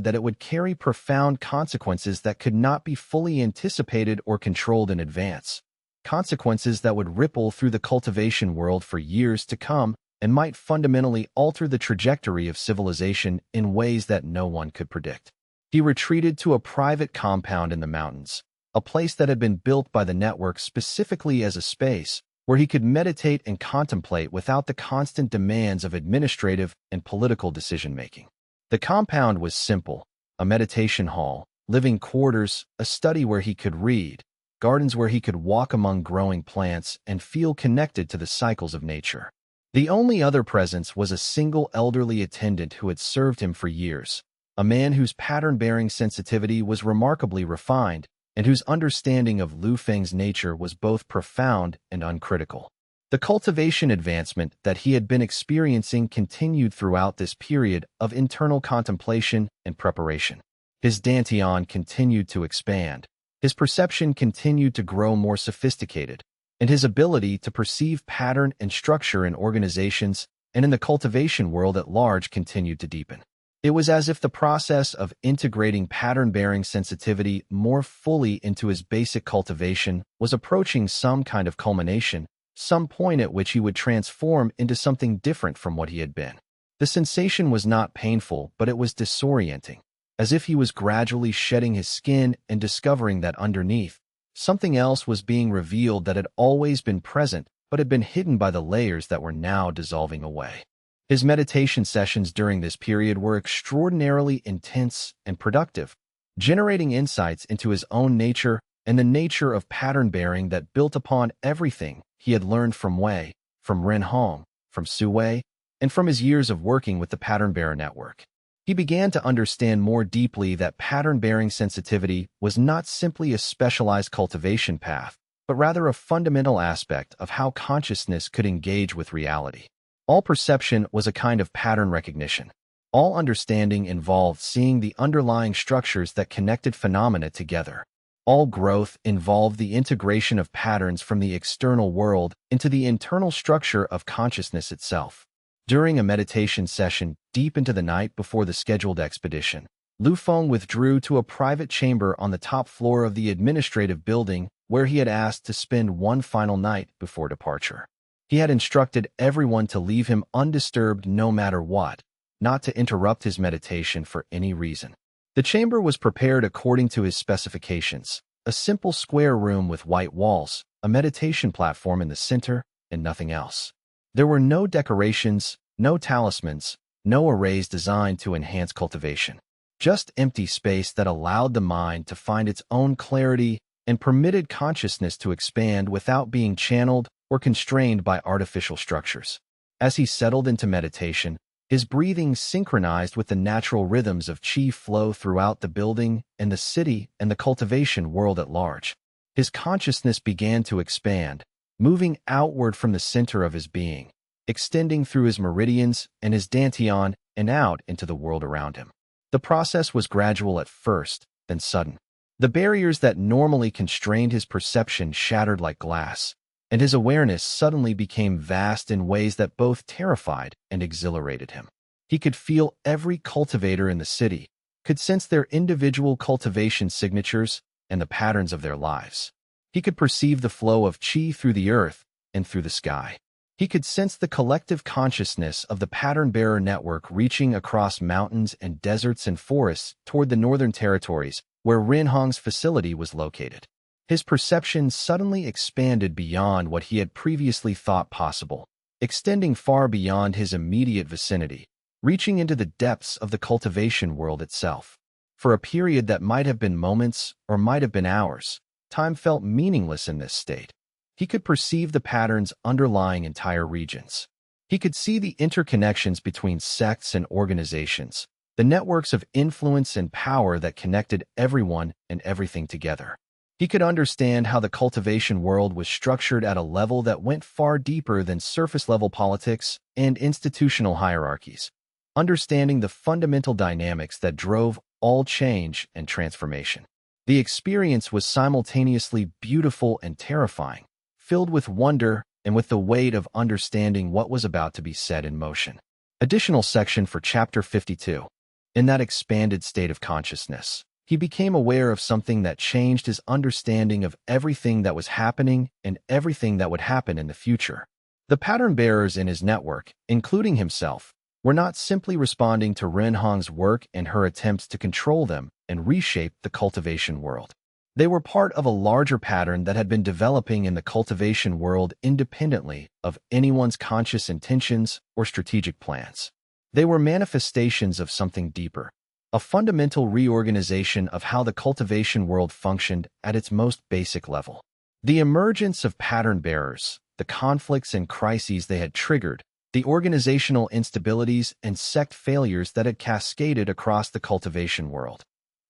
that it would carry profound consequences that could not be fully anticipated or controlled in advance. Consequences that would ripple through the cultivation world for years to come and might fundamentally alter the trajectory of civilization in ways that no one could predict. He retreated to a private compound in the mountains, a place that had been built by the network specifically as a space where he could meditate and contemplate without the constant demands of administrative and political decision-making. The compound was simple: a meditation hall, living quarters, a study where he could read, gardens where he could walk among growing plants and feel connected to the cycles of nature. The only other presence was a single elderly attendant who had served him for years, a man whose pattern-bearing sensitivity was remarkably refined and whose understanding of Lu Feng's nature was both profound and uncritical. The cultivation advancement that he had been experiencing continued throughout this period of internal contemplation and preparation. His dantian continued to expand, his perception continued to grow more sophisticated, and his ability to perceive pattern and structure in organizations and in the cultivation world at large continued to deepen. It was as if the process of integrating pattern-bearing sensitivity more fully into his basic cultivation was approaching some kind of culmination, some point at which he would transform into something different from what he had been. The sensation was not painful, but it was disorienting, as if he was gradually shedding his skin and discovering that underneath, something else was being revealed that had always been present but had been hidden by the layers that were now dissolving away. His meditation sessions during this period were extraordinarily intense and productive, generating insights into his own nature and the nature of pattern-bearing that built upon everything he had learned from Wei, from Ren Hong, from Su Wei, and from his years of working with the pattern-bearer network. He began to understand more deeply that pattern-bearing sensitivity was not simply a specialized cultivation path, but rather a fundamental aspect of how consciousness could engage with reality. All perception was a kind of pattern recognition. All understanding involved seeing the underlying structures that connected phenomena together. All growth involved the integration of patterns from the external world into the internal structure of consciousness itself. During a meditation session deep into the night before the scheduled expedition, Lu Feng withdrew to a private chamber on the top floor of the administrative building where he had asked to spend one final night before departure. He had instructed everyone to leave him undisturbed no matter what, not to interrupt his meditation for any reason. The chamber was prepared according to his specifications, a simple square room with white walls, a meditation platform in the center, and nothing else. There were no decorations, no talismans, no arrays designed to enhance cultivation. Just empty space that allowed the mind to find its own clarity and permitted consciousness to expand without being channeled or constrained by artificial structures. As he settled into meditation, his breathing synchronized with the natural rhythms of qi flow throughout the building and the city and the cultivation world at large. His consciousness began to expand, moving outward from the center of his being, extending through his meridians and his dantian and out into the world around him. The process was gradual at first, then sudden. The barriers that normally constrained his perception shattered like glass, and his awareness suddenly became vast in ways that both terrified and exhilarated him. He could feel every cultivator in the city, could sense their individual cultivation signatures and the patterns of their lives. He could perceive the flow of qi through the earth and through the sky. He could sense the collective consciousness of the pattern-bearer network reaching across mountains and deserts and forests toward the northern territories where Ren Hong's facility was located. His perception suddenly expanded beyond what he had previously thought possible, extending far beyond his immediate vicinity, reaching into the depths of the cultivation world itself. For a period that might have been moments or might have been hours, time felt meaningless in this state. He could perceive the patterns underlying entire regions. He could see the interconnections between sects and organizations, the networks of influence and power that connected everyone and everything together. He could understand how the cultivation world was structured at a level that went far deeper than surface-level politics and institutional hierarchies, understanding the fundamental dynamics that drove all change and transformation. The experience was simultaneously beautiful and terrifying, filled with wonder and with the weight of understanding what was about to be set in motion. Additional section for Chapter 52. In that expanded state of consciousness, he became aware of something that changed his understanding of everything that was happening and everything that would happen in the future. The pattern bearers in his network, including himself, were not simply responding to Renhong's work and her attempts to control them and reshape the cultivation world. They were part of a larger pattern that had been developing in the cultivation world independently of anyone's conscious intentions or strategic plans. They were manifestations of something deeper, a fundamental reorganization of how the cultivation world functioned at its most basic level. The emergence of pattern bearers, the conflicts and crises they had triggered, the organizational instabilities and sect failures that had cascaded across the cultivation world.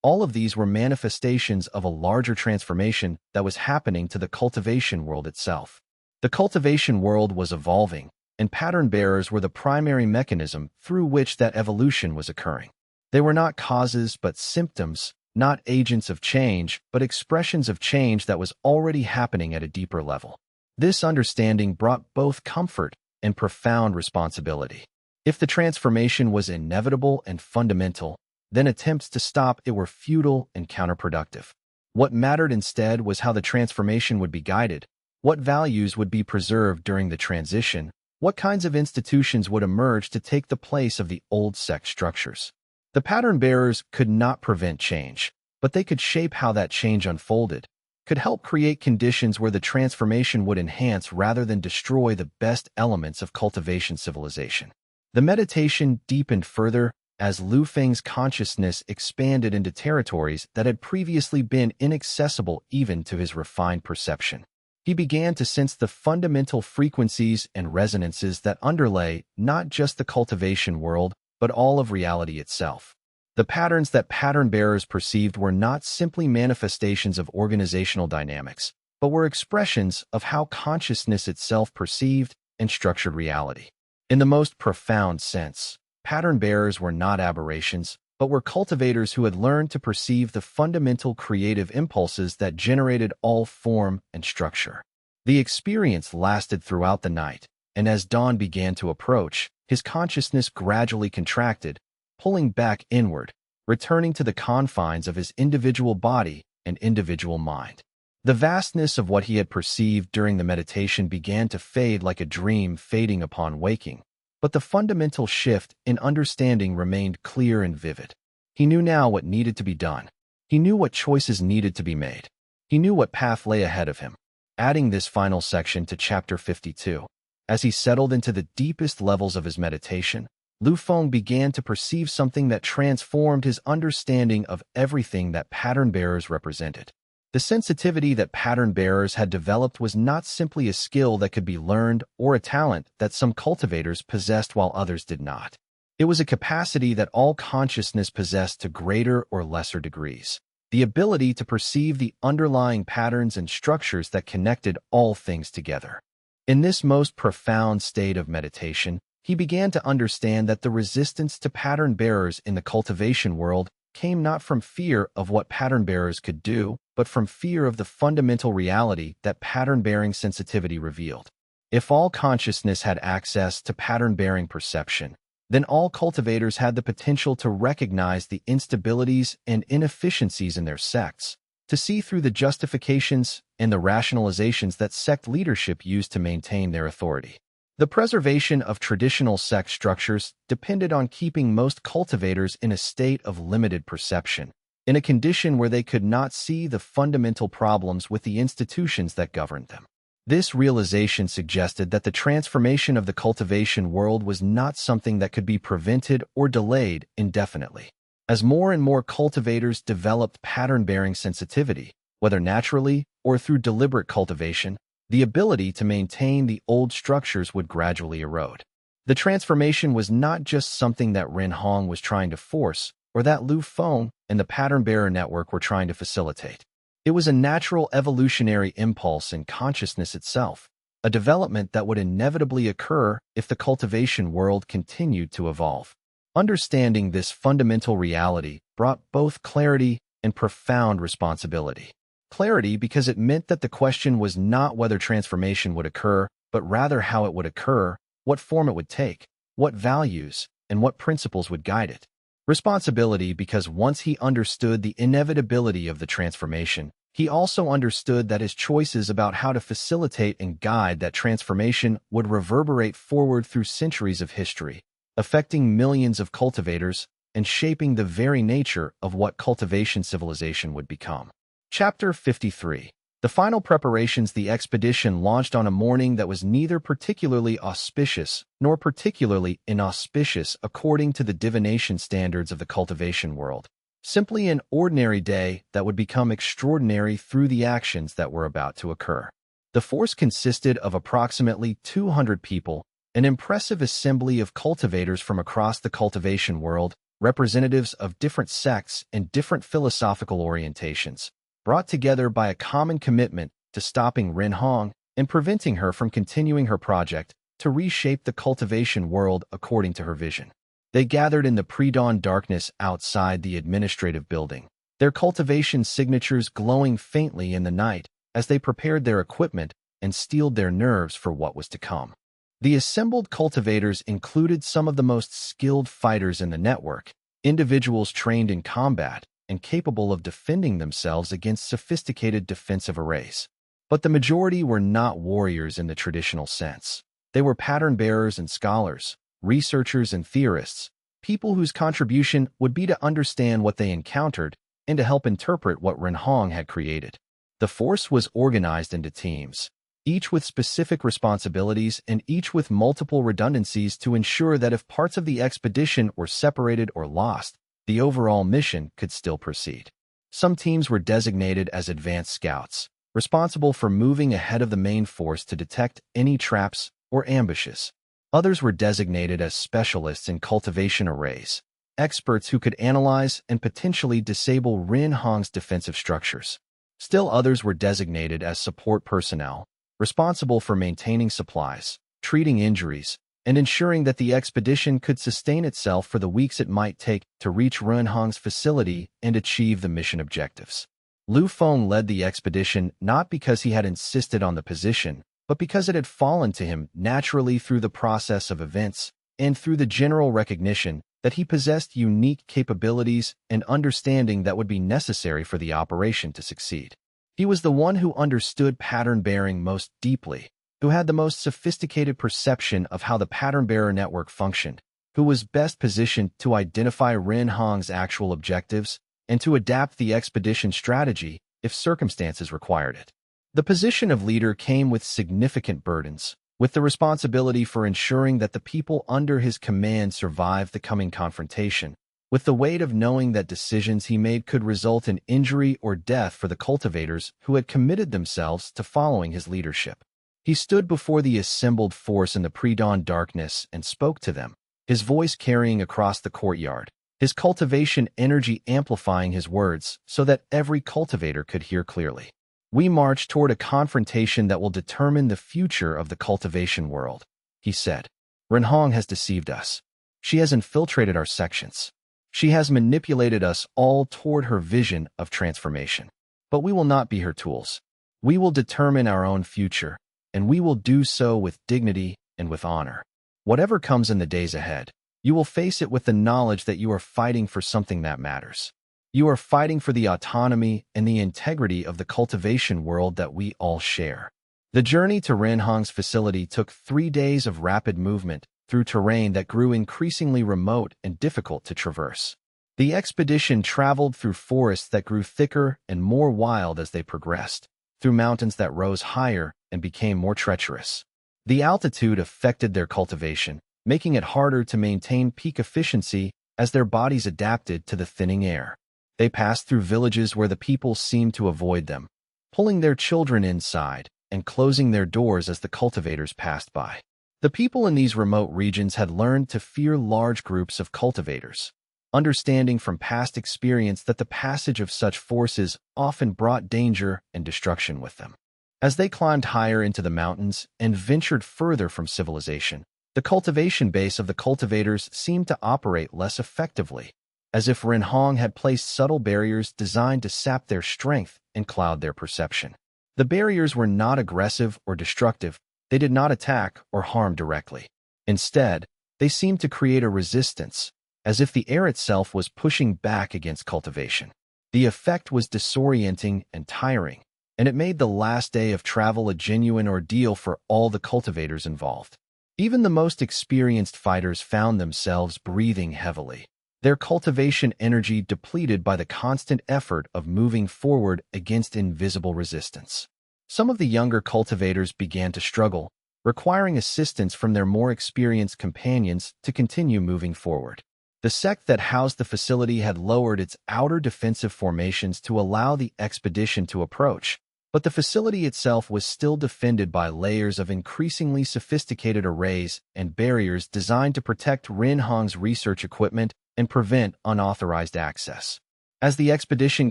All of these were manifestations of a larger transformation that was happening to the cultivation world itself. The cultivation world was evolving, and pattern bearers were the primary mechanism through which that evolution was occurring. They were not causes but symptoms, not agents of change, but expressions of change that was already happening at a deeper level. This understanding brought both comfort and profound responsibility. If the transformation was inevitable and fundamental, then attempts to stop it were futile and counterproductive. What mattered instead was how the transformation would be guided, what values would be preserved during the transition, what kinds of institutions would emerge to take the place of the old sect structures. The pattern bearers could not prevent change, but they could shape how that change unfolded, could help create conditions where the transformation would enhance rather than destroy the best elements of cultivation civilization. The meditation deepened further as Lu Feng's consciousness expanded into territories that had previously been inaccessible even to his refined perception. He began to sense the fundamental frequencies and resonances that underlay not just the cultivation world, but all of reality itself. The patterns that pattern bearers perceived were not simply manifestations of organizational dynamics, but were expressions of how consciousness itself perceived and structured reality. In the most profound sense, pattern bearers were not aberrations, but were cultivators who had learned to perceive the fundamental creative impulses that generated all form and structure. The experience lasted throughout the night, and as dawn began to approach, his consciousness gradually contracted, pulling back inward, returning to the confines of his individual body and individual mind. The vastness of what he had perceived during the meditation began to fade like a dream fading upon waking, but the fundamental shift in understanding remained clear and vivid. He knew now what needed to be done. He knew what choices needed to be made. He knew what path lay ahead of him. Adding this final section to chapter 52, as he settled into the deepest levels of his meditation, Lu Feng began to perceive something that transformed his understanding of everything that pattern bearers represented. The sensitivity that pattern bearers had developed was not simply a skill that could be learned or a talent that some cultivators possessed while others did not. It was a capacity that all consciousness possessed to greater or lesser degrees, the ability to perceive the underlying patterns and structures that connected all things together. In this most profound state of meditation, he began to understand that the resistance to pattern bearers in the cultivation world came not from fear of what pattern bearers could do, but from fear of the fundamental reality that pattern-bearing sensitivity revealed. If all consciousness had access to pattern-bearing perception, then all cultivators had the potential to recognize the instabilities and inefficiencies in their sects, to see through the justifications and the rationalizations that sect leadership used to maintain their authority. The preservation of traditional sect structures depended on keeping most cultivators in a state of limited perception, in a condition where they could not see the fundamental problems with the institutions that governed them. This realization suggested that the transformation of the cultivation world was not something that could be prevented or delayed indefinitely. As more and more cultivators developed pattern-bearing sensitivity, whether naturally or through deliberate cultivation, the ability to maintain the old structures would gradually erode. The transformation was not just something that Renhong was trying to force, or that Lu Feng and the pattern-bearer network were trying to facilitate. It was a natural evolutionary impulse in consciousness itself, a development that would inevitably occur if the cultivation world continued to evolve. Understanding this fundamental reality brought both clarity and profound responsibility. Clarity because it meant that the question was not whether transformation would occur, but rather how it would occur, what form it would take, what values and what principles would guide it. Responsibility because once he understood the inevitability of the transformation, he also understood that his choices about how to facilitate and guide that transformation would reverberate forward through centuries of history, affecting millions of cultivators and shaping the very nature of what cultivation civilization would become. Chapter 53. The final preparations. The expedition launched on a morning that was neither particularly auspicious nor particularly inauspicious according to the divination standards of the cultivation world. Simply an ordinary day that would become extraordinary through the actions that were about to occur. The force consisted of approximately 200 people, an impressive assembly of cultivators from across the cultivation world, representatives of different sects and different philosophical orientations, brought together by a common commitment to stopping Ren Hong and preventing her from continuing her project to reshape the cultivation world according to her vision. They gathered in the pre-dawn darkness outside the administrative building, their cultivation signatures glowing faintly in the night as they prepared their equipment and steeled their nerves for what was to come. The assembled cultivators included some of the most skilled fighters in the network, individuals trained in combat and capable of defending themselves against sophisticated defensive arrays. But the majority were not warriors in the traditional sense. They were pattern bearers and scholars, researchers and theorists, people whose contribution would be to understand what they encountered and to help interpret what Ren Hong had created. The force was organized into teams, each with specific responsibilities and each with multiple redundancies to ensure that if parts of the expedition were separated or lost, the overall mission could still proceed. Some teams were designated as advanced scouts, responsible for moving ahead of the main force to detect any traps or ambushes. Others were designated as specialists in cultivation arrays, experts who could analyze and potentially disable Ren Hong's defensive structures. Still others were designated as support personnel, responsible for maintaining supplies, treating injuries, and ensuring that the expedition could sustain itself for the weeks it might take to reach Ren Hong's facility and achieve the mission objectives. Lu Feng led the expedition not because he had insisted on the position, but because it had fallen to him naturally through the process of events and through the general recognition that he possessed unique capabilities and understanding that would be necessary for the operation to succeed. He was the one who understood pattern bearing most deeply, who had the most sophisticated perception of how the pattern bearer network functioned, who was best positioned to identify Ren Hong's actual objectives and to adapt the expedition strategy if circumstances required it. The position of leader came with significant burdens, with the responsibility for ensuring that the people under his command survived the coming confrontation, with the weight of knowing that decisions he made could result in injury or death for the cultivators who had committed themselves to following his leadership. He stood before the assembled force in the pre-dawn darkness and spoke to them, his voice carrying across the courtyard, his cultivation energy amplifying his words so that every cultivator could hear clearly. We march toward a confrontation that will determine the future of the cultivation world, he said. Ren Hong has deceived us. She has infiltrated our sections. She has manipulated us all toward her vision of transformation. But we will not be her tools. We will determine our own future, and we will do so with dignity and with honor. Whatever comes in the days ahead, you will face it with the knowledge that you are fighting for something that matters. You are fighting for the autonomy and the integrity of the cultivation world that we all share. The journey to Ren Hong's facility took 3 days of rapid movement through terrain that grew increasingly remote and difficult to traverse. The expedition traveled through forests that grew thicker and more wild as they progressed, through mountains that rose higher and became more treacherous. The altitude affected their cultivation, making it harder to maintain peak efficiency as their bodies adapted to the thinning air. They passed through villages where the people seemed to avoid them, pulling their children inside and closing their doors as the cultivators passed by. The people in these remote regions had learned to fear large groups of cultivators, understanding from past experience that the passage of such forces often brought danger and destruction with them. As they climbed higher into the mountains and ventured further from civilization, the cultivation base of the cultivators seemed to operate less effectively, as if Ren Hong had placed subtle barriers designed to sap their strength and cloud their perception. The barriers were not aggressive or destructive. They did not attack or harm directly. Instead, they seemed to create a resistance, as if the air itself was pushing back against cultivation. The effect was disorienting and tiring, and it made the last day of travel a genuine ordeal for all the cultivators involved. Even the most experienced fighters found themselves breathing heavily, their cultivation energy depleted by the constant effort of moving forward against invisible resistance. Some of the younger cultivators began to struggle, requiring assistance from their more experienced companions to continue moving forward. The sect that housed the facility had lowered its outer defensive formations to allow the expedition to approach, but the facility itself was still defended by layers of increasingly sophisticated arrays and barriers designed to protect Rinhong's research equipment and prevent unauthorized access. As the expedition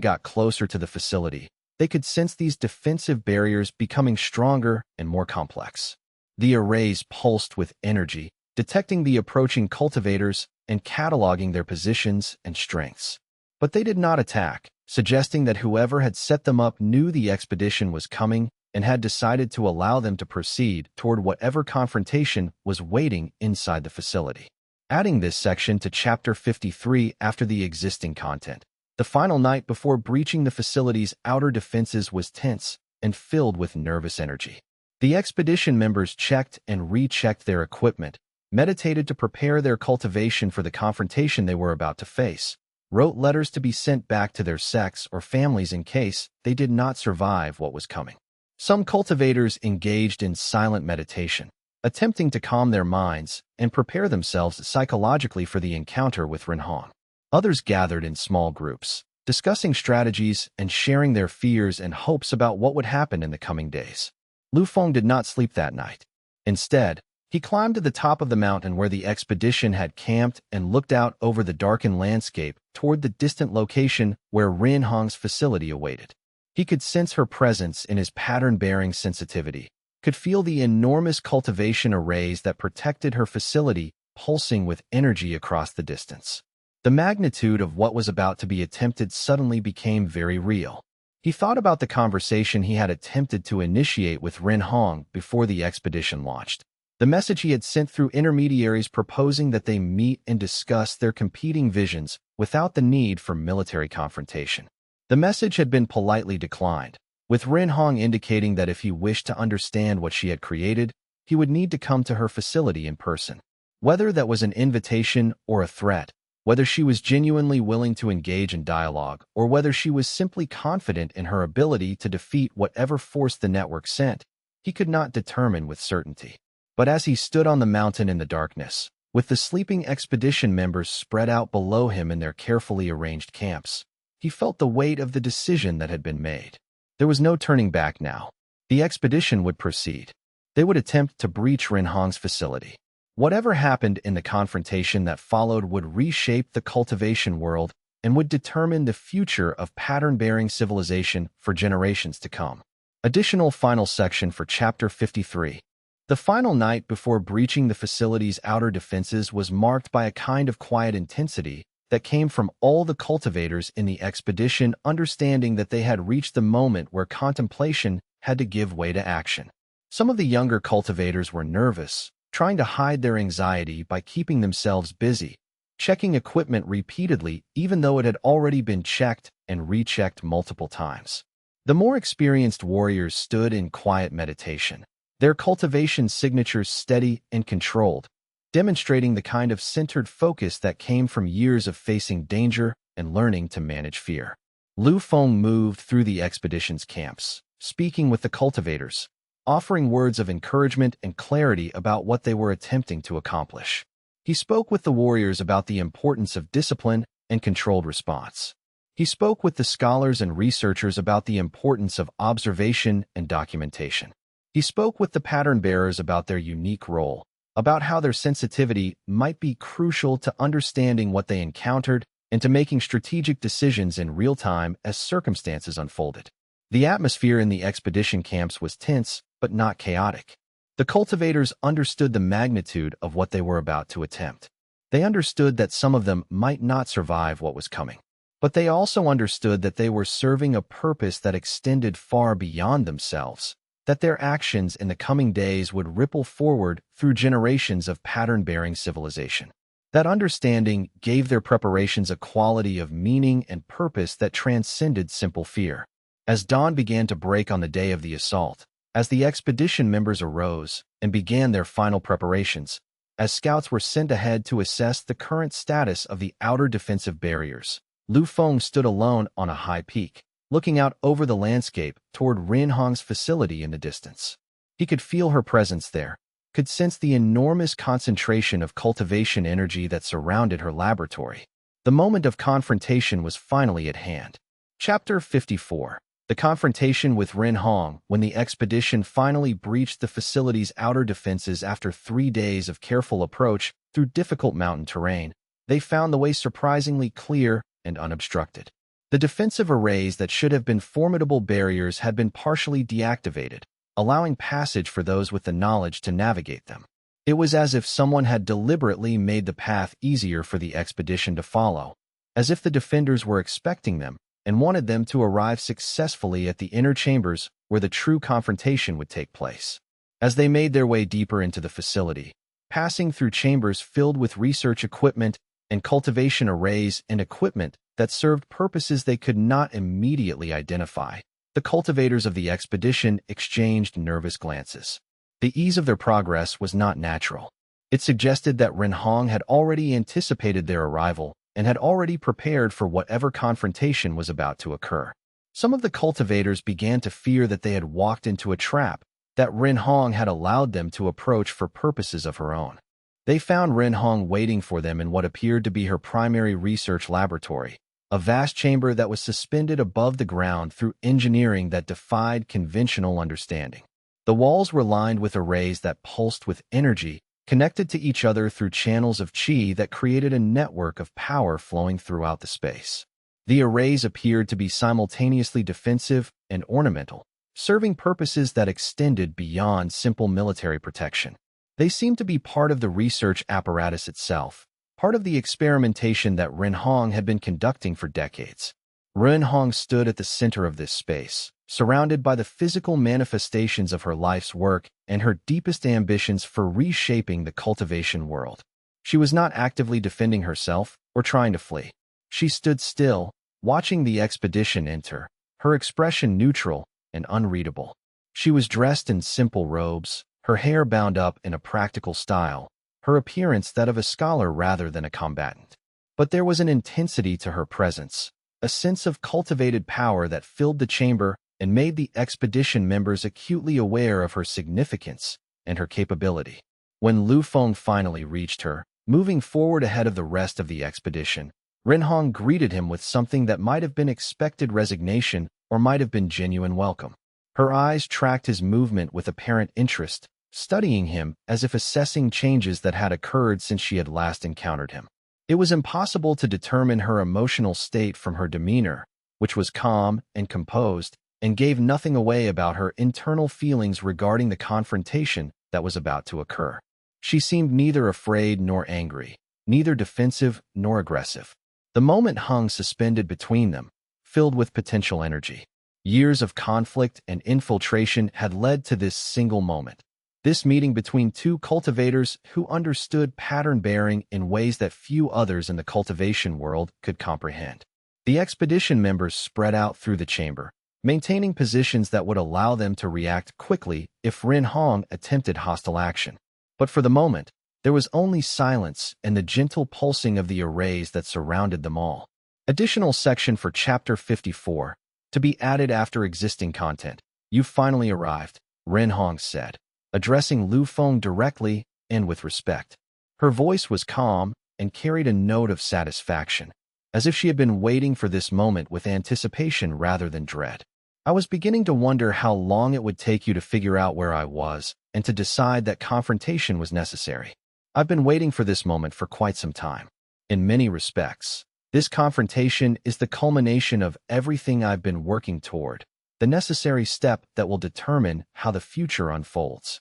got closer to the facility, they could sense these defensive barriers becoming stronger and more complex. The arrays pulsed with energy, detecting the approaching cultivators and cataloging their positions and strengths. But they did not attack, suggesting that whoever had set them up knew the expedition was coming and had decided to allow them to proceed toward whatever confrontation was waiting inside the facility. Adding this section to Chapter 53 after the existing content, the final night before breaching the facility's outer defenses was tense and filled with nervous energy. The expedition members checked and rechecked their equipment, meditated to prepare their cultivation for the confrontation they were about to face, wrote letters to be sent back to their sects or families in case they did not survive what was coming. Some cultivators engaged in silent meditation, attempting to calm their minds and prepare themselves psychologically for the encounter with Rinhong. Others gathered in small groups, discussing strategies and sharing their fears and hopes about what would happen in the coming days. Lu Feng did not sleep that night. Instead, he climbed to the top of the mountain where the expedition had camped and looked out over the darkened landscape toward the distant location where Rinhong's facility awaited. He could sense her presence in his pattern-bearing sensitivity, could feel the enormous cultivation arrays that protected her facility pulsing with energy across the distance. The magnitude of what was about to be attempted suddenly became very real. He thought about the conversation he had attempted to initiate with Rinhong before the expedition launched. The message he had sent through intermediaries proposing that they meet and discuss their competing visions without the need for military confrontation. The message had been politely declined, with Rinhong indicating that if he wished to understand what she had created, he would need to come to her facility in person. Whether that was an invitation or a threat, whether she was genuinely willing to engage in dialogue, or whether she was simply confident in her ability to defeat whatever force the network sent, he could not determine with certainty. But as he stood on the mountain in the darkness, with the sleeping expedition members spread out below him in their carefully arranged camps, he felt the weight of the decision that had been made. There was no turning back now. The expedition would proceed. They would attempt to breach Rinhong's facility. Whatever happened in the confrontation that followed would reshape the cultivation world and would determine the future of pattern-bearing civilization for generations to come. Additional final section for Chapter 53. The final night before breaching the facility's outer defenses was marked by a kind of quiet intensity that came from all the cultivators in the expedition, understanding that they had reached the moment where contemplation had to give way to action. Some of the younger cultivators were nervous, trying to hide their anxiety by keeping themselves busy, checking equipment repeatedly even though it had already been checked and rechecked multiple times. The more experienced warriors stood in quiet meditation, their cultivation signatures steady and controlled, demonstrating the kind of centered focus that came from years of facing danger and learning to manage fear. Lu Feng moved through the expedition's camps, speaking with the cultivators, offering words of encouragement and clarity about what they were attempting to accomplish. He spoke with the warriors about the importance of discipline and controlled response. He spoke with the scholars and researchers about the importance of observation and documentation. He spoke with the pattern bearers about their unique role, about how their sensitivity might be crucial to understanding what they encountered and to making strategic decisions in real time as circumstances unfolded. The atmosphere in the expedition camps was tense, but not chaotic. The cultivators understood the magnitude of what they were about to attempt. They understood that some of them might not survive what was coming. But they also understood that they were serving a purpose that extended far beyond themselves, that their actions in the coming days would ripple forward through generations of pattern-bearing civilization. That understanding gave their preparations a quality of meaning and purpose that transcended simple fear. As dawn began to break on the day of the assault, as the expedition members arose and began their final preparations, as scouts were sent ahead to assess the current status of the outer defensive barriers, Lu Feng stood alone on a high peak, looking out over the landscape toward Rin Hong's facility in the distance. He could feel her presence there, could sense the enormous concentration of cultivation energy that surrounded her laboratory. The moment of confrontation was finally at hand. Chapter 54. The confrontation with Rin Hong. When the expedition finally breached the facility's outer defenses after 3 days of careful approach through difficult mountain terrain, they found the way surprisingly clear and unobstructed. The defensive arrays that should have been formidable barriers had been partially deactivated, allowing passage for those with the knowledge to navigate them. It was as if someone had deliberately made the path easier for the expedition to follow, as if the defenders were expecting them and wanted them to arrive successfully at the inner chambers where the true confrontation would take place. As they made their way deeper into the facility, passing through chambers filled with research equipment and cultivation arrays and equipment that served purposes they could not immediately identify, the cultivators of the expedition exchanged nervous glances. The ease of their progress was not natural. It suggested that Rin Hong had already anticipated their arrival and had already prepared for whatever confrontation was about to occur. Some of the cultivators began to fear that they had walked into a trap, that Rin Hong had allowed them to approach for purposes of her own. They found Rin Hong waiting for them in what appeared to be her primary research laboratory, a vast chamber that was suspended above the ground through engineering that defied conventional understanding. The walls were lined with arrays that pulsed with energy, connected to each other through channels of qi that created a network of power flowing throughout the space. The arrays appeared to be simultaneously defensive and ornamental, serving purposes that extended beyond simple military protection. They seemed to be part of the research apparatus itself, part of the experimentation that Rin Hong had been conducting for decades. Rin Hong stood at the center of this space, surrounded by the physical manifestations of her life's work and her deepest ambitions for reshaping the cultivation world. She was not actively defending herself or trying to flee. She stood still, watching the expedition enter, her expression neutral and unreadable. She was dressed in simple robes, her hair bound up in a practical style, her appearance that of a scholar rather than a combatant. But there was an intensity to her presence, a sense of cultivated power that filled the chamber and made the expedition members acutely aware of her significance and her capability. When Lu Feng finally reached her, moving forward ahead of the rest of the expedition, Rin Hong greeted him with something that might have been expected resignation or might have been genuine welcome. Her eyes tracked his movement with apparent interest, studying him as if assessing changes that had occurred since she had last encountered him. It was impossible to determine her emotional state from her demeanor, which was calm and composed, and gave nothing away about her internal feelings regarding the confrontation that was about to occur. She seemed neither afraid nor angry, neither defensive nor aggressive. The moment hung suspended between them, filled with potential energy. Years of conflict and infiltration had led to this single moment. This meeting between two cultivators who understood pattern bearing in ways that few others in the cultivation world could comprehend. The expedition members spread out through the chamber, maintaining positions that would allow them to react quickly if Rin Hong attempted hostile action. But for the moment, there was only silence and the gentle pulsing of the arrays that surrounded them all. Additional section for Chapter 54, to be added after existing content. "You've finally arrived," Rin Hong said, addressing Lu Feng directly and with respect. Her voice was calm and carried a note of satisfaction, as if she had been waiting for this moment with anticipation rather than dread. "I was beginning to wonder how long it would take you to figure out where I was and to decide that confrontation was necessary. I've been waiting for this moment for quite some time. In many respects, this confrontation is the culmination of everything I've been working toward, the necessary step that will determine how the future unfolds."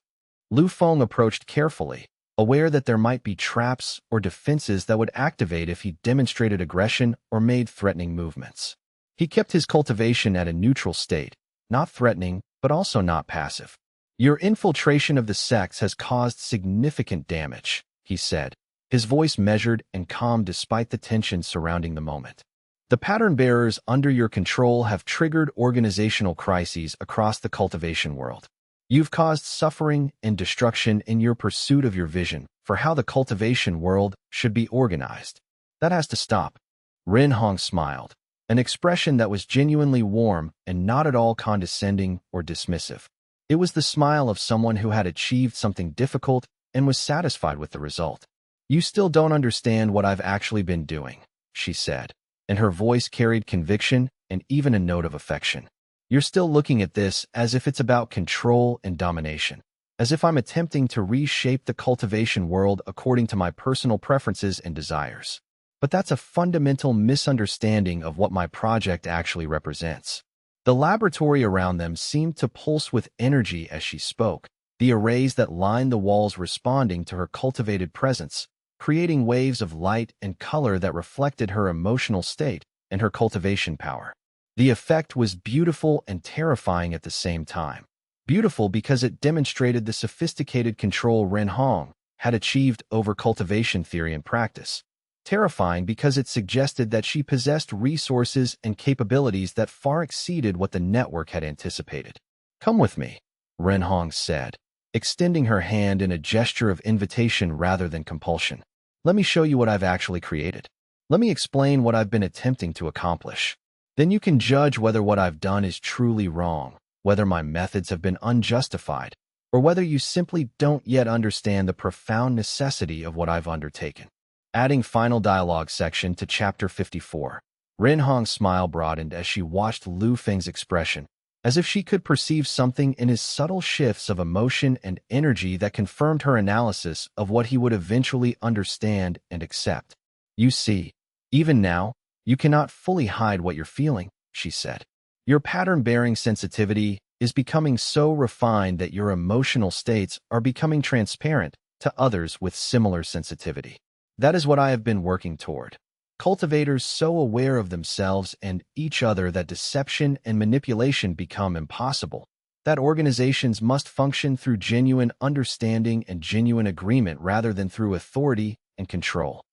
Lu Feng approached carefully, aware that there might be traps or defenses that would activate if he demonstrated aggression or made threatening movements. He kept his cultivation at a neutral state, not threatening, but also not passive. "Your infiltration of the sects has caused significant damage," he said, his voice measured and calm despite the tension surrounding the moment. The pattern bearers under your control have triggered organizational crises across the cultivation world. You've caused suffering and destruction in your pursuit of your vision for how the cultivation world should be organized. That has to stop. Ren Hong smiled, an expression that was genuinely warm and not at all condescending or dismissive. It was the smile of someone who had achieved something difficult and was satisfied with the result. "You still don't understand what I've actually been doing," she said, and her voice carried conviction and even a note of affection. "You're still looking at this as if it's about control and domination, as if I'm attempting to reshape the cultivation world according to my personal preferences and desires. But that's a fundamental misunderstanding of what my project actually represents." The laboratory around them seemed to pulse with energy as she spoke, the arrays that lined the walls responding to her cultivated presence, creating waves of light and color that reflected her emotional state and her cultivation power. The effect was beautiful and terrifying at the same time. Beautiful because it demonstrated the sophisticated control Ren Hong had achieved over cultivation theory and practice. Terrifying because it suggested that she possessed resources and capabilities that far exceeded what the network had anticipated. "Come with me," Ren Hong said, extending her hand in a gesture of invitation rather than compulsion. "Let me show you what I've actually created. Let me explain what I've been attempting to accomplish. Then you can judge whether what I've done is truly wrong, whether my methods have been unjustified, or whether you simply don't yet understand the profound necessity of what I've undertaken." Adding final dialogue section to Chapter 54. Ren Hong's smile broadened as she watched Lu Feng's expression, as if she could perceive something in his subtle shifts of emotion and energy that confirmed her analysis of what he would eventually understand and accept. "You see, even now, you cannot fully hide what you're feeling," she said. "Your pattern-bearing sensitivity is becoming so refined that your emotional states are becoming transparent to others with similar sensitivity. That is what I have been working toward. Cultivators so aware of themselves and each other that deception and manipulation become impossible, that organizations must function through genuine understanding and genuine agreement rather than through authority and control."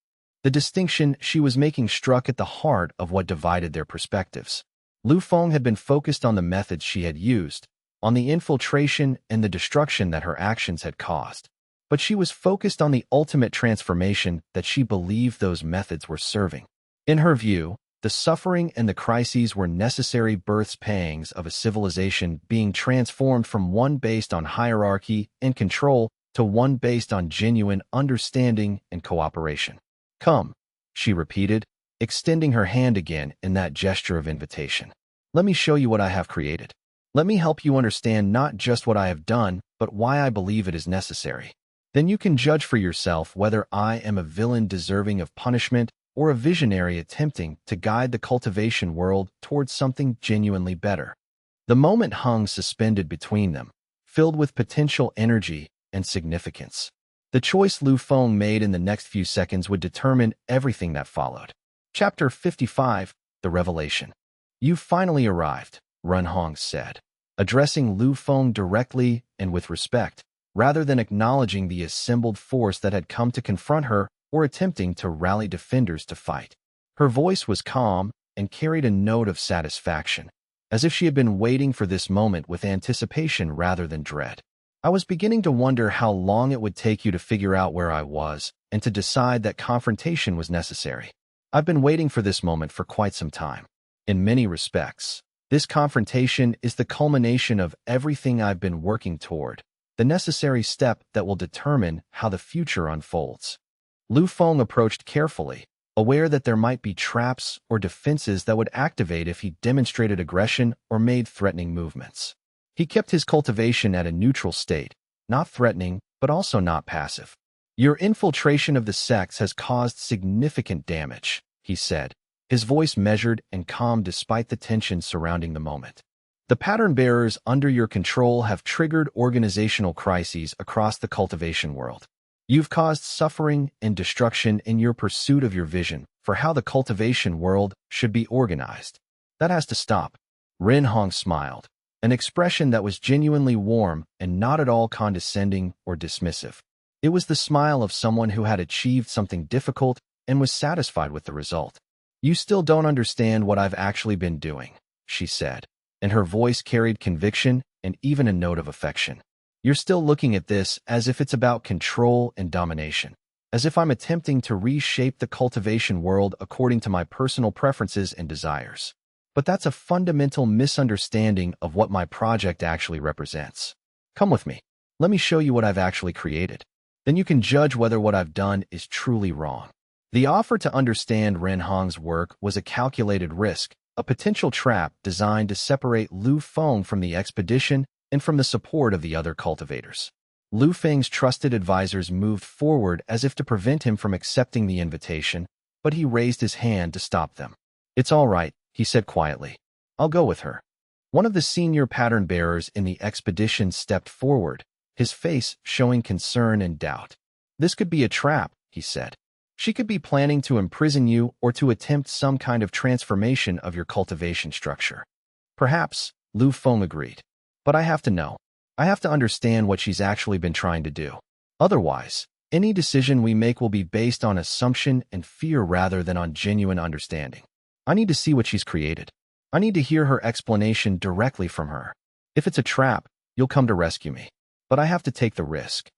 The distinction she was making struck at the heart of what divided their perspectives. Lu Feng had been focused on the methods she had used, on the infiltration and the destruction that her actions had caused. But she was focused on the ultimate transformation that she believed those methods were serving. In her view, the suffering and the crises were necessary pangs of a civilization being transformed from one based on hierarchy and control to one based on genuine understanding and cooperation. "Come," she repeated, extending her hand again in that gesture of invitation. "Let me show you what I have created. Let me help you understand not just what I have done, but why I believe it is necessary. Then you can judge for yourself whether I am a villain deserving of punishment or a visionary attempting to guide the cultivation world towards something genuinely better." The moment hung suspended between them, filled with potential energy and significance. The choice Lu Feng made in the next few seconds would determine everything that followed. Chapter 55, The Revelation. "You've finally arrived," Ren Hong said, addressing Lu Feng directly and with respect, rather than acknowledging the assembled force that had come to confront her or attempting to rally defenders to fight. Her voice was calm and carried a note of satisfaction, as if she had been waiting for this moment with anticipation rather than dread. "I was beginning to wonder how long it would take you to figure out where I was and to decide that confrontation was necessary. I've been waiting for this moment for quite some time. In many respects, this confrontation is the culmination of everything I've been working toward, the necessary step that will determine how the future unfolds." Lu Feng approached carefully, aware that there might be traps or defenses that would activate if he demonstrated aggression or made threatening movements. He kept his cultivation at a neutral state, not threatening, but also not passive. "Your infiltration of the sects has caused significant damage," he said, his voice measured and calm despite the tension surrounding the moment. "The pattern bearers under your control have triggered organizational crises across the cultivation world. You've caused suffering and destruction in your pursuit of your vision for how the cultivation world should be organized. That has to stop." Ren Hong smiled, an expression that was genuinely warm and not at all condescending or dismissive. It was the smile of someone who had achieved something difficult and was satisfied with the result. "You still don't understand what I've actually been doing," she said, and her voice carried conviction and even a note of affection. "You're still looking at this as if it's about control and domination, as if I'm attempting to reshape the cultivation world according to my personal preferences and desires. But that's a fundamental misunderstanding of what my project actually represents. Come with me. Let me show you what I've actually created. Then you can judge whether what I've done is truly wrong." The offer to understand Ren Hong's work was a calculated risk, a potential trap designed to separate Lu Feng from the expedition and from the support of the other cultivators. Lu Feng's trusted advisors moved forward as if to prevent him from accepting the invitation, but he raised his hand to stop them. "It's all right," he said quietly. "I'll go with her." One of the senior pattern bearers in the expedition stepped forward, his face showing concern and doubt. "This could be a trap," he said. "She could be planning to imprison you or to attempt some kind of transformation of your cultivation structure." "Perhaps," Lu Feng agreed. "But I have to know. I have to understand what she's actually been trying to do. Otherwise, any decision we make will be based on assumption and fear rather than on genuine understanding. I need to see what she's created. I need to hear her explanation directly from her. If it's a trap, you'll come to rescue me. But I have to take the risk."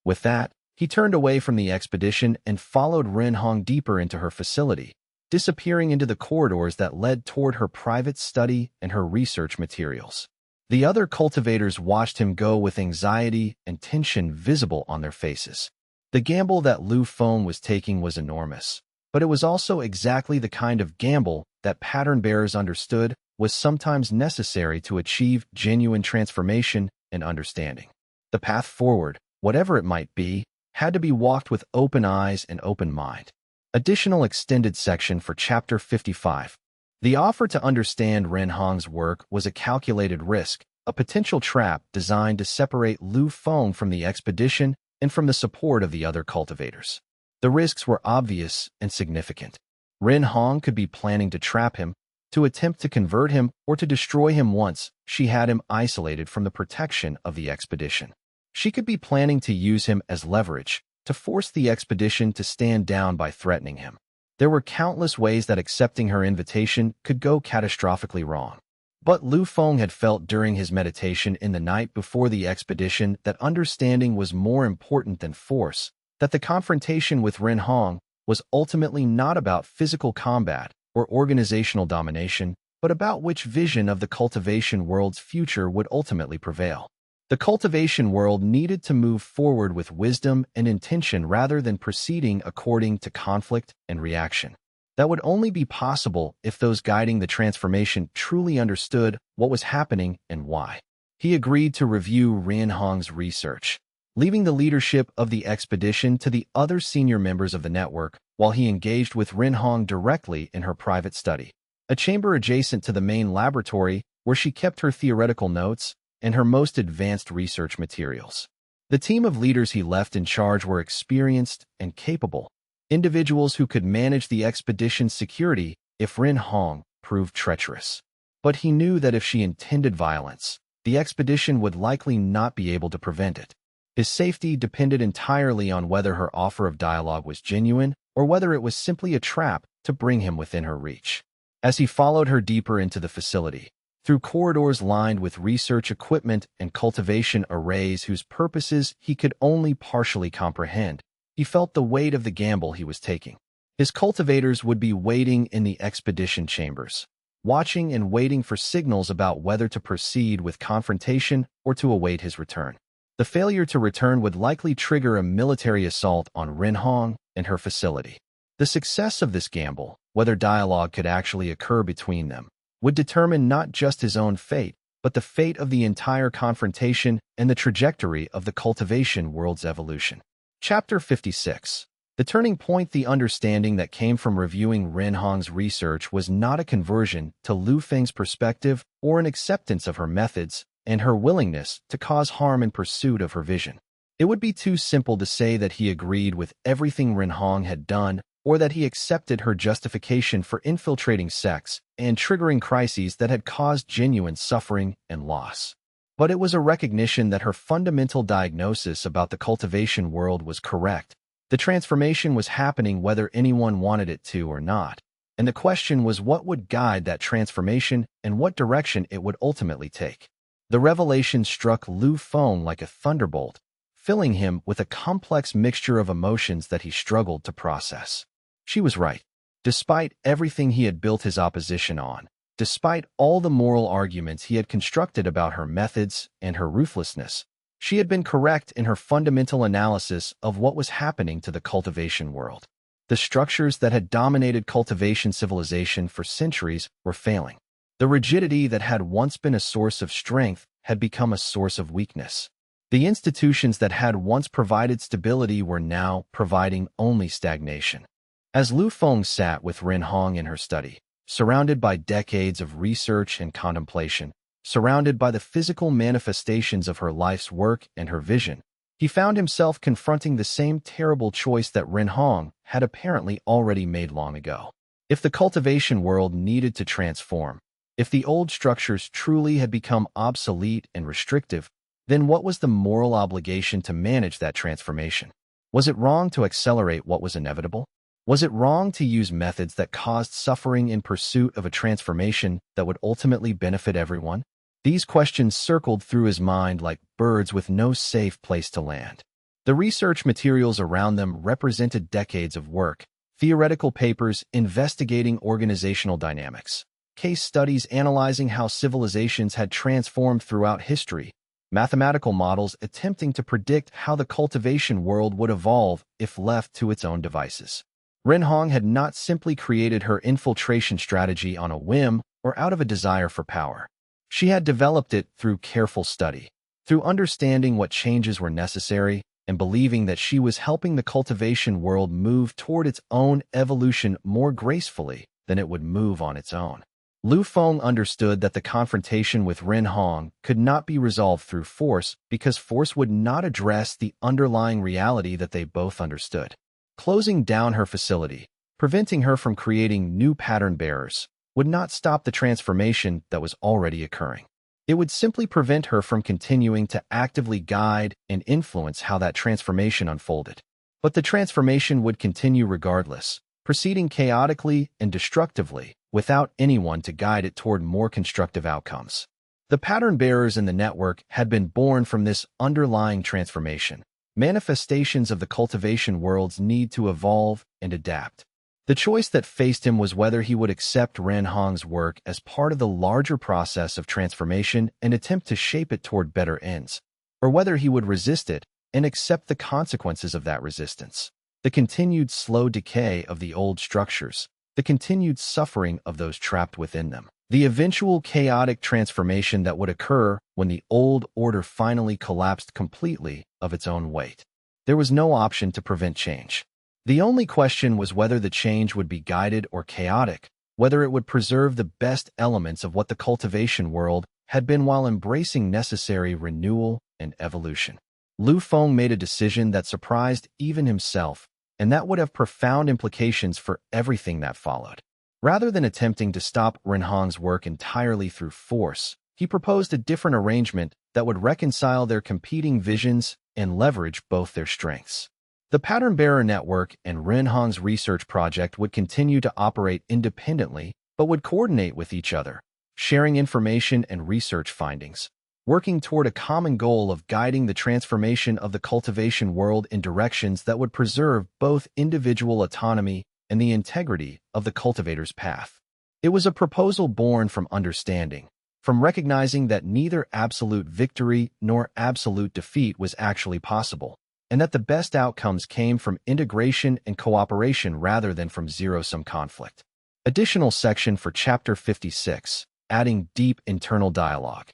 With that, he turned away from the expedition and followed Ren Hong deeper into her facility, disappearing into the corridors that led toward her private study and her research materials. The other cultivators watched him go with anxiety and tension visible on their faces. The gamble that Lu Feng was taking was enormous, but it was also exactly the kind of gamble that pattern bearers understood was sometimes necessary to achieve genuine transformation and understanding. The path forward, whatever it might be, had to be walked with open eyes and open mind. Additional extended section for Chapter 55. The offer to understand Ren Hong's work was a calculated risk, a potential trap designed to separate Lu Feng from the expedition and from the support of the other cultivators. The risks were obvious and significant. Ren Hong could be planning to trap him, to attempt to convert him, or to destroy him once she had him isolated from the protection of the expedition. She could be planning to use him as leverage, to force the expedition to stand down by threatening him. There were countless ways that accepting her invitation could go catastrophically wrong. But Lu Feng had felt during his meditation in the night before the expedition that understanding was more important than force, that the confrontation with Ren Hong was ultimately not about physical combat or organizational domination, but about which vision of the cultivation world's future would ultimately prevail. The cultivation world needed to move forward with wisdom and intention rather than proceeding according to conflict and reaction. That would only be possible if those guiding the transformation truly understood what was happening and why. He agreed to review Ren Hong's research, leaving the leadership of the expedition to the other senior members of the network while he engaged with Ren Hong directly in her private study, a chamber adjacent to the main laboratory where she kept her theoretical notes and her most advanced research materials. The team of leaders he left in charge were experienced and capable, individuals who could manage the expedition's security if Ren Hong proved treacherous. But he knew that if she intended violence, the expedition would likely not be able to prevent it. His safety depended entirely on whether her offer of dialogue was genuine or whether it was simply a trap to bring him within her reach. As he followed her deeper into the facility, through corridors lined with research equipment and cultivation arrays whose purposes he could only partially comprehend, he felt the weight of the gamble he was taking. His cultivators would be waiting in the expedition chambers, watching and waiting for signals about whether to proceed with confrontation or to await his return. The failure to return would likely trigger a military assault on Ren Hong and her facility. The success of this gamble, whether dialogue could actually occur between them, would determine not just his own fate, but the fate of the entire confrontation and the trajectory of the cultivation world's evolution. Chapter 56. The turning point. The understanding that came from reviewing Ren Hong's research was not a conversion to Lu Feng's perspective or an acceptance of her methods and her willingness to cause harm in pursuit of her vision. It would be too simple to say that he agreed with everything Ren Hong had done or that he accepted her justification for infiltrating sects and triggering crises that had caused genuine suffering and loss. But it was a recognition that her fundamental diagnosis about the cultivation world was correct. The transformation was happening whether anyone wanted it to or not. And the question was what would guide that transformation and what direction it would ultimately take. The revelation struck Lu Feng like a thunderbolt, filling him with a complex mixture of emotions that he struggled to process. She was right. Despite everything he had built his opposition on, despite all the moral arguments he had constructed about her methods and her ruthlessness, she had been correct in her fundamental analysis of what was happening to the cultivation world. The structures that had dominated cultivation civilization for centuries were failing. The rigidity that had once been a source of strength had become a source of weakness. The institutions that had once provided stability were now providing only stagnation. As Lu Feng sat with Ren Hong in her study, surrounded by decades of research and contemplation, surrounded by the physical manifestations of her life's work and her vision, he found himself confronting the same terrible choice that Ren Hong had apparently already made long ago. If the cultivation world needed to transform, if the old structures truly had become obsolete and restrictive, then what was the moral obligation to manage that transformation? Was it wrong to accelerate what was inevitable? Was it wrong to use methods that caused suffering in pursuit of a transformation that would ultimately benefit everyone? These questions circled through his mind like birds with no safe place to land. The research materials around them represented decades of work, theoretical papers investigating organizational dynamics, case studies analyzing how civilizations had transformed throughout history, mathematical models attempting to predict how the cultivation world would evolve if left to its own devices. Ren Hong had not simply created her infiltration strategy on a whim or out of a desire for power. She had developed it through careful study, through understanding what changes were necessary and believing that she was helping the cultivation world move toward its own evolution more gracefully than it would move on its own. Lu Feng understood that the confrontation with Ren Hong could not be resolved through force because force would not address the underlying reality that they both understood. Closing down her facility, preventing her from creating new pattern bearers, would not stop the transformation that was already occurring. It would simply prevent her from continuing to actively guide and influence how that transformation unfolded. But the transformation would continue regardless, proceeding chaotically and destructively without anyone to guide it toward more constructive outcomes. The pattern bearers in the network had been born from this underlying transformation. Manifestations of the cultivation world's need to evolve and adapt. The choice that faced him was whether he would accept Ren Hong's work as part of the larger process of transformation and attempt to shape it toward better ends, or whether he would resist it and accept the consequences of that resistance. The continued slow decay of the old structures, the continued suffering of those trapped within them, the eventual chaotic transformation that would occur when the old order finally collapsed completely of its own weight. There was no option to prevent change. The only question was whether the change would be guided or chaotic, whether it would preserve the best elements of what the cultivation world had been while embracing necessary renewal and evolution. Lu Feng made a decision that surprised even himself, and that would have profound implications for everything that followed. Rather than attempting to stop Ren Hong's work entirely through force, he proposed a different arrangement that would reconcile their competing visions and leverage both their strengths. The Pattern Bearer Network and Ren Hong's research project would continue to operate independently, but would coordinate with each other, sharing information and research findings, working toward a common goal of guiding the transformation of the cultivation world in directions that would preserve both individual autonomy and the integrity of the cultivator's path. It was a proposal born from understanding, from recognizing that neither absolute victory nor absolute defeat was actually possible, and that the best outcomes came from integration and cooperation rather than from zero-sum conflict. Additional section for Chapter 56, adding deep internal dialogue.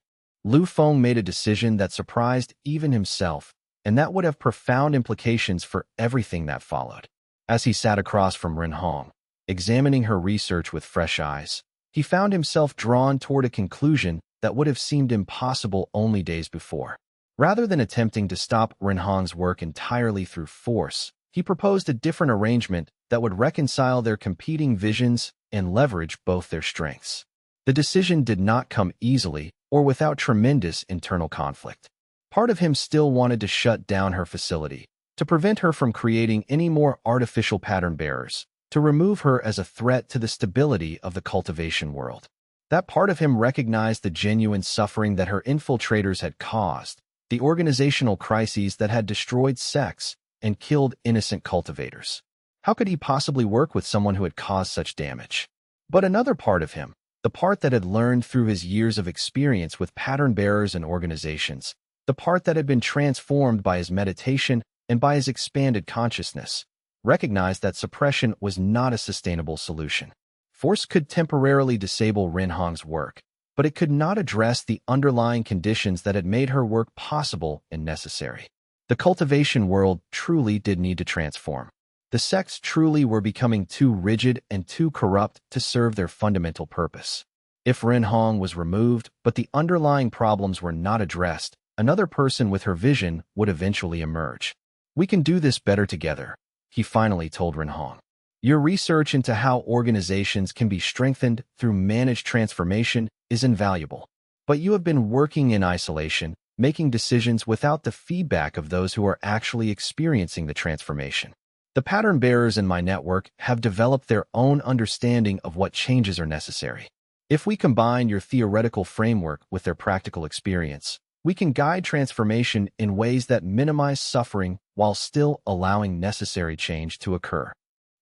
Lu Feng made a decision that surprised even himself, and that would have profound implications for everything that followed. As he sat across from Ren Hong, examining her research with fresh eyes, he found himself drawn toward a conclusion that would have seemed impossible only days before. Rather than attempting to stop Ren Hong's work entirely through force, he proposed a different arrangement that would reconcile their competing visions and leverage both their strengths. The decision did not come easily or without tremendous internal conflict. Part of him still wanted to shut down her facility, to prevent her from creating any more artificial pattern bearers, to remove her as a threat to the stability of the cultivation world. That part of him recognized the genuine suffering that her infiltrators had caused, the organizational crises that had destroyed sects and killed innocent cultivators. How could he possibly work with someone who had caused such damage? But another part of him, the part that had learned through his years of experience with pattern bearers and organizations, the part that had been transformed by his meditation and by his expanded consciousness, recognized that suppression was not a sustainable solution. Force could temporarily disable Renhong's work, but it could not address the underlying conditions that had made her work possible and necessary. The cultivation world truly did need to transform. The sects truly were becoming too rigid and too corrupt to serve their fundamental purpose. If Renhong was removed, but the underlying problems were not addressed, another person with her vision would eventually emerge. "We can do this better together," he finally told Renhong. "Your research into how organizations can be strengthened through managed transformation is invaluable. But you have been working in isolation, making decisions without the feedback of those who are actually experiencing the transformation. The pattern bearers in my network have developed their own understanding of what changes are necessary. If we combine your theoretical framework with their practical experience, we can guide transformation in ways that minimize suffering while still allowing necessary change to occur."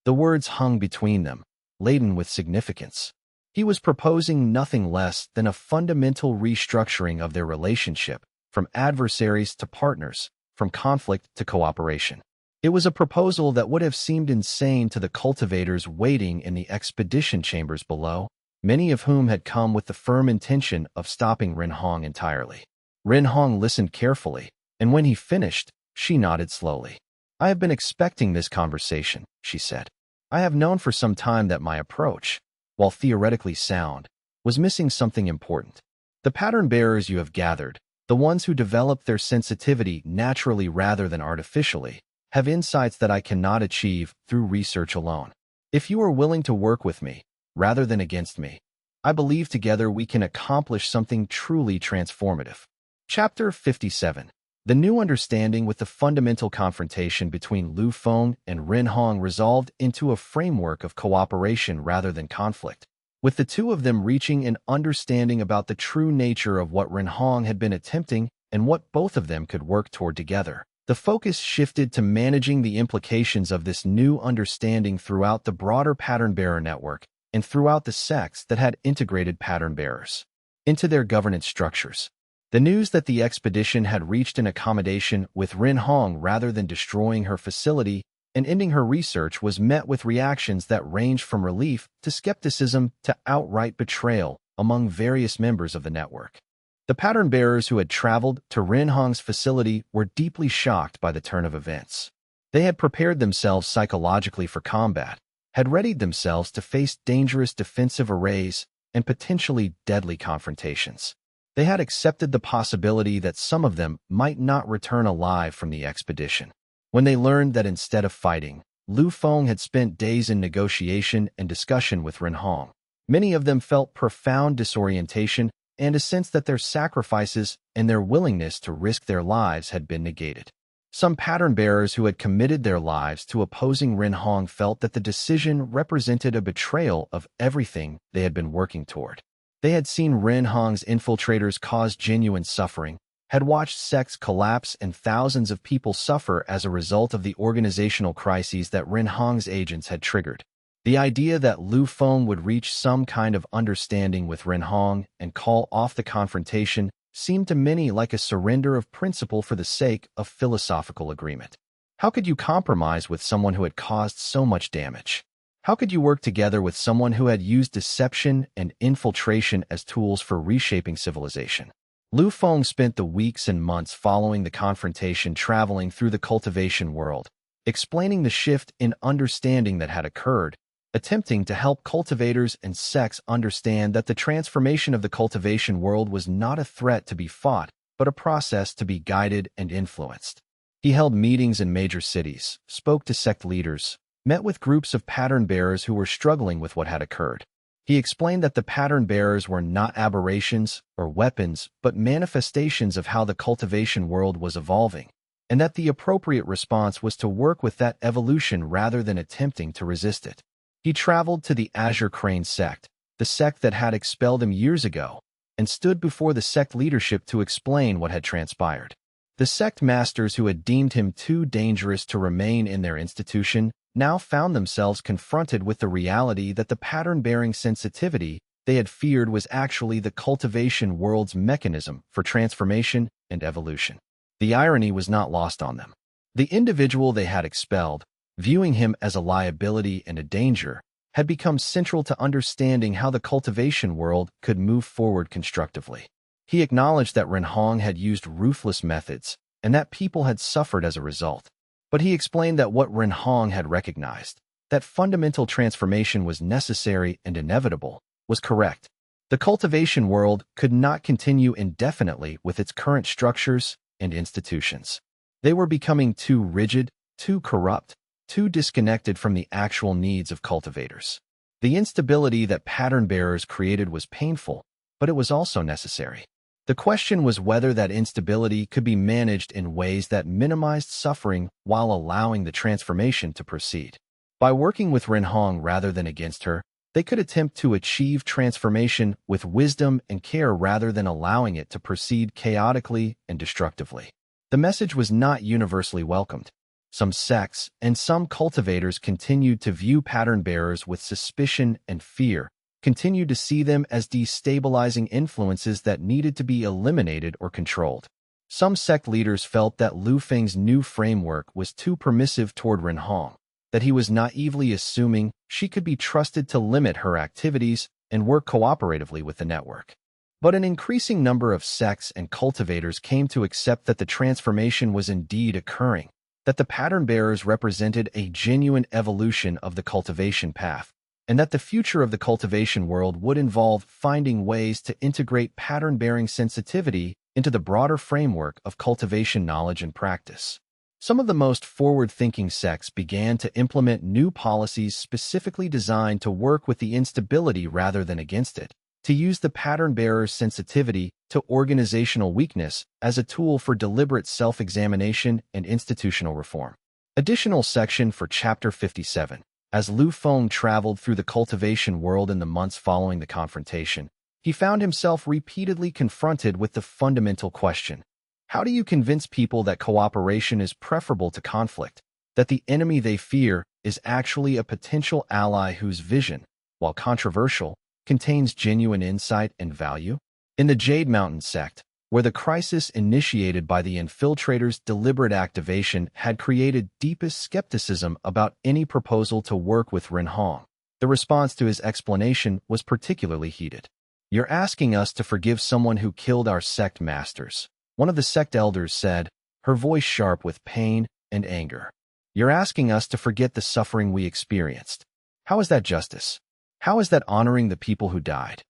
The words hung between them, laden with significance. He was proposing nothing less than a fundamental restructuring of their relationship, from adversaries to partners, from conflict to cooperation. It was a proposal that would have seemed insane to the cultivators waiting in the expedition chambers below, many of whom had come with the firm intention of stopping Renhong entirely. Renhong listened carefully, and when he finished, she nodded slowly. "I have been expecting this conversation," she said. "I have known for some time that my approach, while theoretically sound, was missing something important. The pattern bearers you have gathered, the ones who develop their sensitivity naturally rather than artificially, have insights that I cannot achieve through research alone. If you are willing to work with me, rather than against me, I believe together we can accomplish something truly transformative." Chapter 57. The new understanding with the fundamental confrontation between Lu Feng and Renhong resolved into a framework of cooperation rather than conflict, with the two of them reaching an understanding about the true nature of what Renhong had been attempting and what both of them could work toward together. The focus shifted to managing the implications of this new understanding throughout the broader pattern bearer network and throughout the sects that had integrated pattern bearers into their governance structures. The news that the expedition had reached an accommodation with Renhong rather than destroying her facility and ending her research was met with reactions that ranged from relief to skepticism to outright betrayal among various members of the network. The pattern bearers who had traveled to Renhong's facility were deeply shocked by the turn of events. They had prepared themselves psychologically for combat, had readied themselves to face dangerous defensive arrays and potentially deadly confrontations. They had accepted the possibility that some of them might not return alive from the expedition. When they learned that instead of fighting, Lu Feng had spent days in negotiation and discussion with Renhong, many of them felt profound disorientation and a sense that their sacrifices and their willingness to risk their lives had been negated. Some pattern bearers who had committed their lives to opposing Renhong felt that the decision represented a betrayal of everything they had been working toward. They had seen Renhong's infiltrators cause genuine suffering, had watched sects collapse and thousands of people suffer as a result of the organizational crises that Renhong's agents had triggered. The idea that Lu Feng would reach some kind of understanding with Renhong and call off the confrontation seemed to many like a surrender of principle for the sake of philosophical agreement. How could you compromise with someone who had caused so much damage? How could you work together with someone who had used deception and infiltration as tools for reshaping civilization? Lu Feng spent the weeks and months following the confrontation traveling through the cultivation world, explaining the shift in understanding that had occurred, attempting to help cultivators and sects understand that the transformation of the cultivation world was not a threat to be fought, but a process to be guided and influenced. He held meetings in major cities, spoke to sect leaders, met with groups of pattern bearers who were struggling with what had occurred. He explained that the pattern bearers were not aberrations or weapons, but manifestations of how the cultivation world was evolving, and that the appropriate response was to work with that evolution rather than attempting to resist it. He traveled to the Azure Crane sect, the sect that had expelled him years ago, and stood before the sect leadership to explain what had transpired. The sect masters who had deemed him too dangerous to remain in their institution now found themselves confronted with the reality that the pattern-bearing sensitivity they had feared was actually the cultivation world's mechanism for transformation and evolution. The irony was not lost on them. The individual they had expelled, viewing him as a liability and a danger, had become central to understanding how the cultivation world could move forward constructively. He acknowledged that Renhong had used ruthless methods and that people had suffered as a result. But he explained that what Renhong had recognized, that fundamental transformation was necessary and inevitable, was correct. The cultivation world could not continue indefinitely with its current structures and institutions. They were becoming too rigid, too corrupt, too disconnected from the actual needs of cultivators. The instability that pattern bearers created was painful, but it was also necessary. The question was whether that instability could be managed in ways that minimized suffering while allowing the transformation to proceed. By working with Renhong rather than against her, they could attempt to achieve transformation with wisdom and care rather than allowing it to proceed chaotically and destructively. The message was not universally welcomed. Some sects and some cultivators continued to view pattern bearers with suspicion and fear, continued to see them as destabilizing influences that needed to be eliminated or controlled. Some sect leaders felt that Lu Feng's new framework was too permissive toward Renhong, that he was naively assuming she could be trusted to limit her activities and work cooperatively with the network. But an increasing number of sects and cultivators came to accept that the transformation was indeed occurring, that the pattern bearers represented a genuine evolution of the cultivation path, and that the future of the cultivation world would involve finding ways to integrate pattern-bearing sensitivity into the broader framework of cultivation knowledge and practice. Some of the most forward-thinking sects began to implement new policies specifically designed to work with the instability rather than against it, to use the pattern-bearer's sensitivity to organizational weakness as a tool for deliberate self-examination and institutional reform. Additional section for Chapter 57. As Lu Feng traveled through the cultivation world in the months following the confrontation, he found himself repeatedly confronted with the fundamental question: how do you convince people that cooperation is preferable to conflict, that the enemy they fear is actually a potential ally whose vision, while controversial, contains genuine insight and value? In the Jade Mountain sect, where the crisis initiated by the infiltrators' deliberate activation had created deepest skepticism about any proposal to work with Renhong, the response to his explanation was particularly heated. "You're asking us to forgive someone who killed our sect masters," one of the sect elders said, her voice sharp with pain and anger. "You're asking us to forget the suffering we experienced. How is that justice? How is that honoring the people who died?"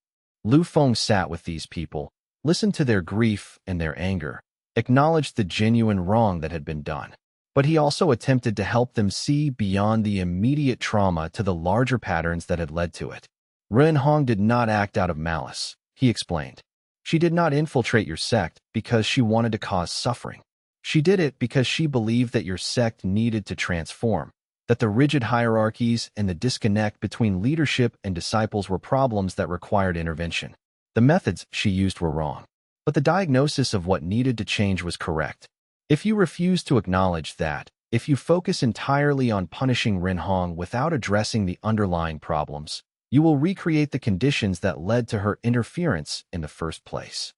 Lu Feng sat with these people, listened to their grief and their anger, acknowledged the genuine wrong that had been done. But he also attempted to help them see beyond the immediate trauma to the larger patterns that had led to it. "Renhong did not act out of malice," he explained. "She did not infiltrate your sect because she wanted to cause suffering. She did it because she believed that your sect needed to transform, that the rigid hierarchies and the disconnect between leadership and disciples were problems that required intervention. The methods she used were wrong, but the diagnosis of what needed to change was correct. If you refuse to acknowledge that, if you focus entirely on punishing Renhong without addressing the underlying problems, you will recreate the conditions that led to her interference in the first place."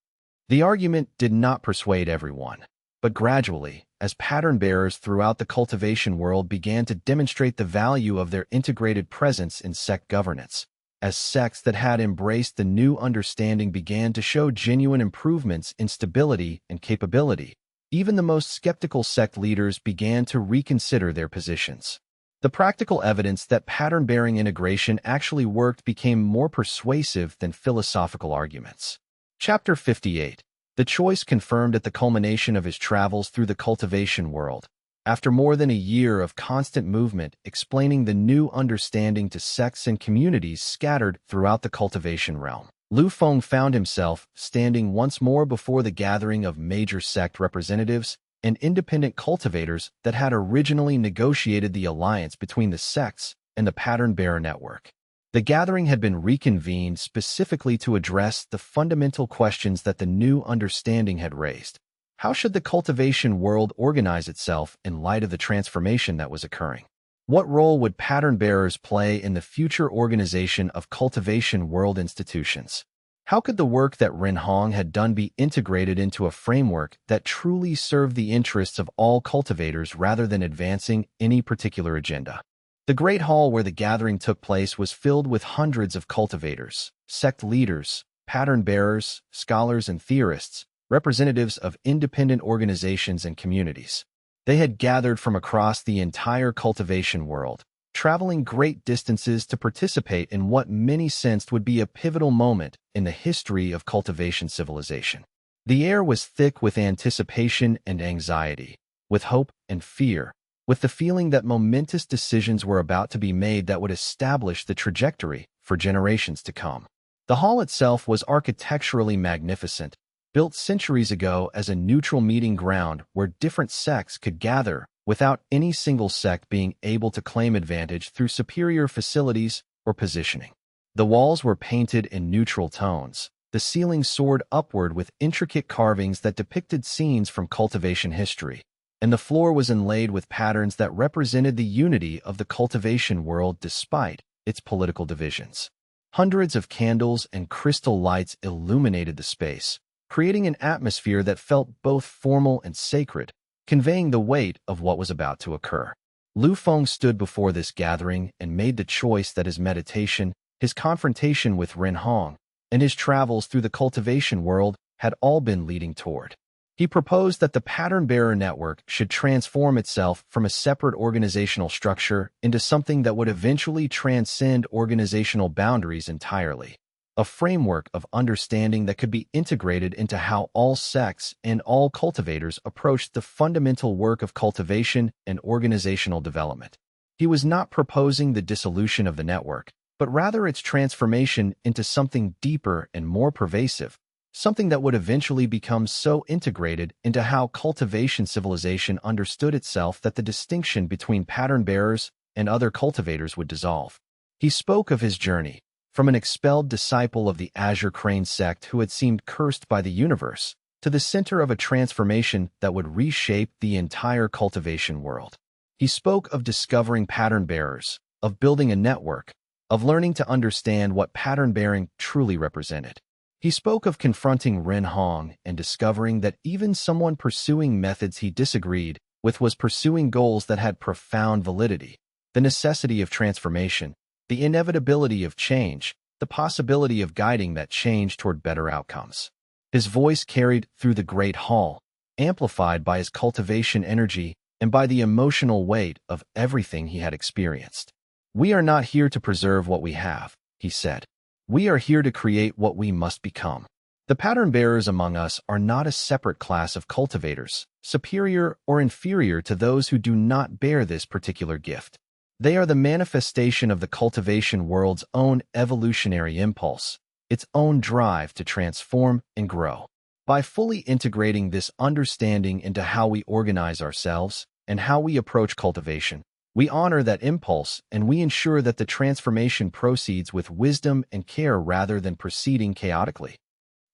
The argument did not persuade everyone, but gradually, as pattern bearers throughout the cultivation world began to demonstrate the value of their integrated presence in sect governance, as sects that had embraced the new understanding began to show genuine improvements in stability and capability, even the most skeptical sect leaders began to reconsider their positions. The practical evidence that pattern-bearing integration actually worked became more persuasive than philosophical arguments. Chapter 58. The choice confirmed at the culmination of his travels through the cultivation world. After more than a year of constant movement explaining the new understanding to sects and communities scattered throughout the cultivation realm, Lu Feng found himself standing once more before the gathering of major sect representatives and independent cultivators that had originally negotiated the alliance between the sects and the pattern-bearer network. The gathering had been reconvened specifically to address the fundamental questions that the new understanding had raised. How should the cultivation world organize itself in light of the transformation that was occurring? What role would pattern-bearers play in the future organization of cultivation world institutions? How could the work that Ren Hong had done be integrated into a framework that truly served the interests of all cultivators rather than advancing any particular agenda? The great hall where the gathering took place was filled with hundreds of cultivators, sect leaders, pattern-bearers, scholars and theorists, representatives of independent organizations and communities. They had gathered from across the entire cultivation world, traveling great distances to participate in what many sensed would be a pivotal moment in the history of cultivation civilization. The air was thick with anticipation and anxiety, with hope and fear, with the feeling that momentous decisions were about to be made that would establish the trajectory for generations to come. The hall itself was architecturally magnificent, built centuries ago as a neutral meeting ground where different sects could gather without any single sect being able to claim advantage through superior facilities or positioning. The walls were painted in neutral tones. The ceiling soared upward with intricate carvings that depicted scenes from cultivation history, and the floor was inlaid with patterns that represented the unity of the cultivation world despite its political divisions. Hundreds of candles and crystal lights illuminated the space, creating an atmosphere that felt both formal and sacred, conveying the weight of what was about to occur. Lu Feng stood before this gathering and made the choice that his meditation, his confrontation with Ren Hong, and his travels through the cultivation world had all been leading toward. He proposed that the pattern-bearer network should transform itself from a separate organizational structure into something that would eventually transcend organizational boundaries entirely. A framework of understanding that could be integrated into how all sects and all cultivators approached the fundamental work of cultivation and organizational development. He was not proposing the dissolution of the network, but rather its transformation into something deeper and more pervasive, something that would eventually become so integrated into how cultivation civilization understood itself that the distinction between pattern-bearers and other cultivators would dissolve. He spoke of his journey, from an expelled disciple of the Azure Crane sect who had seemed cursed by the universe, to the center of a transformation that would reshape the entire cultivation world. He spoke of discovering pattern-bearers, of building a network, of learning to understand what pattern-bearing truly represented. He spoke of confronting Ren Hong and discovering that even someone pursuing methods he disagreed with was pursuing goals that had profound validity. The necessity of transformation, the inevitability of change, the possibility of guiding that change toward better outcomes. His voice carried through the great hall, amplified by his cultivation energy and by the emotional weight of everything he had experienced. "We are not here to preserve what we have," he said. "We are here to create what we must become." The pattern-bearers among us are not a separate class of cultivators, superior or inferior to those who do not bear this particular gift. They are the manifestation of the cultivation world's own evolutionary impulse, its own drive to transform and grow. By fully integrating this understanding into how we organize ourselves and how we approach cultivation, we honor that impulse and we ensure that the transformation proceeds with wisdom and care rather than proceeding chaotically.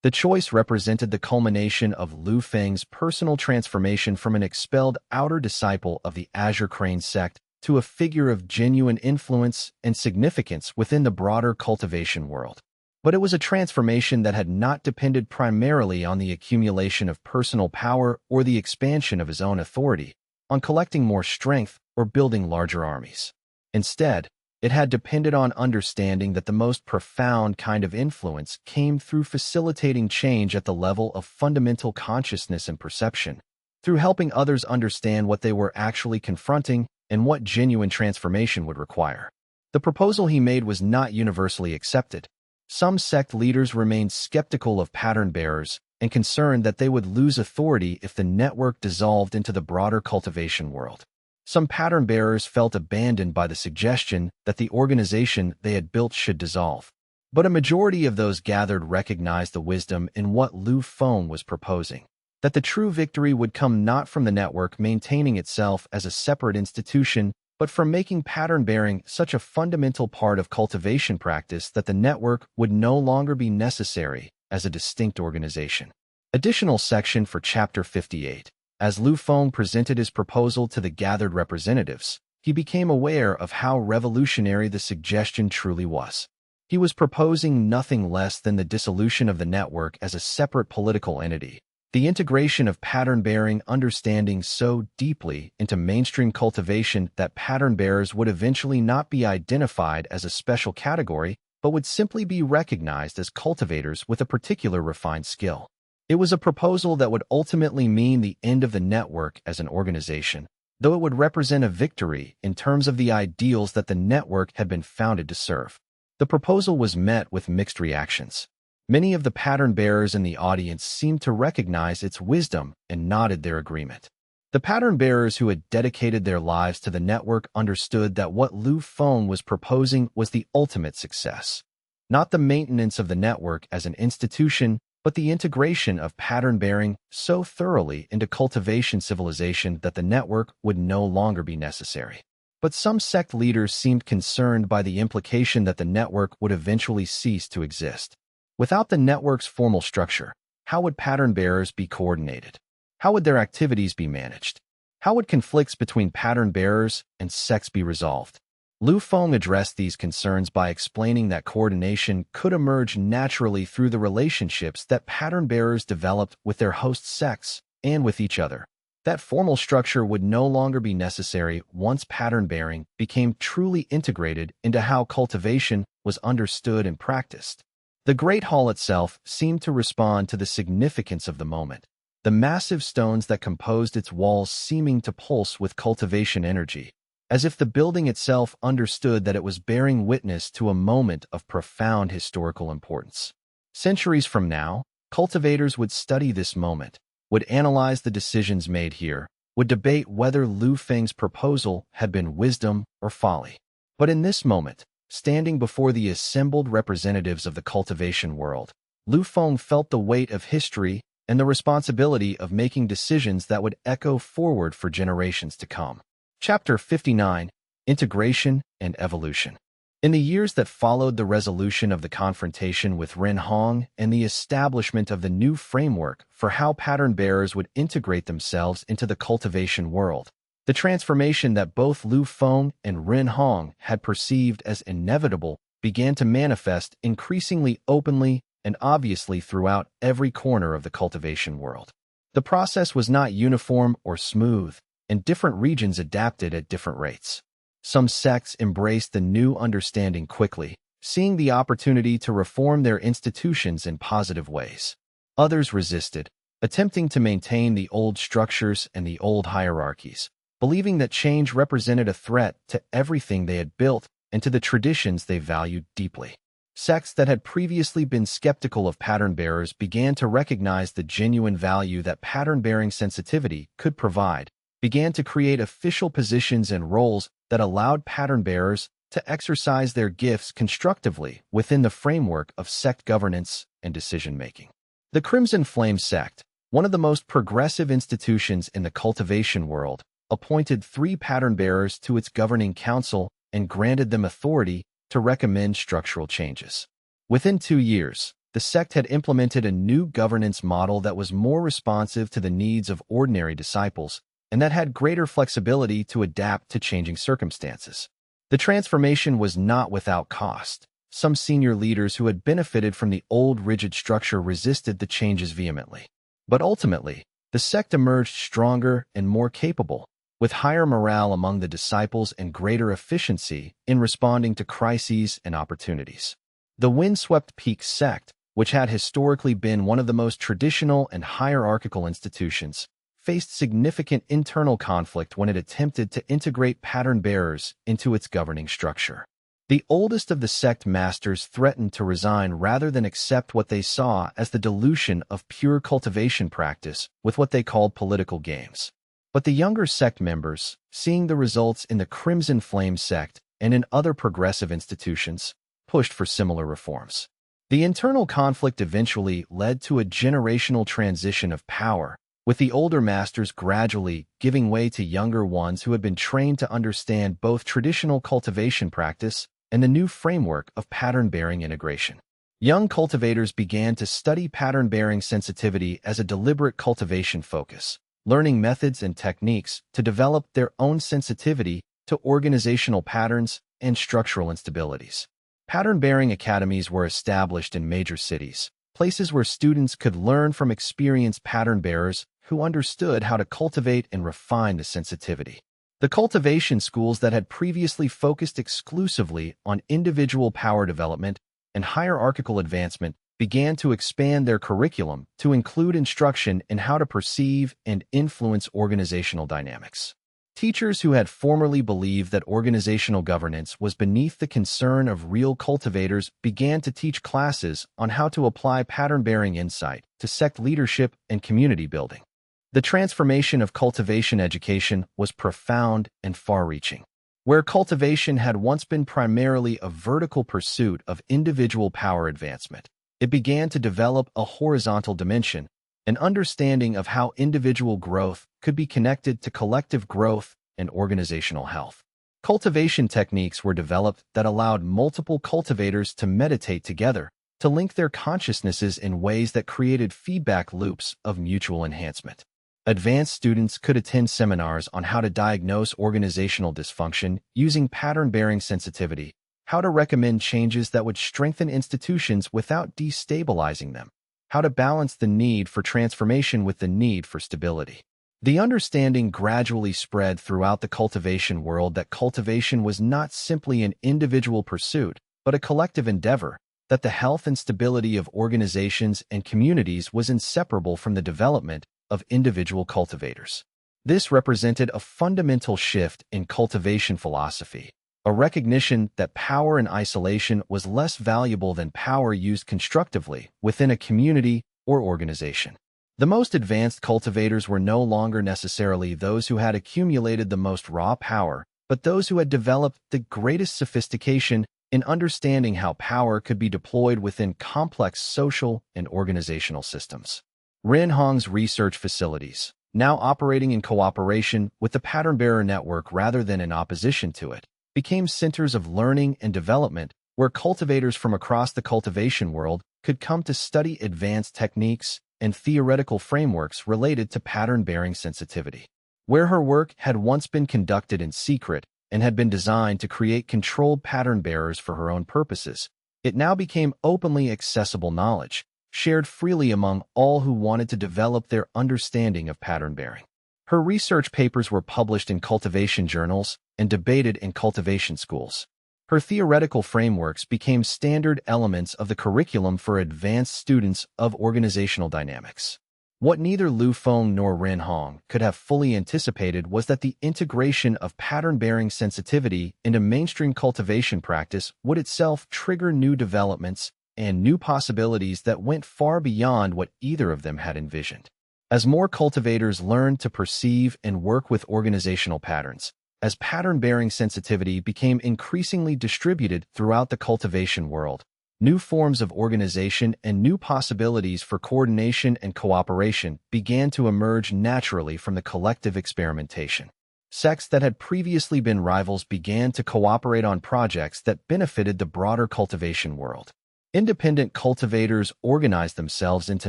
The choice represented the culmination of Lu Feng's personal transformation from an expelled outer disciple of the Azure Crane sect to a figure of genuine influence and significance within the broader cultivation world. But it was a transformation that had not depended primarily on the accumulation of personal power or the expansion of his own authority, on collecting more strength or building larger armies. Instead, it had depended on understanding that the most profound kind of influence came through facilitating change at the level of fundamental consciousness and perception, through helping others understand what they were actually confronting and what genuine transformation would require. The proposal he made was not universally accepted. Some sect leaders remained skeptical of pattern-bearers, and concerned that they would lose authority if the network dissolved into the broader cultivation world. Some pattern bearers felt abandoned by the suggestion that the organization they had built should dissolve. But a majority of those gathered recognized the wisdom in what Lu Feng was proposing, that the true victory would come not from the network maintaining itself as a separate institution, but from making pattern bearing such a fundamental part of cultivation practice that the network would no longer be necessary as a distinct organization. Additional section for Chapter 58. As Lu Feng presented his proposal to the gathered representatives, he became aware of how revolutionary the suggestion truly was. He was proposing nothing less than the dissolution of the network as a separate political entity, the integration of pattern-bearing understanding so deeply into mainstream cultivation that pattern bearers would eventually not be identified as a special category, but would simply be recognized as cultivators with a particular refined skill. It was a proposal that would ultimately mean the end of the network as an organization, though it would represent a victory in terms of the ideals that the network had been founded to serve. The proposal was met with mixed reactions. Many of the pattern bearers in the audience seemed to recognize its wisdom and nodded their agreement. The pattern bearers who had dedicated their lives to the network understood that what Lu Feng was proposing was the ultimate success. Not the maintenance of the network as an institution, but the integration of pattern bearing so thoroughly into cultivation civilization that the network would no longer be necessary. But some sect leaders seemed concerned by the implication that the network would eventually cease to exist. Without the network's formal structure, how would pattern bearers be coordinated? How would their activities be managed? How would conflicts between pattern bearers and sects be resolved? Lu Feng addressed these concerns by explaining that coordination could emerge naturally through the relationships that pattern bearers developed with their host sects and with each other. That formal structure would no longer be necessary once pattern bearing became truly integrated into how cultivation was understood and practiced. The Great Hall itself seemed to respond to the significance of the moment, the massive stones that composed its walls seeming to pulse with cultivation energy, as if the building itself understood that it was bearing witness to a moment of profound historical importance. Centuries from now, cultivators would study this moment, would analyze the decisions made here, would debate whether Lu Feng's proposal had been wisdom or folly. But in this moment, standing before the assembled representatives of the cultivation world, Lu Feng felt the weight of history and the responsibility of making decisions that would echo forward for generations to come. Chapter 59. Integration and Evolution. In the years that followed the resolution of the confrontation with Ren Hong and the establishment of the new framework for how pattern bearers would integrate themselves into the cultivation world, the transformation that both Lu Feng and Ren Hong had perceived as inevitable began to manifest increasingly openly and obviously throughout every corner of the cultivation world. The process was not uniform or smooth, and different regions adapted at different rates. Some sects embraced the new understanding quickly, seeing the opportunity to reform their institutions in positive ways. Others resisted, attempting to maintain the old structures and the old hierarchies, believing that change represented a threat to everything they had built and to the traditions they valued deeply. Sects that had previously been skeptical of pattern bearers began to recognize the genuine value that pattern-bearing sensitivity could provide, began to create official positions and roles that allowed pattern bearers to exercise their gifts constructively within the framework of sect governance and decision-making. The Crimson Flame Sect, one of the most progressive institutions in the cultivation world, appointed 3 pattern bearers to its governing council and granted them authority to recommend structural changes. Within 2 years, the sect had implemented a new governance model that was more responsive to the needs of ordinary disciples and that had greater flexibility to adapt to changing circumstances. The transformation was not without cost. Some senior leaders who had benefited from the old rigid structure resisted the changes vehemently. But ultimately, the sect emerged stronger and more capable, with higher morale among the disciples and greater efficiency in responding to crises and opportunities. The Windswept Peak Sect, which had historically been one of the most traditional and hierarchical institutions, faced significant internal conflict when it attempted to integrate pattern bearers into its governing structure. The oldest of the sect masters threatened to resign rather than accept what they saw as the dilution of pure cultivation practice with what they called political games. But the younger sect members, seeing the results in the Crimson Flame sect and in other progressive institutions, pushed for similar reforms. The internal conflict eventually led to a generational transition of power, with the older masters gradually giving way to younger ones who had been trained to understand both traditional cultivation practice and the new framework of pattern-bearing integration. Young cultivators began to study pattern-bearing sensitivity as a deliberate cultivation focus, learning methods and techniques to develop their own sensitivity to organizational patterns and structural instabilities. Pattern-bearing academies were established in major cities, places where students could learn from experienced pattern-bearers who understood how to cultivate and refine the sensitivity. The cultivation schools that had previously focused exclusively on individual power development and hierarchical advancement began to expand their curriculum to include instruction in how to perceive and influence organizational dynamics. Teachers who had formerly believed that organizational governance was beneath the concern of real cultivators began to teach classes on how to apply pattern-bearing insight to sect leadership and community building. The transformation of cultivation education was profound and far-reaching. Where cultivation had once been primarily a vertical pursuit of individual power advancement, it began to develop a horizontal dimension, an understanding of how individual growth could be connected to collective growth and organizational health. Cultivation techniques were developed that allowed multiple cultivators to meditate together, to link their consciousnesses in ways that created feedback loops of mutual enhancement. Advanced students could attend seminars on how to diagnose organizational dysfunction using pattern-bearing sensitivity, how to recommend changes that would strengthen institutions without destabilizing them, how to balance the need for transformation with the need for stability. The understanding gradually spread throughout the cultivation world that cultivation was not simply an individual pursuit, but a collective endeavor, that the health and stability of organizations and communities was inseparable from the development of individual cultivators. This represented a fundamental shift in cultivation philosophy, a recognition that power in isolation was less valuable than power used constructively within a community or organization. The most advanced cultivators were no longer necessarily those who had accumulated the most raw power, but those who had developed the greatest sophistication in understanding how power could be deployed within complex social and organizational systems. Renhong's research facilities, now operating in cooperation with the pattern-bearer network rather than in opposition to it, became centers of learning and development where cultivators from across the cultivation world could come to study advanced techniques and theoretical frameworks related to pattern-bearing sensitivity. Where her work had once been conducted in secret and had been designed to create controlled pattern-bearers for her own purposes, it now became openly accessible knowledge, shared freely among all who wanted to develop their understanding of pattern-bearing. Her research papers were published in cultivation journals and debated in cultivation schools. Her theoretical frameworks became standard elements of the curriculum for advanced students of organizational dynamics. What neither Lu Feng nor Ren Hong could have fully anticipated was that the integration of pattern-bearing sensitivity into mainstream cultivation practice would itself trigger new developments and new possibilities that went far beyond what either of them had envisioned. As more cultivators learned to perceive and work with organizational patterns, as pattern-bearing sensitivity became increasingly distributed throughout the cultivation world, new forms of organization and new possibilities for coordination and cooperation began to emerge naturally from the collective experimentation. Sects that had previously been rivals began to cooperate on projects that benefited the broader cultivation world. Independent cultivators organized themselves into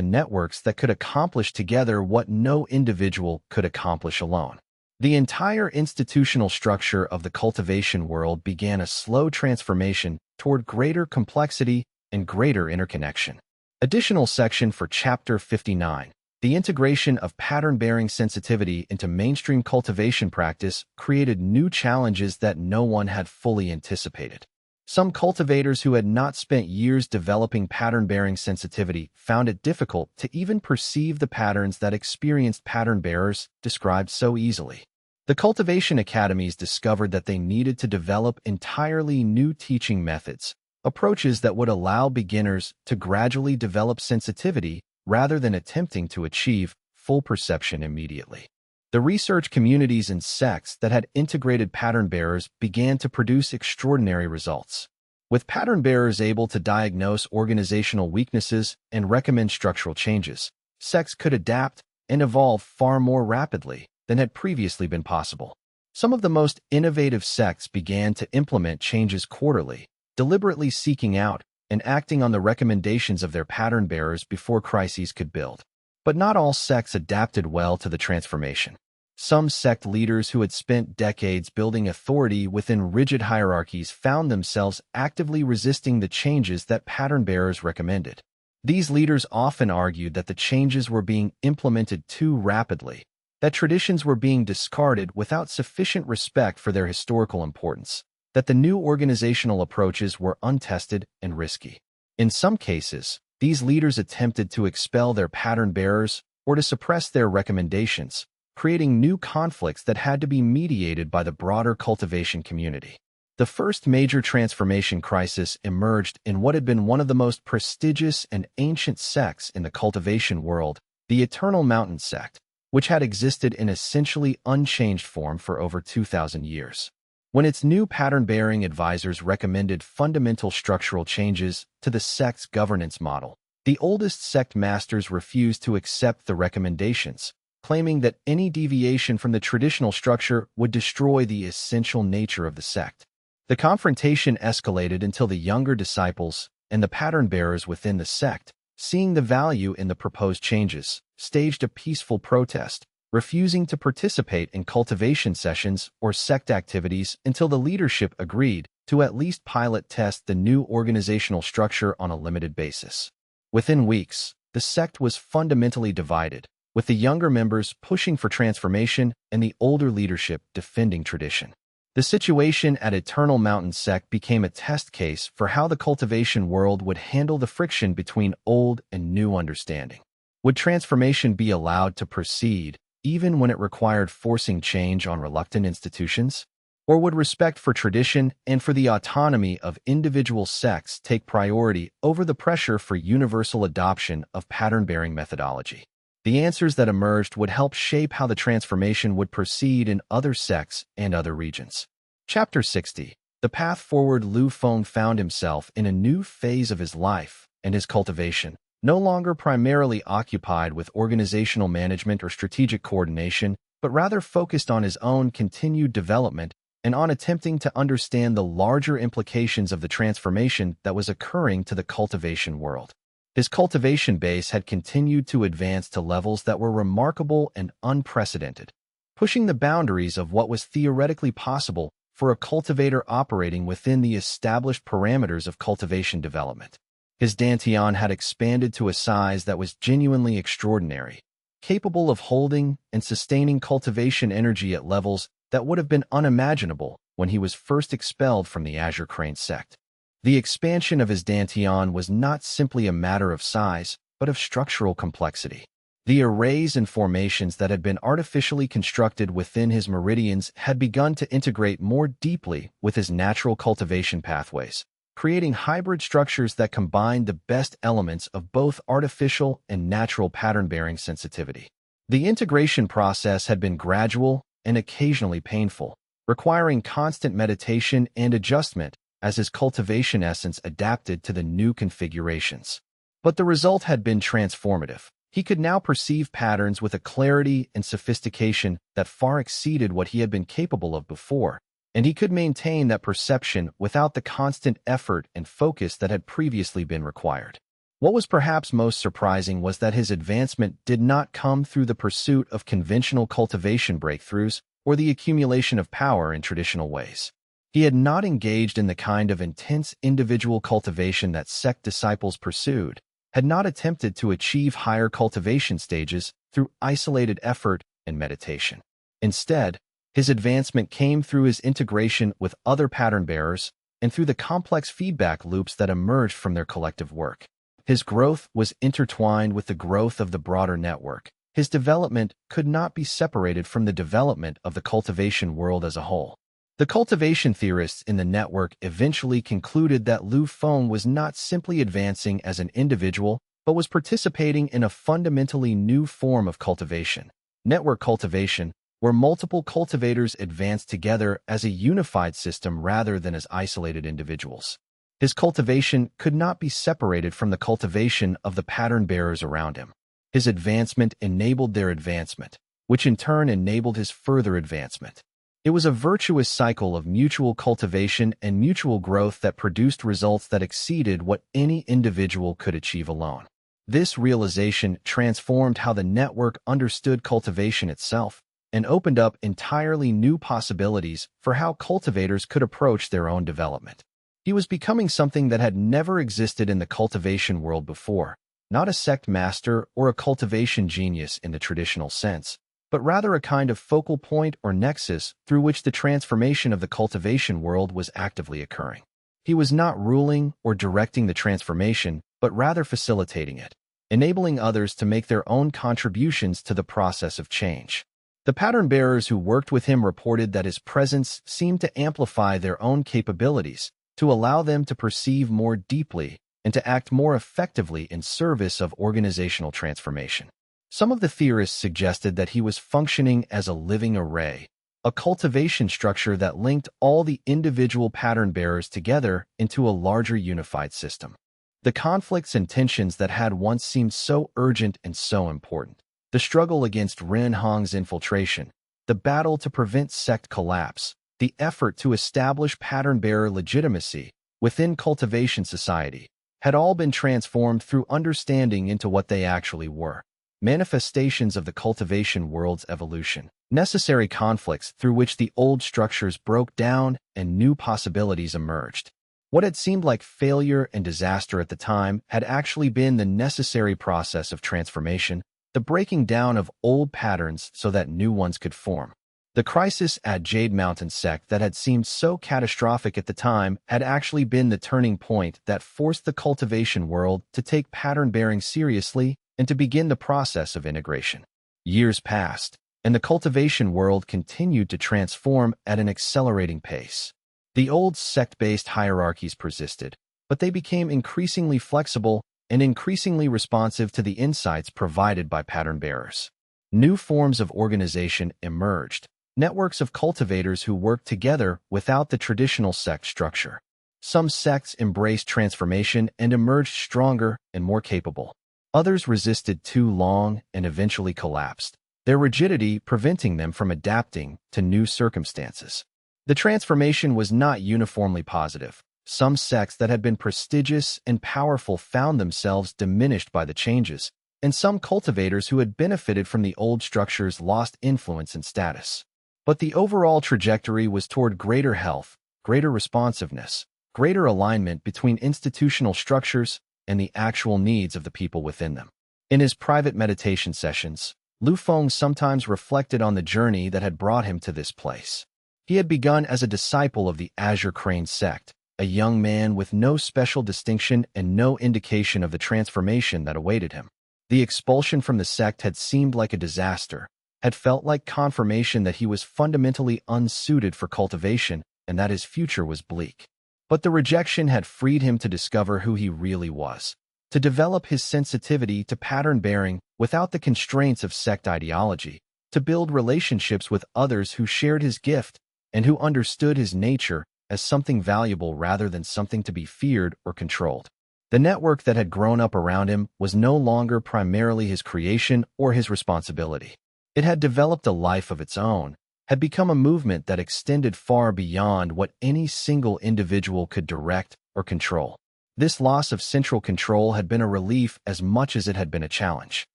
networks that could accomplish together what no individual could accomplish alone. The entire institutional structure of the cultivation world began a slow transformation toward greater complexity and greater interconnection. Additional section for Chapter 59. The integration of pattern-bearing sensitivity into mainstream cultivation practice created new challenges that no one had fully anticipated. Some cultivators who had not spent years developing pattern-bearing sensitivity found it difficult to even perceive the patterns that experienced pattern-bearers described so easily. The cultivation academies discovered that they needed to develop entirely new teaching methods, approaches that would allow beginners to gradually develop sensitivity rather than attempting to achieve full perception immediately. The research communities and sects that had integrated pattern bearers began to produce extraordinary results. With pattern bearers able to diagnose organizational weaknesses and recommend structural changes, sects could adapt and evolve far more rapidly than had previously been possible. Some of the most innovative sects began to implement changes quarterly, deliberately seeking out and acting on the recommendations of their pattern bearers before crises could build. But not all sects adapted well to the transformation. Some sect leaders who had spent decades building authority within rigid hierarchies found themselves actively resisting the changes that pattern bearers recommended. These leaders often argued that the changes were being implemented too rapidly, that traditions were being discarded without sufficient respect for their historical importance, that the new organizational approaches were untested and risky. In some cases, these leaders attempted to expel their pattern bearers or to suppress their recommendations, creating new conflicts that had to be mediated by the broader cultivation community. The first major transformation crisis emerged in what had been one of the most prestigious and ancient sects in the cultivation world, the Eternal Mountain Sect, which had existed in essentially unchanged form for over 2,000 years. When its new pattern-bearing advisors recommended fundamental structural changes to the sect's governance model, the oldest sect masters refused to accept the recommendations, claiming that any deviation from the traditional structure would destroy the essential nature of the sect. The confrontation escalated until the younger disciples and the pattern-bearers within the sect, seeing the value in the proposed changes, staged a peaceful protest, refusing to participate in cultivation sessions or sect activities until the leadership agreed to at least pilot test the new organizational structure on a limited basis. Within weeks, the sect was fundamentally divided, with the younger members pushing for transformation and the older leadership defending tradition. The situation at Eternal Mountain Sect became a test case for how the cultivation world would handle the friction between old and new understanding. Would transformation be allowed to proceed, even when it required forcing change on reluctant institutions? Or would respect for tradition and for the autonomy of individual sects take priority over the pressure for universal adoption of pattern-bearing methodology? The answers that emerged would help shape how the transformation would proceed in other sects and other regions. Chapter 60. The path forward. Lu Feng found himself in a new phase of his life and his cultivation, no longer primarily occupied with organizational management or strategic coordination, but rather focused on his own continued development and on attempting to understand the larger implications of the transformation that was occurring to the cultivation world. His cultivation base had continued to advance to levels that were remarkable and unprecedented, pushing the boundaries of what was theoretically possible for a cultivator operating within the established parameters of cultivation development. His dantian had expanded to a size that was genuinely extraordinary, capable of holding and sustaining cultivation energy at levels that would have been unimaginable when he was first expelled from the Azure Crane sect. The expansion of his dantian was not simply a matter of size, but of structural complexity. The arrays and formations that had been artificially constructed within his meridians had begun to integrate more deeply with his natural cultivation pathways, creating hybrid structures that combined the best elements of both artificial and natural pattern-bearing sensitivity. The integration process had been gradual and occasionally painful, requiring constant meditation and adjustment as his cultivation essence adapted to the new configurations. But the result had been transformative. He could now perceive patterns with a clarity and sophistication that far exceeded what he had been capable of before, and he could maintain that perception without the constant effort and focus that had previously been required. What was perhaps most surprising was that his advancement did not come through the pursuit of conventional cultivation breakthroughs or the accumulation of power in traditional ways. He had not engaged in the kind of intense individual cultivation that sect disciples pursued, had not attempted to achieve higher cultivation stages through isolated effort and meditation. Instead, his advancement came through his integration with other pattern bearers and through the complex feedback loops that emerged from their collective work. His growth was intertwined with the growth of the broader network. His development could not be separated from the development of the cultivation world as a whole. The cultivation theorists in the network eventually concluded that Lu Feng was not simply advancing as an individual, but was participating in a fundamentally new form of cultivation, network cultivation, where multiple cultivators advance together as a unified system rather than as isolated individuals. His cultivation could not be separated from the cultivation of the pattern bearers around him. His advancement enabled their advancement, which in turn enabled his further advancement. It was a virtuous cycle of mutual cultivation and mutual growth that produced results that exceeded what any individual could achieve alone. This realization transformed how the network understood cultivation itself and opened up entirely new possibilities for how cultivators could approach their own development. He was becoming something that had never existed in the cultivation world before, not a sect master or a cultivation genius in the traditional sense, but rather a kind of focal point or nexus through which the transformation of the cultivation world was actively occurring. He was not ruling or directing the transformation, but rather facilitating it, enabling others to make their own contributions to the process of change. The pattern bearers who worked with him reported that his presence seemed to amplify their own capabilities, to allow them to perceive more deeply and to act more effectively in service of organizational transformation. Some of the theorists suggested that he was functioning as a living array, a cultivation structure that linked all the individual pattern bearers together into a larger unified system. The conflicts and tensions that had once seemed so urgent and so important, the struggle against Ren Hong's infiltration, the battle to prevent sect collapse, the effort to establish pattern-bearer legitimacy within cultivation society, had all been transformed through understanding into what they actually were: manifestations of the cultivation world's evolution, necessary conflicts through which the old structures broke down and new possibilities emerged. What had seemed like failure and disaster at the time had actually been the necessary process of transformation, the breaking down of old patterns so that new ones could form. The crisis at Jade Mountain Sect that had seemed so catastrophic at the time had actually been the turning point that forced the cultivation world to take pattern-bearing seriously and to begin the process of integration. Years passed, and the cultivation world continued to transform at an accelerating pace. The old sect-based hierarchies persisted, but they became increasingly flexible and increasingly responsive to the insights provided by pattern bearers. New forms of organization emerged, networks of cultivators who worked together without the traditional sect structure. Some sects embraced transformation and emerged stronger and more capable. Others resisted too long and eventually collapsed, their rigidity preventing them from adapting to new circumstances. The transformation was not uniformly positive. Some sects that had been prestigious and powerful found themselves diminished by the changes, and some cultivators who had benefited from the old structures lost influence and status. But the overall trajectory was toward greater health, greater responsiveness, greater alignment between institutional structures and the actual needs of the people within them. In his private meditation sessions, Lu Feng sometimes reflected on the journey that had brought him to this place. He had begun as a disciple of the Azure Crane sect, a young man with no special distinction and no indication of the transformation that awaited him. The expulsion from the sect had seemed like a disaster, had felt like confirmation that he was fundamentally unsuited for cultivation and that his future was bleak. But the rejection had freed him to discover who he really was, to develop his sensitivity to pattern bearing without the constraints of sect ideology, to build relationships with others who shared his gift and who understood his nature as something valuable rather than something to be feared or controlled. The network that had grown up around him was no longer primarily his creation or his responsibility. It had developed a life of its own, had become a movement that extended far beyond what any single individual could direct or control. This loss of central control had been a relief as much as it had been a challenge.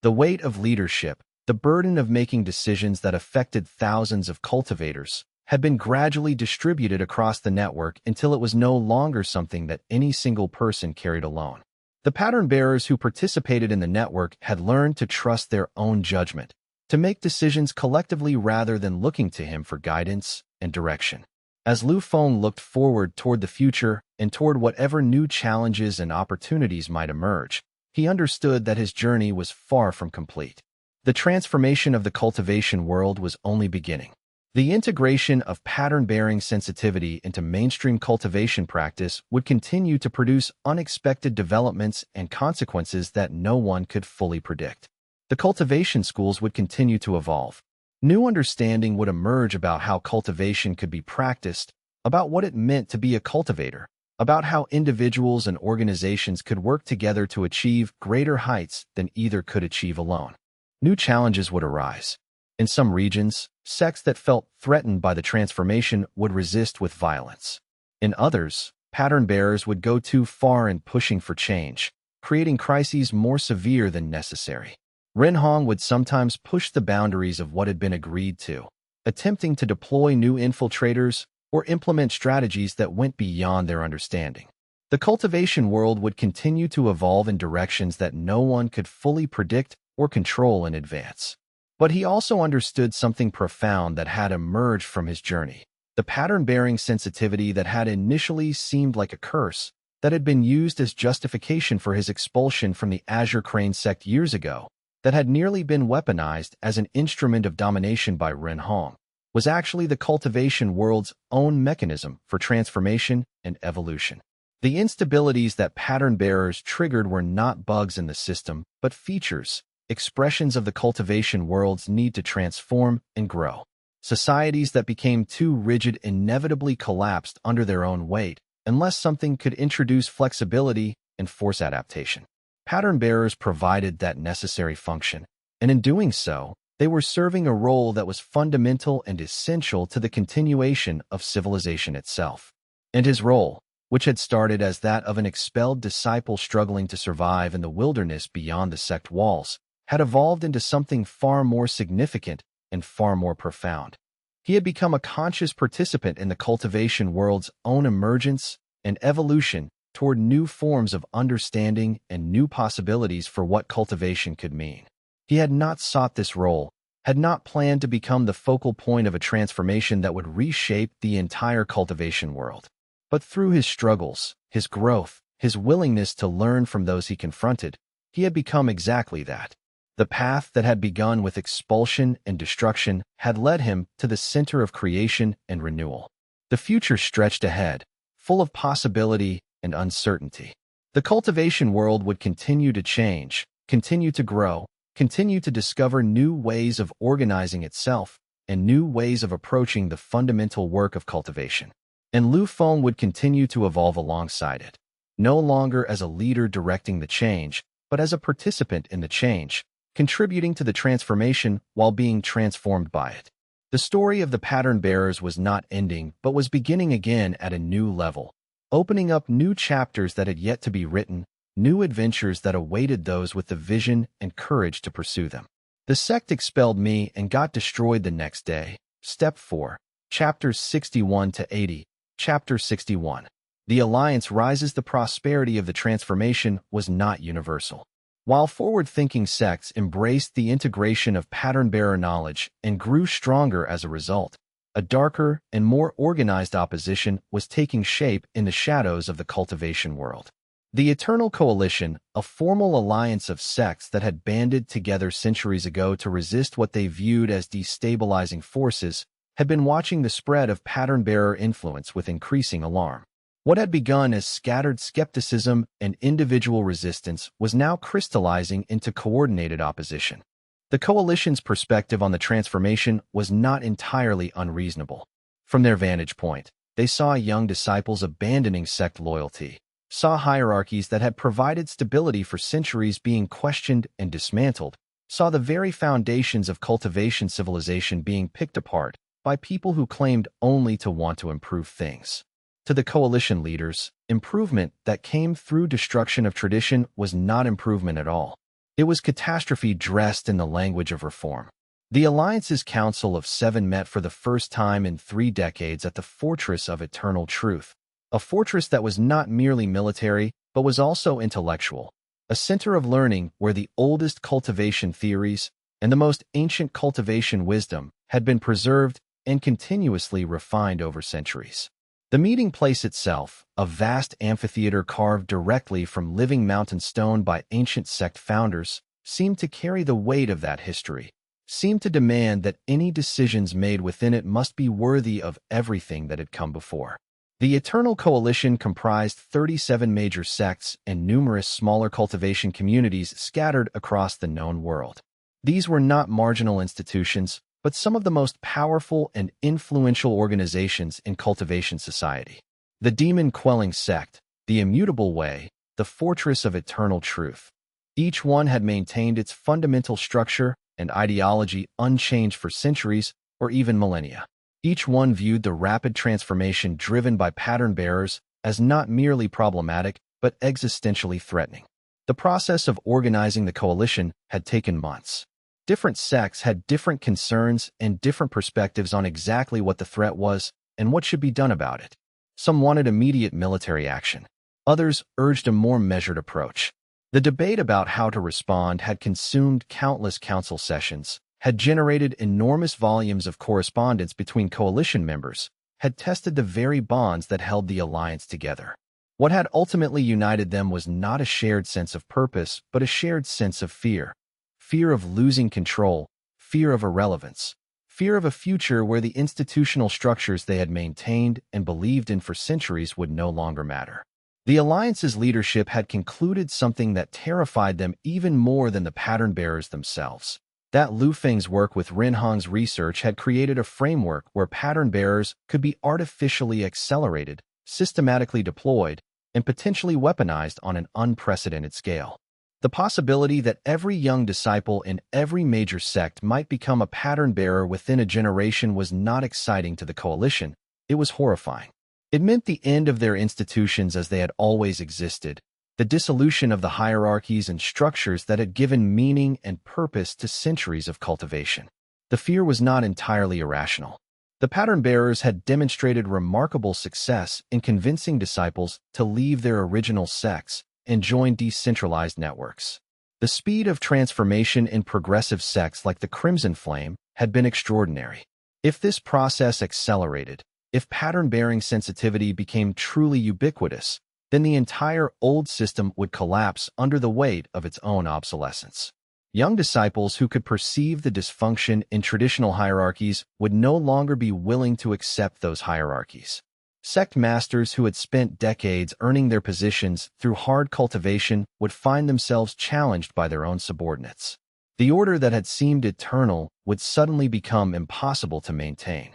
The weight of leadership, the burden of making decisions that affected thousands of cultivators, had been gradually distributed across the network until it was no longer something that any single person carried alone. The pattern bearers who participated in the network had learned to trust their own judgment, to make decisions collectively rather than looking to him for guidance and direction. As Lu Feng looked forward toward the future and toward whatever new challenges and opportunities might emerge, he understood that his journey was far from complete. The transformation of the cultivation world was only beginning. The integration of pattern-bearing sensitivity into mainstream cultivation practice would continue to produce unexpected developments and consequences that no one could fully predict. The cultivation schools would continue to evolve. New understanding would emerge about how cultivation could be practiced, about what it meant to be a cultivator, about how individuals and organizations could work together to achieve greater heights than either could achieve alone. New challenges would arise. In some regions, sects that felt threatened by the transformation would resist with violence. In others, pattern bearers would go too far in pushing for change, creating crises more severe than necessary. Renhong would sometimes push the boundaries of what had been agreed to, attempting to deploy new infiltrators or implement strategies that went beyond their understanding. The cultivation world would continue to evolve in directions that no one could fully predict or control in advance. But he also understood something profound that had emerged from his journey. The pattern-bearing sensitivity that had initially seemed like a curse, that had been used as justification for his expulsion from the Azure Crane sect years ago, that had nearly been weaponized as an instrument of domination by Renhong, was actually the cultivation world's own mechanism for transformation and evolution. The instabilities that pattern bearers triggered were not bugs in the system, but features, expressions of the cultivation world's need to transform and grow. Societies that became too rigid inevitably collapsed under their own weight, unless something could introduce flexibility and force adaptation. Pattern bearers provided that necessary function, and in doing so, they were serving a role that was fundamental and essential to the continuation of civilization itself. And his role, which had started as that of an expelled disciple struggling to survive in the wilderness beyond the sect walls, had evolved into something far more significant and far more profound. He had become a conscious participant in the cultivation world's own emergence and evolution toward new forms of understanding and new possibilities for what cultivation could mean. He had not sought this role, had not planned to become the focal point of a transformation that would reshape the entire cultivation world. But through his struggles, his growth, his willingness to learn from those he confronted, he had become exactly that. The path that had begun with expulsion and destruction had led him to the center of creation and renewal. The future stretched ahead, full of possibility and uncertainty. The cultivation world would continue to change, continue to grow, continue to discover new ways of organizing itself and new ways of approaching the fundamental work of cultivation. And Lu Feng would continue to evolve alongside it, no longer as a leader directing the change, but as a participant in the change, contributing to the transformation while being transformed by it. The story of the pattern bearers was not ending, but was beginning again at a new level, opening up new chapters that had yet to be written, new adventures that awaited those with the vision and courage to pursue them. The sect expelled me and got destroyed the next day. Step 4. Chapters 61 to 80. Chapter 61. The Alliance rises. The prosperity of the transformation was not universal. While forward-thinking sects embraced the integration of pattern-bearer knowledge and grew stronger as a result, a darker and more organized opposition was taking shape in the shadows of the cultivation world. The Eternal Coalition, a formal alliance of sects that had banded together centuries ago to resist what they viewed as destabilizing forces, had been watching the spread of pattern-bearer influence with increasing alarm. What had begun as scattered skepticism and individual resistance was now crystallizing into coordinated opposition. The coalition's perspective on the transformation was not entirely unreasonable. From their vantage point, they saw young disciples abandoning sect loyalty, saw hierarchies that had provided stability for centuries being questioned and dismantled, saw the very foundations of cultivation civilization being picked apart by people who claimed only to want to improve things. To the coalition leaders, improvement that came through destruction of tradition was not improvement at all. It was catastrophe dressed in the language of reform. The Alliance's Council of Seven met for the first time in 3 decades at the Fortress of Eternal Truth, a fortress that was not merely military, but was also intellectual, a center of learning where the oldest cultivation theories and the most ancient cultivation wisdom had been preserved and continuously refined over centuries. The meeting place itself, a vast amphitheater carved directly from living mountain stone by ancient sect founders, seemed to carry the weight of that history, seemed to demand that any decisions made within it must be worthy of everything that had come before. The Eternal Coalition comprised 37 major sects and numerous smaller cultivation communities scattered across the known world. These were not marginal institutions, but some of the most powerful and influential organizations in cultivation society. The demon-quelling sect, the immutable way, the fortress of eternal truth. Each one had maintained its fundamental structure and ideology unchanged for centuries or even millennia. Each one viewed the rapid transformation driven by pattern-bearers as not merely problematic but existentially threatening. The process of organizing the coalition had taken months. Different sects had different concerns and different perspectives on exactly what the threat was and what should be done about it. Some wanted immediate military action. Others urged a more measured approach. The debate about how to respond had consumed countless council sessions, had generated enormous volumes of correspondence between coalition members, had tested the very bonds that held the alliance together. What had ultimately united them was not a shared sense of purpose, but a shared sense of fear. Fear of losing control, fear of irrelevance, fear of a future where the institutional structures they had maintained and believed in for centuries would no longer matter. The alliance's leadership had concluded something that terrified them even more than the pattern-bearers themselves. That Lu Feng's work with Ren Hong's research had created a framework where pattern-bearers could be artificially accelerated, systematically deployed, and potentially weaponized on an unprecedented scale. The possibility that every young disciple in every major sect might become a pattern-bearer within a generation was not exciting to the coalition, it was horrifying. It meant the end of their institutions as they had always existed, the dissolution of the hierarchies and structures that had given meaning and purpose to centuries of cultivation. The fear was not entirely irrational. The pattern-bearers had demonstrated remarkable success in convincing disciples to leave their original sects and join decentralized networks. The speed of transformation in progressive sects like the Crimson Flame had been extraordinary. If this process accelerated, if pattern-bearing sensitivity became truly ubiquitous, then the entire old system would collapse under the weight of its own obsolescence. Young disciples who could perceive the dysfunction in traditional hierarchies would no longer be willing to accept those hierarchies. Sect masters who had spent decades earning their positions through hard cultivation would find themselves challenged by their own subordinates. The order that had seemed eternal would suddenly become impossible to maintain.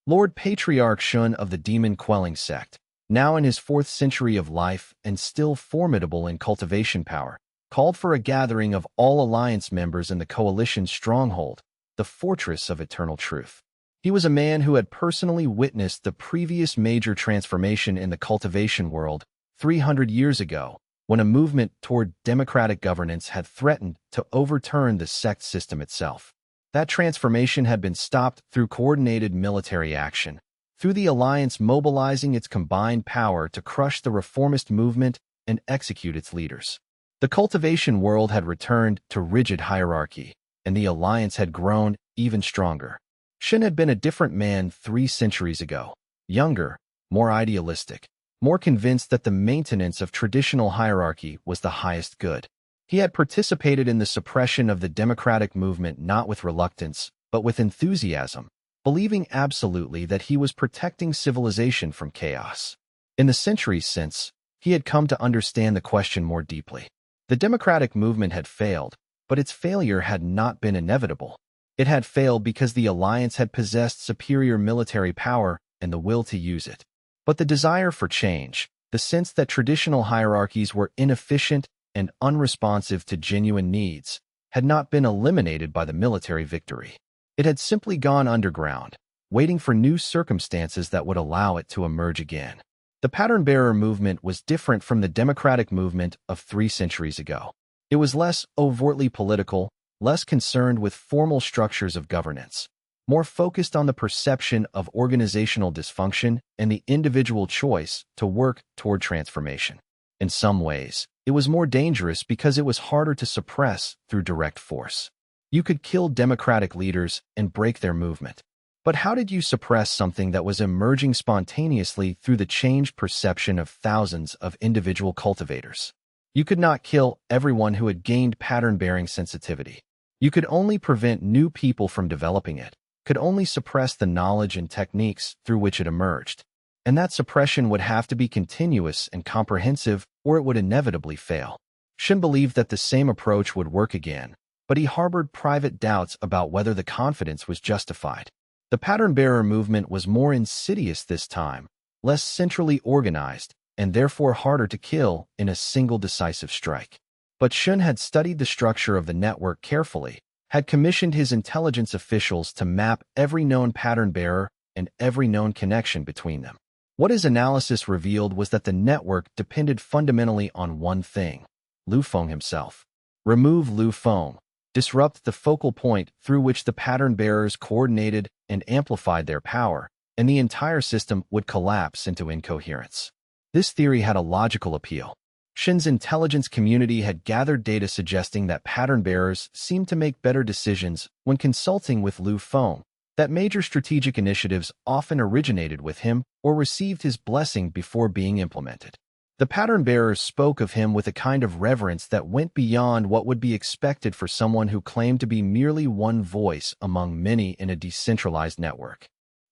Lord Patriarch Shun of the demon-quelling sect, now in his 4th century of life and still formidable in cultivation power, called for a gathering of all alliance members in the coalition's stronghold, the fortress of eternal truth. He was a man who had personally witnessed the previous major transformation in the cultivation world 300 years ago, when a movement toward democratic governance had threatened to overturn the sect system itself. That transformation had been stopped through coordinated military action, through the alliance mobilizing its combined power to crush the reformist movement and execute its leaders. The cultivation world had returned to rigid hierarchy, and the alliance had grown even stronger. Shen had been a different man 3 centuries ago, younger, more idealistic, more convinced that the maintenance of traditional hierarchy was the highest good. He had participated in the suppression of the democratic movement not with reluctance, but with enthusiasm, believing absolutely that he was protecting civilization from chaos. In the centuries since, he had come to understand the question more deeply. The democratic movement had failed, but its failure had not been inevitable. It had failed because the alliance had possessed superior military power and the will to use it. But the desire for change, the sense that traditional hierarchies were inefficient and unresponsive to genuine needs, had not been eliminated by the military victory. It had simply gone underground, waiting for new circumstances that would allow it to emerge again. The pattern-bearer movement was different from the democratic movement of 3 centuries ago. It was less overtly political, less concerned with formal structures of governance, more focused on the perception of organizational dysfunction and the individual choice to work toward transformation. In some ways, it was more dangerous because it was harder to suppress through direct force. You could kill democratic leaders and break their movement. But how did you suppress something that was emerging spontaneously through the changed perception of thousands of individual cultivators? You could not kill everyone who had gained pattern-bearing sensitivity. You could only prevent new people from developing it, could only suppress the knowledge and techniques through which it emerged. And that suppression would have to be continuous and comprehensive, or it would inevitably fail. Shen believed that the same approach would work again, but he harbored private doubts about whether the confidence was justified. The pattern-bearer movement was more insidious this time, less centrally organized, and therefore harder to kill in a single decisive strike. But Shen had studied the structure of the network carefully, had commissioned his intelligence officials to map every known pattern-bearer and every known connection between them. What his analysis revealed was that the network depended fundamentally on one thing: Lu Feng himself. Remove Lu Feng, disrupt the focal point through which the pattern-bearers coordinated and amplified their power, and the entire system would collapse into incoherence. This theory had a logical appeal. Shen's intelligence community had gathered data suggesting that pattern-bearers seemed to make better decisions when consulting with Lu Feng, that major strategic initiatives often originated with him or received his blessing before being implemented. The pattern-bearers spoke of him with a kind of reverence that went beyond what would be expected for someone who claimed to be merely one voice among many in a decentralized network.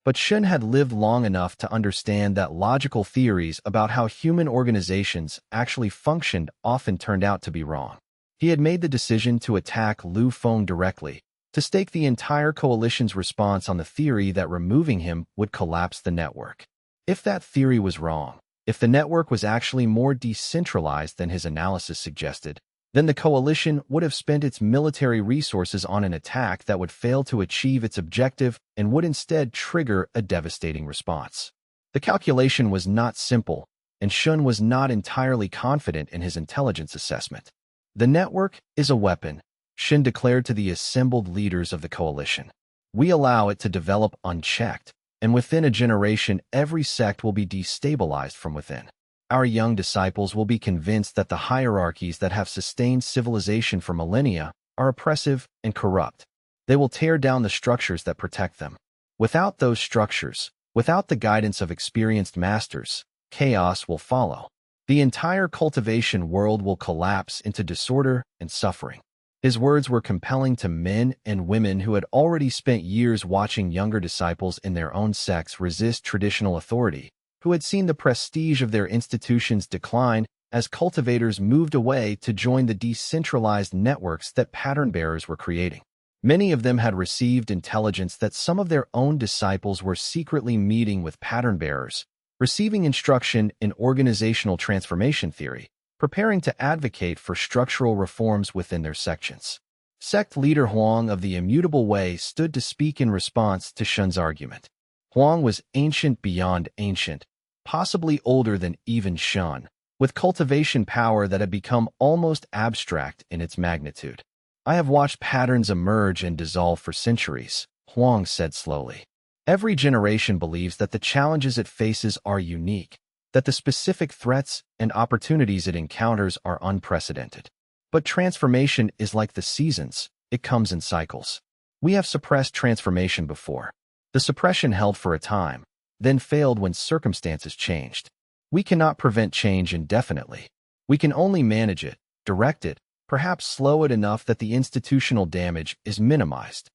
But Shen had lived long enough to understand that logical theories about how human organizations actually functioned often turned out to be wrong. He had made the decision to attack Lu Feng directly, to stake the entire coalition's response on the theory that removing him would collapse the network. If that theory was wrong, if the network was actually more decentralized than his analysis suggested, then the coalition would have spent its military resources on an attack that would fail to achieve its objective and would instead trigger a devastating response. The calculation was not simple, and Shen was not entirely confident in his intelligence assessment. The network is a weapon, Shen declared to the assembled leaders of the coalition. We allow it to develop unchecked, and within a generation every sect will be destabilized from within. Our young disciples will be convinced that the hierarchies that have sustained civilization for millennia are oppressive and corrupt. They will tear down the structures that protect them. Without those structures, without the guidance of experienced masters, chaos will follow. The entire cultivation world will collapse into disorder and suffering. His words were compelling to men and women who had already spent years watching younger disciples in their own sects resist traditional authority, who had seen the prestige of their institutions decline as cultivators moved away to join the decentralized networks that pattern-bearers were creating. Many of them had received intelligence that some of their own disciples were secretly meeting with pattern-bearers, receiving instruction in organizational transformation theory, preparing to advocate for structural reforms within their sections. Sect leader Huang of the Immutable Way stood to speak in response to Shen's argument. Huang was ancient beyond ancient, possibly older than even Shen, with cultivation power that had become almost abstract in its magnitude. I have watched patterns emerge and dissolve for centuries, Huang said slowly. Every generation believes that the challenges it faces are unique, that the specific threats and opportunities it encounters are unprecedented. But transformation is like the seasons, it comes in cycles. We have suppressed transformation before. The suppression held for a time, then failed when circumstances changed. We cannot prevent change indefinitely. We can only manage it, direct it, perhaps slow it enough that the institutional damage is minimized.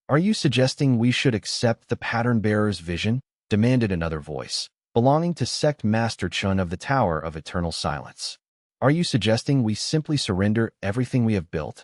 Are you suggesting we should accept the pattern-bearer's vision? Demanded another voice, belonging to Sect Master Chun of the Tower of Eternal Silence. Are you suggesting we simply surrender everything we have built?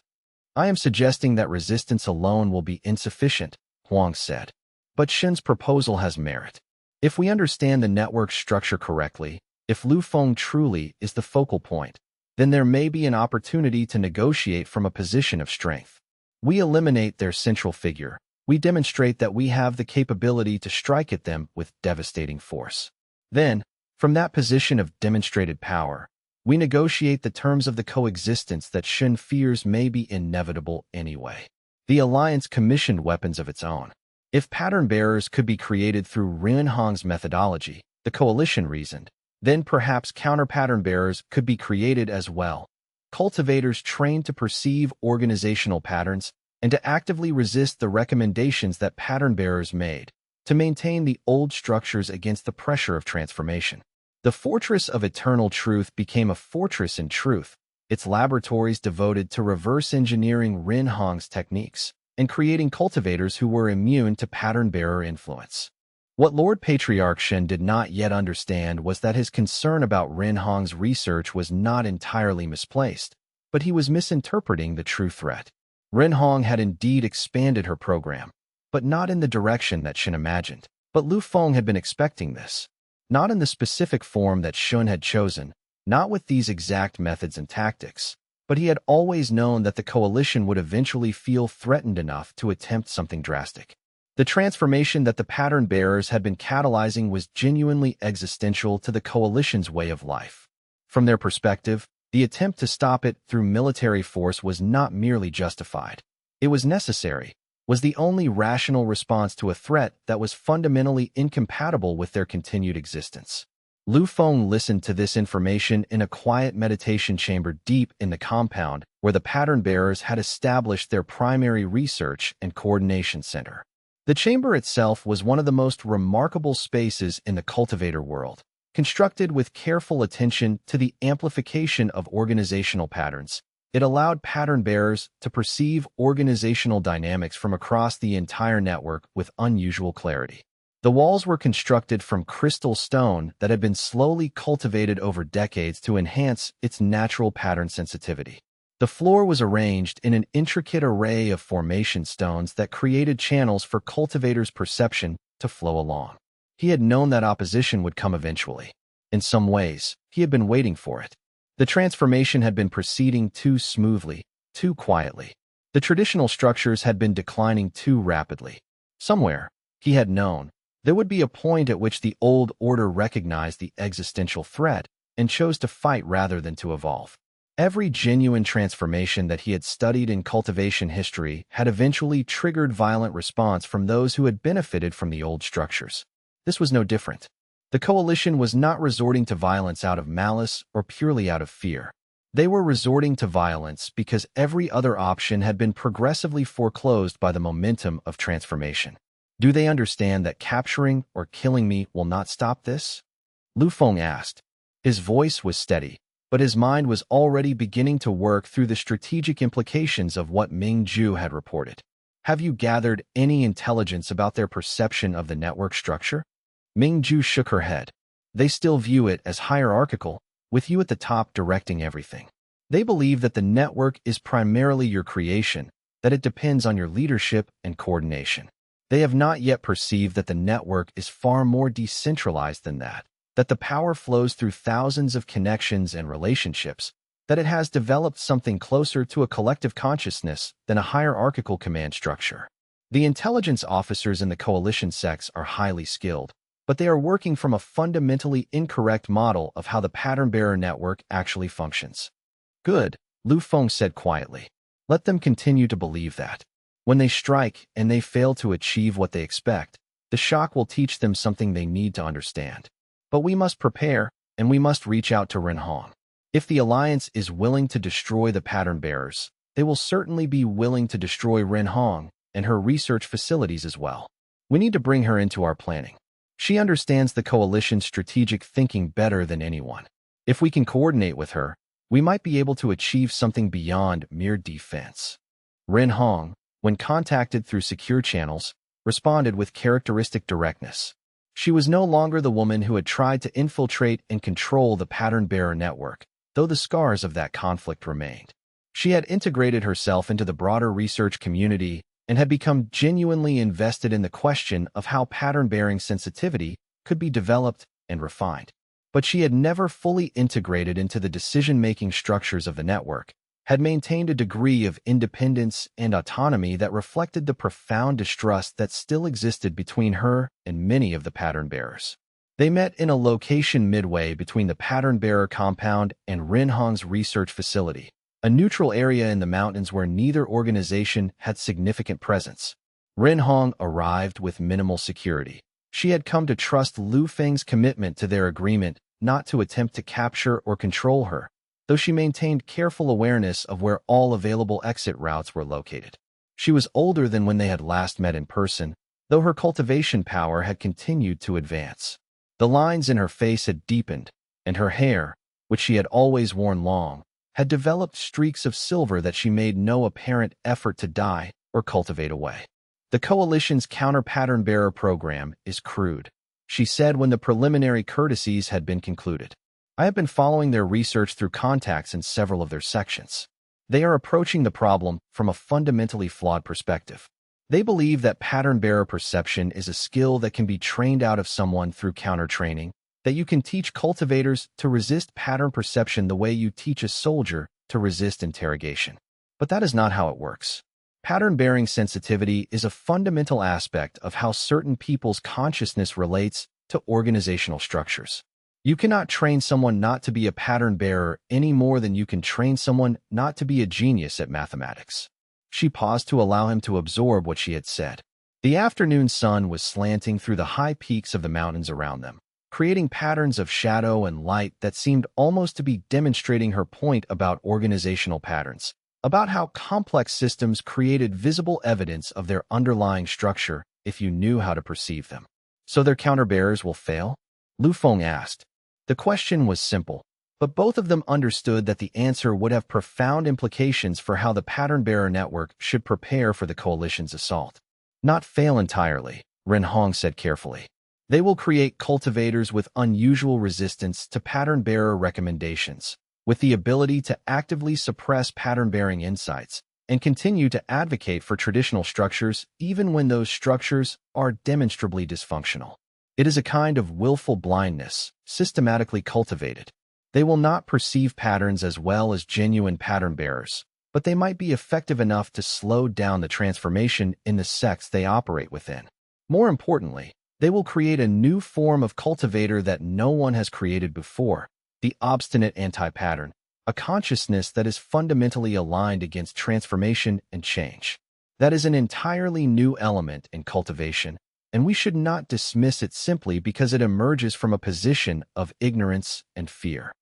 I am suggesting that resistance alone will be insufficient, Huang said. But Shen's proposal has merit. If we understand the network structure correctly, if Lu Feng truly is the focal point, then there may be an opportunity to negotiate from a position of strength. We eliminate their central figure. We demonstrate that we have the capability to strike at them with devastating force. Then, from that position of demonstrated power, we negotiate the terms of the coexistence that Shen fears may be inevitable anyway. The Alliance commissioned weapons of its own. If pattern-bearers could be created through Renhong's methodology, the coalition reasoned, then perhaps counter-pattern-bearers could be created as well. Cultivators trained to perceive organizational patterns and to actively resist the recommendations that pattern-bearers made, to maintain the old structures against the pressure of transformation. The fortress of eternal truth became a fortress in truth, its laboratories devoted to reverse engineering Rin Hong's techniques and creating cultivators who were immune to pattern-bearer influence. What Lord Patriarch Shen did not yet understand was that his concern about Rin Hong's research was not entirely misplaced, but he was misinterpreting the true threat. Rin Hong had indeed expanded her program, but not in the direction that Shen imagined. But Lu Feng had been expecting this. Not in the specific form that Shun had chosen, not with these exact methods and tactics, but he had always known that the coalition would eventually feel threatened enough to attempt something drastic. The transformation that the pattern bearers had been catalyzing was genuinely existential to the coalition's way of life. From their perspective, the attempt to stop it through military force was not merely justified. It was necessary, was the only rational response to a threat that was fundamentally incompatible with their continued existence. Lu Feng listened to this information in a quiet meditation chamber deep in the compound where the pattern bearers had established their primary research and coordination center. The chamber itself was one of the most remarkable spaces in the cultivator world, constructed with careful attention to the amplification of organizational patterns. It allowed pattern bearers to perceive organizational dynamics from across the entire network with unusual clarity. The walls were constructed from crystal stone that had been slowly cultivated over decades to enhance its natural pattern sensitivity. The floor was arranged in an intricate array of formation stones that created channels for cultivators' perception to flow along. He had known that opposition would come eventually. In some ways, he had been waiting for it. The transformation had been proceeding too smoothly, too quietly. The traditional structures had been declining too rapidly. Somewhere, he had known, there would be a point at which the old order recognized the existential threat and chose to fight rather than to evolve. Every genuine transformation that he had studied in cultivation history had eventually triggered violent response from those who had benefited from the old structures. This was no different. The coalition was not resorting to violence out of malice or purely out of fear. They were resorting to violence because every other option had been progressively foreclosed by the momentum of transformation. Do they understand that capturing or killing me will not stop this? Lu Feng asked. His voice was steady, but his mind was already beginning to work through the strategic implications of what Ming Ju had reported. Have you gathered any intelligence about their perception of the network structure? Ming Ju shook her head. They still view it as hierarchical, with you at the top directing everything. They believe that the network is primarily your creation, that it depends on your leadership and coordination. They have not yet perceived that the network is far more decentralized than that the power flows through thousands of connections and relationships, that it has developed something closer to a collective consciousness than a hierarchical command structure. The intelligence officers in the coalition sects are highly skilled, but they are working from a fundamentally incorrect model of how the pattern-bearer network actually functions. Good, Lu Feng said quietly. Let them continue to believe that. When they strike and they fail to achieve what they expect, the shock will teach them something they need to understand. But we must prepare, and we must reach out to Rin Hong. If the Alliance is willing to destroy the pattern-bearers, they will certainly be willing to destroy Rin Hong and her research facilities as well. We need to bring her into our planning. She understands the coalition's strategic thinking better than anyone. If we can coordinate with her, we might be able to achieve something beyond mere defense. Rin Hong, when contacted through secure channels, responded with characteristic directness. She was no longer the woman who had tried to infiltrate and control the pattern-bearer network, though the scars of that conflict remained. She had integrated herself into the broader research community and had become genuinely invested in the question of how pattern-bearing sensitivity could be developed and refined. But she had never fully integrated into the decision-making structures of the network, had maintained a degree of independence and autonomy that reflected the profound distrust that still existed between her and many of the pattern-bearers. They met in a location midway between the pattern-bearer compound and Rin Hong's research facility, a neutral area in the mountains where neither organization had significant presence. Rin Hong arrived with minimal security. She had come to trust Lu Feng's commitment to their agreement not to attempt to capture or control her, though she maintained careful awareness of where all available exit routes were located. She was older than when they had last met in person, though her cultivation power had continued to advance. The lines in her face had deepened, and her hair, which she had always worn long, had developed streaks of silver that she made no apparent effort to dye or cultivate away. The Coalition's counter-pattern bearer program is crude, she said when the preliminary courtesies had been concluded. I have been following their research through contacts in several of their sections. They are approaching the problem from a fundamentally flawed perspective. They believe that pattern-bearer perception is a skill that can be trained out of someone through counter-training, that you can teach cultivators to resist pattern perception the way you teach a soldier to resist interrogation. But that is not how it works. Pattern-bearing sensitivity is a fundamental aspect of how certain people's consciousness relates to organizational structures. You cannot train someone not to be a pattern-bearer any more than you can train someone not to be a genius at mathematics. She paused to allow him to absorb what she had said. The afternoon sun was slanting through the high peaks of the mountains around them, creating patterns of shadow and light that seemed almost to be demonstrating her point about organizational patterns, about how complex systems created visible evidence of their underlying structure if you knew how to perceive them. So their counterbearers will fail? Lu Feng asked. The question was simple, but both of them understood that the answer would have profound implications for how the pattern-bearer network should prepare for the Coalition's assault. Not fail entirely, Ren Hong said carefully. They will create cultivators with unusual resistance to pattern-bearer recommendations, with the ability to actively suppress pattern-bearing insights, and continue to advocate for traditional structures even when those structures are demonstrably dysfunctional. It is a kind of willful blindness, systematically cultivated. They will not perceive patterns as well as genuine pattern-bearers, but they might be effective enough to slow down the transformation in the sects they operate within. More importantly, they will create a new form of cultivator that no one has created before, the obstinate anti-pattern, a consciousness that is fundamentally aligned against transformation and change. That is an entirely new element in cultivation, and we should not dismiss it simply because it emerges from a position of ignorance and fear.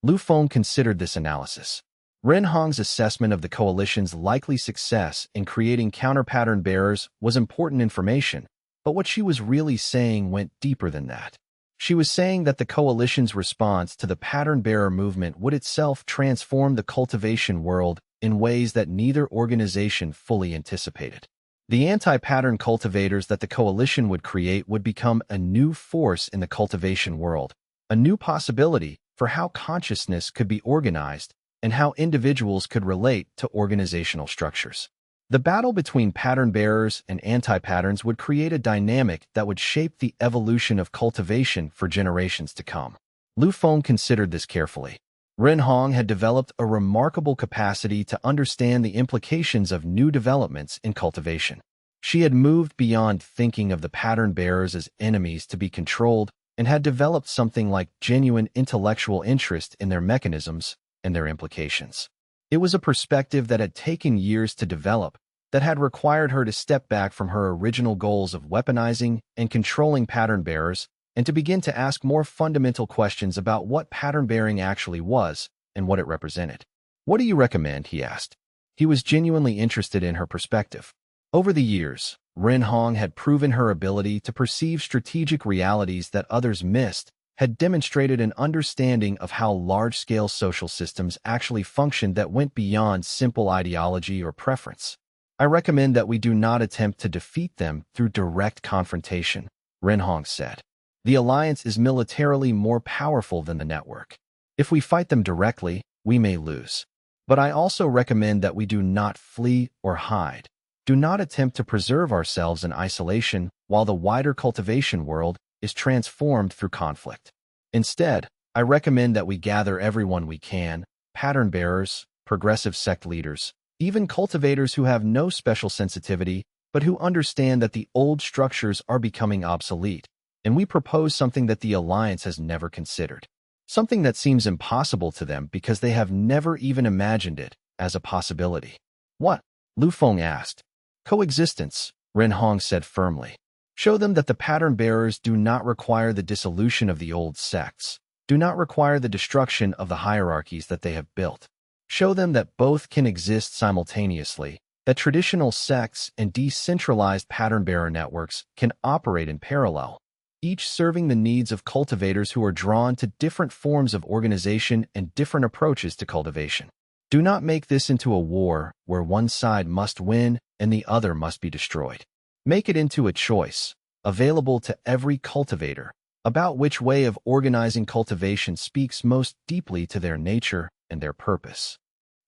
Lu Feng considered this analysis. Ren Hong's assessment of the Coalition's likely success in creating counter-pattern bearers was important information, but what she was really saying went deeper than that. She was saying that the Coalition's response to the pattern-bearer movement would itself transform the cultivation world in ways that neither organization fully anticipated. The anti-pattern cultivators that the Coalition would create would become a new force in the cultivation world, a new possibility for how consciousness could be organized and how individuals could relate to organizational structures. The battle between pattern-bearers and anti-patterns would create a dynamic that would shape the evolution of cultivation for generations to come. Lu Feng considered this carefully. Ren Hong had developed a remarkable capacity to understand the implications of new developments in cultivation. She had moved beyond thinking of the pattern-bearers as enemies to be controlled and had developed something like genuine intellectual interest in their mechanisms and their implications. It was a perspective that had taken years to develop, that had required her to step back from her original goals of weaponizing and controlling pattern-bearers and to begin to ask more fundamental questions about what pattern-bearing actually was and what it represented. "What do you recommend?" he asked. He was genuinely interested in her perspective. Over the years, Ren Hong had proven her ability to perceive strategic realities that others missed, had demonstrated an understanding of how large-scale social systems actually functioned that went beyond simple ideology or preference. "I recommend that we do not attempt to defeat them through direct confrontation," Ren Hong said. "The alliance is militarily more powerful than the network. If we fight them directly, we may lose. But I also recommend that we do not flee or hide. Do not attempt to preserve ourselves in isolation while the wider cultivation world is transformed through conflict. Instead, I recommend that we gather everyone we can, pattern bearers, progressive sect leaders, even cultivators who have no special sensitivity, but who understand that the old structures are becoming obsolete, and we propose something that the Alliance has never considered. Something that seems impossible to them because they have never even imagined it as a possibility." "What?" Lu Feng asked. "Coexistence," Ren Hong said firmly. "Show them that the pattern bearers do not require the dissolution of the old sects, do not require the destruction of the hierarchies that they have built. Show them that both can exist simultaneously, that traditional sects and decentralized pattern-bearer networks can operate in parallel, each serving the needs of cultivators who are drawn to different forms of organization and different approaches to cultivation. Do not make this into a war where one side must win and the other must be destroyed. Make it into a choice, available to every cultivator, about which way of organizing cultivation speaks most deeply to their nature and their purpose.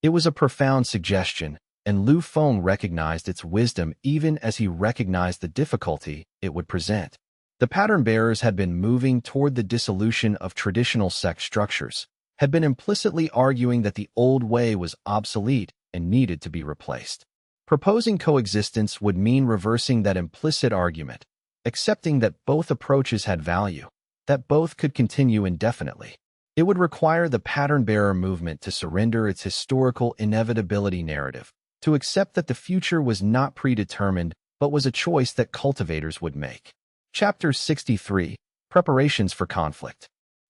It was a profound suggestion, and Lu Feng recognized its wisdom even as he recognized the difficulty it would present. The pattern bearers had been moving toward the dissolution of traditional sect structures, had been implicitly arguing that the old way was obsolete and needed to be replaced. Proposing coexistence would mean reversing that implicit argument, accepting that both approaches had value, that both could continue indefinitely. It would require the pattern-bearer movement to surrender its historical inevitability narrative, to accept that the future was not predetermined but was a choice that cultivators would make. Chapter 63, Preparations for Conflict.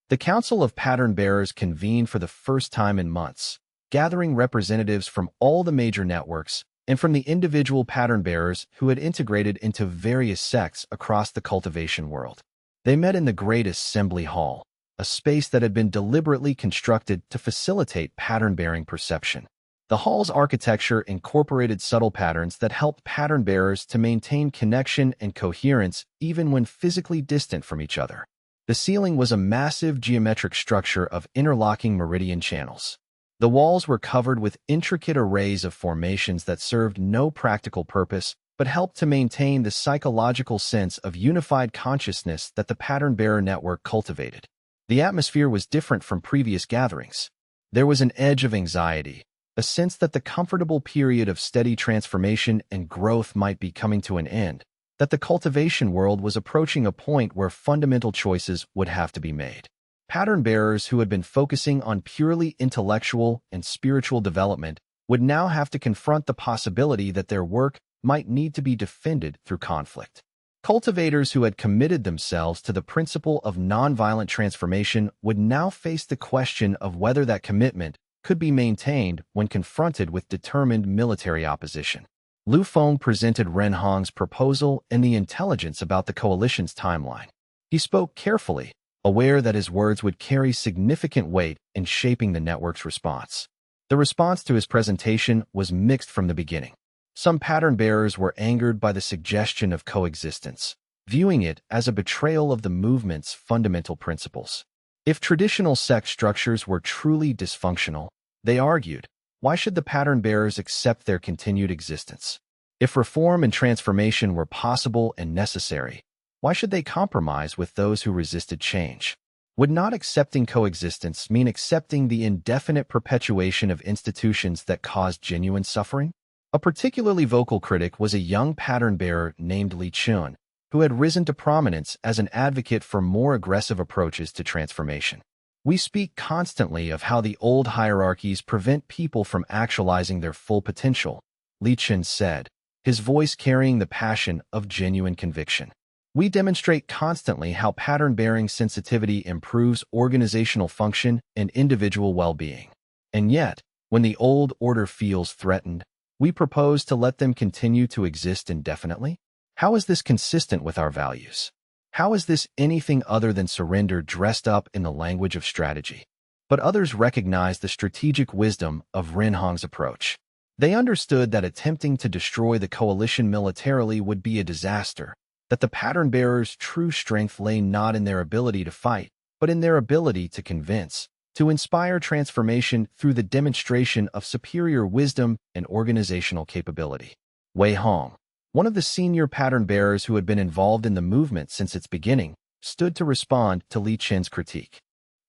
The Council of Pattern-Bearers convened for the first time in months, gathering representatives from all the major networks and from the individual pattern-bearers who had integrated into various sects across the cultivation world. They met in the Great Assembly Hall, a space that had been deliberately constructed to facilitate pattern-bearing perception. The hall's architecture incorporated subtle patterns that helped pattern-bearers to maintain connection and coherence even when physically distant from each other. The ceiling was a massive geometric structure of interlocking meridian channels. The walls were covered with intricate arrays of formations that served no practical purpose but helped to maintain the psychological sense of unified consciousness that the pattern-bearer network cultivated. The atmosphere was different from previous gatherings. There was an edge of anxiety, a sense that the comfortable period of steady transformation and growth might be coming to an end, that the cultivation world was approaching a point where fundamental choices would have to be made. Pattern-bearers who had been focusing on purely intellectual and spiritual development would now have to confront the possibility that their work might need to be defended through conflict. Cultivators who had committed themselves to the principle of nonviolent transformation would now face the question of whether that commitment could be maintained when confronted with determined military opposition. Lu Feng presented Ren Hong's proposal and the intelligence about the coalition's timeline. He spoke carefully, aware that his words would carry significant weight in shaping the network's response. The response to his presentation was mixed from the beginning. Some pattern-bearers were angered by the suggestion of coexistence, viewing it as a betrayal of the movement's fundamental principles. If traditional sect structures were truly dysfunctional, they argued, why should the pattern-bearers accept their continued existence? If reform and transformation were possible and necessary, why should they compromise with those who resisted change? Would not accepting coexistence mean accepting the indefinite perpetuation of institutions that caused genuine suffering? A particularly vocal critic was a young pattern-bearer named Li Chun, who had risen to prominence as an advocate for more aggressive approaches to transformation. We speak constantly of how the old hierarchies prevent people from actualizing their full potential, Li Chun said, his voice carrying the passion of genuine conviction. We demonstrate constantly how pattern-bearing sensitivity improves organizational function and individual well-being. And yet, when the old order feels threatened, we propose to let them continue to exist indefinitely? How is this consistent with our values? How is this anything other than surrender dressed up in the language of strategy? But others recognized the strategic wisdom of Ren Hong's approach. They understood that attempting to destroy the coalition militarily would be a disaster, that the pattern-bearers' true strength lay not in their ability to fight, but in their ability to convince, to inspire transformation through the demonstration of superior wisdom and organizational capability. Wei Hong, one of the senior pattern-bearers who had been involved in the movement since its beginning, stood to respond to Li Chen's critique.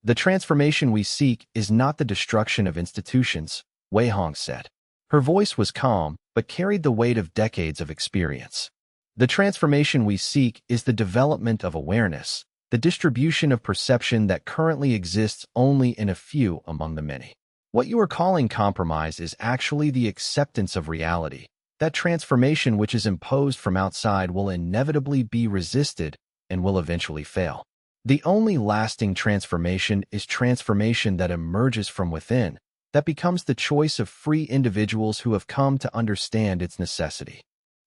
The transformation we seek is not the destruction of institutions, Wei Hong said. Her voice was calm, but carried the weight of decades of experience. The transformation we seek is the development of awareness, the distribution of perception that currently exists only in a few among the many. What you are calling compromise is actually the acceptance of reality. That transformation which is imposed from outside will inevitably be resisted and will eventually fail. The only lasting transformation is transformation that emerges from within, that becomes the choice of free individuals who have come to understand its necessity.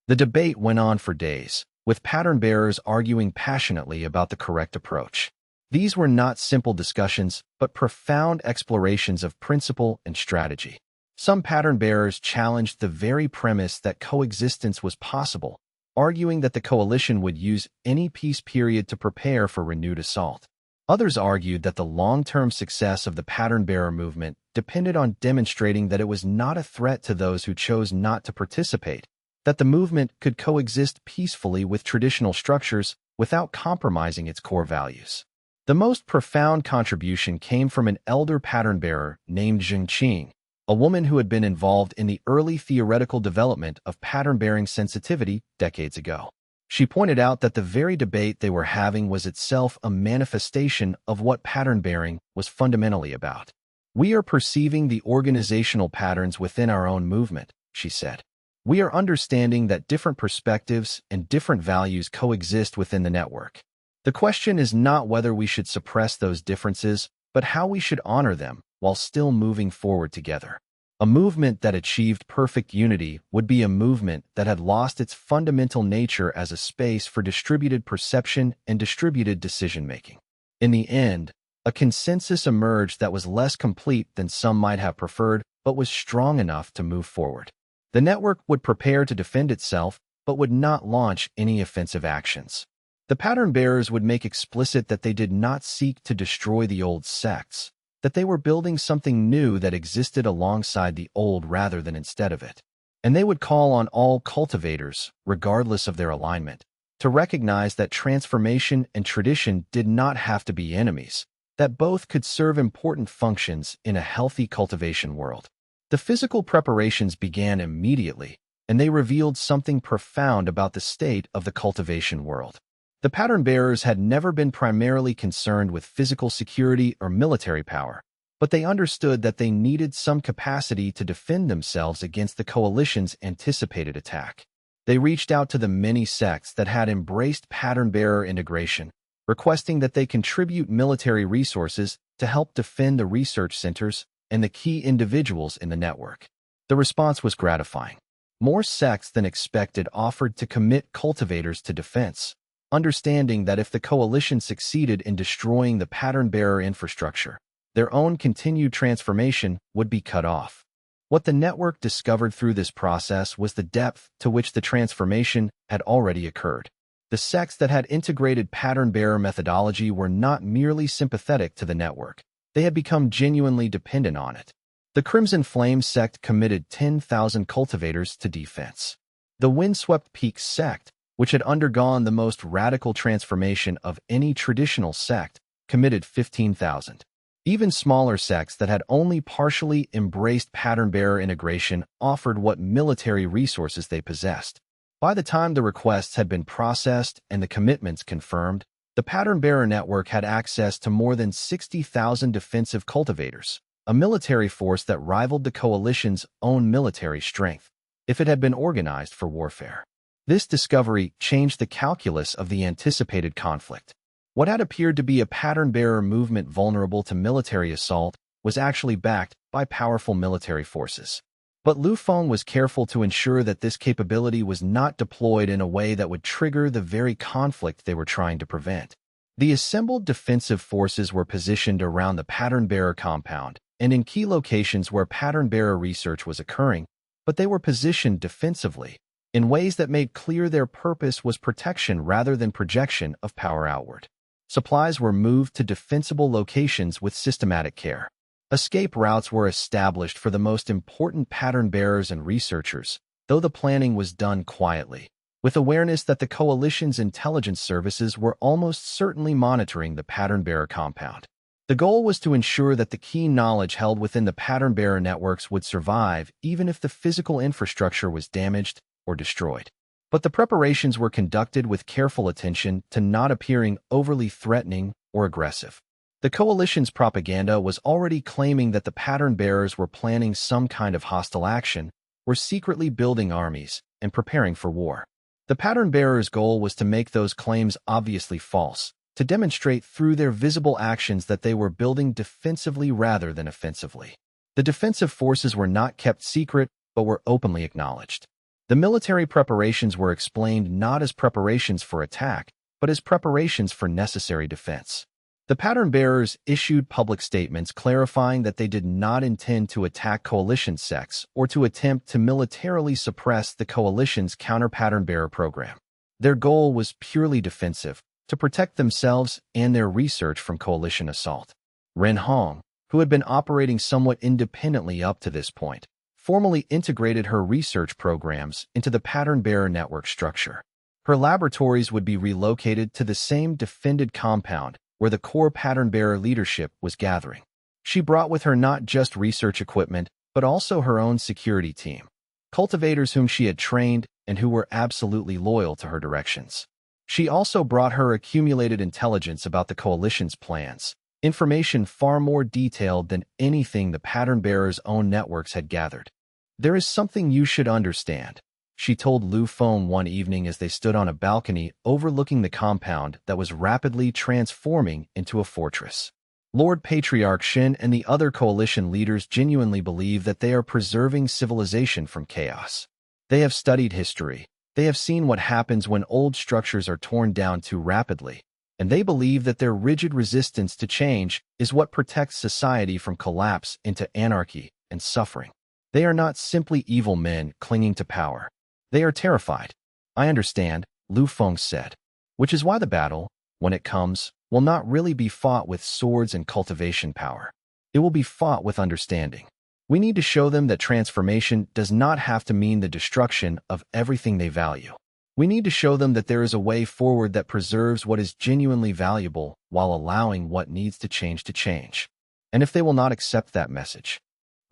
The debate went on for days, with pattern-bearers arguing passionately about the correct approach. These were not simple discussions, but profound explorations of principle and strategy. Some pattern bearers challenged the very premise that coexistence was possible, arguing that the coalition would use any peace period to prepare for renewed assault. Others argued that the long-term success of the pattern-bearer movement depended on demonstrating that it was not a threat to those who chose not to participate, that the movement could coexist peacefully with traditional structures without compromising its core values. The most profound contribution came from an elder pattern-bearer named Xianxia, a woman who had been involved in the early theoretical development of pattern-bearing sensitivity decades ago. She pointed out that the very debate they were having was itself a manifestation of what pattern-bearing was fundamentally about. "We are perceiving the organizational patterns within our own movement," she said. "We are understanding that different perspectives and different values coexist within the network. The question is not whether we should suppress those differences, but how we should honor them while still moving forward together. A movement that achieved perfect unity would be a movement that had lost its fundamental nature as a space for distributed perception and distributed decision-making." In the end, a consensus emerged that was less complete than some might have preferred, but was strong enough to move forward. The network would prepare to defend itself, but would not launch any offensive actions. The pattern bearers would make explicit that they did not seek to destroy the old sects, that they were building something new that existed alongside the old rather than instead of it. And they would call on all cultivators, regardless of their alignment, to recognize that transformation and tradition did not have to be enemies, that both could serve important functions in a healthy cultivation world. The physical preparations began immediately, and they revealed something profound about the state of the cultivation world. The pattern bearers had never been primarily concerned with physical security or military power, but they understood that they needed some capacity to defend themselves against the coalition's anticipated attack. They reached out to the many sects that had embraced pattern bearer integration, requesting that they contribute military resources to help defend the research centers and the key individuals in the network. The response was gratifying. More sects than expected offered to commit cultivators to defense, understanding that if the coalition succeeded in destroying the pattern-bearer infrastructure, their own continued transformation would be cut off. What the network discovered through this process was the depth to which the transformation had already occurred. The sects that had integrated pattern-bearer methodology were not merely sympathetic to the network. They had become genuinely dependent on it. The Crimson Flame sect committed 10,000 cultivators to defense. The Windswept Peaks sect, which had undergone the most radical transformation of any traditional sect, committed 15,000. Even smaller sects that had only partially embraced pattern-bearer integration offered what military resources they possessed. By the time the requests had been processed and the commitments confirmed, the pattern-bearer network had access to more than 60,000 defensive cultivators, a military force that rivaled the coalition's own military strength, if it had been organized for warfare. This discovery changed the calculus of the anticipated conflict. What had appeared to be a pattern-bearer movement vulnerable to military assault was actually backed by powerful military forces. But Lu Feng was careful to ensure that this capability was not deployed in a way that would trigger the very conflict they were trying to prevent. The assembled defensive forces were positioned around the pattern-bearer compound and in key locations where pattern-bearer research was occurring, but they were positioned defensively, in ways that made clear their purpose was protection rather than projection of power outward. Supplies were moved to defensible locations with systematic care. Escape routes were established for the most important pattern bearers and researchers, though the planning was done quietly, with awareness that the coalition's intelligence services were almost certainly monitoring the pattern bearer compound. The goal was to ensure that the key knowledge held within the pattern bearer networks would survive even if the physical infrastructure was damaged or destroyed. But the preparations were conducted with careful attention to not appearing overly threatening or aggressive. The coalition's propaganda was already claiming that the pattern bearers were planning some kind of hostile action, were secretly building armies, and preparing for war. The pattern bearers' goal was to make those claims obviously false, to demonstrate through their visible actions that they were building defensively rather than offensively. The defensive forces were not kept secret, but were openly acknowledged. The military preparations were explained not as preparations for attack, but as preparations for necessary defense. The pattern-bearers issued public statements clarifying that they did not intend to attack coalition sects or to attempt to militarily suppress the coalition's counter-pattern-bearer program. Their goal was purely defensive, to protect themselves and their research from coalition assault. Ren Hong, who had been operating somewhat independently up to this point, formally integrated her research programs into the pattern-bearer network structure. Her laboratories would be relocated to the same defended compound where the core pattern-bearer leadership was gathering. She brought with her not just research equipment, but also her own security team, cultivators whom she had trained and who were absolutely loyal to her directions. She also brought her accumulated intelligence about the coalition's plans, information far more detailed than anything the pattern-bearers' own networks had gathered. "There is something you should understand," she told Lu Feng one evening as they stood on a balcony overlooking the compound that was rapidly transforming into a fortress. Lord Patriarch Shen and the other coalition leaders genuinely believe that they are preserving civilization from chaos. They have studied history. They have seen what happens when old structures are torn down too rapidly, and they believe that their rigid resistance to change is what protects society from collapse into anarchy and suffering. They are not simply evil men clinging to power. They are terrified. "I understand," Lu Feng said, "which is why the battle, when it comes, will not really be fought with swords and cultivation power. It will be fought with understanding. We need to show them that transformation does not have to mean the destruction of everything they value. We need to show them that there is a way forward that preserves what is genuinely valuable while allowing what needs to change. And if they will not accept that message?"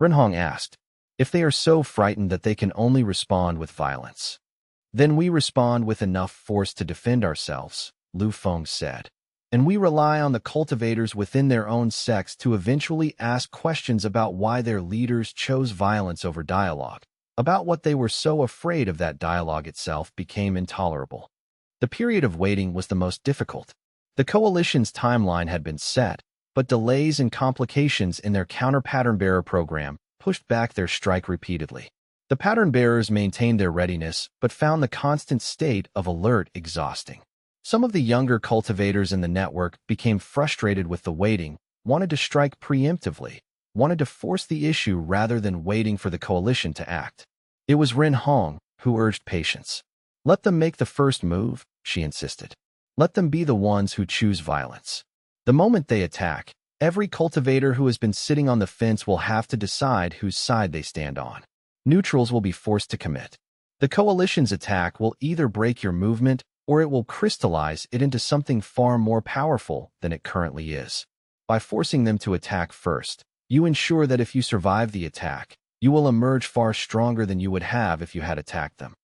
Renhong asked. "If they are so frightened that they can only respond with violence, then we respond with enough force to defend ourselves," Lu Feng said. "And we rely on the cultivators within their own sects to eventually ask questions about why their leaders chose violence over dialogue, about what they were so afraid of that dialogue itself became intolerable." The period of waiting was the most difficult. The coalition's timeline had been set, but delays and complications in their counter-pattern-bearer program pushed back their strike repeatedly. The pattern-bearers maintained their readiness, but found the constant state of alert exhausting. Some of the younger cultivators in the network became frustrated with the waiting, wanted to strike preemptively, wanted to force the issue rather than waiting for the coalition to act. It was Ren Hong who urged patience. "Let them make the first move," she insisted. "Let them be the ones who choose violence. The moment they attack, every cultivator who has been sitting on the fence will have to decide whose side they stand on. Neutrals will be forced to commit. The coalition's attack will either break your movement or it will crystallize it into something far more powerful than it currently is. By forcing them to attack first, you ensure that if you survive the attack, you will emerge far stronger than you would have if you had attacked them."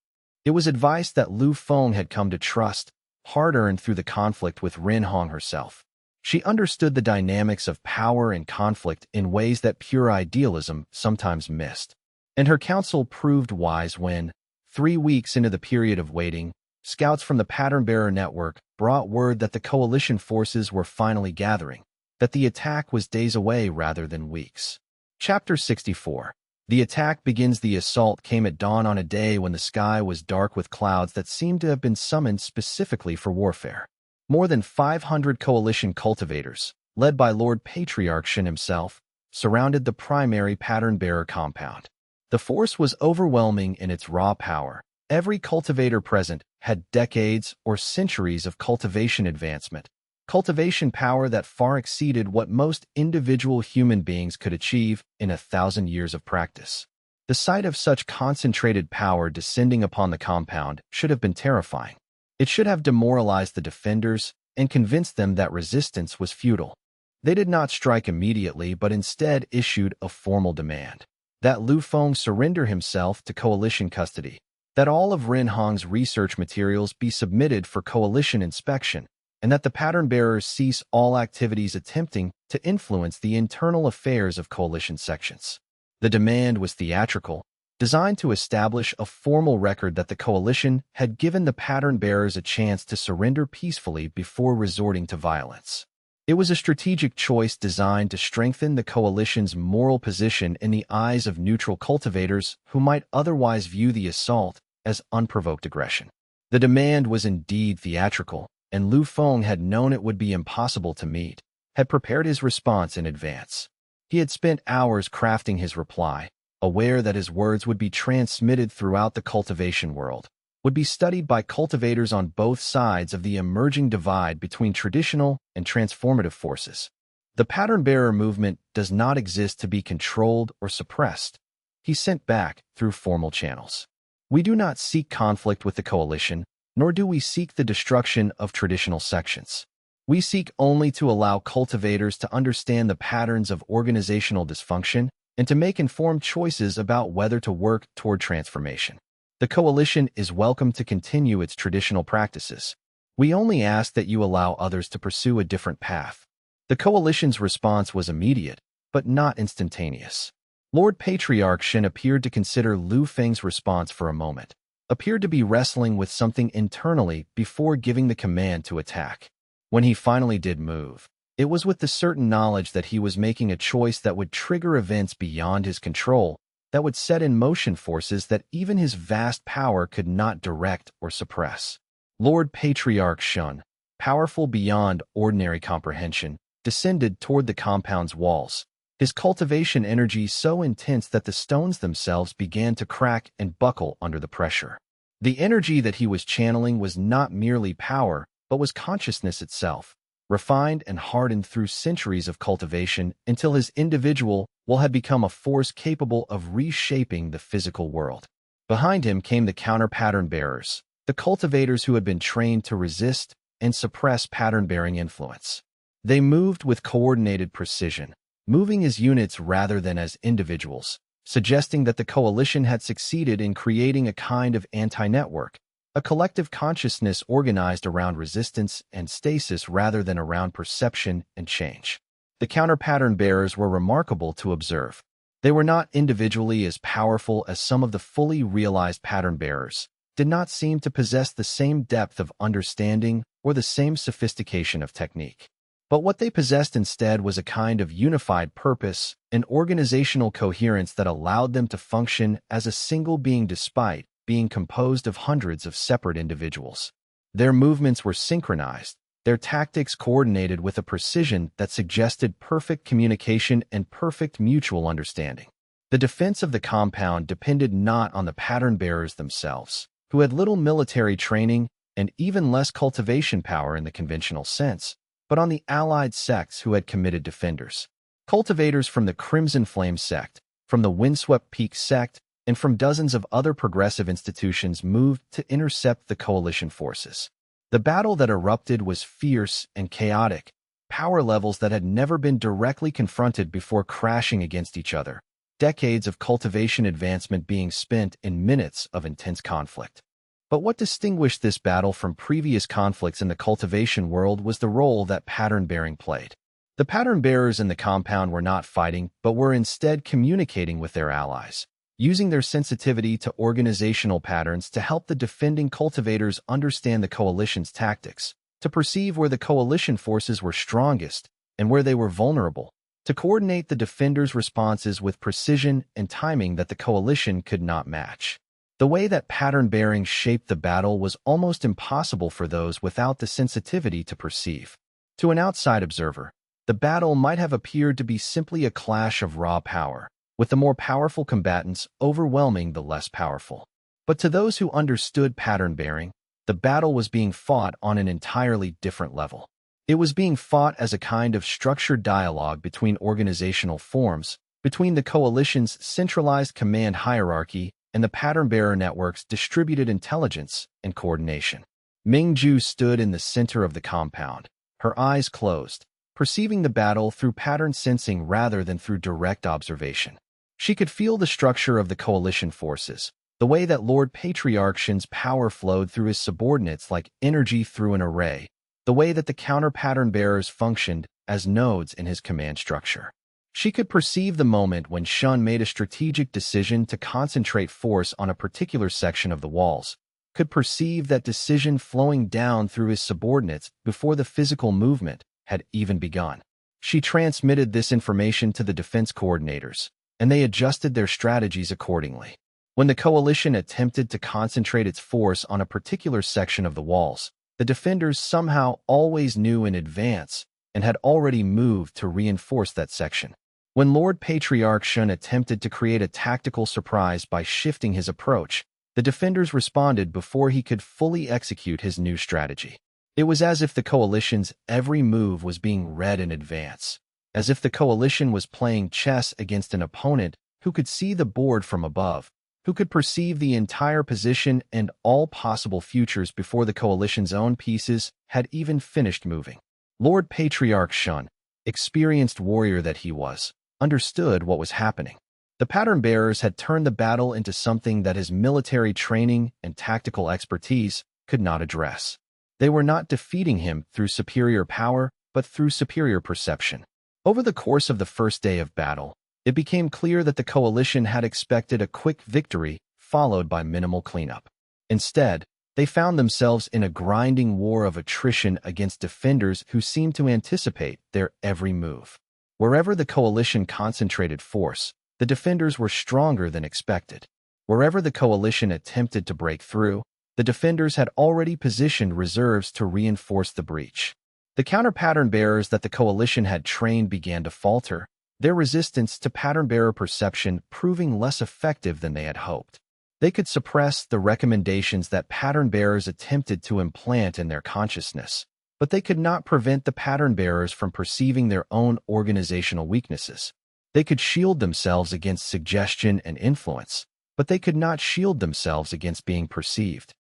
It was advice that Lu Feng had come to trust, hard-earned through the conflict with Ren Hong herself. She understood the dynamics of power and conflict in ways that pure idealism sometimes missed. And her counsel proved wise when, 3 weeks into the period of waiting, scouts from the pattern-bearer network brought word that the coalition forces were finally gathering, that the attack was days away rather than weeks. Chapter 64. The attack begins. The assault came at dawn on a day when the sky was dark with clouds that seemed to have been summoned specifically for warfare. More than 500 coalition cultivators, led by Lord Patriarch Shen himself, surrounded the primary pattern-bearer compound. The force was overwhelming in its raw power. Every cultivator present had decades or centuries of cultivation advancement, cultivation power that far exceeded what most individual human beings could achieve in 1,000 years of practice. The sight of such concentrated power descending upon the compound should have been terrifying. It should have demoralized the defenders and convinced them that resistance was futile. They did not strike immediately, but instead issued a formal demand that Lu Feng surrender himself to coalition custody, that all of Ren Hong's research materials be submitted for coalition inspection, and that the pattern-bearers cease all activities attempting to influence the internal affairs of coalition sections. The demand was theatrical, designed to establish a formal record that the coalition had given the pattern-bearers a chance to surrender peacefully before resorting to violence. It was a strategic choice designed to strengthen the coalition's moral position in the eyes of neutral cultivators who might otherwise view the assault as unprovoked aggression. The demand was indeed theatrical, and Lu Feng had known it would be impossible to meet. had prepared his response in advance. He had spent hours crafting his reply, aware that his words would be transmitted throughout the cultivation world, would be studied by cultivators on both sides of the emerging divide between traditional and transformative forces. The pattern-bearer movement does not exist to be controlled or suppressed. He sent back through formal channels. We do not seek conflict with the coalition, nor do we seek the destruction of traditional sections. We seek only to allow cultivators to understand the patterns of organizational dysfunction and to make informed choices about whether to work toward transformation. The coalition is welcome to continue its traditional practices. We only ask that you allow others to pursue a different path. The coalition's response was immediate, but not instantaneous. Lord Patriarch Xian appeared to consider Lu Feng's response for a moment, appeared to be wrestling with something internally before giving the command to attack. When he finally did move, it was with the certain knowledge that he was making a choice that would trigger events beyond his control, that would set in motion forces that even his vast power could not direct or suppress. Lord Patriarch Xian, powerful beyond ordinary comprehension, descended toward the compound's walls, his cultivation energy so intense that the stones themselves began to crack and buckle under the pressure. The energy that he was channeling was not merely power, but was consciousness itself, refined and hardened through centuries of cultivation until his individual will had become a force capable of reshaping the physical world. Behind him came the counter-pattern bearers, the cultivators who had been trained to resist and suppress pattern-bearing influence. They moved with coordinated precision, moving as units rather than as individuals, suggesting that the coalition had succeeded in creating a kind of anti-network, a collective consciousness organized around resistance and stasis rather than around perception and change. The counter-pattern bearers were remarkable to observe. They were not individually as powerful as some of the fully realized pattern bearers, did not seem to possess the same depth of understanding or the same sophistication of technique. But what they possessed instead was a kind of unified purpose, an organizational coherence that allowed them to function as a single being despite being composed of hundreds of separate individuals. Their movements were synchronized, their tactics coordinated with a precision that suggested perfect communication and perfect mutual understanding. The defense of the compound depended not on the pattern bearers themselves, who had little military training and even less cultivation power in the conventional sense, but on the allied sects who had committed defenders. Cultivators from the Crimson Flame Sect, from the Windswept Peak Sect, and from dozens of other progressive institutions moved to intercept the coalition forces. The battle that erupted was fierce and chaotic, power levels that had never been directly confronted before crashing against each other, decades of cultivation advancement being spent in minutes of intense conflict. But what distinguished this battle from previous conflicts in the cultivation world was the role that pattern-bearing played. The pattern-bearers in the compound were not fighting, but were instead communicating with their allies, using their sensitivity to organizational patterns to help the defending cultivators understand the coalition's tactics, to perceive where the coalition forces were strongest and where they were vulnerable, to coordinate the defenders' responses with precision and timing that the coalition could not match. The way that pattern-bearing shaped the battle was almost impossible for those without the sensitivity to perceive. To an outside observer, the battle might have appeared to be simply a clash of raw power, with the more powerful combatants overwhelming the less powerful. But to those who understood pattern-bearing, the battle was being fought on an entirely different level. It was being fought as a kind of structured dialogue between organizational forms, between the coalition's centralized command hierarchy and the pattern-bearer network's distributed intelligence and coordination. Mingju stood in the center of the compound, her eyes closed, perceiving the battle through pattern sensing rather than through direct observation. She could feel the structure of the coalition forces, the way that Lord Patriarch Xian's power flowed through his subordinates like energy through an array, the way that the counter-pattern bearers functioned as nodes in his command structure. She could perceive the moment when Xian made a strategic decision to concentrate force on a particular section of the walls, could perceive that decision flowing down through his subordinates before the physical movement had even begun. She transmitted this information to the defense coordinators, and they adjusted their strategies accordingly. When the coalition attempted to concentrate its force on a particular section of the walls, the defenders somehow always knew in advance and had already moved to reinforce that section. When Lord Patriarch Xian attempted to create a tactical surprise by shifting his approach, the defenders responded before he could fully execute his new strategy. It was as if the coalition's every move was being read in advance, as if the coalition was playing chess against an opponent who could see the board from above, who could perceive the entire position and all possible futures before the coalition's own pieces had even finished moving. Lord Patriarch Xian, experienced warrior that he was, understood what was happening. The pattern bearers had turned the battle into something that his military training and tactical expertise could not address. They were not defeating him through superior power, but through superior perception. Over the course of the first day of battle, it became clear that the coalition had expected a quick victory followed by minimal cleanup. Instead, they found themselves in a grinding war of attrition against defenders who seemed to anticipate their every move. Wherever the coalition concentrated force, the defenders were stronger than expected. Wherever the coalition attempted to break through, the defenders had already positioned reserves to reinforce the breach. The counter-pattern bearers that the coalition had trained began to falter, their resistance to pattern-bearer perception proving less effective than they had hoped. They could suppress the recommendations that pattern-bearers attempted to implant in their consciousness, but they could not prevent the pattern-bearers from perceiving their own organizational weaknesses. They could shield themselves against suggestion and influence, but they could not shield themselves against being perceived.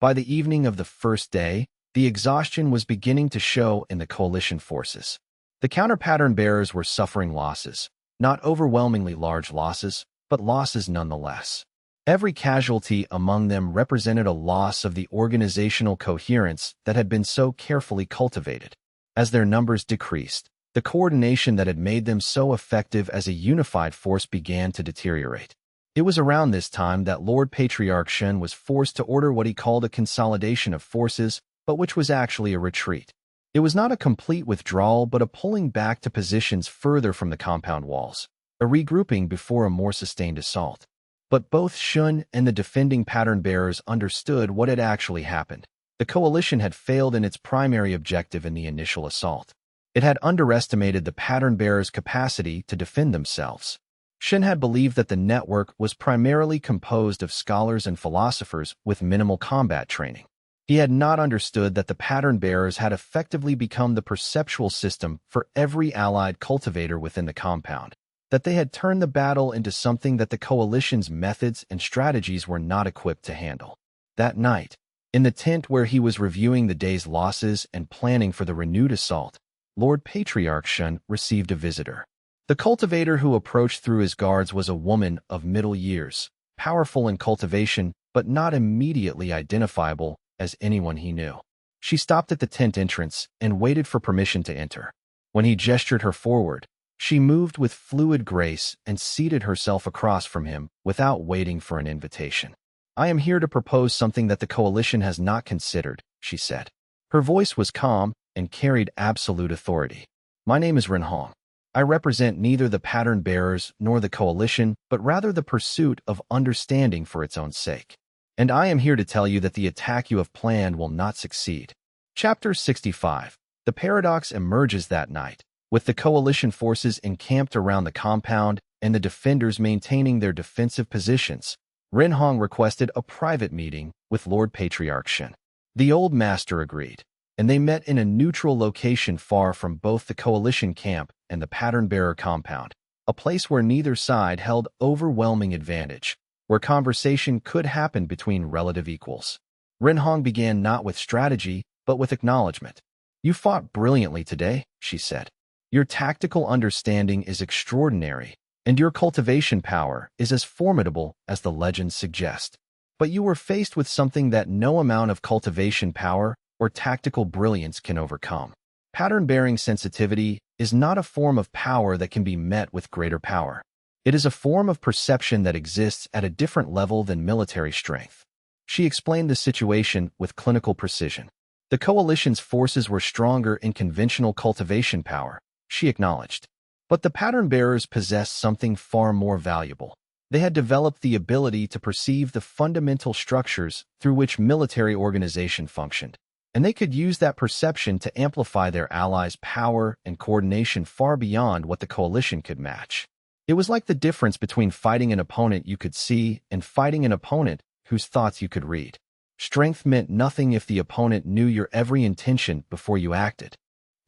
By the evening of the first day, the exhaustion was beginning to show in the coalition forces. The counter-pattern bearers were suffering losses, not overwhelmingly large losses, but losses nonetheless. Every casualty among them represented a loss of the organizational coherence that had been so carefully cultivated. As their numbers decreased, the coordination that had made them so effective as a unified force began to deteriorate. It was around this time that Lord Patriarch Xian was forced to order what he called a consolidation of forces, but which was actually a retreat. It was not a complete withdrawal, but a pulling back to positions further from the compound walls, a regrouping before a more sustained assault. But both Xian and the defending pattern bearers understood what had actually happened. The coalition had failed in its primary objective in the initial assault. It had underestimated the pattern bearers' capacity to defend themselves. Xian had believed that the network was primarily composed of scholars and philosophers with minimal combat training. He had not understood that the pattern bearers had effectively become the perceptual system for every allied cultivator within the compound, that they had turned the battle into something that the coalition's methods and strategies were not equipped to handle. That night, in the tent where he was reviewing the day's losses and planning for the renewed assault, Lord Patriarch Xian received a visitor. The cultivator who approached through his guards was a woman of middle years, powerful in cultivation, but not immediately identifiable as anyone he knew. She stopped at the tent entrance and waited for permission to enter. When he gestured her forward, she moved with fluid grace and seated herself across from him without waiting for an invitation. "I am here to propose something that the coalition has not considered," she said. Her voice was calm and carried absolute authority. "My name is Renhong. I represent neither the pattern bearers nor the coalition, but rather the pursuit of understanding for its own sake. And I am here to tell you that the attack you have planned will not succeed." Chapter 65. The paradox emerges that night, with the coalition forces encamped around the compound and the defenders maintaining their defensive positions. Renhong requested a private meeting with Lord Patriarch Xian. The old master agreed, and they met in a neutral location far from both the coalition camp and the pattern-bearer compound, a place where neither side held overwhelming advantage, where conversation could happen between relative equals. Renhong began not with strategy, but with acknowledgement. "You fought brilliantly today," she said. "Your tactical understanding is extraordinary, and your cultivation power is as formidable as the legends suggest. But you were faced with something that no amount of cultivation power or tactical brilliance can overcome. Pattern-bearing sensitivity is not a form of power that can be met with greater power. It is a form of perception that exists at a different level than military strength." She explained the situation with clinical precision. The coalition's forces were stronger in conventional cultivation power, she acknowledged. But the pattern-bearers possessed something far more valuable. They had developed the ability to perceive the fundamental structures through which military organization functioned. and they could use that perception to amplify their allies' power and coordination far beyond what the coalition could match. It was like the difference between fighting an opponent you could see and fighting an opponent whose thoughts you could read. Strength meant nothing if the opponent knew your every intention before you acted.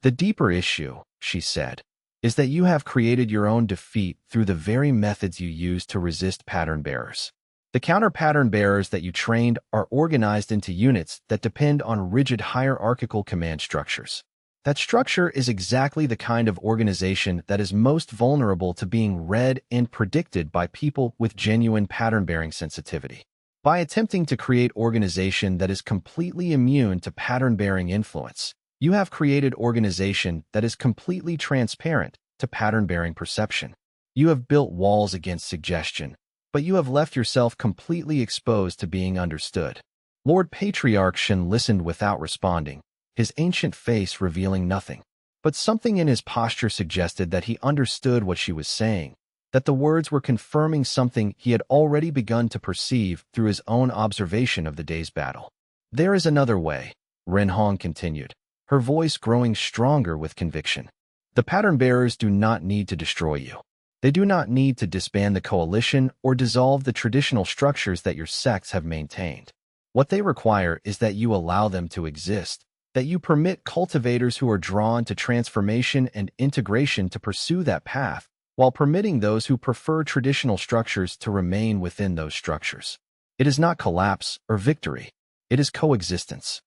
The deeper issue, she said, is that you have created your own defeat through the very methods you use to resist pattern bearers. The counter-pattern bearers that you trained are organized into units that depend on rigid hierarchical command structures. That structure is exactly the kind of organization that is most vulnerable to being read and predicted by people with genuine pattern-bearing sensitivity. By attempting to create organization that is completely immune to pattern-bearing influence, you have created organization that is completely transparent to pattern-bearing perception. You have built walls against suggestion, but you have left yourself completely exposed to being understood. Lord Patriarch Shen listened without responding, his ancient face revealing nothing. But something in his posture suggested that he understood what she was saying, that the words were confirming something he had already begun to perceive through his own observation of the day's battle. There is another way, Ren Hong continued, her voice growing stronger with conviction. The pattern bearers do not need to destroy you. They do not need to disband the coalition or dissolve the traditional structures that your sects have maintained. What they require is that you allow them to exist, that you permit cultivators who are drawn to transformation and integration to pursue that path, while permitting those who prefer traditional structures to remain within those structures. It is not collapse or victory. It is coexistence.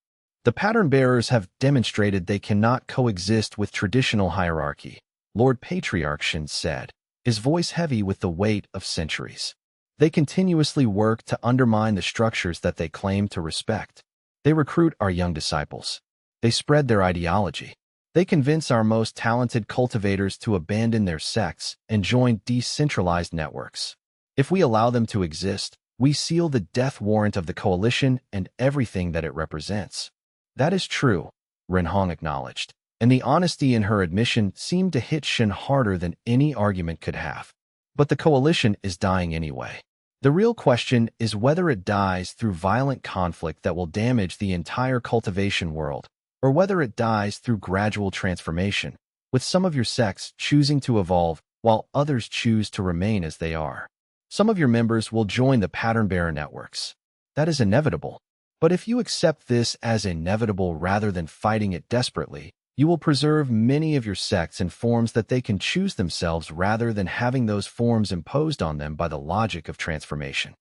The pattern bearers have demonstrated they cannot coexist with traditional hierarchy, Lord Patriarch Shen said, his voice heavy with the weight of centuries. They continuously work to undermine the structures that they claim to respect. They recruit our young disciples. They spread their ideology. They convince our most talented cultivators to abandon their sects and join decentralized networks. If we allow them to exist, we seal the death warrant of the coalition and everything that it represents. That is true, Ren Hong acknowledged, and the honesty in her admission seemed to hit Shen harder than any argument could have. But the coalition is dying anyway. The real question is whether it dies through violent conflict that will damage the entire cultivation world, or whether it dies through gradual transformation, with some of your sects choosing to evolve while others choose to remain as they are. Some of your members will join the pattern-bearer networks. That is inevitable. But if you accept this as inevitable rather than fighting it desperately, you will preserve many of your sects in forms that they can choose themselves rather than having those forms imposed on them by the logic of transformation.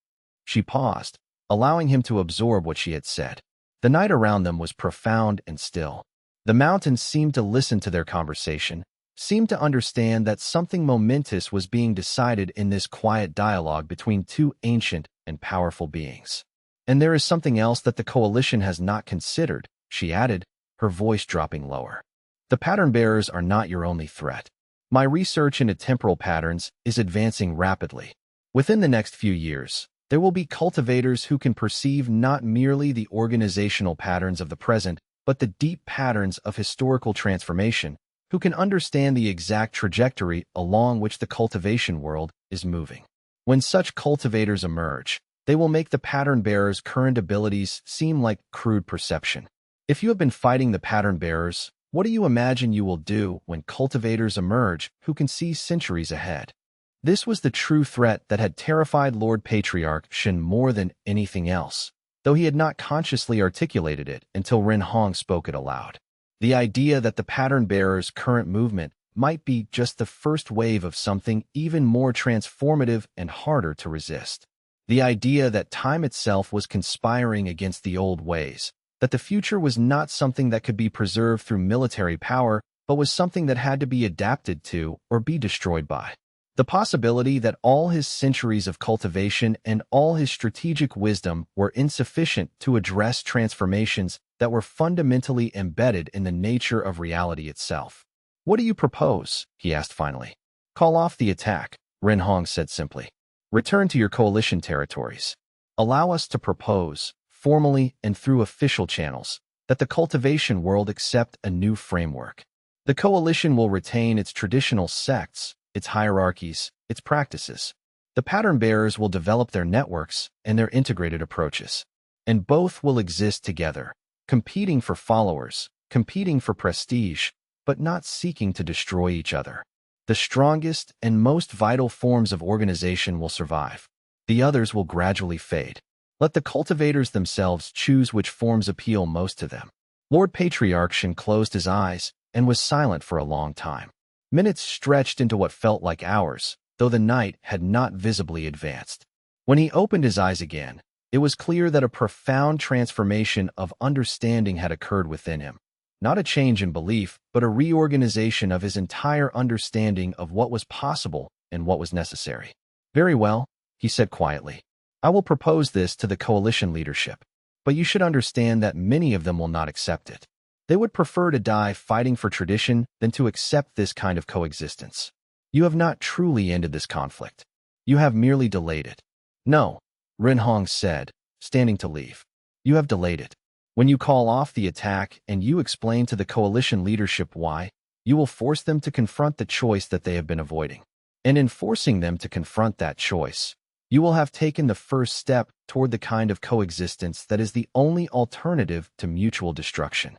She paused, allowing him to absorb what she had said. The night around them was profound and still. The mountains seemed to listen to their conversation, seemed to understand that something momentous was being decided in this quiet dialogue between two ancient and powerful beings. And there is something else that the coalition has not considered, she added, her voice dropping lower. The pattern bearers are not your only threat. My research into temporal patterns is advancing rapidly. Within the next few years, there will be cultivators who can perceive not merely the organizational patterns of the present, but the deep patterns of historical transformation, who can understand the exact trajectory along which the cultivation world is moving. When such cultivators emerge, they will make the pattern bearers' current abilities seem like crude perception. If you have been fighting the pattern bearers, what do you imagine you will do when cultivators emerge who can see centuries ahead? This was the true threat that had terrified Lord Patriarch Shen more than anything else, though he had not consciously articulated it until Ren Hong spoke it aloud. The idea that the pattern bearers' current movement might be just the first wave of something even more transformative and harder to resist. The idea that time itself was conspiring against the old ways, that the future was not something that could be preserved through military power, but was something that had to be adapted to or be destroyed by. The possibility that all his centuries of cultivation and all his strategic wisdom were insufficient to address transformations that were fundamentally embedded in the nature of reality itself. What do you propose? He asked finally. Call off the attack, Ren Hong said simply. Return to your coalition territories. Allow us to propose, formally and through official channels, that the cultivation world accept a new framework. The coalition will retain its traditional sects, its hierarchies, its practices. The pattern bearers will develop their networks and their integrated approaches. And both will exist together, competing for followers, competing for prestige, but not seeking to destroy each other. The strongest and most vital forms of organization will survive. The others will gradually fade. Let the cultivators themselves choose which forms appeal most to them. Lord Patriarch closed his eyes and was silent for a long time. Minutes stretched into what felt like hours, though the night had not visibly advanced. When he opened his eyes again, it was clear that a profound transformation of understanding had occurred within him. Not a change in belief, but a reorganization of his entire understanding of what was possible and what was necessary. "Very well," he said quietly. "I will propose this to the coalition leadership, but you should understand that many of them will not accept it. They would prefer to die fighting for tradition than to accept this kind of coexistence. You have not truly ended this conflict. You have merely delayed it." "No," Renhong said, standing to leave. "You have delayed it. When you call off the attack and you explain to the coalition leadership why, you will force them to confront the choice that they have been avoiding. And in forcing them to confront that choice, you will have taken the first step toward the kind of coexistence that is the only alternative to mutual destruction."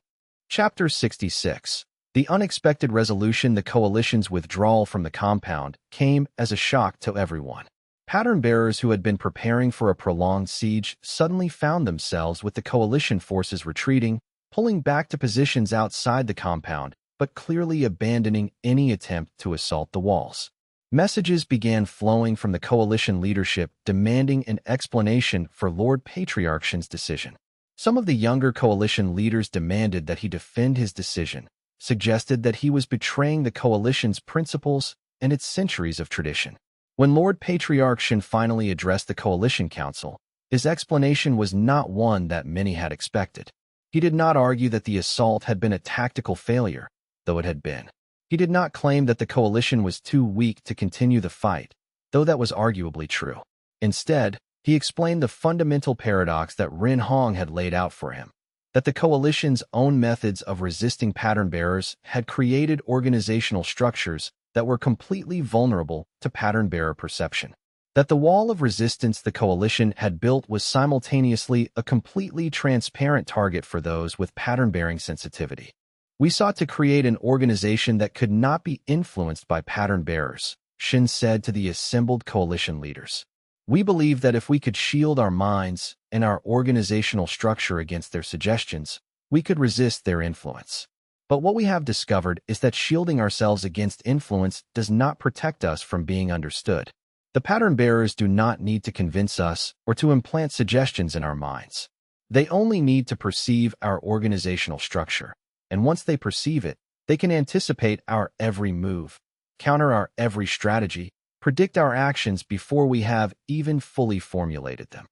Chapter 66. The unexpected resolution. The coalition's withdrawal from the compound came as a shock to everyone. Pattern bearers who had been preparing for a prolonged siege suddenly found themselves with the coalition forces retreating, pulling back to positions outside the compound, but clearly abandoning any attempt to assault the walls. Messages began flowing from the coalition leadership demanding an explanation for Lord Patriarch's decision. Some of the younger coalition leaders demanded that he defend his decision, suggested that he was betraying the coalition's principles and its centuries of tradition. When Lord Patriarch finally addressed the Coalition Council, his explanation was not one that many had expected. He did not argue that the assault had been a tactical failure, though it had been. He did not claim that the coalition was too weak to continue the fight, though that was arguably true. Instead, he explained the fundamental paradox that Renhong had laid out for him, that the coalition's own methods of resisting pattern bearers had created organizational structures that were completely vulnerable to pattern bearer perception. That the wall of resistance the coalition had built was simultaneously a completely transparent target for those with pattern-bearing sensitivity. "We sought to create an organization that could not be influenced by pattern bearers," Shin said to the assembled coalition leaders. "We believed that if we could shield our minds and our organizational structure against their suggestions, we could resist their influence. But what we have discovered is that shielding ourselves against influence does not protect us from being understood. The pattern bearers do not need to convince us or to implant suggestions in our minds. They only need to perceive our organizational structure, and once they perceive it, they can anticipate our every move, counter our every strategy, predict our actions before we have even fully formulated them."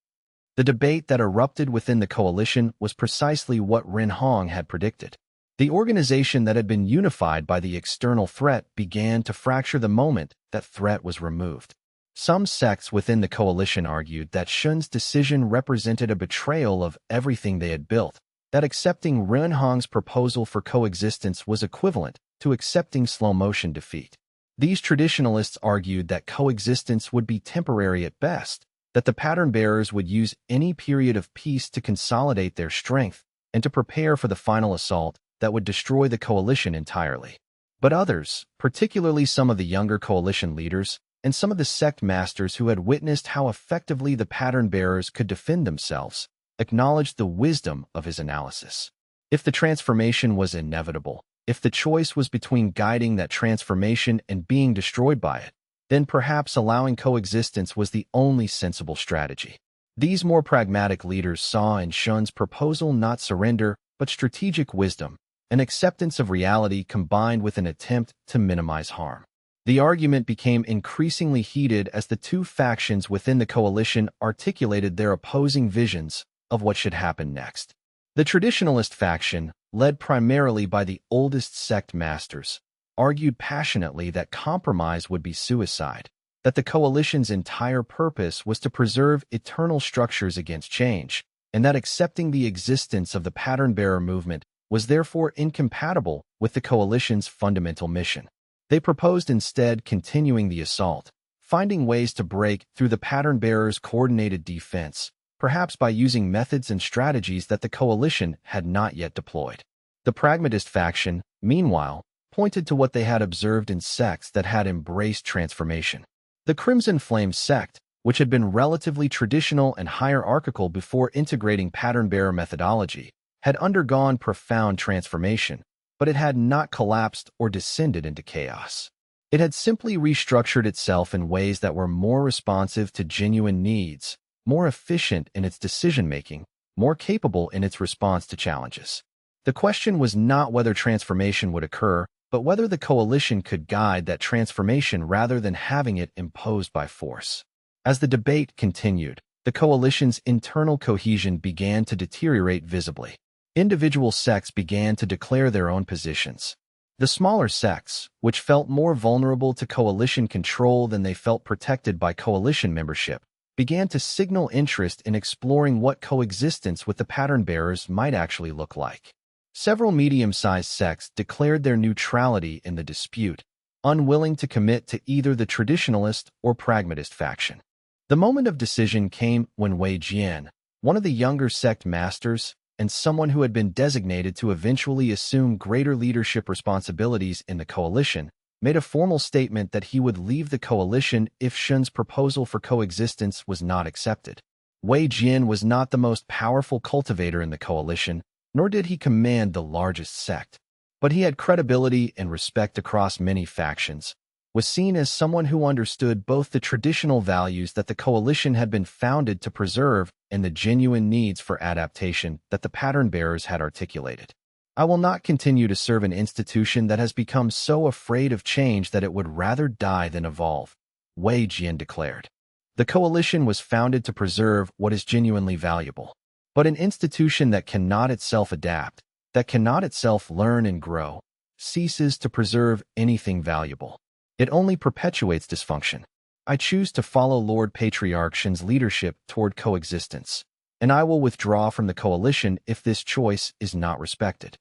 The debate that erupted within the coalition was precisely what Renhong had predicted. The organization that had been unified by the external threat began to fracture the moment that threat was removed. Some sects within the coalition argued that Shun's decision represented a betrayal of everything they had built, that accepting Renhong's proposal for coexistence was equivalent to accepting slow-motion defeat. These traditionalists argued that coexistence would be temporary at best, that the pattern bearers would use any period of peace to consolidate their strength and to prepare for the final assault that would destroy the coalition entirely. But others, particularly some of the younger coalition leaders and some of the sect masters who had witnessed how effectively the pattern bearers could defend themselves, acknowledged the wisdom of his analysis. If the transformation was inevitable, if the choice was between guiding that transformation and being destroyed by it, then perhaps allowing coexistence was the only sensible strategy. These more pragmatic leaders saw in Shun's proposal not surrender, but strategic wisdom, an acceptance of reality combined with an attempt to minimize harm. The argument became increasingly heated as the two factions within the coalition articulated their opposing visions of what should happen next. The traditionalist faction, led primarily by the oldest sect masters, argued passionately that compromise would be suicide, that the coalition's entire purpose was to preserve eternal structures against change, and that accepting the existence of the pattern-bearer movement was therefore incompatible with the coalition's fundamental mission. They proposed instead continuing the assault, finding ways to break through the pattern-bearers' coordinated defense, perhaps by using methods and strategies that the coalition had not yet deployed. The pragmatist faction, meanwhile, pointed to what they had observed in sects that had embraced transformation. The Crimson Flame sect, which had been relatively traditional and hierarchical before integrating pattern-bearer methodology, had undergone profound transformation, but it had not collapsed or descended into chaos. It had simply restructured itself in ways that were more responsive to genuine needs, more efficient in its decision-making, more capable in its response to challenges. The question was not whether transformation would occur, but whether the coalition could guide that transformation rather than having it imposed by force. As the debate continued, the coalition's internal cohesion began to deteriorate visibly. Individual sects began to declare their own positions. The smaller sects, which felt more vulnerable to coalition control than they felt protected by coalition membership, began to signal interest in exploring what coexistence with the pattern-bearers might actually look like. Several medium-sized sects declared their neutrality in the dispute, unwilling to commit to either the traditionalist or pragmatist faction. The moment of decision came when Wei Jian, one of the younger sect masters, and someone who had been designated to eventually assume greater leadership responsibilities in the coalition, made a formal statement that he would leave the coalition if Shun's proposal for coexistence was not accepted. Wei Jian was not the most powerful cultivator in the coalition, nor did he command the largest sect. But he had credibility and respect across many factions, was seen as someone who understood both the traditional values that the coalition had been founded to preserve and the genuine needs for adaptation that the pattern-bearers had articulated. I will not continue to serve an institution that has become so afraid of change that it would rather die than evolve, Wei Jian declared. The coalition was founded to preserve what is genuinely valuable. But an institution that cannot itself adapt, that cannot itself learn and grow, ceases to preserve anything valuable. It only perpetuates dysfunction. I choose to follow Lord Patriarch Shen's leadership toward coexistence, and I will withdraw from the coalition if this choice is not respected.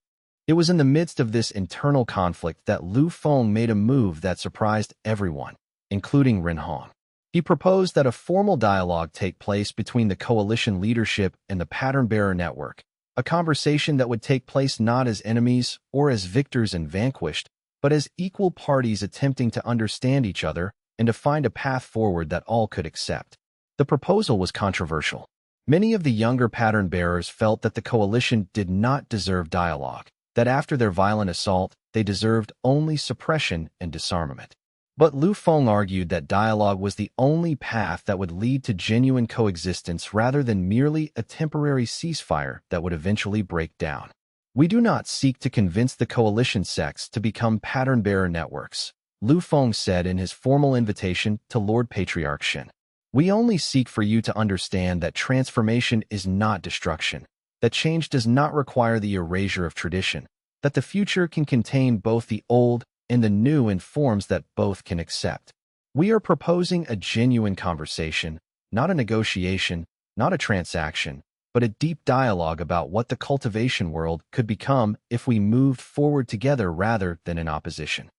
It was in the midst of this internal conflict that Lu Feng made a move that surprised everyone, including Ren Hong. He proposed that a formal dialogue take place between the coalition leadership and the pattern-bearer network, a conversation that would take place not as enemies or as victors and vanquished, but as equal parties attempting to understand each other and to find a path forward that all could accept. The proposal was controversial. Many of the younger pattern-bearers felt that the coalition did not deserve dialogue, that after their violent assault, they deserved only suppression and disarmament. But Lu Feng argued that dialogue was the only path that would lead to genuine coexistence rather than merely a temporary ceasefire that would eventually break down. We do not seek to convince the coalition sects to become pattern-bearer networks, Lu Feng said in his formal invitation to Lord Patriarch Shen. We only seek for you to understand that transformation is not destruction, that change does not require the erasure of tradition, that the future can contain both the old and the new in forms that both can accept. We are proposing a genuine conversation, not a negotiation, not a transaction, but a deep dialogue about what the cultivation world could become if we moved forward together rather than in opposition.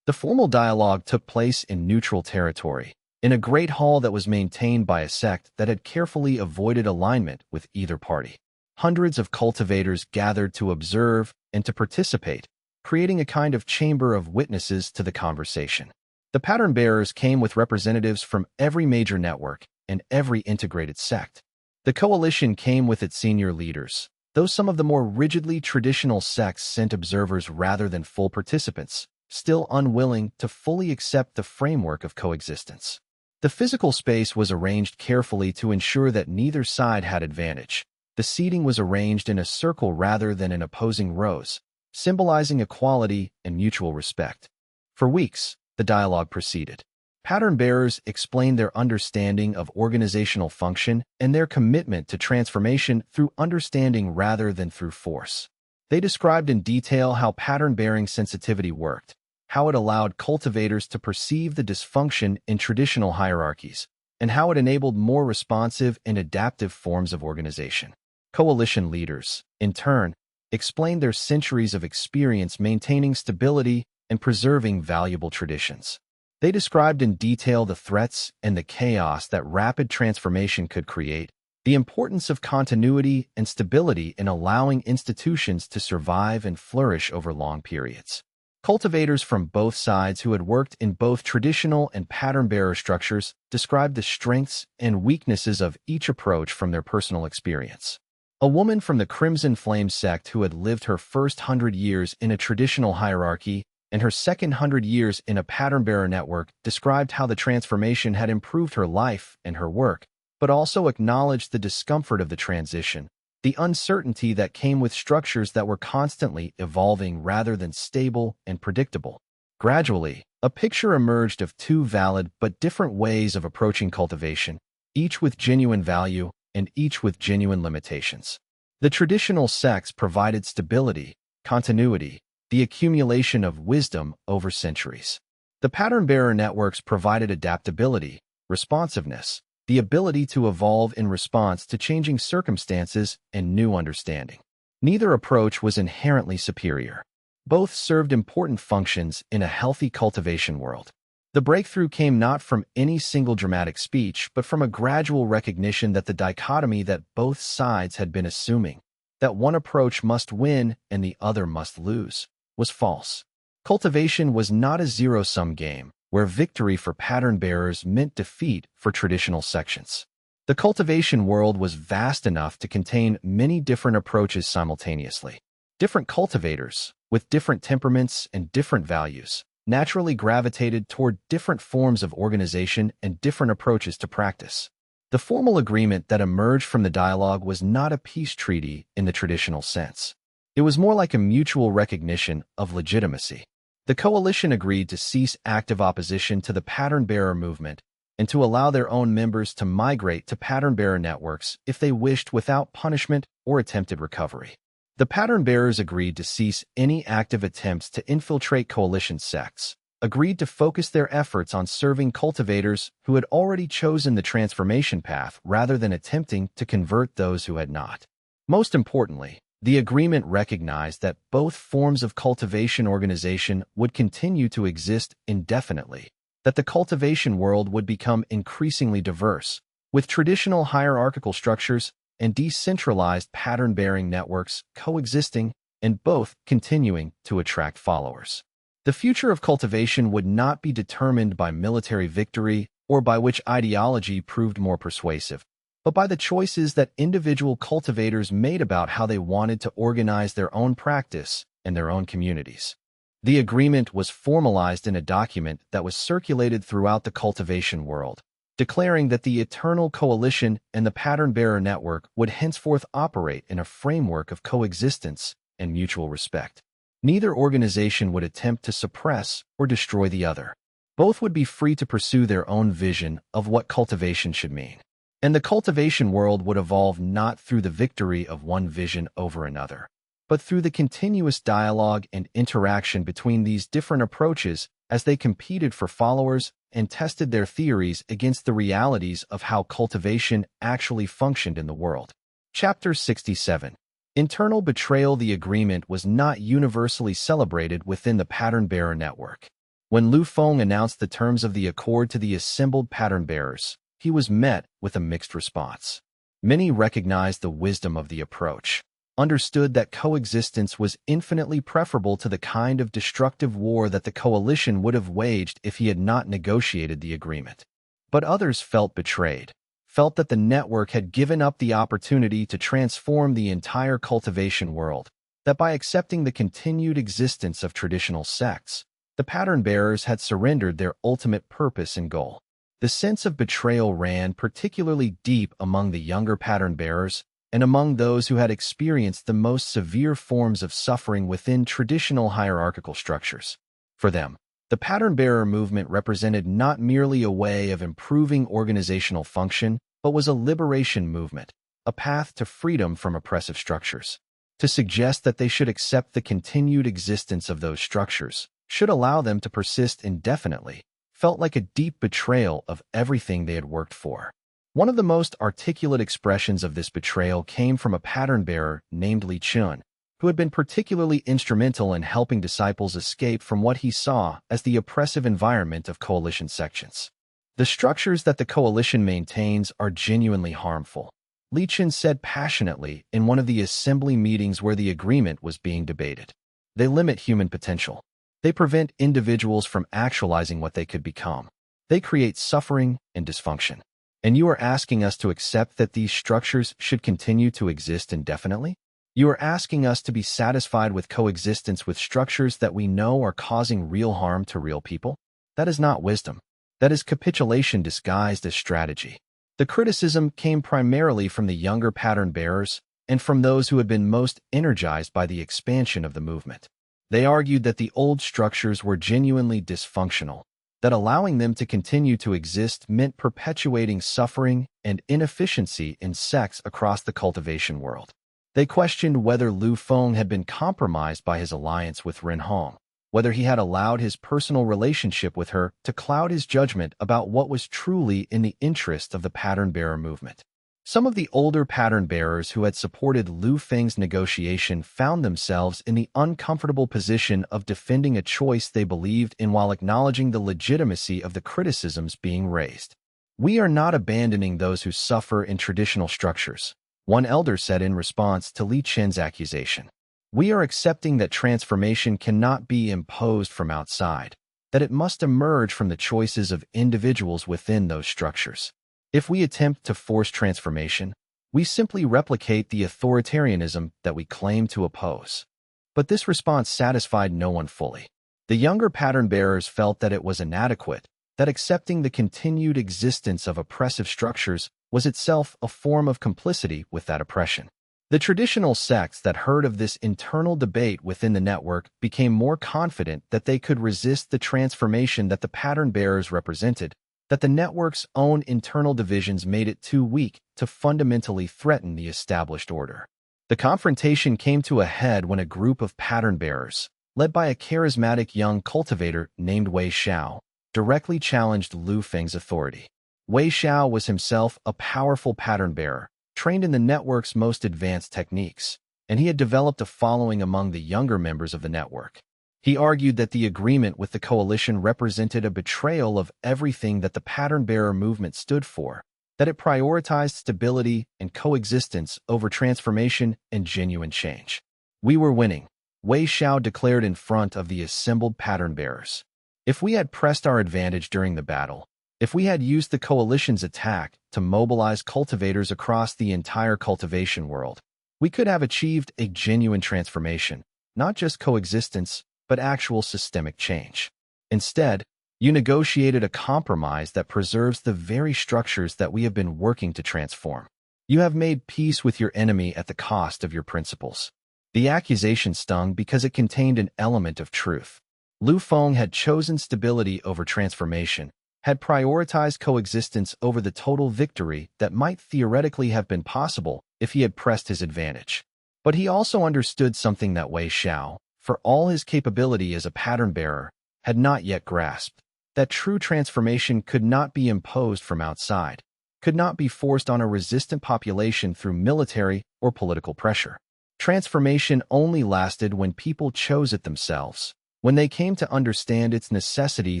The formal dialogue took place in neutral territory, in a great hall that was maintained by a sect that had carefully avoided alignment with either party. Hundreds of cultivators gathered to observe and to participate, creating a kind of chamber of witnesses to the conversation. The pattern-bearers came with representatives from every major network and every integrated sect. The coalition came with its senior leaders, though some of the more rigidly traditional sects sent observers rather than full participants, still unwilling to fully accept the framework of coexistence. The physical space was arranged carefully to ensure that neither side had advantage. The seating was arranged in a circle rather than in opposing rows, symbolizing equality and mutual respect. For weeks, the dialogue proceeded. Pattern-bearers explained their understanding of organizational function and their commitment to transformation through understanding rather than through force. They described in detail how pattern-bearing sensitivity worked, how it allowed cultivators to perceive the dysfunction in traditional hierarchies, and how it enabled more responsive and adaptive forms of organization. Coalition leaders, in turn, explained their centuries of experience maintaining stability and preserving valuable traditions. They described in detail the threats and the chaos that rapid transformation could create, The importance of continuity and stability in allowing institutions to survive and flourish over long periods. Cultivators from both sides who had worked in both traditional and pattern-bearer structures described the strengths and weaknesses of each approach from their personal experience. A woman from the Crimson Flame sect who had lived her first 100 years in a traditional hierarchy and her second 100 years in a pattern-bearer network described how the transformation had improved her life and her work, but also acknowledged the discomfort of the transition, the uncertainty that came with structures that were constantly evolving rather than stable and predictable. Gradually, a picture emerged of two valid but different ways of approaching cultivation, each with genuine value and each with genuine limitations. The traditional sects provided stability, continuity, the accumulation of wisdom over centuries. The pattern-bearer networks provided adaptability, responsiveness, the ability to evolve in response to changing circumstances and new understanding. Neither approach was inherently superior. Both served important functions in a healthy cultivation world. The breakthrough came not from any single dramatic speech, but from a gradual recognition that the dichotomy that both sides had been assuming, that one approach must win and the other must lose, was false. Cultivation was not a zero-sum game, where victory for pattern-bearers meant defeat for traditional sections. The cultivation world was vast enough to contain many different approaches simultaneously. Different cultivators, with different temperaments and different values, naturally gravitated toward different forms of organization and different approaches to practice. The formal agreement that emerged from the dialogue was not a peace treaty in the traditional sense. It was more like a mutual recognition of legitimacy. The coalition agreed to cease active opposition to the pattern-bearer movement and to allow their own members to migrate to pattern-bearer networks if they wished without punishment or attempted recovery. The pattern-bearers agreed to cease any active attempts to infiltrate coalition sects, agreed to focus their efforts on serving cultivators who had already chosen the transformation path rather than attempting to convert those who had not. Most importantly, the agreement recognized that both forms of cultivation organization would continue to exist indefinitely, that the cultivation world would become increasingly diverse, with traditional hierarchical structures and decentralized pattern-bearing networks coexisting and both continuing to attract followers. The future of cultivation would not be determined by military victory or by which ideology proved more persuasive, but by the choices that individual cultivators made about how they wanted to organize their own practice and their own communities. The agreement was formalized in a document that was circulated throughout the cultivation world, declaring that the Eternal Coalition and the Pattern-Bearer Network would henceforth operate in a framework of coexistence and mutual respect. Neither organization would attempt to suppress or destroy the other. Both would be free to pursue their own vision of what cultivation should mean. And the cultivation world would evolve not through the victory of one vision over another, but through the continuous dialogue and interaction between these different approaches as they competed for followers and tested their theories against the realities of how cultivation actually functioned in the world. Chapter 67. Internal betrayal. The agreement was not universally celebrated within the pattern-bearer network. When Lu Feng announced the terms of the accord to the assembled pattern-bearers, he was met with a mixed response. Many recognized the wisdom of the approach, understood that coexistence was infinitely preferable to the kind of destructive war that the coalition would have waged if he had not negotiated the agreement. But others felt betrayed, felt that the network had given up the opportunity to transform the entire cultivation world, that by accepting the continued existence of traditional sects, the pattern-bearers had surrendered their ultimate purpose and goal. The sense of betrayal ran particularly deep among the younger pattern-bearers and among those who had experienced the most severe forms of suffering within traditional hierarchical structures. For them, the pattern-bearer movement represented not merely a way of improving organizational function, but was a liberation movement, a path to freedom from oppressive structures. To suggest that they should accept the continued existence of those structures, should allow them to persist indefinitely, felt like a deep betrayal of everything they had worked for. One of the most articulate expressions of this betrayal came from a pattern-bearer named Li Chun, who had been particularly instrumental in helping disciples escape from what he saw as the oppressive environment of coalition sections. The structures that the coalition maintains are genuinely harmful. Li Chen said passionately in one of the assembly meetings where the agreement was being debated. They limit human potential. They prevent individuals from actualizing what they could become. They create suffering and dysfunction. And you are asking us to accept that these structures should continue to exist indefinitely? You are asking us to be satisfied with coexistence with structures that we know are causing real harm to real people? That is not wisdom. That is capitulation disguised as strategy. The criticism came primarily from the younger pattern bearers and from those who had been most energized by the expansion of the movement. They argued that the old structures were genuinely dysfunctional, that allowing them to continue to exist meant perpetuating suffering and inefficiency in sects across the cultivation world. They questioned whether Lu Feng had been compromised by his alliance with Ren Hong, whether he had allowed his personal relationship with her to cloud his judgment about what was truly in the interest of the pattern-bearer movement. Some of the older pattern-bearers who had supported Lu Feng's negotiation found themselves in the uncomfortable position of defending a choice they believed in while acknowledging the legitimacy of the criticisms being raised. "We are not abandoning those who suffer in traditional structures," one elder said in response to Li Chen's accusation. "We are accepting that transformation cannot be imposed from outside, that it must emerge from the choices of individuals within those structures. If we attempt to force transformation, we simply replicate the authoritarianism that we claim to oppose." But this response satisfied no one fully. The younger pattern-bearers felt that it was inadequate, that accepting the continued existence of oppressive structures was itself a form of complicity with that oppression. The traditional sects that heard of this internal debate within the network became more confident that they could resist the transformation that the pattern-bearers represented, that the network's own internal divisions made it too weak to fundamentally threaten the established order. The confrontation came to a head when a group of pattern-bearers, led by a charismatic young cultivator named Wei Xiao, directly challenged Lu Feng's authority. Wei Xiao was himself a powerful pattern-bearer, trained in the network's most advanced techniques, and he had developed a following among the younger members of the network. He argued that the agreement with the coalition represented a betrayal of everything that the pattern-bearer movement stood for, that it prioritized stability and coexistence over transformation and genuine change. "We were winning," Wei Xiao declared in front of the assembled pattern-bearers. "If we had pressed our advantage during the battle, if we had used the coalition's attack to mobilize cultivators across the entire cultivation world, we could have achieved a genuine transformation, not just coexistence, but actual systemic change. Instead, you negotiated a compromise that preserves the very structures that we have been working to transform. You have made peace with your enemy at the cost of your principles." The accusation stung because it contained an element of truth. Lu Feng had chosen stability over transformation, had prioritized coexistence over the total victory that might theoretically have been possible if he had pressed his advantage. But he also understood something that Wei Xiao, for all his capability as a pattern-bearer, had not yet grasped, that true transformation could not be imposed from outside, could not be forced on a resistant population through military or political pressure. Transformation only lasted when people chose it themselves, when they came to understand its necessity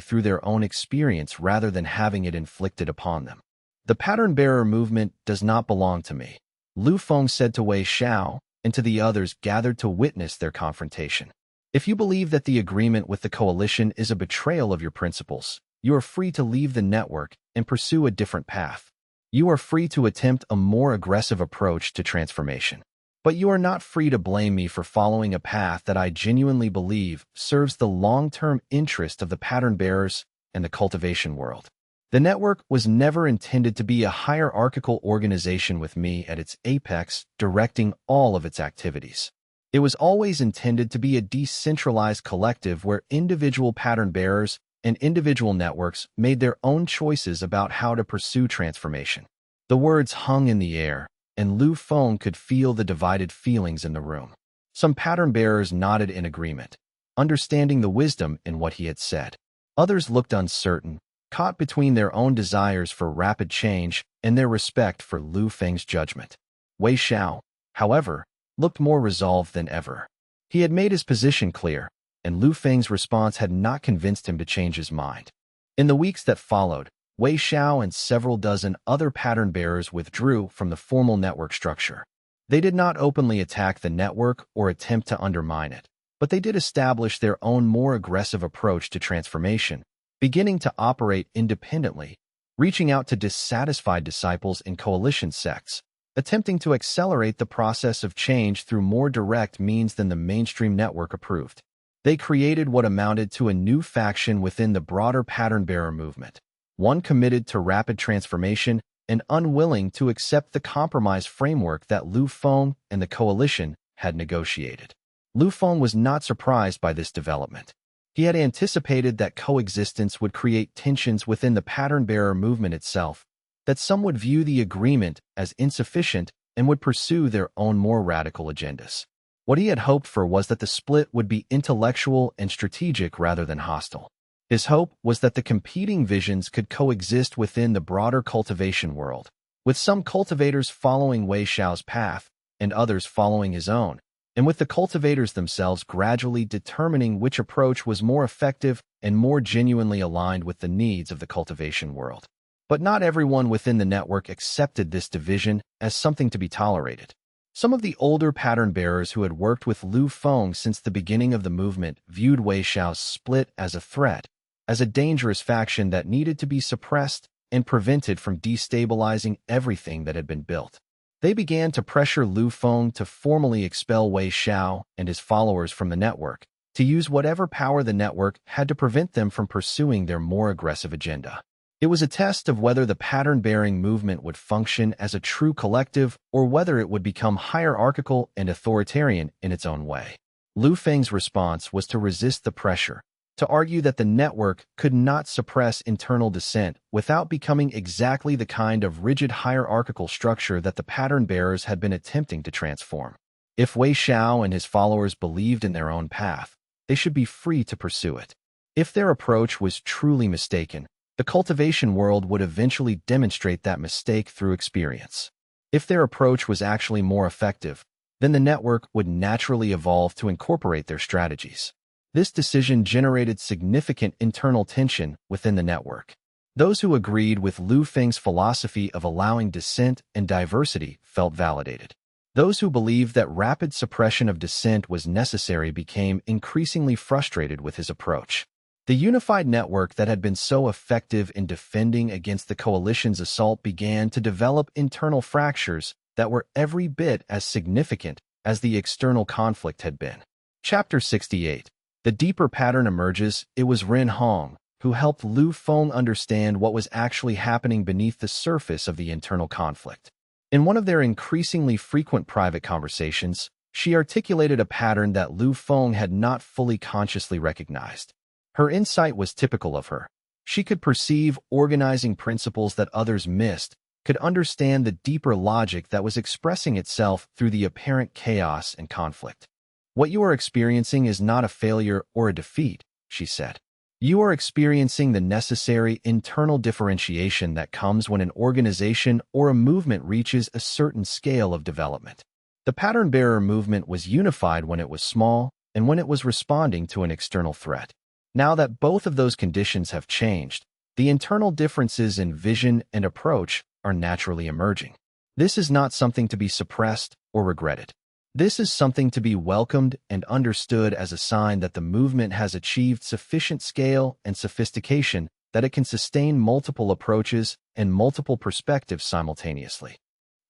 through their own experience rather than having it inflicted upon them. "The pattern-bearer movement does not belong to me," Lu Feng said to Wei Xiao and to the others gathered to witness their confrontation. "If you believe that the agreement with the coalition is a betrayal of your principles, you are free to leave the network and pursue a different path. You are free to attempt a more aggressive approach to transformation. But you are not free to blame me for following a path that I genuinely believe serves the long-term interest of the pattern-bearers and the cultivation world." The network was never intended to be a hierarchical organization with me at its apex directing all of its activities. It was always intended to be a decentralized collective where individual pattern-bearers and individual networks made their own choices about how to pursue transformation. The words hung in the air, and Lu Feng could feel the divided feelings in the room. Some pattern-bearers nodded in agreement, understanding the wisdom in what he had said. Others looked uncertain, caught between their own desires for rapid change and their respect for Lu Feng's judgment. Wei Xiao, however, looked more resolved than ever. He had made his position clear, and Lu Feng's response had not convinced him to change his mind. In the weeks that followed, Wei Xiao and several dozen other pattern bearers withdrew from the formal network structure. They did not openly attack the network or attempt to undermine it, but they did establish their own more aggressive approach to transformation, beginning to operate independently, reaching out to dissatisfied disciples in coalition sects, attempting to accelerate the process of change through more direct means than the mainstream network approved. They created what amounted to a new faction within the broader pattern-bearer movement, one committed to rapid transformation and unwilling to accept the compromise framework that Lu Feng and the coalition had negotiated. Lu Feng was not surprised by this development. He had anticipated that coexistence would create tensions within the pattern-bearer movement itself, that some would view the agreement as insufficient and would pursue their own more radical agendas. What he had hoped for was that the split would be intellectual and strategic rather than hostile. His hope was that the competing visions could coexist within the broader cultivation world, with some cultivators following Wei Xiao's path and others following his own, and with the cultivators themselves gradually determining which approach was more effective and more genuinely aligned with the needs of the cultivation world. But not everyone within the network accepted this division as something to be tolerated. Some of the older pattern bearers who had worked with Lu Feng since the beginning of the movement viewed Wei Xiao's split as a threat, as a dangerous faction that needed to be suppressed and prevented from destabilizing everything that had been built. They began to pressure Lu Feng to formally expel Wei Xiao and his followers from the network, to use whatever power the network had to prevent them from pursuing their more aggressive agenda. It was a test of whether the pattern-bearing movement would function as a true collective or whether it would become hierarchical and authoritarian in its own way. Lu Feng's response was to resist the pressure, to argue that the network could not suppress internal dissent without becoming exactly the kind of rigid hierarchical structure that the pattern-bearers had been attempting to transform. If Wei Xiao and his followers believed in their own path, they should be free to pursue it. If their approach was truly mistaken, the cultivation world would eventually demonstrate that mistake through experience. If their approach was actually more effective, then the network would naturally evolve to incorporate their strategies. This decision generated significant internal tension within the network. Those who agreed with Lu Feng's philosophy of allowing dissent and diversity felt validated. Those who believed that rapid suppression of dissent was necessary became increasingly frustrated with his approach. The unified network that had been so effective in defending against the coalition's assault began to develop internal fractures that were every bit as significant as the external conflict had been. Chapter 68. The deeper pattern emerges. It was Ren Hong who helped Lu Feng understand what was actually happening beneath the surface of the internal conflict. In one of their increasingly frequent private conversations, she articulated a pattern that Lu Feng had not fully consciously recognized. Her insight was typical of her. She could perceive organizing principles that others missed, could understand the deeper logic that was expressing itself through the apparent chaos and conflict. What you are experiencing is not a failure or a defeat, she said. You are experiencing the necessary internal differentiation that comes when an organization or a movement reaches a certain scale of development. The pattern-bearer movement was unified when it was small and when it was responding to an external threat. Now that both of those conditions have changed, the internal differences in vision and approach are naturally emerging. This is not something to be suppressed or regretted. This is something to be welcomed and understood as a sign that the movement has achieved sufficient scale and sophistication that it can sustain multiple approaches and multiple perspectives simultaneously.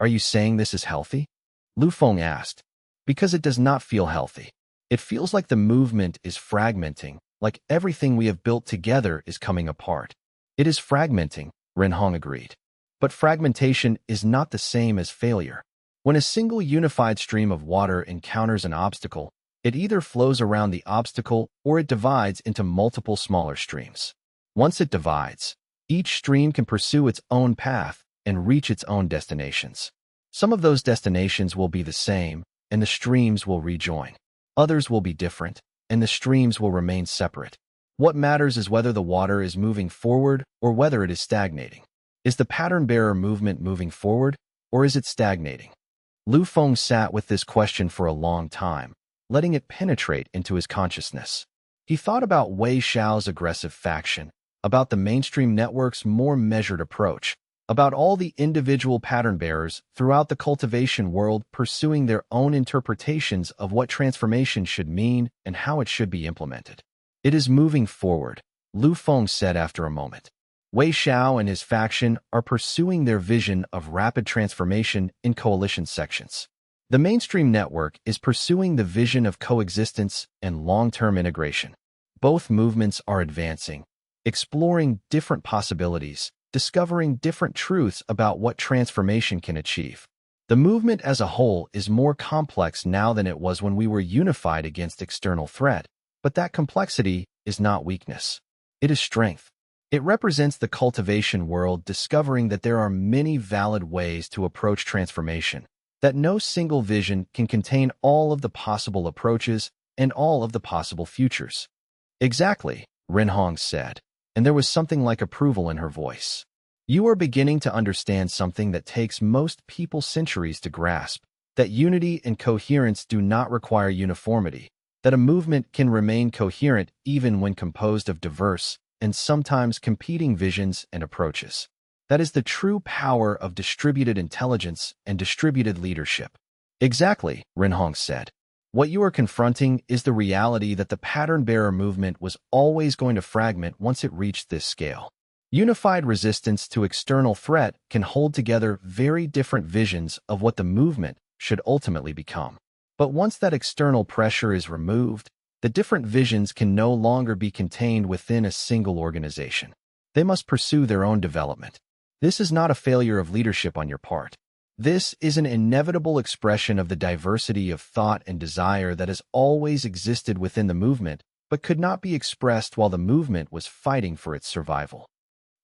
Are you saying this is healthy? Lu Feng asked. Because it does not feel healthy. It feels like the movement is fragmenting, like everything we have built together is coming apart. It is fragmenting, Ren Hong agreed. But fragmentation is not the same as failure. When a single unified stream of water encounters an obstacle, it either flows around the obstacle or it divides into multiple smaller streams. Once it divides, each stream can pursue its own path and reach its own destinations. Some of those destinations will be the same, and the streams will rejoin. Others will be different, and the streams will remain separate. What matters is whether the water is moving forward or whether it is stagnating. Is the pattern-bearer movement moving forward, or is it stagnating? Lu Feng sat with this question for a long time, letting it penetrate into his consciousness. He thought about Wei Xiao's aggressive faction, about the mainstream network's more measured approach, about all the individual pattern bearers throughout the cultivation world pursuing their own interpretations of what transformation should mean and how it should be implemented. It is moving forward, Lu Feng said after a moment. Wei Xiao and his faction are pursuing their vision of rapid transformation in coalition sections. The mainstream network is pursuing the vision of coexistence and long-term integration. Both movements are advancing, exploring different possibilities, discovering different truths about what transformation can achieve. The movement as a whole is more complex now than it was when we were unified against external threat, but that complexity is not weakness. It is strength. It represents the cultivation world discovering that there are many valid ways to approach transformation, that no single vision can contain all of the possible approaches and all of the possible futures. Exactly, Renhong said, and there was something like approval in her voice. You are beginning to understand something that takes most people centuries to grasp, that unity and coherence do not require uniformity, that a movement can remain coherent even when composed of diverse and sometimes competing visions and approaches. That is the true power of distributed intelligence and distributed leadership. Exactly, Renhong said. What you are confronting is the reality that the pattern-bearer movement was always going to fragment once it reached this scale. Unified resistance to external threat can hold together very different visions of what the movement should ultimately become. But once that external pressure is removed, the different visions can no longer be contained within a single organization. They must pursue their own development. This is not a failure of leadership on your part. This is an inevitable expression of the diversity of thought and desire that has always existed within the movement, but could not be expressed while the movement was fighting for its survival.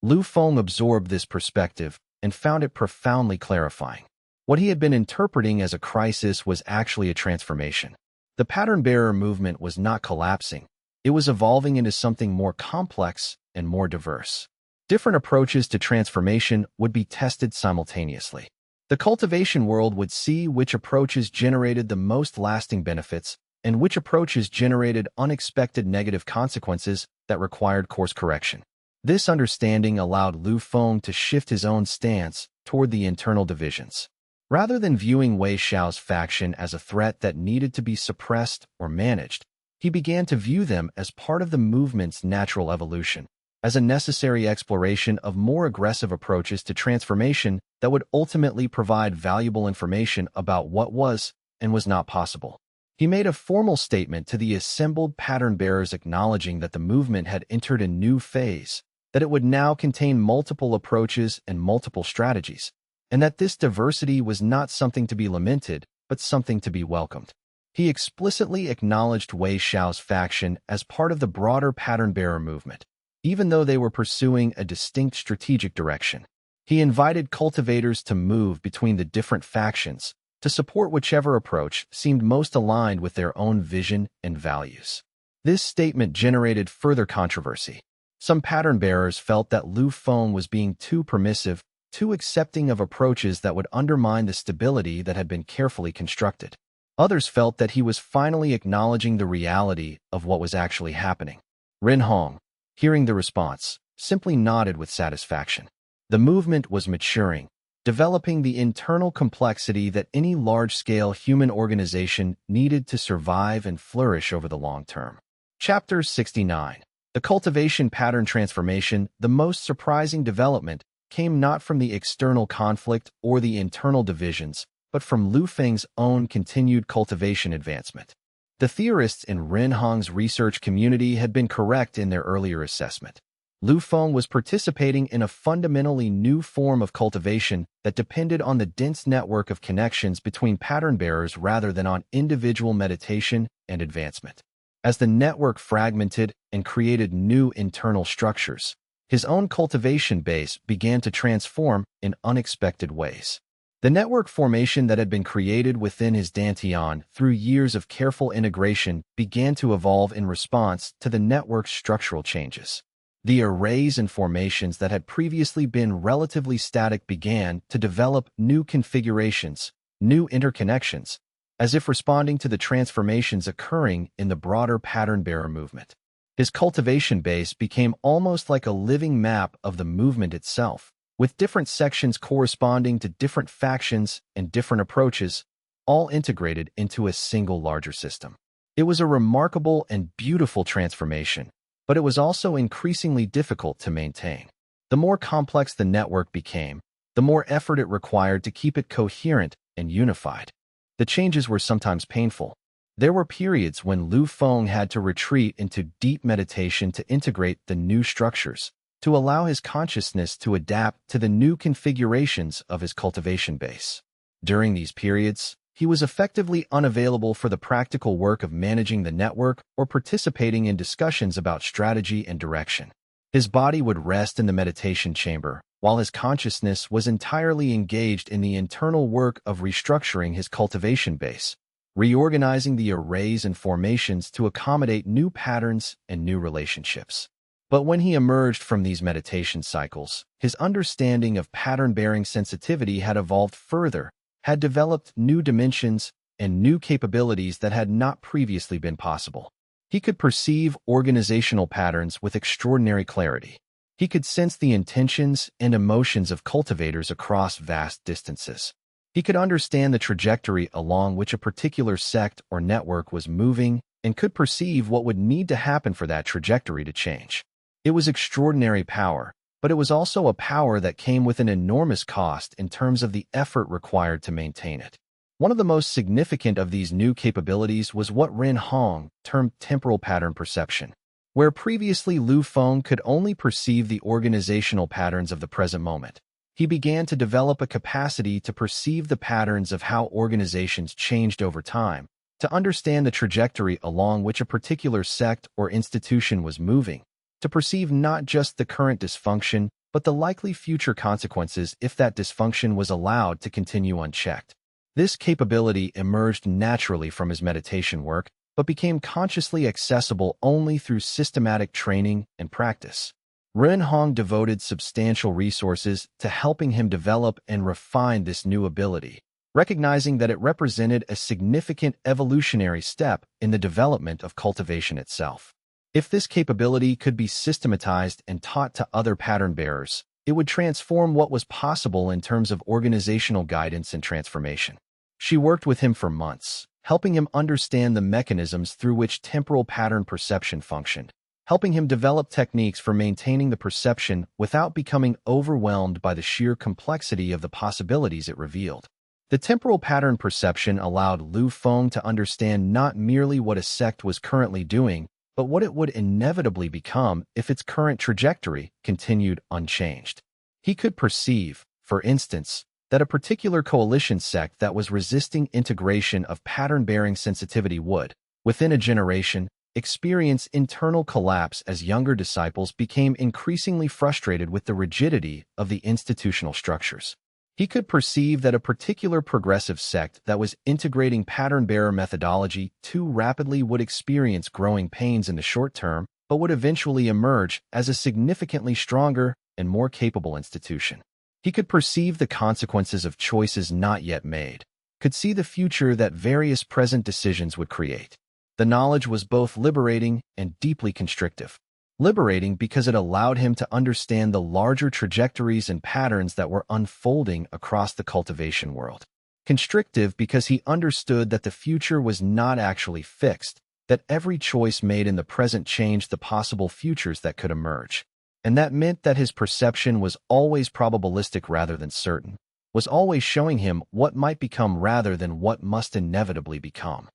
Lu Feng absorbed this perspective and found it profoundly clarifying. What he had been interpreting as a crisis was actually a transformation. The pattern-bearer movement was not collapsing. It was evolving into something more complex and more diverse. Different approaches to transformation would be tested simultaneously. The cultivation world would see which approaches generated the most lasting benefits and which approaches generated unexpected negative consequences that required course correction. This understanding allowed Lu Feng to shift his own stance toward the internal divisions. Rather than viewing Wei Xiao's faction as a threat that needed to be suppressed or managed, he began to view them as part of the movement's natural evolution, as a necessary exploration of more aggressive approaches to transformation that would ultimately provide valuable information about what was and was not possible. He made a formal statement to the assembled pattern bearers acknowledging that the movement had entered a new phase, that it would now contain multiple approaches and multiple strategies, and that this diversity was not something to be lamented, but something to be welcomed. He explicitly acknowledged Wei Xiao's faction as part of the broader pattern-bearer movement, even though they were pursuing a distinct strategic direction. He invited cultivators to move between the different factions, to support whichever approach seemed most aligned with their own vision and values. This statement generated further controversy. Some pattern-bearers felt that Lu Feng was being too permissive, too accepting of approaches that would undermine the stability that had been carefully constructed. Others felt that he was finally acknowledging the reality of what was actually happening. Renhong, hearing the response, simply nodded with satisfaction. The movement was maturing, developing the internal complexity that any large-scale human organization needed to survive and flourish over the long term. Chapter 69. The cultivation pattern transformation, the most surprising development, came not from the external conflict or the internal divisions, but from Lu Feng's own continued cultivation advancement. The theorists in Renhong's research community had been correct in their earlier assessment. Lu Feng was participating in a fundamentally new form of cultivation that depended on the dense network of connections between pattern bearers rather than on individual meditation and advancement. As the network fragmented and created new internal structures, his own cultivation base began to transform in unexpected ways. The network formation that had been created within his dantian through years of careful integration began to evolve in response to the network's structural changes. The arrays and formations that had previously been relatively static began to develop new configurations, new interconnections, as if responding to the transformations occurring in the broader pattern-bearer movement. His cultivation base became almost like a living map of the movement itself, with different sections corresponding to different factions and different approaches, all integrated into a single larger system. It was a remarkable and beautiful transformation, but it was also increasingly difficult to maintain. The more complex the network became, the more effort it required to keep it coherent and unified. The changes were sometimes painful. There were periods when Lu Feng had to retreat into deep meditation to integrate the new structures, to allow his consciousness to adapt to the new configurations of his cultivation base. During these periods, he was effectively unavailable for the practical work of managing the network or participating in discussions about strategy and direction. His body would rest in the meditation chamber, while his consciousness was entirely engaged in the internal work of restructuring his cultivation base, reorganizing the arrays and formations to accommodate new patterns and new relationships. But when he emerged from these meditation cycles, his understanding of pattern-bearing sensitivity had evolved further, had developed new dimensions and new capabilities that had not previously been possible. He could perceive organizational patterns with extraordinary clarity. He could sense the intentions and emotions of cultivators across vast distances. He could understand the trajectory along which a particular sect or network was moving and could perceive what would need to happen for that trajectory to change. It was extraordinary power, but it was also a power that came with an enormous cost in terms of the effort required to maintain it. One of the most significant of these new capabilities was what Ren Hong termed temporal pattern perception. Where previously Lu Feng could only perceive the organizational patterns of the present moment, he began to develop a capacity to perceive the patterns of how organizations changed over time, to understand the trajectory along which a particular sect or institution was moving, to perceive not just the current dysfunction, but the likely future consequences if that dysfunction was allowed to continue unchecked. This capability emerged naturally from his meditation work, but became consciously accessible only through systematic training and practice. Ren Hong devoted substantial resources to helping him develop and refine this new ability, recognizing that it represented a significant evolutionary step in the development of cultivation itself. If this capability could be systematized and taught to other pattern bearers, it would transform what was possible in terms of organizational guidance and transformation. She worked with him for months, helping him understand the mechanisms through which temporal pattern perception functioned, helping him develop techniques for maintaining the perception without becoming overwhelmed by the sheer complexity of the possibilities it revealed. The temporal pattern perception allowed Lu Feng to understand not merely what a sect was currently doing, but what it would inevitably become if its current trajectory continued unchanged. He could perceive, for instance, that a particular coalition sect that was resisting integration of pattern-bearing sensitivity would, within a generation, experience internal collapse as younger disciples became increasingly frustrated with the rigidity of the institutional structures. He could perceive that a particular progressive sect that was integrating pattern-bearer methodology too rapidly would experience growing pains in the short term, but would eventually emerge as a significantly stronger and more capable institution. He could perceive the consequences of choices not yet made, could see the future that various present decisions would create. The knowledge was both liberating and deeply constrictive. Liberating because it allowed him to understand the larger trajectories and patterns that were unfolding across the cultivation world. Constrictive because he understood that the future was not actually fixed, that every choice made in the present changed the possible futures that could emerge. And that meant that his perception was always probabilistic rather than certain, was always showing him what might become rather than what must inevitably become.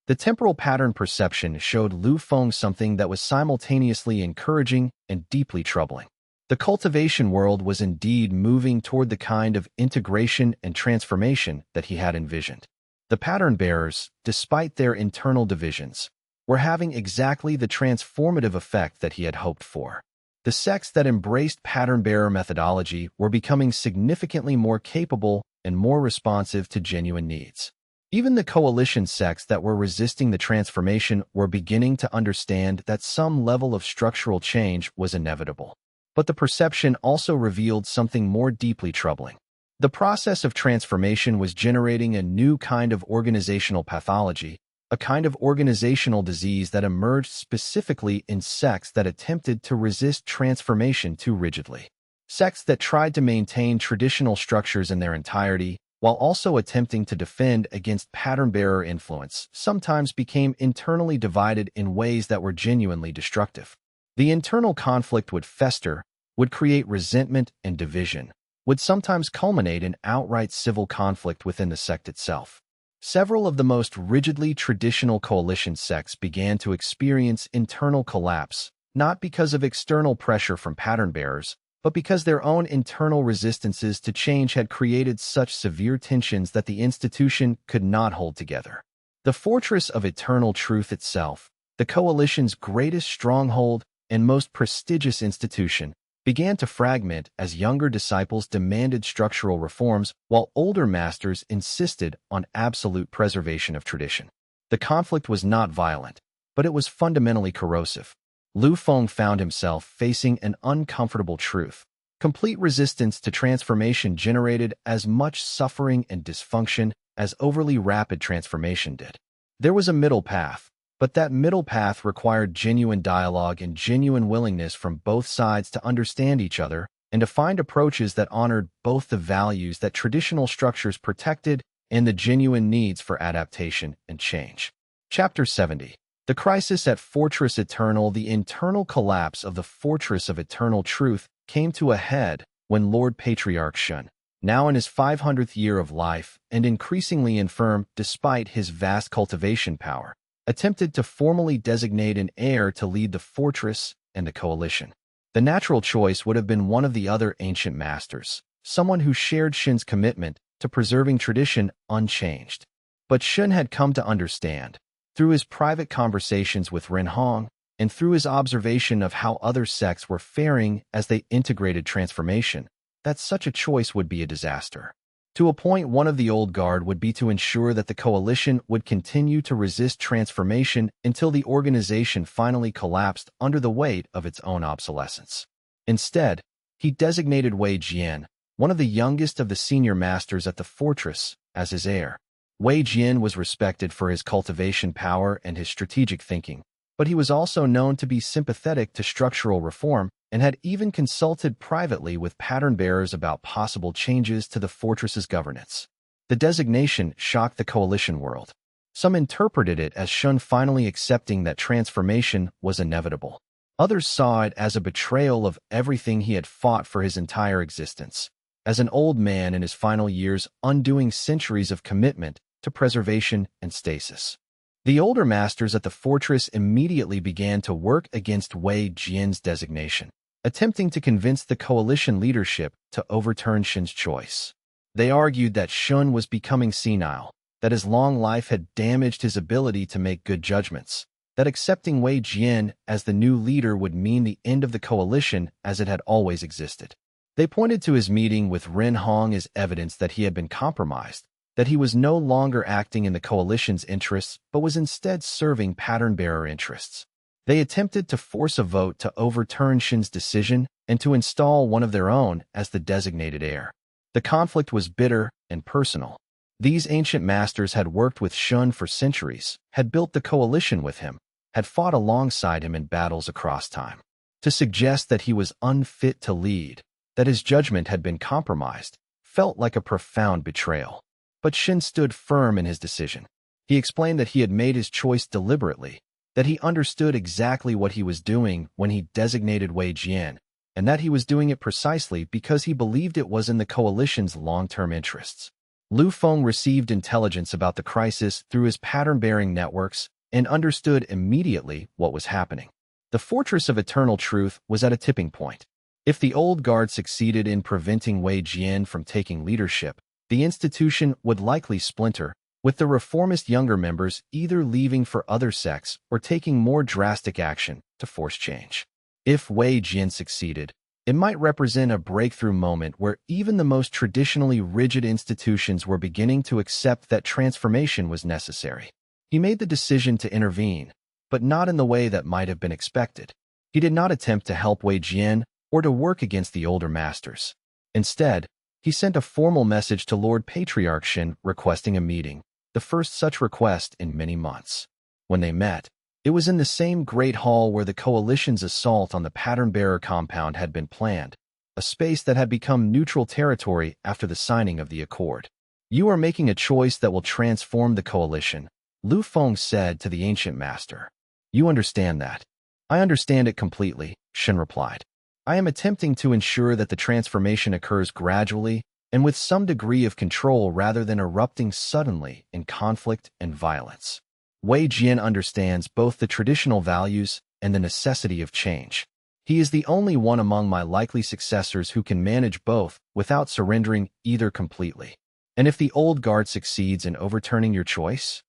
The temporal pattern perception showed Lu Feng something that was simultaneously encouraging and deeply troubling. The cultivation world was indeed moving toward the kind of integration and transformation that he had envisioned. The pattern bearers, despite their internal divisions, were having exactly the transformative effect that he had hoped for. The sects that embraced pattern-bearer methodology were becoming significantly more capable and more responsive to genuine needs. Even the coalition sects that were resisting the transformation were beginning to understand that some level of structural change was inevitable. But the perception also revealed something more deeply troubling. The process of transformation was generating a new kind of organizational pathology, a kind of organizational disease that emerged specifically in sects that attempted to resist transformation too rigidly. Sects that tried to maintain traditional structures in their entirety, while also attempting to defend against pattern-bearer influence, sometimes became internally divided in ways that were genuinely destructive. The internal conflict would fester, would create resentment and division, would sometimes culminate in outright civil conflict within the sect itself. Several of the most rigidly traditional coalition sects began to experience internal collapse, not because of external pressure from pattern-bearers, but because their own internal resistances to change had created such severe tensions that the institution could not hold together. The Fortress of Eternal Truth itself, the coalition's greatest stronghold and most prestigious institution, began to fragment as younger disciples demanded structural reforms while older masters insisted on absolute preservation of tradition. The conflict was not violent, but it was fundamentally corrosive. Lu Feng found himself facing an uncomfortable truth. Complete resistance to transformation generated as much suffering and dysfunction as overly rapid transformation did. There was a middle path, but that middle path required genuine dialogue and genuine willingness from both sides to understand each other and to find approaches that honored both the values that traditional structures protected and the genuine needs for adaptation and change. Chapter 70. The Crisis at Fortress Eternal. The internal collapse of the Fortress of Eternal Truth came to a head when Lord Patriarch Shun, now in his 500th year of life and increasingly infirm despite his vast cultivation power, attempted to formally designate an heir to lead the fortress and the coalition. The natural choice would have been one of the other ancient masters, someone who shared Shun's commitment to preserving tradition unchanged. But Shun had come to understand, through his private conversations with Ren Hong and through his observation of how other sects were faring as they integrated transformation, that such a choice would be a disaster. To appoint one of the old guard would be to ensure that the coalition would continue to resist transformation until the organization finally collapsed under the weight of its own obsolescence. Instead, he designated Wei Jian, one of the youngest of the senior masters at the fortress, as his heir. Wei Jian was respected for his cultivation power and his strategic thinking, but he was also known to be sympathetic to structural reform and had even consulted privately with pattern-bearers about possible changes to the fortress's governance. The designation shocked the coalition world. Some interpreted it as Shun finally accepting that transformation was inevitable. Others saw it as a betrayal of everything he had fought for his entire existence, as an old man in his final years undoing centuries of commitment to preservation and stasis. The older masters at the fortress immediately began to work against Wei Jian's designation, attempting to convince the coalition leadership to overturn Shun's choice. They argued that Shun was becoming senile, that his long life had damaged his ability to make good judgments, that accepting Wei Jian as the new leader would mean the end of the coalition as it had always existed. They pointed to his meeting with Ren Hong as evidence that he had been compromised, that he was no longer acting in the coalition's interests but was instead serving pattern-bearer interests. They attempted to force a vote to overturn Shun's decision and to install one of their own as the designated heir. The conflict was bitter and personal. These ancient masters had worked with Shun for centuries, had built the coalition with him, had fought alongside him in battles across time. To suggest that he was unfit to lead, that his judgment had been compromised, felt like a profound betrayal. But Shun stood firm in his decision. He explained that he had made his choice deliberately, that he understood exactly what he was doing when he designated Wei Jian, and that he was doing it precisely because he believed it was in the coalition's long-term interests. Lu Feng received intelligence about the crisis through his pattern-bearing networks and understood immediately what was happening. The Fortress of Eternal Truth was at a tipping point. If the old guard succeeded in preventing Wei Jian from taking leadership, the institution would likely splinter, with the reformist younger members either leaving for other sects or taking more drastic action to force change. If Wei Jian succeeded, it might represent a breakthrough moment where even the most traditionally rigid institutions were beginning to accept that transformation was necessary. He made the decision to intervene, but not in the way that might have been expected. He did not attempt to help Wei Jian or to work against the older masters. Instead, he sent a formal message to Lord Patriarch Shin requesting a meeting, the first such request in many months. When they met, it was in the same great hall where the coalition's assault on the pattern-bearer compound had been planned, a space that had become neutral territory after the signing of the accord. "You are making a choice that will transform the coalition," Lu Feng said to the ancient master. "You understand that?" "I understand it completely," Shen replied. "I am attempting to ensure that the transformation occurs gradually and with some degree of control rather than erupting suddenly in conflict and violence." Wei Jian understands both the traditional values and the necessity of change. He is the only one among my likely successors who can manage both without surrendering either completely. "And if the old guard succeeds in overturning your choice?"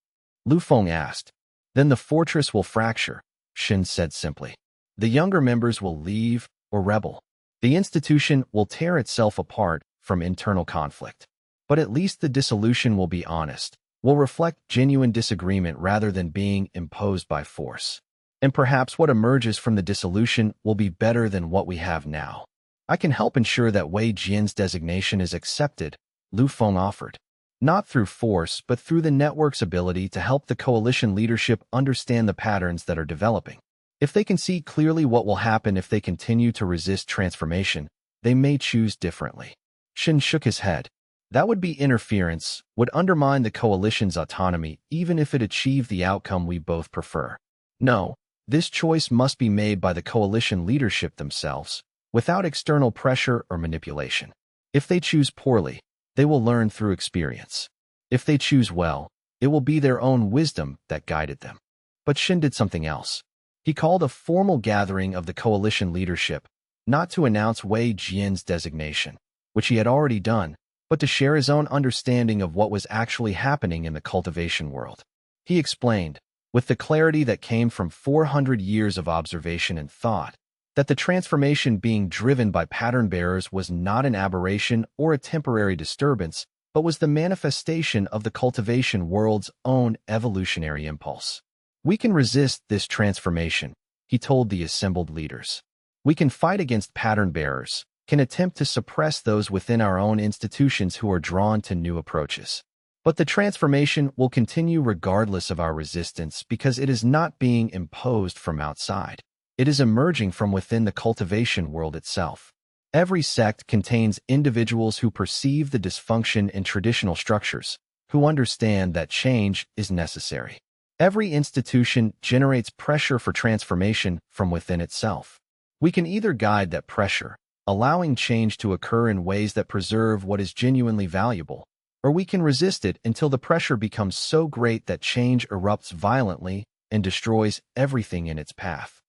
Lu Feng asked. "Then the fortress will fracture," Shen said simply. "The younger members will leave or rebel. The institution will tear itself apart from internal conflict. But at least the dissolution will be honest, will reflect genuine disagreement rather than being imposed by force. And perhaps what emerges from the dissolution will be better than what we have now. I can help ensure that Wei Jian's designation is accepted," Lu Feng offered. "Not through force, but through the network's ability to help the coalition leadership understand the patterns that are developing. If they can see clearly what will happen if they continue to resist transformation, they may choose differently." Shen shook his head. "That would be interference, would undermine the coalition's autonomy even if it achieved the outcome we both prefer. No, this choice must be made by the coalition leadership themselves, without external pressure or manipulation. If they choose poorly, they will learn through experience. If they choose well, it will be their own wisdom that guided them." But Shen did something else. He called a formal gathering of the coalition leadership, not to announce Wei Jian's designation, which he had already done, but to share his own understanding of what was actually happening in the cultivation world. He explained, with the clarity that came from 400 years of observation and thought, that the transformation being driven by pattern bearers was not an aberration or a temporary disturbance, but was the manifestation of the cultivation world's own evolutionary impulse. "We can resist this transformation," he told the assembled leaders. "We can fight against pattern bearers, can attempt to suppress those within our own institutions who are drawn to new approaches. But the transformation will continue regardless of our resistance because it is not being imposed from outside. It is emerging from within the cultivation world itself. Every sect contains individuals who perceive the dysfunction in traditional structures, who understand that change is necessary. Every institution generates pressure for transformation from within itself. We can either guide that pressure, allowing change to occur in ways that preserve what is genuinely valuable, or we can resist it until the pressure becomes so great that change erupts violently and destroys everything in its path."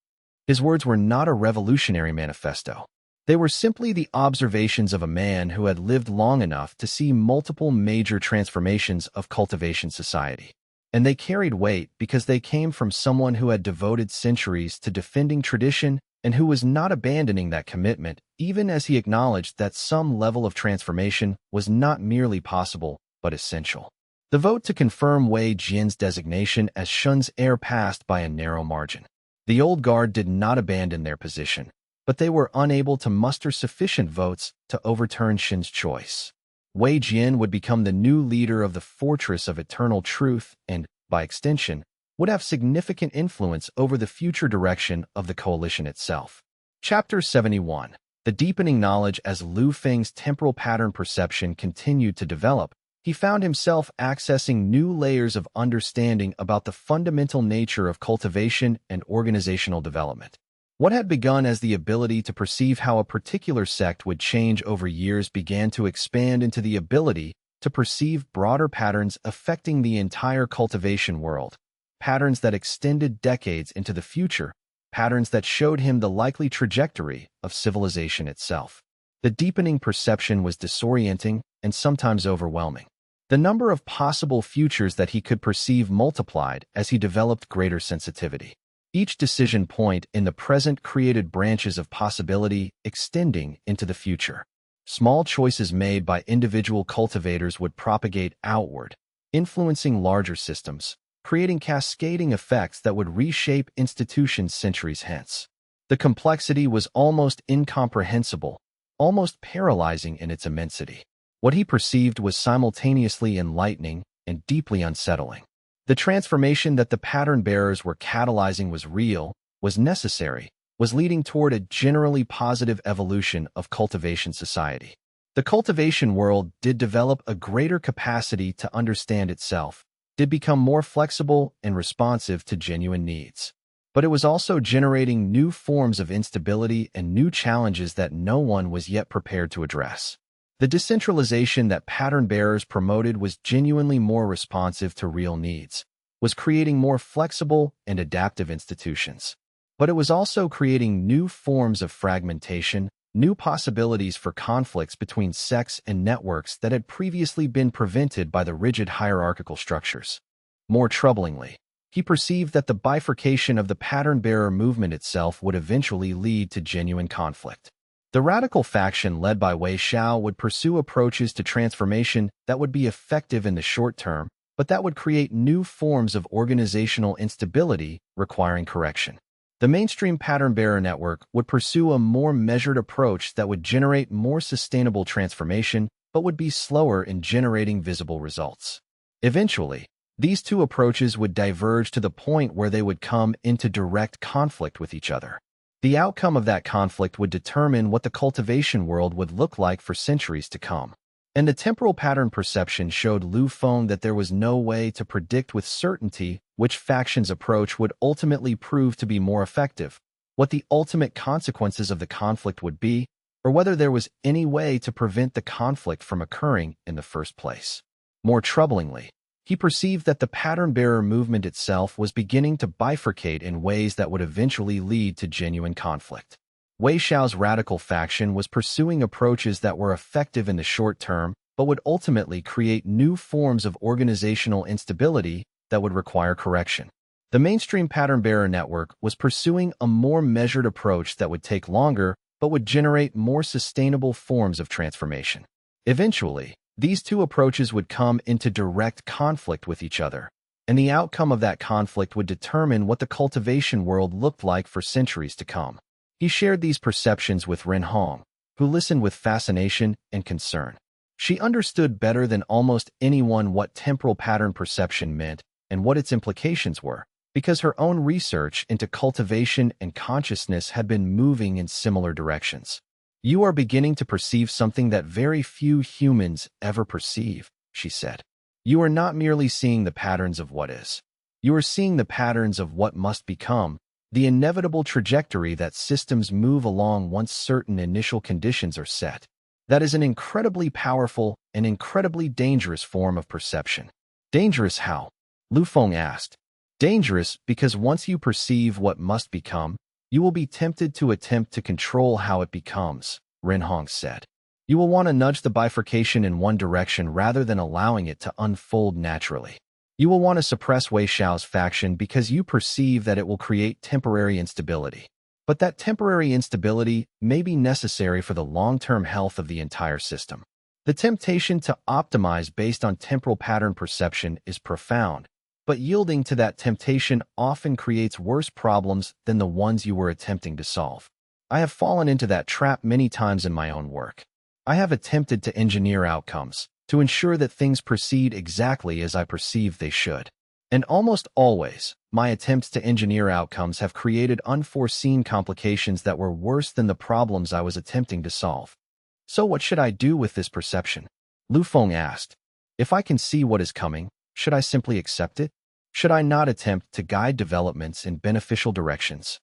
His words were not a revolutionary manifesto. They were simply the observations of a man who had lived long enough to see multiple major transformations of cultivation society. And they carried weight because they came from someone who had devoted centuries to defending tradition and who was not abandoning that commitment, even as he acknowledged that some level of transformation was not merely possible, but essential. The vote to confirm Wei Jian's designation as Shen's heir passed by a narrow margin. The old guard did not abandon their position, but they were unable to muster sufficient votes to overturn Shen's choice. Wei Jian would become the new leader of the Fortress of Eternal Truth and, by extension, would have significant influence over the future direction of the coalition itself. Chapter 71. The deepening knowledge. As Lu Feng's temporal pattern perception continued to develop, he found himself accessing new layers of understanding about the fundamental nature of cultivation and organizational development. What had begun as the ability to perceive how a particular sect would change over years began to expand into the ability to perceive broader patterns affecting the entire cultivation world, patterns that extended decades into the future, patterns that showed him the likely trajectory of civilization itself. The deepening perception was disorienting and sometimes overwhelming. The number of possible futures that he could perceive multiplied as he developed greater sensitivity. Each decision point in the present created branches of possibility extending into the future. Small choices made by individual cultivators would propagate outward, influencing larger systems, creating cascading effects that would reshape institutions centuries hence. The complexity was almost incomprehensible, almost paralyzing in its immensity. What he perceived was simultaneously enlightening and deeply unsettling. The transformation that the pattern bearers were catalyzing was real, was necessary, was leading toward a generally positive evolution of cultivation society. The cultivation world did develop a greater capacity to understand itself, did become more flexible and responsive to genuine needs. But it was also generating new forms of instability and new challenges that no one was yet prepared to address. The decentralization that pattern bearers promoted was genuinely more responsive to real needs, was creating more flexible and adaptive institutions. But it was also creating new forms of fragmentation, new possibilities for conflicts between sects and networks that had previously been prevented by the rigid hierarchical structures. More troublingly, he perceived that the bifurcation of the pattern-bearer movement itself would eventually lead to genuine conflict. The radical faction led by Wei Xiao would pursue approaches to transformation that would be effective in the short term, but that would create new forms of organizational instability requiring correction. The mainstream pattern-bearer network would pursue a more measured approach that would generate more sustainable transformation, but would be slower in generating visible results. Eventually, these two approaches would diverge to the point where they would come into direct conflict with each other. The outcome of that conflict would determine what the cultivation world would look like for centuries to come. And the temporal pattern perception showed Lu Feng that there was no way to predict with certainty which faction's approach would ultimately prove to be more effective, what the ultimate consequences of the conflict would be, or whether there was any way to prevent the conflict from occurring in the first place. More troublingly, he perceived that the pattern-bearer movement itself was beginning to bifurcate in ways that would eventually lead to genuine conflict. Wei Xiao's radical faction was pursuing approaches that were effective in the short term, but would ultimately create new forms of organizational instability that would require correction. The mainstream pattern-bearer network was pursuing a more measured approach that would take longer, but would generate more sustainable forms of transformation. Eventually, these two approaches would come into direct conflict with each other, and the outcome of that conflict would determine what the cultivation world looked like for centuries to come. He shared these perceptions with Ren Hong, who listened with fascination and concern. She understood better than almost anyone what temporal pattern perception meant and what its implications were, because her own research into cultivation and consciousness had been moving in similar directions. "You are beginning to perceive something that very few humans ever perceive," she said. "You are not merely seeing the patterns of what is. You are seeing the patterns of what must become, the inevitable trajectory that systems move along once certain initial conditions are set. That is an incredibly powerful and incredibly dangerous form of perception." "Dangerous how?" Lu Feng asked. "Dangerous because once you perceive what must become, you will be tempted to attempt to control how it becomes," Ren Hong said. "You will want to nudge the bifurcation in one direction rather than allowing it to unfold naturally. You will want to suppress Wei Xiao's faction because you perceive that it will create temporary instability. But that temporary instability may be necessary for the long-term health of the entire system. The temptation to optimize based on temporal pattern perception is profound, but yielding to that temptation often creates worse problems than the ones you were attempting to solve. I have fallen into that trap many times in my own work. I have attempted to engineer outcomes, to ensure that things proceed exactly as I perceive they should. And almost always, my attempts to engineer outcomes have created unforeseen complications that were worse than the problems I was attempting to solve. So what should I do with this perception?" Lu Feng asked. "If I can see what is coming, should I simply accept it? Should I not attempt to guide developments in beneficial directions?"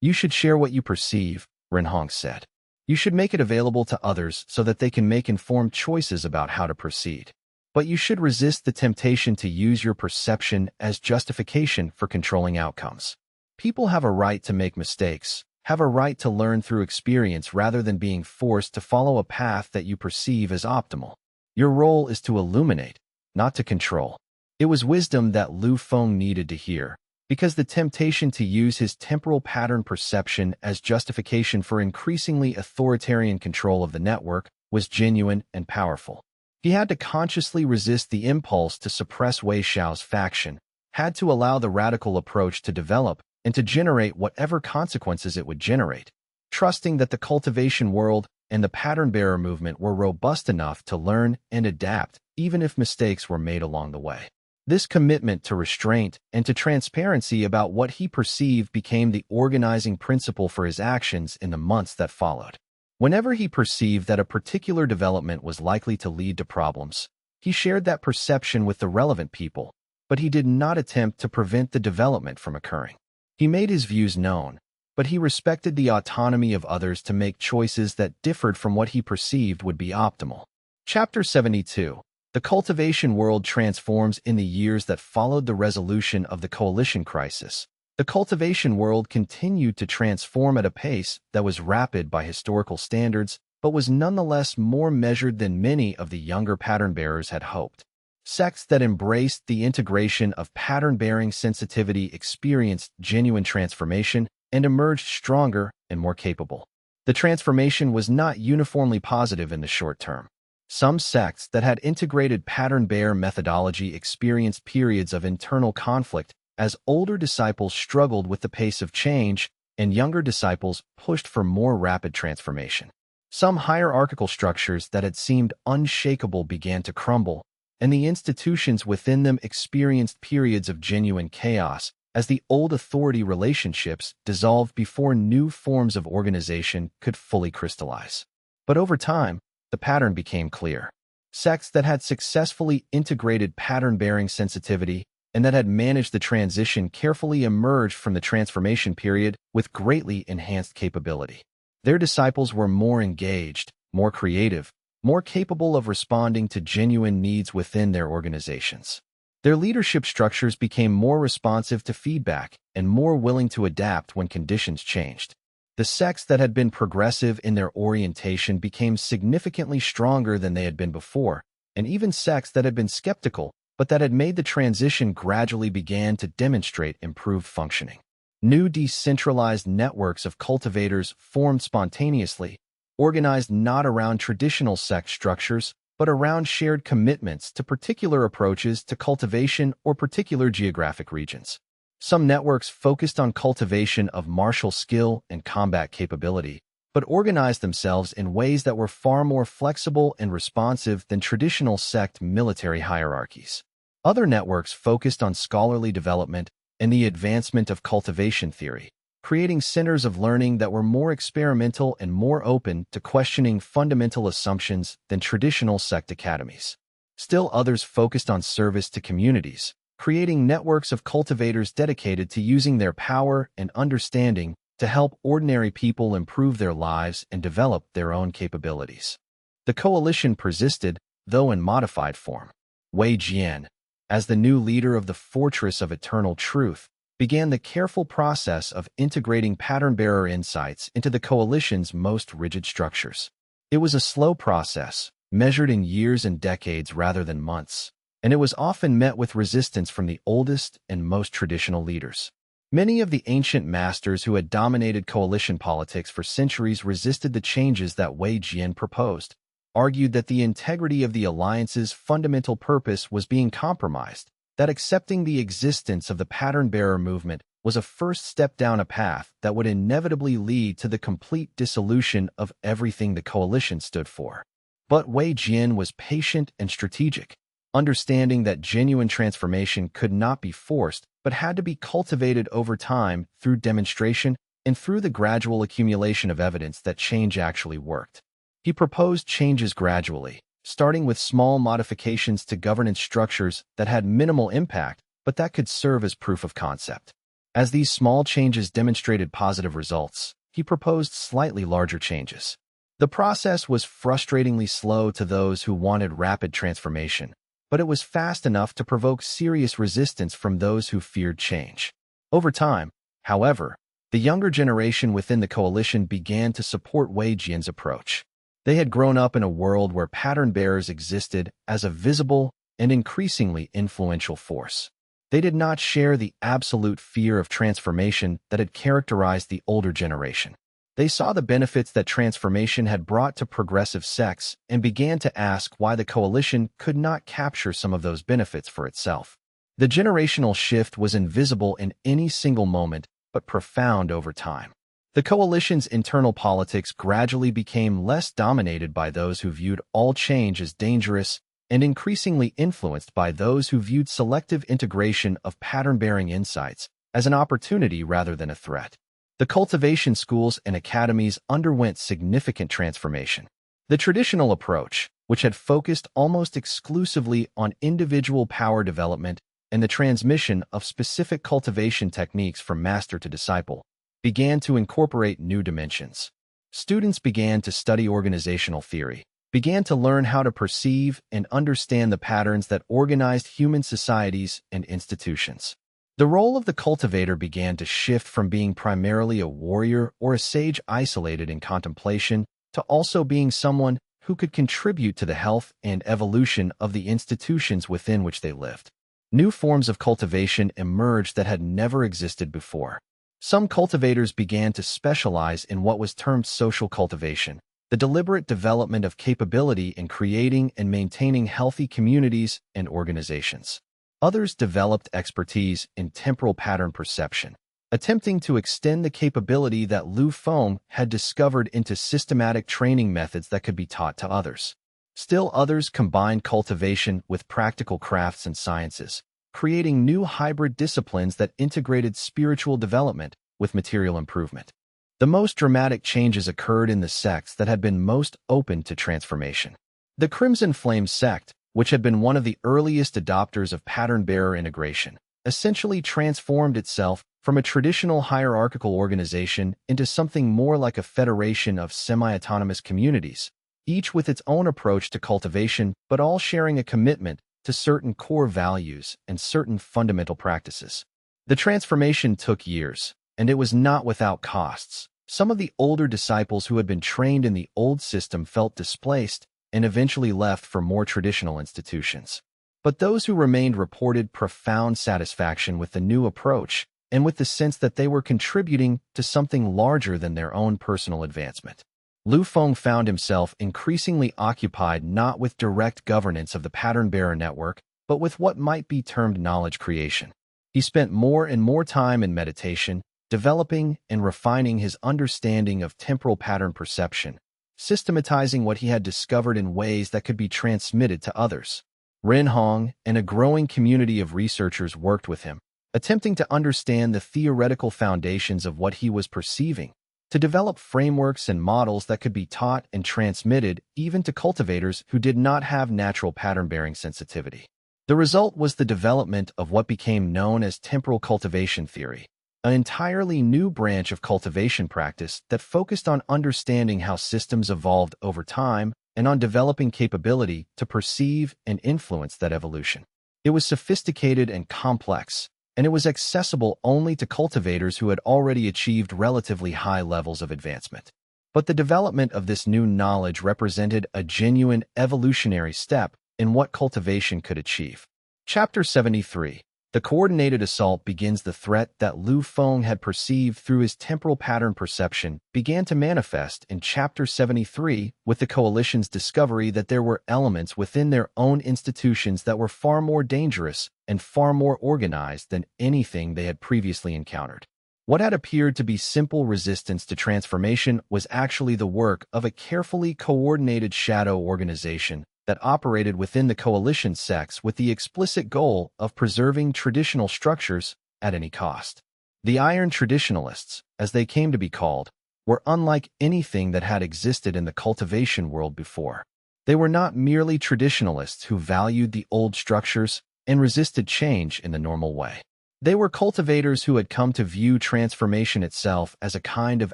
"You should share what you perceive," Ren Hong said. "You should make it available to others so that they can make informed choices about how to proceed. But you should resist the temptation to use your perception as justification for controlling outcomes. People have a right to make mistakes, have a right to learn through experience rather than being forced to follow a path that you perceive as optimal. Your role is to illuminate, not to control." It was wisdom that Lu Feng needed to hear, because the temptation to use his temporal pattern perception as justification for increasingly authoritarian control of the network was genuine and powerful. He had to consciously resist the impulse to suppress Wei Xiao's faction, had to allow the radical approach to develop and to generate whatever consequences it would generate, trusting that the cultivation world and the pattern-bearer movement were robust enough to learn and adapt even if mistakes were made along the way. This commitment to restraint and to transparency about what he perceived became the organizing principle for his actions in the months that followed. Whenever he perceived that a particular development was likely to lead to problems, he shared that perception with the relevant people, but he did not attempt to prevent the development from occurring. He made his views known, but he respected the autonomy of others to make choices that differed from what he perceived would be optimal. Chapter 72. The cultivation world transforms in the years that followed the resolution of the coalition crisis. The cultivation world continued to transform at a pace that was rapid by historical standards, but was nonetheless more measured than many of the younger pattern-bearers had hoped. Sects that embraced the integration of pattern-bearing sensitivity experienced genuine transformation and emerged stronger and more capable. The transformation was not uniformly positive in the short term. Some sects that had integrated pattern-bearer methodology experienced periods of internal conflict as older disciples struggled with the pace of change and younger disciples pushed for more rapid transformation. Some hierarchical structures that had seemed unshakable began to crumble, and the institutions within them experienced periods of genuine chaos as the old authority relationships dissolved before new forms of organization could fully crystallize. But over time, the pattern became clear. Sects that had successfully integrated pattern-bearing sensitivity and that had managed the transition carefully emerged from the transformation period with greatly enhanced capability. Their disciples were more engaged, more creative, more capable of responding to genuine needs within their organizations. Their leadership structures became more responsive to feedback and more willing to adapt when conditions changed. The sects that had been progressive in their orientation became significantly stronger than they had been before, and even sects that had been skeptical but that had made the transition gradually began to demonstrate improved functioning. New decentralized networks of cultivators formed spontaneously, organized not around traditional sect structures, but around shared commitments to particular approaches to cultivation or particular geographic regions. Some networks focused on cultivation of martial skill and combat capability, but organized themselves in ways that were far more flexible and responsive than traditional sect military hierarchies. Other networks focused on scholarly development and the advancement of cultivation theory, creating centers of learning that were more experimental and more open to questioning fundamental assumptions than traditional sect academies. Still others focused on service to communities, creating networks of cultivators dedicated to using their power and understanding to help ordinary people improve their lives and develop their own capabilities. The coalition persisted, though in modified form. Wei Jian, as the new leader of the Fortress of Eternal Truth, began the careful process of integrating pattern-bearer insights into the coalition's most rigid structures. It was a slow process, measured in years and decades rather than months, and it was often met with resistance from the oldest and most traditional leaders. Many of the ancient masters who had dominated coalition politics for centuries resisted the changes that Wei Jian proposed, argued that the integrity of the alliance's fundamental purpose was being compromised, that accepting the existence of the pattern-bearer movement was a first step down a path that would inevitably lead to the complete dissolution of everything the coalition stood for. But Wei Jian was patient and strategic, understanding that genuine transformation could not be forced but had to be cultivated over time through demonstration and through the gradual accumulation of evidence that change actually worked. He proposed changes gradually, starting with small modifications to governance structures that had minimal impact but that could serve as proof of concept. As these small changes demonstrated positive results, he proposed slightly larger changes. The process was frustratingly slow to those who wanted rapid transformation, but it was fast enough to provoke serious resistance from those who feared change. Over time, however, the younger generation within the coalition began to support Wei Jian's approach. They had grown up in a world where pattern-bearers existed as a visible and increasingly influential force. They did not share the absolute fear of transformation that had characterized the older generation. They saw the benefits that transformation had brought to progressive sects and began to ask why the coalition could not capture some of those benefits for itself. The generational shift was invisible in any single moment, but profound over time. The coalition's internal politics gradually became less dominated by those who viewed all change as dangerous and increasingly influenced by those who viewed selective integration of pattern-bearing insights as an opportunity rather than a threat. The cultivation schools and academies underwent significant transformation. The traditional approach, which had focused almost exclusively on individual power development and the transmission of specific cultivation techniques from master to disciple, began to incorporate new dimensions. Students began to study organizational theory, began to learn how to perceive and understand the patterns that organized human societies and institutions. The role of the cultivator began to shift from being primarily a warrior or a sage isolated in contemplation to also being someone who could contribute to the health and evolution of the institutions within which they lived. New forms of cultivation emerged that had never existed before. Some cultivators began to specialize in what was termed social cultivation, the deliberate development of capability in creating and maintaining healthy communities and organizations. Others developed expertise in temporal pattern perception, attempting to extend the capability that Lu Feng had discovered into systematic training methods that could be taught to others. Still others combined cultivation with practical crafts and sciences, creating new hybrid disciplines that integrated spiritual development with material improvement. The most dramatic changes occurred in the sects that had been most open to transformation. The Crimson Flame sect, which had been one of the earliest adopters of pattern-bearer integration, essentially transformed itself from a traditional hierarchical organization into something more like a federation of semi-autonomous communities, each with its own approach to cultivation, but all sharing a commitment to certain core values and certain fundamental practices. The transformation took years, and it was not without costs. Some of the older disciples who had been trained in the old system felt displaced and eventually left for more traditional institutions. But those who remained reported profound satisfaction with the new approach and with the sense that they were contributing to something larger than their own personal advancement. Lu Feng found himself increasingly occupied not with direct governance of the pattern-bearer network, but with what might be termed knowledge creation. He spent more and more time in meditation, developing and refining his understanding of temporal pattern perception, systematizing what he had discovered in ways that could be transmitted to others. Ren Hong and a growing community of researchers worked with him, attempting to understand the theoretical foundations of what he was perceiving, to develop frameworks and models that could be taught and transmitted even to cultivators who did not have natural pattern-bearing sensitivity. The result was the development of what became known as temporal cultivation theory, an entirely new branch of cultivation practice that focused on understanding how systems evolved over time and on developing capability to perceive and influence that evolution. It was sophisticated and complex, and it was accessible only to cultivators who had already achieved relatively high levels of advancement. But the development of this new knowledge represented a genuine evolutionary step in what cultivation could achieve. Chapter 73. The coordinated assault begins. The threat that Lu Feng had perceived through his temporal pattern perception began to manifest in Chapter 73 with the Coalition's discovery that there were elements within their own institutions that were far more dangerous and far more organized than anything they had previously encountered. What had appeared to be simple resistance to transformation was actually the work of a carefully coordinated shadow organization that operated within the coalition sects with the explicit goal of preserving traditional structures at any cost. The Iron Traditionalists, as they came to be called, were unlike anything that had existed in the cultivation world before. They were not merely traditionalists who valued the old structures and resisted change in the normal way. They were cultivators who had come to view transformation itself as a kind of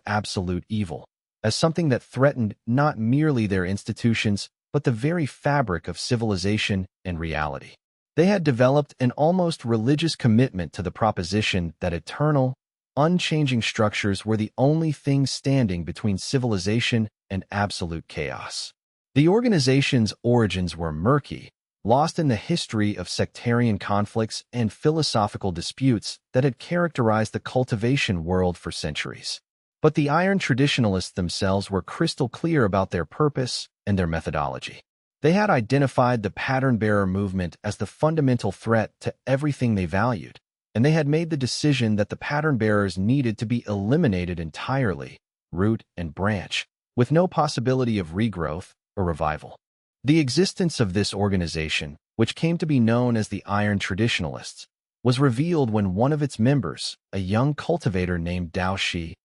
absolute evil, as something that threatened not merely their institutions, but the very fabric of civilization and reality. They had developed an almost religious commitment to the proposition that eternal, unchanging structures were the only things standing between civilization and absolute chaos. The organization's origins were murky, lost in the history of sectarian conflicts and philosophical disputes that had characterized the cultivation world for centuries. But the Iron Traditionalists themselves were crystal clear about their purpose and their methodology. They had identified the pattern-bearer movement as the fundamental threat to everything they valued, and they had made the decision that the pattern-bearers needed to be eliminated entirely, root and branch, with no possibility of regrowth or revival. The existence of this organization, which came to be known as the Iron Traditionalists, was revealed when one of its members, a young cultivator named Dao Shi,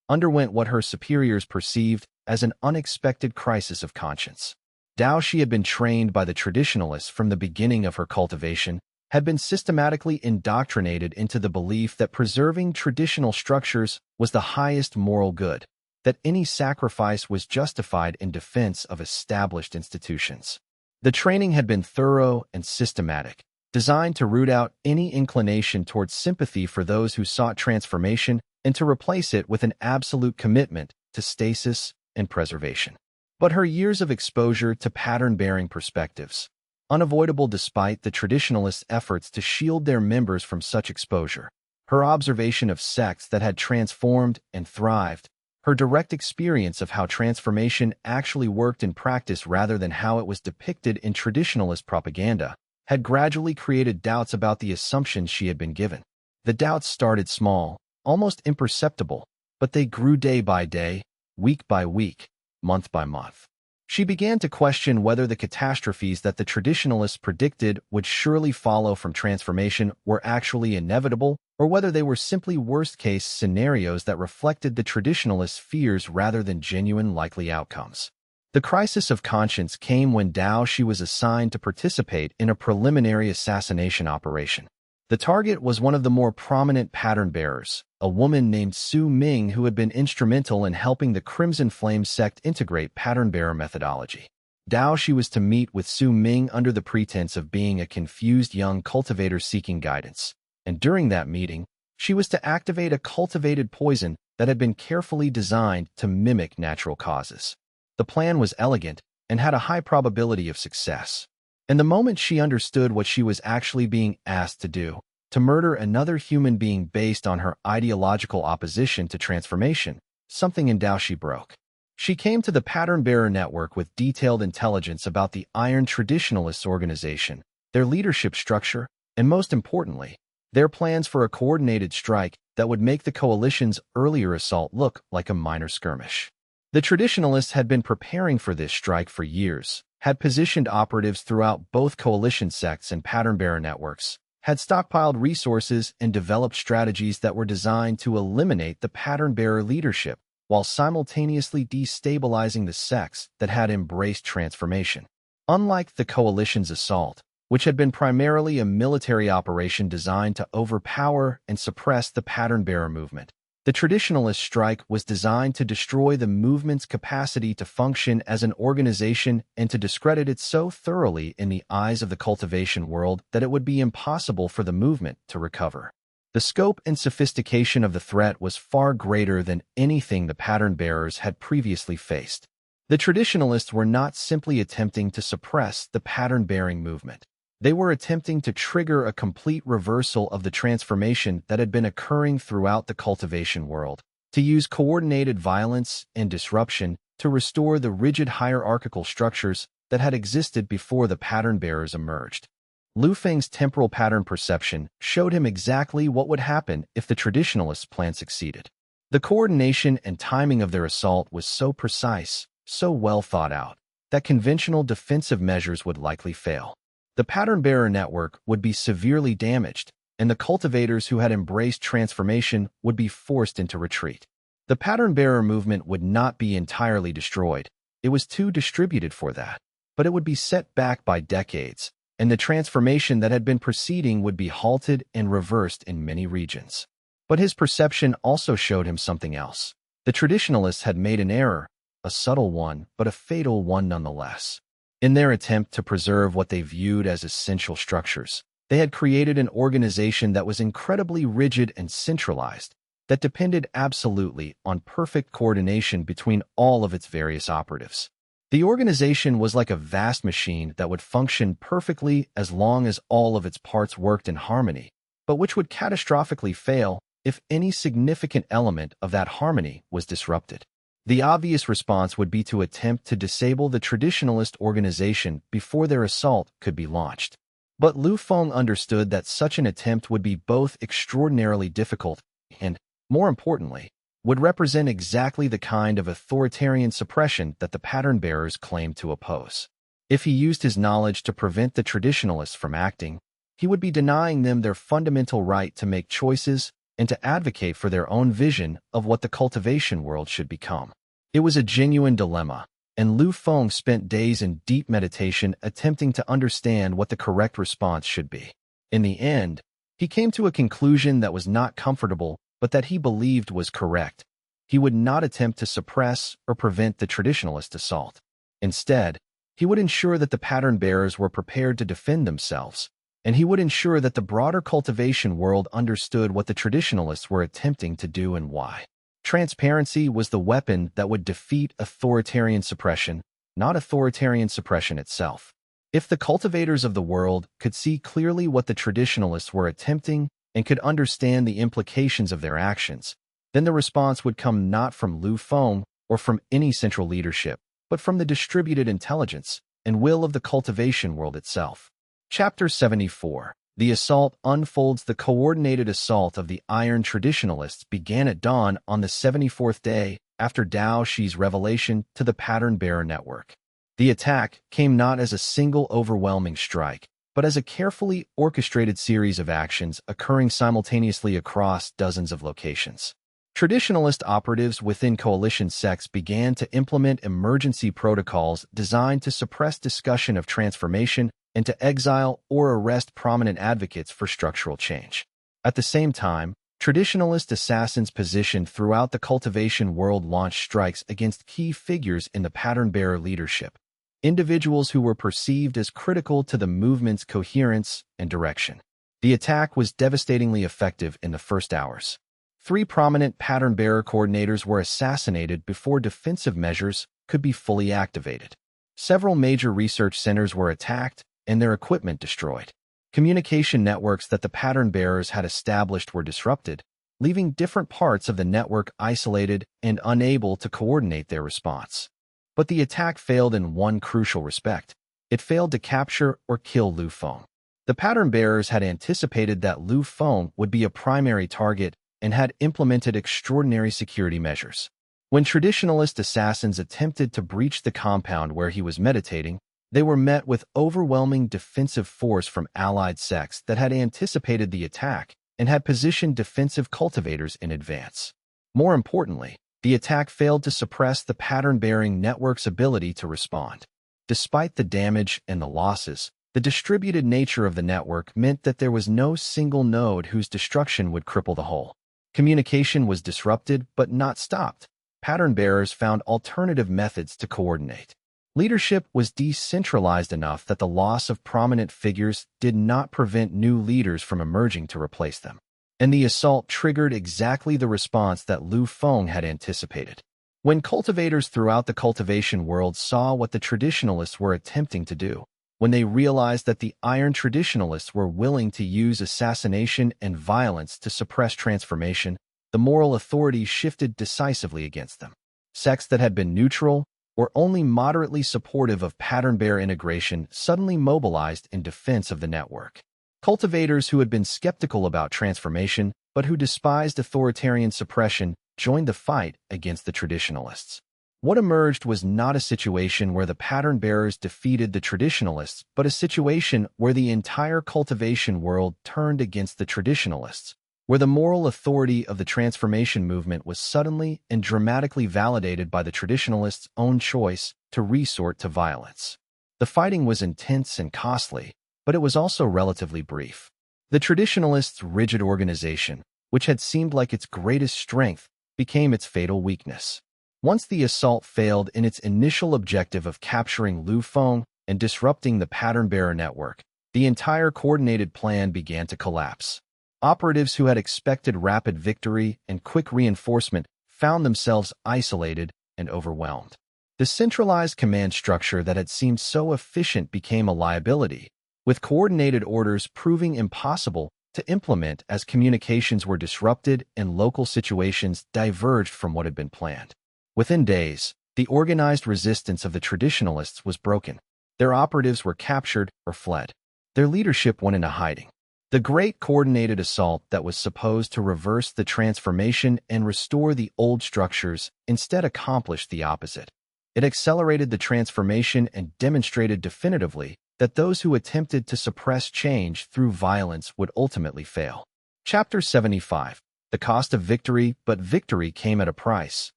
underwent what her superiors perceived as an unexpected crisis of conscience. Dao Shi had been trained by the traditionalists from the beginning of her cultivation, had been systematically indoctrinated into the belief that preserving traditional structures was the highest moral good, that any sacrifice was justified in defense of established institutions. The training had been thorough and systematic, designed to root out any inclination towards sympathy for those who sought transformation and to replace it with an absolute commitment to stasis and preservation. But her years of exposure to pattern-bearing perspectives, unavoidable despite the traditionalists' efforts to shield their members from such exposure, her observation of sects that had transformed and thrived, her direct experience of how transformation actually worked in practice rather than how it was depicted in traditionalist propaganda, had gradually created doubts about the assumptions she had been given. The doubts started small, almost imperceptible, but they grew day by day, week by week, month by month. She began to question whether the catastrophes that the traditionalists predicted would surely follow from transformation were actually inevitable, or whether they were simply worst-case scenarios that reflected the traditionalists' fears rather than genuine likely outcomes. The crisis of conscience came when Dao Shi was assigned to participate in a preliminary assassination operation. The target was one of the more prominent pattern-bearers, a woman named Su Ming who had been instrumental in helping the Crimson Flame sect integrate pattern-bearer methodology. Dao Shi was to meet with Su Ming under the pretense of being a confused young cultivator seeking guidance, and during that meeting, she was to activate a cultivated poison that had been carefully designed to mimic natural causes. The plan was elegant and had a high probability of success. And the moment she understood what she was actually being asked to do, to murder another human being based on her ideological opposition to transformation, something in Dao Shi broke. She came to the Pattern Bearer Network with detailed intelligence about the Iron Traditionalists organization, their leadership structure, and most importantly, their plans for a coordinated strike that would make the coalition's earlier assault look like a minor skirmish. The traditionalists had been preparing for this strike for years, had positioned operatives throughout both coalition sects and pattern-bearer networks, had stockpiled resources and developed strategies that were designed to eliminate the pattern-bearer leadership while simultaneously destabilizing the sects that had embraced transformation. Unlike the coalition's assault, which had been primarily a military operation designed to overpower and suppress the pattern-bearer movement, the traditionalist strike was designed to destroy the movement's capacity to function as an organization and to discredit it so thoroughly in the eyes of the cultivation world that it would be impossible for the movement to recover. The scope and sophistication of the threat was far greater than anything the pattern bearers had previously faced. The traditionalists were not simply attempting to suppress the pattern-bearing movement. They were attempting to trigger a complete reversal of the transformation that had been occurring throughout the cultivation world, to use coordinated violence and disruption to restore the rigid hierarchical structures that had existed before the pattern bearers emerged. Lu Feng's temporal pattern perception showed him exactly what would happen if the traditionalists' plan succeeded. The coordination and timing of their assault was so precise, so well thought out, that conventional defensive measures would likely fail. The pattern-bearer network would be severely damaged, and the cultivators who had embraced transformation would be forced into retreat. The pattern-bearer movement would not be entirely destroyed. It was too distributed for that. But it would be set back by decades, and the transformation that had been proceeding would be halted and reversed in many regions. But his perception also showed him something else. The traditionalists had made an error, a subtle one, but a fatal one nonetheless. In their attempt to preserve what they viewed as essential structures, they had created an organization that was incredibly rigid and centralized, that depended absolutely on perfect coordination between all of its various operatives. The organization was like a vast machine that would function perfectly as long as all of its parts worked in harmony, but which would catastrophically fail if any significant element of that harmony was disrupted. The obvious response would be to attempt to disable the traditionalist organization before their assault could be launched. But Lu Feng understood that such an attempt would be both extraordinarily difficult and, more importantly, would represent exactly the kind of authoritarian suppression that the pattern bearers claimed to oppose. If he used his knowledge to prevent the traditionalists from acting, he would be denying them their fundamental right to make choices and to advocate for their own vision of what the cultivation world should become. It was a genuine dilemma, and Lu Feng spent days in deep meditation attempting to understand what the correct response should be. In the end, he came to a conclusion that was not comfortable, but that he believed was correct. He would not attempt to suppress or prevent the traditionalist assault. Instead, he would ensure that the pattern bearers were prepared to defend themselves, and he would ensure that the broader cultivation world understood what the traditionalists were attempting to do and why. Transparency was the weapon that would defeat authoritarian suppression, not authoritarian suppression itself. If the cultivators of the world could see clearly what the traditionalists were attempting and could understand the implications of their actions, then the response would come not from Lu Feng or from any central leadership, but from the distributed intelligence and will of the cultivation world itself. Chapter 74. The assault unfolds. The coordinated assault of the Iron Traditionalists began at dawn on the 74th day after Dao Shi's revelation to the Pattern Bearer Network. The attack came not as a single overwhelming strike, but as a carefully orchestrated series of actions occurring simultaneously across dozens of locations. Traditionalist operatives within coalition sects began to implement emergency protocols designed to suppress discussion of transformation and to exile or arrest prominent advocates for structural change. At the same time, traditionalist assassins positioned throughout the cultivation world launched strikes against key figures in the pattern-bearer leadership, individuals who were perceived as critical to the movement's coherence and direction. The attack was devastatingly effective in the first hours. 3 prominent pattern-bearer coordinators were assassinated before defensive measures could be fully activated. Several major research centers were attacked and their equipment destroyed. Communication networks that the pattern bearers had established were disrupted, leaving different parts of the network isolated and unable to coordinate their response. But the attack failed in one crucial respect. It failed to capture or kill Lu Feng. The pattern bearers had anticipated that Lu Feng would be a primary target and had implemented extraordinary security measures. When traditionalist assassins attempted to breach the compound where he was meditating, they were met with overwhelming defensive force from allied sects that had anticipated the attack and had positioned defensive cultivators in advance. More importantly, the attack failed to suppress the pattern-bearing network's ability to respond. Despite the damage and the losses, the distributed nature of the network meant that there was no single node whose destruction would cripple the whole. Communication was disrupted but not stopped. Pattern-bearers found alternative methods to coordinate. Leadership was decentralized enough that the loss of prominent figures did not prevent new leaders from emerging to replace them. And the assault triggered exactly the response that Lu Feng had anticipated. When cultivators throughout the cultivation world saw what the traditionalists were attempting to do, when they realized that the Iron Traditionalists were willing to use assassination and violence to suppress transformation, the moral authority shifted decisively against them. Sects that had been neutral or only moderately supportive of pattern-bearer integration suddenly mobilized in defense of the network. Cultivators who had been skeptical about transformation but who despised authoritarian suppression joined the fight against the traditionalists. What emerged was not a situation where the pattern-bearers defeated the traditionalists, but a situation where the entire cultivation world turned against the traditionalists, where the moral authority of the transformation movement was suddenly and dramatically validated by the traditionalists' own choice to resort to violence. The fighting was intense and costly, but it was also relatively brief. The traditionalists' rigid organization, which had seemed like its greatest strength, became its fatal weakness. Once the assault failed in its initial objective of capturing Lu Feng and disrupting the pattern-bearer network, the entire coordinated plan began to collapse. Operatives who had expected rapid victory and quick reinforcement found themselves isolated and overwhelmed. The centralized command structure that had seemed so efficient became a liability, with coordinated orders proving impossible to implement as communications were disrupted and local situations diverged from what had been planned. Within days, the organized resistance of the traditionalists was broken. Their operatives were captured or fled. Their leadership went into hiding. The great coordinated assault that was supposed to reverse the transformation and restore the old structures instead accomplished the opposite. It accelerated the transformation and demonstrated definitively that those who attempted to suppress change through violence would ultimately fail. Chapter 75. The Cost of Victory, but victory came at a price,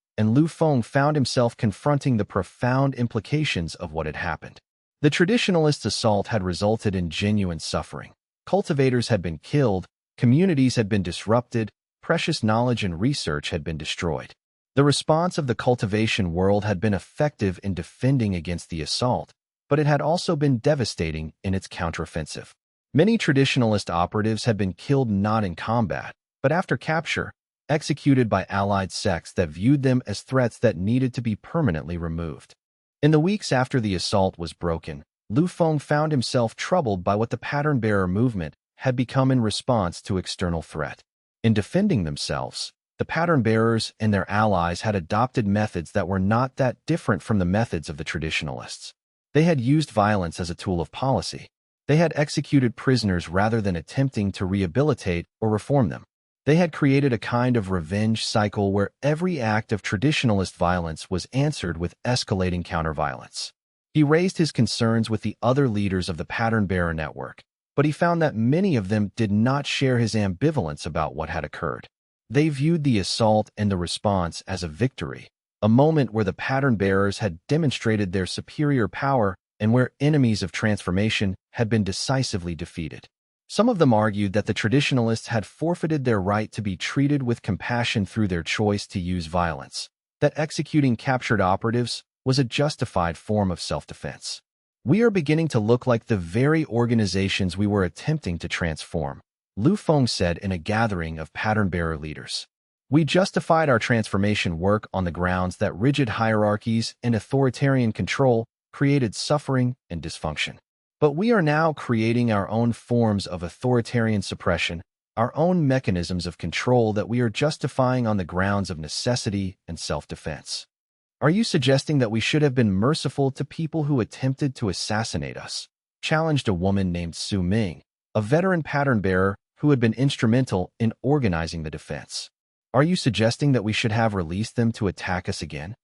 and Lu Feng found himself confronting the profound implications of what had happened. The traditionalist assault had resulted in genuine suffering. Cultivators had been killed, communities had been disrupted, precious knowledge and research had been destroyed. The response of the cultivation world had been effective in defending against the assault, but it had also been devastating in its counteroffensive. Many traditionalist operatives had been killed not in combat, but after capture, executed by allied sects that viewed them as threats that needed to be permanently removed. In the weeks after the assault was broken, Lu Feng found himself troubled by what the pattern-bearer movement had become in response to external threat. In defending themselves, the pattern-bearers and their allies had adopted methods that were not that different from the methods of the traditionalists. They had used violence as a tool of policy. They had executed prisoners rather than attempting to rehabilitate or reform them. They had created a kind of revenge cycle where every act of traditionalist violence was answered with escalating counter-violence. He raised his concerns with the other leaders of the pattern-bearer network, but he found that many of them did not share his ambivalence about what had occurred. They viewed the assault and the response as a victory, a moment where the pattern-bearers had demonstrated their superior power and where enemies of transformation had been decisively defeated. Some of them argued that the traditionalists had forfeited their right to be treated with compassion through their choice to use violence, that executing captured operatives was a justified form of self-defense. We are beginning to look like the very organizations we were attempting to transform, Lu Feng said in a gathering of pattern-bearer leaders. We justified our transformation work on the grounds that rigid hierarchies and authoritarian control created suffering and dysfunction. But we are now creating our own forms of authoritarian suppression, our own mechanisms of control that we are justifying on the grounds of necessity and self-defense. Are you suggesting that we should have been merciful to people who attempted to assassinate us? Challenged a woman named Su Ming, a veteran pattern-bearer who had been instrumental in organizing the defense. Are you suggesting that we should have released them to attack us again?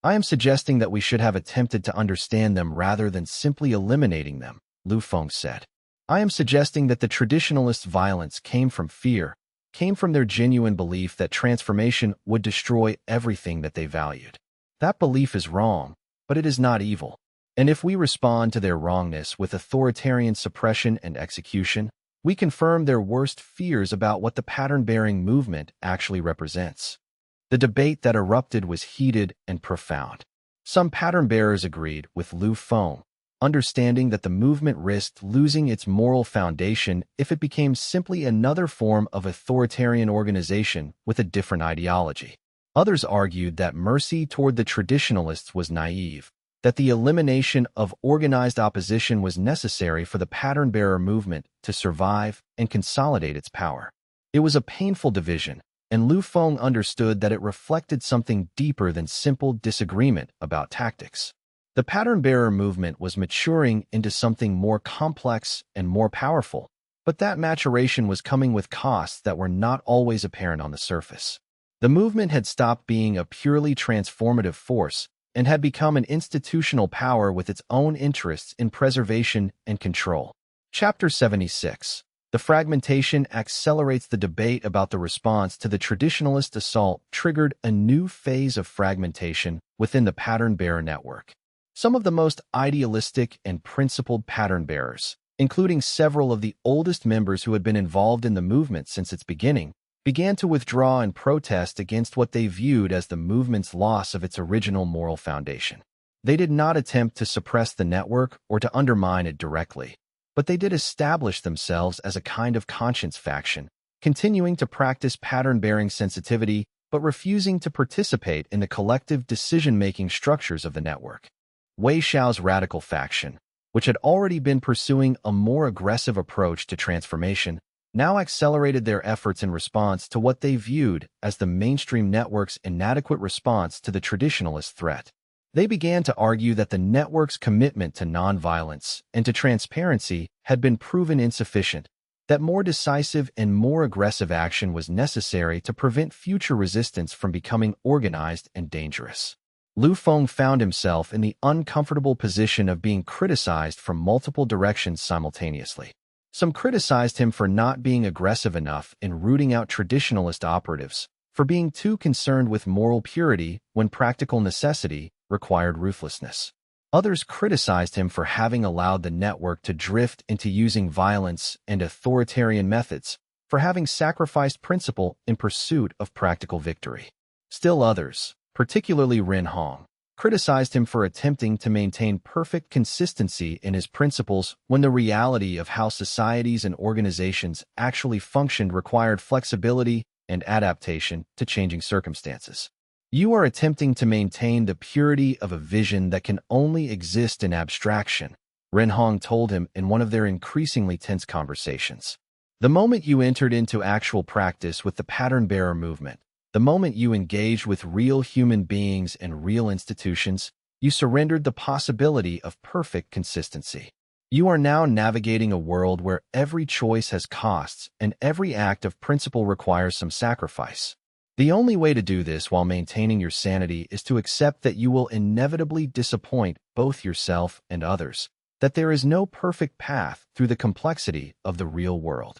I am suggesting that we should have attempted to understand them rather than simply eliminating them, Lu Feng said. I am suggesting that the traditionalists' violence came from fear, came from their genuine belief that transformation would destroy everything that they valued. That belief is wrong, but it is not evil. And if we respond to their wrongness with authoritarian suppression and execution, we confirm their worst fears about what the pattern-bearing movement actually represents. The debate that erupted was heated and profound. Some pattern-bearers agreed with Lu Feng, understanding that the movement risked losing its moral foundation if it became simply another form of authoritarian organization with a different ideology. Others argued that mercy toward the traditionalists was naive, that the elimination of organized opposition was necessary for the pattern-bearer movement to survive and consolidate its power. It was a painful division, and Lu Feng understood that it reflected something deeper than simple disagreement about tactics. The pattern-bearer movement was maturing into something more complex and more powerful, but that maturation was coming with costs that were not always apparent on the surface. The movement had stopped being a purely transformative force and had become an institutional power with its own interests in preservation and control. Chapter 76. The fragmentation accelerates the debate about the response to the traditionalist assault triggered a new phase of fragmentation within the pattern-bearer network. Some of the most idealistic and principled pattern-bearers, including several of the oldest members who had been involved in the movement since its beginning, began to withdraw and protest against what they viewed as the movement's loss of its original moral foundation. They did not attempt to suppress the network or to undermine it directly, but they did establish themselves as a kind of conscience faction, continuing to practice pattern-bearing sensitivity but refusing to participate in the collective decision-making structures of the network. Wei Xiao's radical faction, which had already been pursuing a more aggressive approach to transformation, now accelerated their efforts in response to what they viewed as the mainstream network's inadequate response to the traditionalist threat. They began to argue that the network's commitment to nonviolence and to transparency had been proven insufficient, that more decisive and more aggressive action was necessary to prevent future resistance from becoming organized and dangerous. Lu Feng found himself in the uncomfortable position of being criticized from multiple directions simultaneously. Some criticized him for not being aggressive enough in rooting out traditionalist operatives, for being too concerned with moral purity when practical necessity required ruthlessness. Others criticized him for having allowed the network to drift into using violence and authoritarian methods, for having sacrificed principle in pursuit of practical victory. Still others, particularly Ren Hong, criticized him for attempting to maintain perfect consistency in his principles when the reality of how societies and organizations actually functioned required flexibility and adaptation to changing circumstances. You are attempting to maintain the purity of a vision that can only exist in abstraction, Ren Hong told him in one of their increasingly tense conversations. The moment you entered into actual practice with the pattern-bearer movement, the moment you engaged with real human beings and real institutions, you surrendered the possibility of perfect consistency. You are now navigating a world where every choice has costs and every act of principle requires some sacrifice. The only way to do this while maintaining your sanity is to accept that you will inevitably disappoint both yourself and others, that there is no perfect path through the complexity of the real world.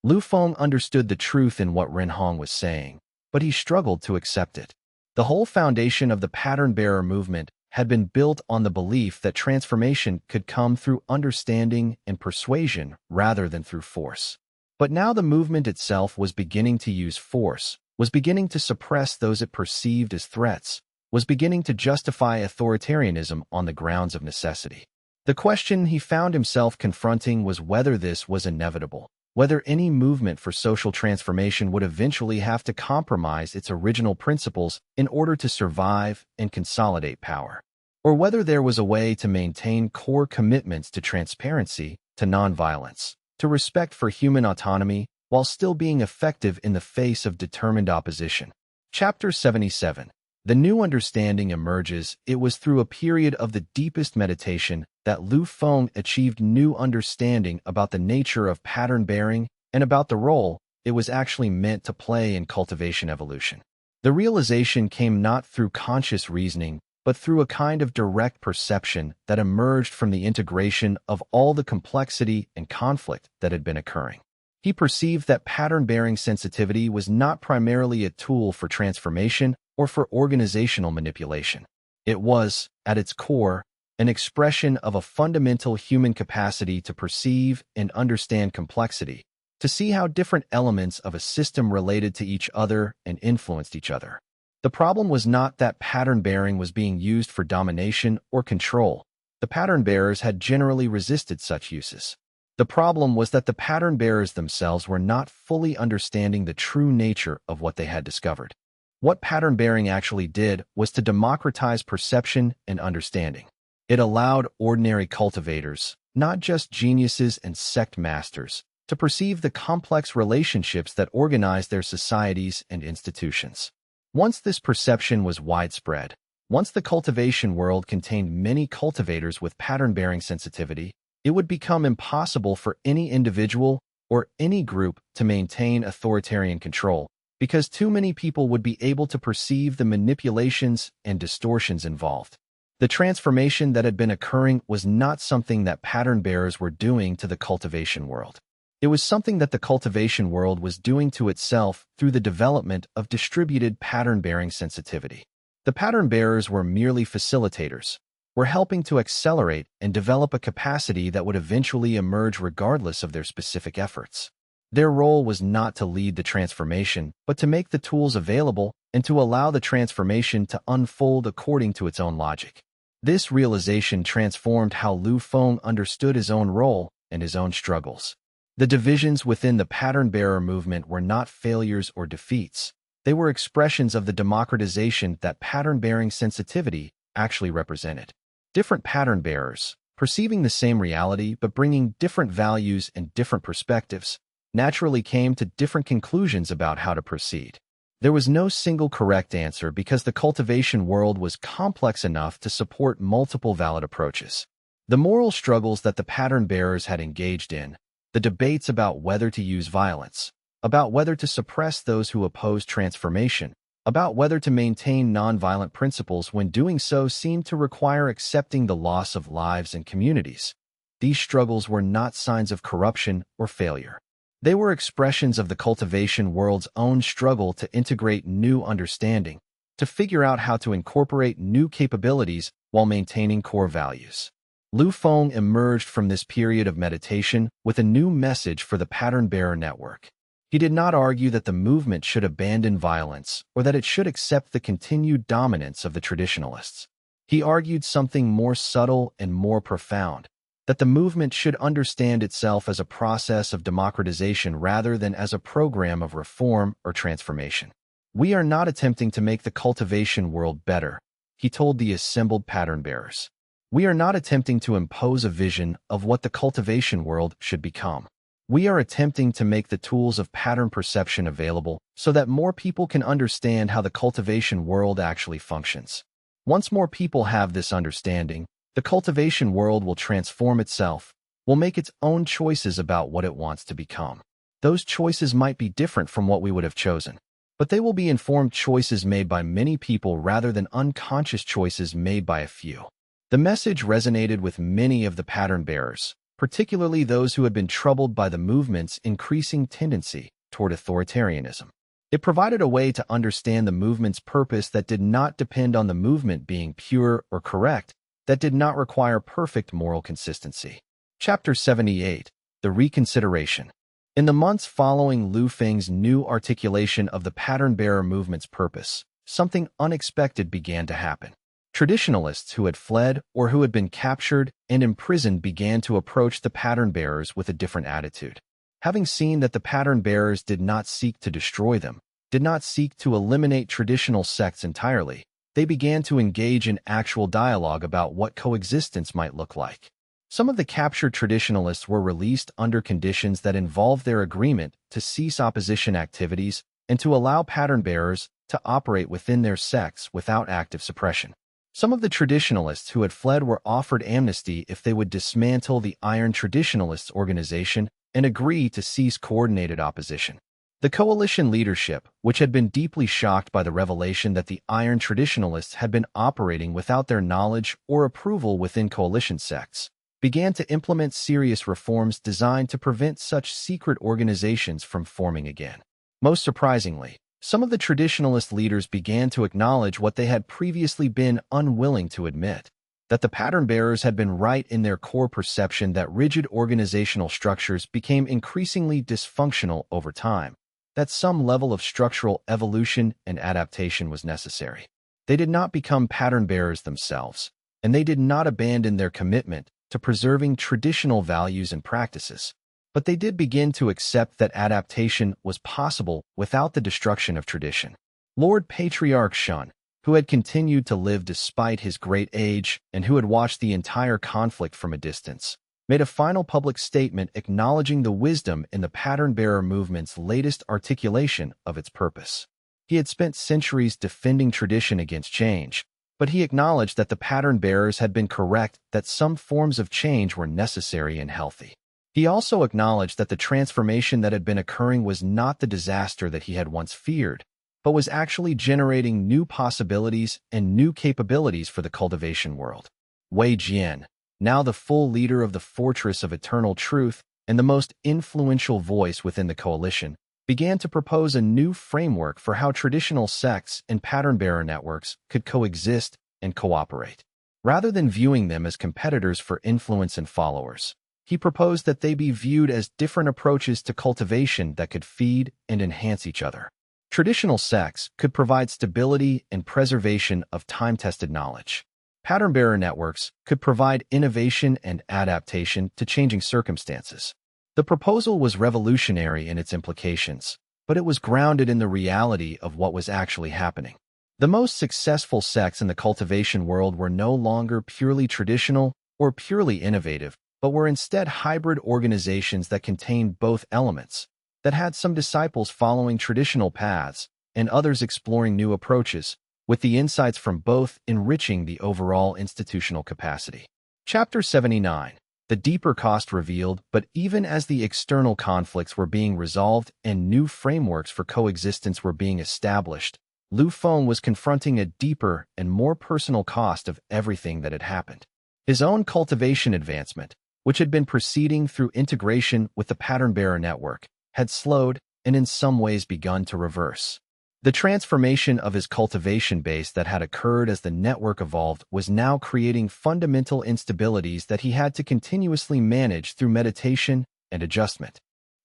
Lu Feng understood the truth in what Ren Hong was saying, but he struggled to accept it. The whole foundation of the pattern-bearer movement had been built on the belief that transformation could come through understanding and persuasion rather than through force. But now the movement itself was beginning to use force, was beginning to suppress those it perceived as threats, was beginning to justify authoritarianism on the grounds of necessity. The question he found himself confronting was whether this was inevitable, whether any movement for social transformation would eventually have to compromise its original principles in order to survive and consolidate power, or whether there was a way to maintain core commitments to transparency, to nonviolence, to respect for human autonomy, while still being effective in the face of determined opposition. Chapter 77. The new understanding emerges. It was through a period of the deepest meditation that Lu Feng achieved new understanding about the nature of pattern-bearing and about the role it was actually meant to play in cultivation evolution. The realization came not through conscious reasoning, but through a kind of direct perception that emerged from the integration of all the complexity and conflict that had been occurring. He perceived that pattern-bearing sensitivity was not primarily a tool for transformation or for organizational manipulation. It was, at its core, an expression of a fundamental human capacity to perceive and understand complexity, to see how different elements of a system related to each other and influenced each other. The problem was not that pattern-bearing was being used for domination or control. The pattern-bearers had generally resisted such uses. The problem was that the pattern-bearers themselves were not fully understanding the true nature of what they had discovered. What pattern-bearing actually did was to democratize perception and understanding. It allowed ordinary cultivators, not just geniuses and sect masters, to perceive the complex relationships that organize their societies and institutions. Once this perception was widespread, once the cultivation world contained many cultivators with pattern-bearing sensitivity, it would become impossible for any individual or any group to maintain authoritarian control, because too many people would be able to perceive the manipulations and distortions involved. The transformation that had been occurring was not something that pattern-bearers were doing to the cultivation world. It was something that the cultivation world was doing to itself through the development of distributed pattern-bearing sensitivity. The pattern-bearers were merely facilitators, were helping to accelerate and develop a capacity that would eventually emerge regardless of their specific efforts. Their role was not to lead the transformation, but to make the tools available and to allow the transformation to unfold according to its own logic. This realization transformed how Lu Feng understood his own role and his own struggles. The divisions within the pattern-bearer movement were not failures or defeats. They were expressions of the democratization that pattern-bearing sensitivity actually represented. Different pattern-bearers, perceiving the same reality but bringing different values and different perspectives, naturally came to different conclusions about how to proceed. There was no single correct answer because the cultivation world was complex enough to support multiple valid approaches. The moral struggles that the pattern-bearers had engaged in, the debates about whether to use violence, about whether to suppress those who opposed transformation, about whether to maintain nonviolent principles when doing so seemed to require accepting the loss of lives and communities. These struggles were not signs of corruption or failure. They were expressions of the cultivation world's own struggle to integrate new understanding, to figure out how to incorporate new capabilities while maintaining core values. Lu Feng emerged from this period of meditation with a new message for the pattern-bearer network. He did not argue that the movement should abandon violence or that it should accept the continued dominance of the traditionalists. He argued something more subtle and more profound, that the movement should understand itself as a process of democratization rather than as a program of reform or transformation. "We are not attempting to make the cultivation world better," he told the assembled pattern-bearers. "We are not attempting to impose a vision of what the cultivation world should become. We are attempting to make the tools of pattern perception available so that more people can understand how the cultivation world actually functions. Once more people have this understanding, the cultivation world will transform itself, will make its own choices about what it wants to become. Those choices might be different from what we would have chosen, but they will be informed choices made by many people rather than unconscious choices made by a few." The message resonated with many of the pattern bearers, particularly those who had been troubled by the movement's increasing tendency toward authoritarianism. It provided a way to understand the movement's purpose that did not depend on the movement being pure or correct, that did not require perfect moral consistency. Chapter 78. The Reconsideration. In the months following Lu Feng's new articulation of the pattern-bearer movement's purpose, something unexpected began to happen. Traditionalists who had fled or who had been captured and imprisoned began to approach the pattern-bearers with a different attitude. Having seen that the pattern-bearers did not seek to destroy them, did not seek to eliminate traditional sects entirely, they began to engage in actual dialogue about what coexistence might look like. Some of the captured traditionalists were released under conditions that involved their agreement to cease opposition activities and to allow pattern-bearers to operate within their sects without active suppression. Some of the traditionalists who had fled were offered amnesty if they would dismantle the Iron Traditionalists organization and agree to cease coordinated opposition. The coalition leadership, which had been deeply shocked by the revelation that the Iron Traditionalists had been operating without their knowledge or approval within coalition sects, began to implement serious reforms designed to prevent such secret organizations from forming again. Most surprisingly, some of the traditionalist leaders began to acknowledge what they had previously been unwilling to admit, that the pattern-bearers had been right in their core perception that rigid organizational structures became increasingly dysfunctional over time, that some level of structural evolution and adaptation was necessary. They did not become pattern-bearers themselves, and they did not abandon their commitment to preserving traditional values and practices. But they did begin to accept that adaptation was possible without the destruction of tradition. Lord Patriarch Shun, who had continued to live despite his great age and who had watched the entire conflict from a distance, made a final public statement acknowledging the wisdom in the pattern-bearer movement's latest articulation of its purpose. He had spent centuries defending tradition against change, but he acknowledged that the pattern-bearers had been correct that some forms of change were necessary and healthy. He also acknowledged that the transformation that had been occurring was not the disaster that he had once feared, but was actually generating new possibilities and new capabilities for the cultivation world. Wei Jian, now the full leader of the Fortress of Eternal Truth and the most influential voice within the coalition, began to propose a new framework for how traditional sects and pattern-bearer networks could coexist and cooperate. Rather than viewing them as competitors for influence and followers, he proposed that they be viewed as different approaches to cultivation that could feed and enhance each other. Traditional sects could provide stability and preservation of time-tested knowledge. Pattern-bearer networks could provide innovation and adaptation to changing circumstances. The proposal was revolutionary in its implications, but it was grounded in the reality of what was actually happening. The most successful sects in the cultivation world were no longer purely traditional or purely innovative, but were instead hybrid organizations that contained both elements, that had some disciples following traditional paths and others exploring new approaches, with the insights from both enriching the overall institutional capacity. Chapter 79. The deeper cost revealed, but even as the external conflicts were being resolved and new frameworks for coexistence were being established, Lu Feng was confronting a deeper and more personal cost of everything that had happened. His own cultivation advancement, which had been proceeding through integration with the pattern-bearer network, had slowed and in some ways begun to reverse. The transformation of his cultivation base that had occurred as the network evolved was now creating fundamental instabilities that he had to continuously manage through meditation and adjustment.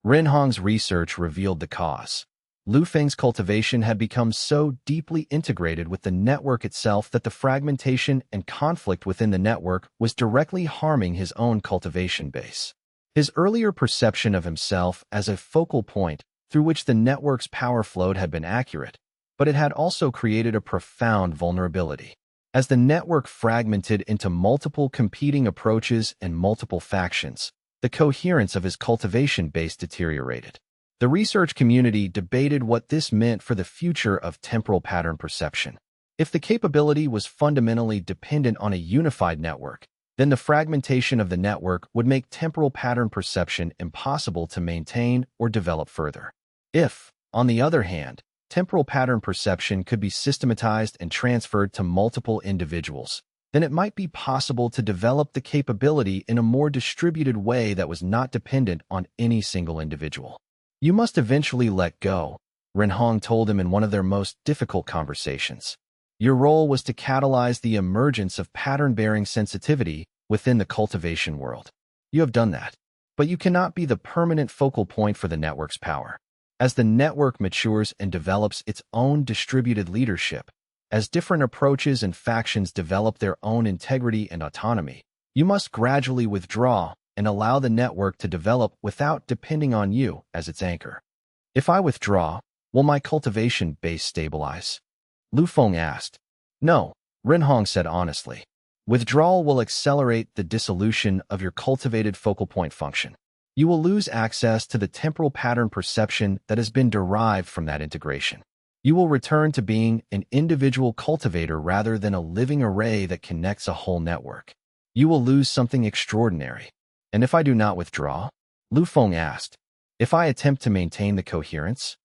Renhong's research revealed the cause. Lu Feng's cultivation had become so deeply integrated with the network itself that the fragmentation and conflict within the network was directly harming his own cultivation base. His earlier perception of himself as a focal point through which the network's power flowed had been accurate, but it had also created a profound vulnerability. As the network fragmented into multiple competing approaches and multiple factions, the coherence of his cultivation base deteriorated. The research community debated what this meant for the future of temporal pattern perception. If the capability was fundamentally dependent on a unified network, then the fragmentation of the network would make temporal pattern perception impossible to maintain or develop further. If, on the other hand, temporal pattern perception could be systematized and transferred to multiple individuals, then it might be possible to develop the capability in a more distributed way that was not dependent on any single individual. You must eventually let go, Renhong told him in one of their most difficult conversations. Your role was to catalyze the emergence of pattern-bearing sensitivity within the cultivation world. You have done that, but you cannot be the permanent focal point for the network's power. As the network matures and develops its own distributed leadership, as different approaches and factions develop their own integrity and autonomy, you must gradually withdraw and allow the network to develop without depending on you as its anchor. If I withdraw, will my cultivation base stabilize? Lu Feng asked. No, Renhong said honestly. Withdrawal will accelerate the dissolution of your cultivated focal point function. You will lose access to the temporal pattern perception that has been derived from that integration. You will return to being an individual cultivator rather than a living array that connects a whole network. You will lose something extraordinary. And if I do not withdraw? Lu Feng asked. If I attempt to maintain the coherence?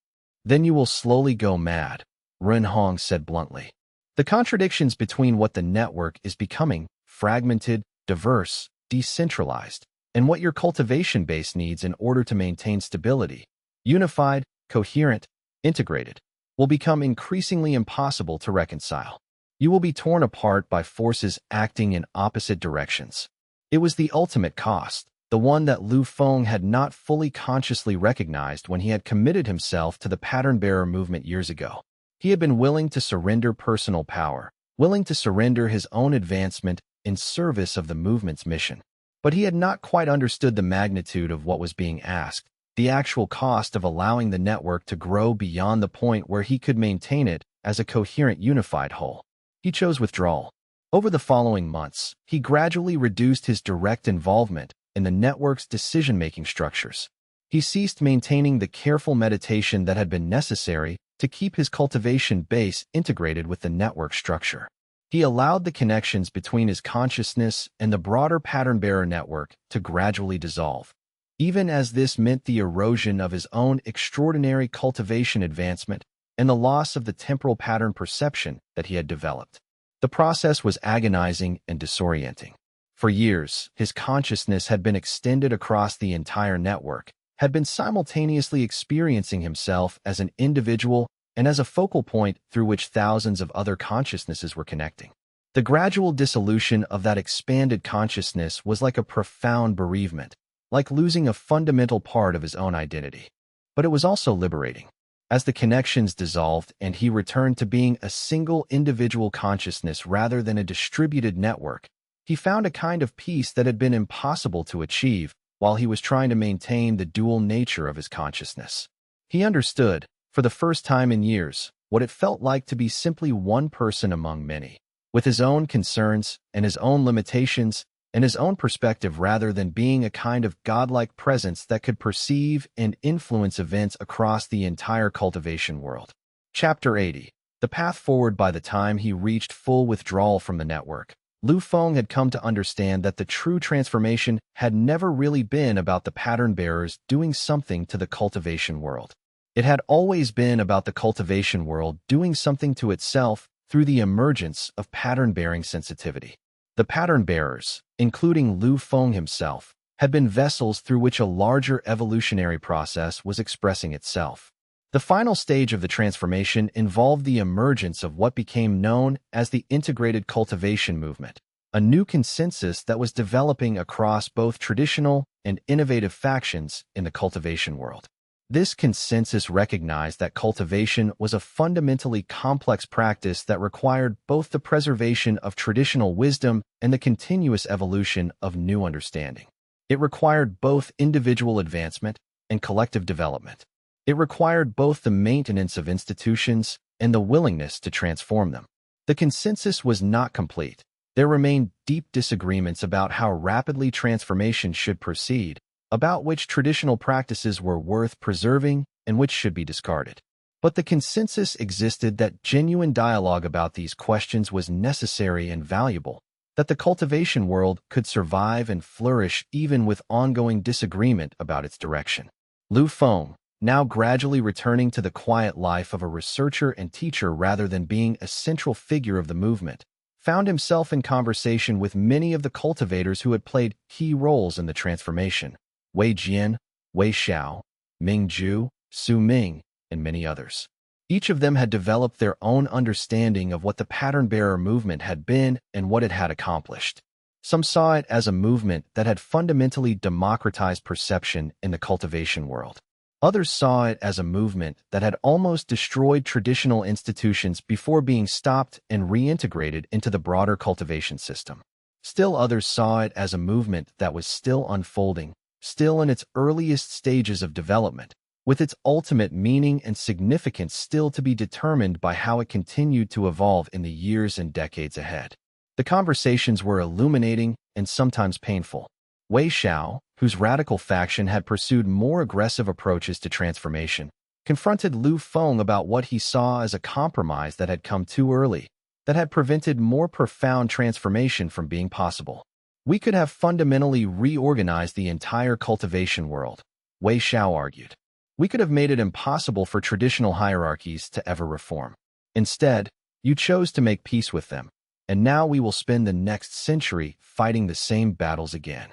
Then you will slowly go mad, Renhong said bluntly. The contradictions between what the network is becoming, fragmented, diverse, decentralized, and what your cultivation base needs in order to maintain stability, unified, coherent, integrated, will become increasingly impossible to reconcile. You will be torn apart by forces acting in opposite directions. It was the ultimate cost, the one that Lu Feng had not fully consciously recognized when he had committed himself to the pattern-bearer movement years ago. He had been willing to surrender personal power, willing to surrender his own advancement in service of the movement's mission. But he had not quite understood the magnitude of what was being asked, the actual cost of allowing the network to grow beyond the point where he could maintain it as a coherent unified whole. He chose withdrawal. Over the following months, he gradually reduced his direct involvement in the network's decision-making structures. He ceased maintaining the careful meditation that had been necessary to keep his cultivation base integrated with the network structure. He allowed the connections between his consciousness and the broader pattern-bearer network to gradually dissolve, even as this meant the erosion of his own extraordinary cultivation advancement and the loss of the temporal pattern perception that he had developed. The process was agonizing and disorienting. For years, his consciousness had been extended across the entire network, had been simultaneously experiencing himself as an individual and as a focal point through which thousands of other consciousnesses were connecting. The gradual dissolution of that expanded consciousness was like a profound bereavement, like losing a fundamental part of his own identity. But it was also liberating. As the connections dissolved and he returned to being a single individual consciousness rather than a distributed network, he found a kind of peace that had been impossible to achieve while he was trying to maintain the dual nature of his consciousness. He understood, for the first time in years, what it felt like to be simply one person among many, with his own concerns and his own limitations and his own perspective rather than being a kind of godlike presence that could perceive and influence events across the entire cultivation world. Chapter 80. The path forward. By the time he reached full withdrawal from the network, Lu Feng had come to understand that the true transformation had never really been about the pattern bearers doing something to the cultivation world. It had always been about the cultivation world doing something to itself through the emergence of pattern-bearing sensitivity. The pattern-bearers, including Lu Feng himself, had been vessels through which a larger evolutionary process was expressing itself. The final stage of the transformation involved the emergence of what became known as the integrated cultivation movement, a new consensus that was developing across both traditional and innovative factions in the cultivation world. This consensus recognized that cultivation was a fundamentally complex practice that required both the preservation of traditional wisdom and the continuous evolution of new understanding. It required both individual advancement and collective development. It required both the maintenance of institutions and the willingness to transform them. The consensus was not complete. There remained deep disagreements about how rapidly transformation should proceed, about which traditional practices were worth preserving and which should be discarded. But the consensus existed that genuine dialogue about these questions was necessary and valuable, that the cultivation world could survive and flourish even with ongoing disagreement about its direction. Lu Feng, now gradually returning to the quiet life of a researcher and teacher rather than being a central figure of the movement, found himself in conversation with many of the cultivators who had played key roles in the transformation: Wei Jian, Wei Xiao, Ming Zhu, Su Ming, and many others. Each of them had developed their own understanding of what the pattern-bearer movement had been and what it had accomplished. Some saw it as a movement that had fundamentally democratized perception in the cultivation world. Others saw it as a movement that had almost destroyed traditional institutions before being stopped and reintegrated into the broader cultivation system. Still others saw it as a movement that was still unfolding, still in its earliest stages of development, with its ultimate meaning and significance still to be determined by how it continued to evolve in the years and decades ahead. The conversations were illuminating and sometimes painful. Wei Xiao, whose radical faction had pursued more aggressive approaches to transformation, confronted Lu Feng about what he saw as a compromise that had come too early, that had prevented more profound transformation from being possible. We could have fundamentally reorganized the entire cultivation world, Wei Xiao argued. We could have made it impossible for traditional hierarchies to ever reform. Instead, you chose to make peace with them, and now we will spend the next century fighting the same battles again.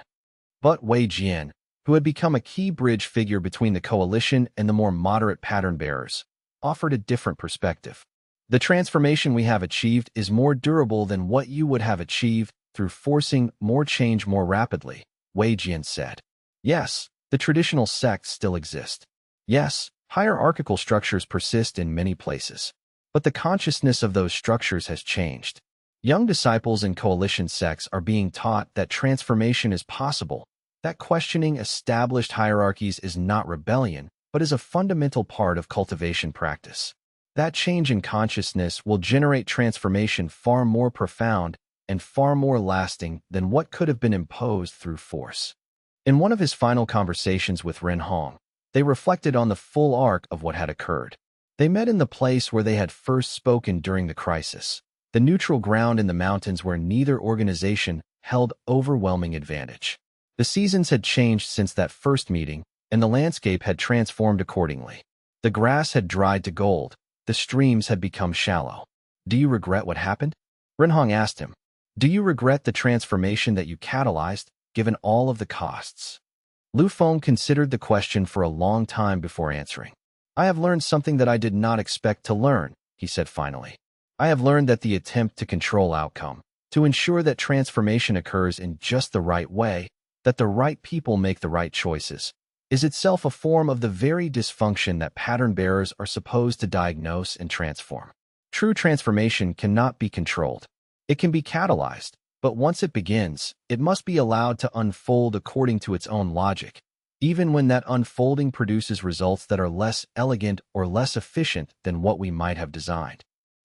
But Wei Jian, who had become a key bridge figure between the coalition and the more moderate pattern-bearers, offered a different perspective. The transformation we have achieved is more durable than what you would have achieved through forcing more change more rapidly, Wei Jian said. Yes, the traditional sects still exist. Yes, hierarchical structures persist in many places. But the consciousness of those structures has changed. Young disciples in coalition sects are being taught that transformation is possible, that questioning established hierarchies is not rebellion, but is a fundamental part of cultivation practice. That change in consciousness will generate transformation far more profound and far more lasting than what could have been imposed through force. In one of his final conversations with Ren Hong, they reflected on the full arc of what had occurred. They met in the place where they had first spoken during the crisis, the neutral ground in the mountains where neither organization held overwhelming advantage. The seasons had changed since that first meeting, and the landscape had transformed accordingly. The grass had dried to gold, the streams had become shallow. Do you regret what happened? Ren Hong asked him. Do you regret the transformation that you catalyzed, given all of the costs? Lu Feng considered the question for a long time before answering. I have learned something that I did not expect to learn, he said finally. I have learned that the attempt to control outcome, to ensure that transformation occurs in just the right way, that the right people make the right choices, is itself a form of the very dysfunction that pattern bearers are supposed to diagnose and transform. True transformation cannot be controlled. It can be catalyzed, but once it begins, it must be allowed to unfold according to its own logic, even when that unfolding produces results that are less elegant or less efficient than what we might have designed.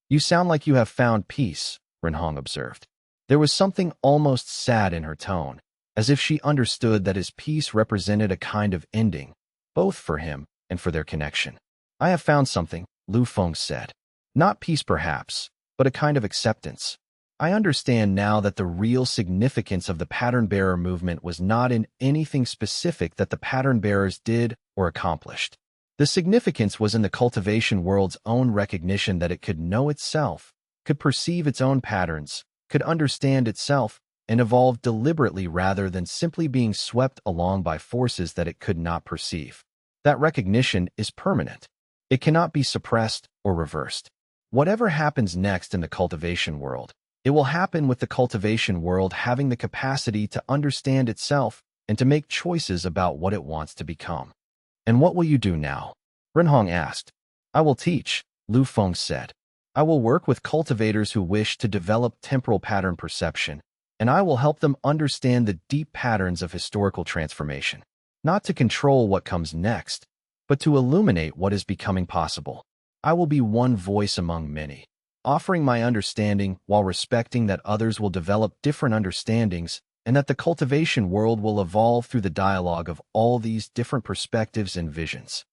You sound like you have found peace, Ren Hong observed. There was something almost sad in her tone, as if she understood that his peace represented a kind of ending, both for him and for their connection. I have found something, Lu Feng said. Not peace perhaps, but a kind of acceptance. I understand now that the real significance of the pattern-bearer movement was not in anything specific that the pattern-bearers did or accomplished. The significance was in the cultivation world's own recognition that it could know itself, could perceive its own patterns, could understand itself, and evolve deliberately rather than simply being swept along by forces that it could not perceive. That recognition is permanent. It cannot be suppressed or reversed. Whatever happens next in the cultivation world, it will happen with the cultivation world having the capacity to understand itself and to make choices about what it wants to become. And what will you do now? Renhong asked. I will teach, Lu Feng said. I will work with cultivators who wish to develop temporal pattern perception, and I will help them understand the deep patterns of historical transformation, not to control what comes next, but to illuminate what is becoming possible. I will be one voice among many, offering my understanding while respecting that others will develop different understandings and that the cultivation world will evolve through the dialogue of all these different perspectives and visions.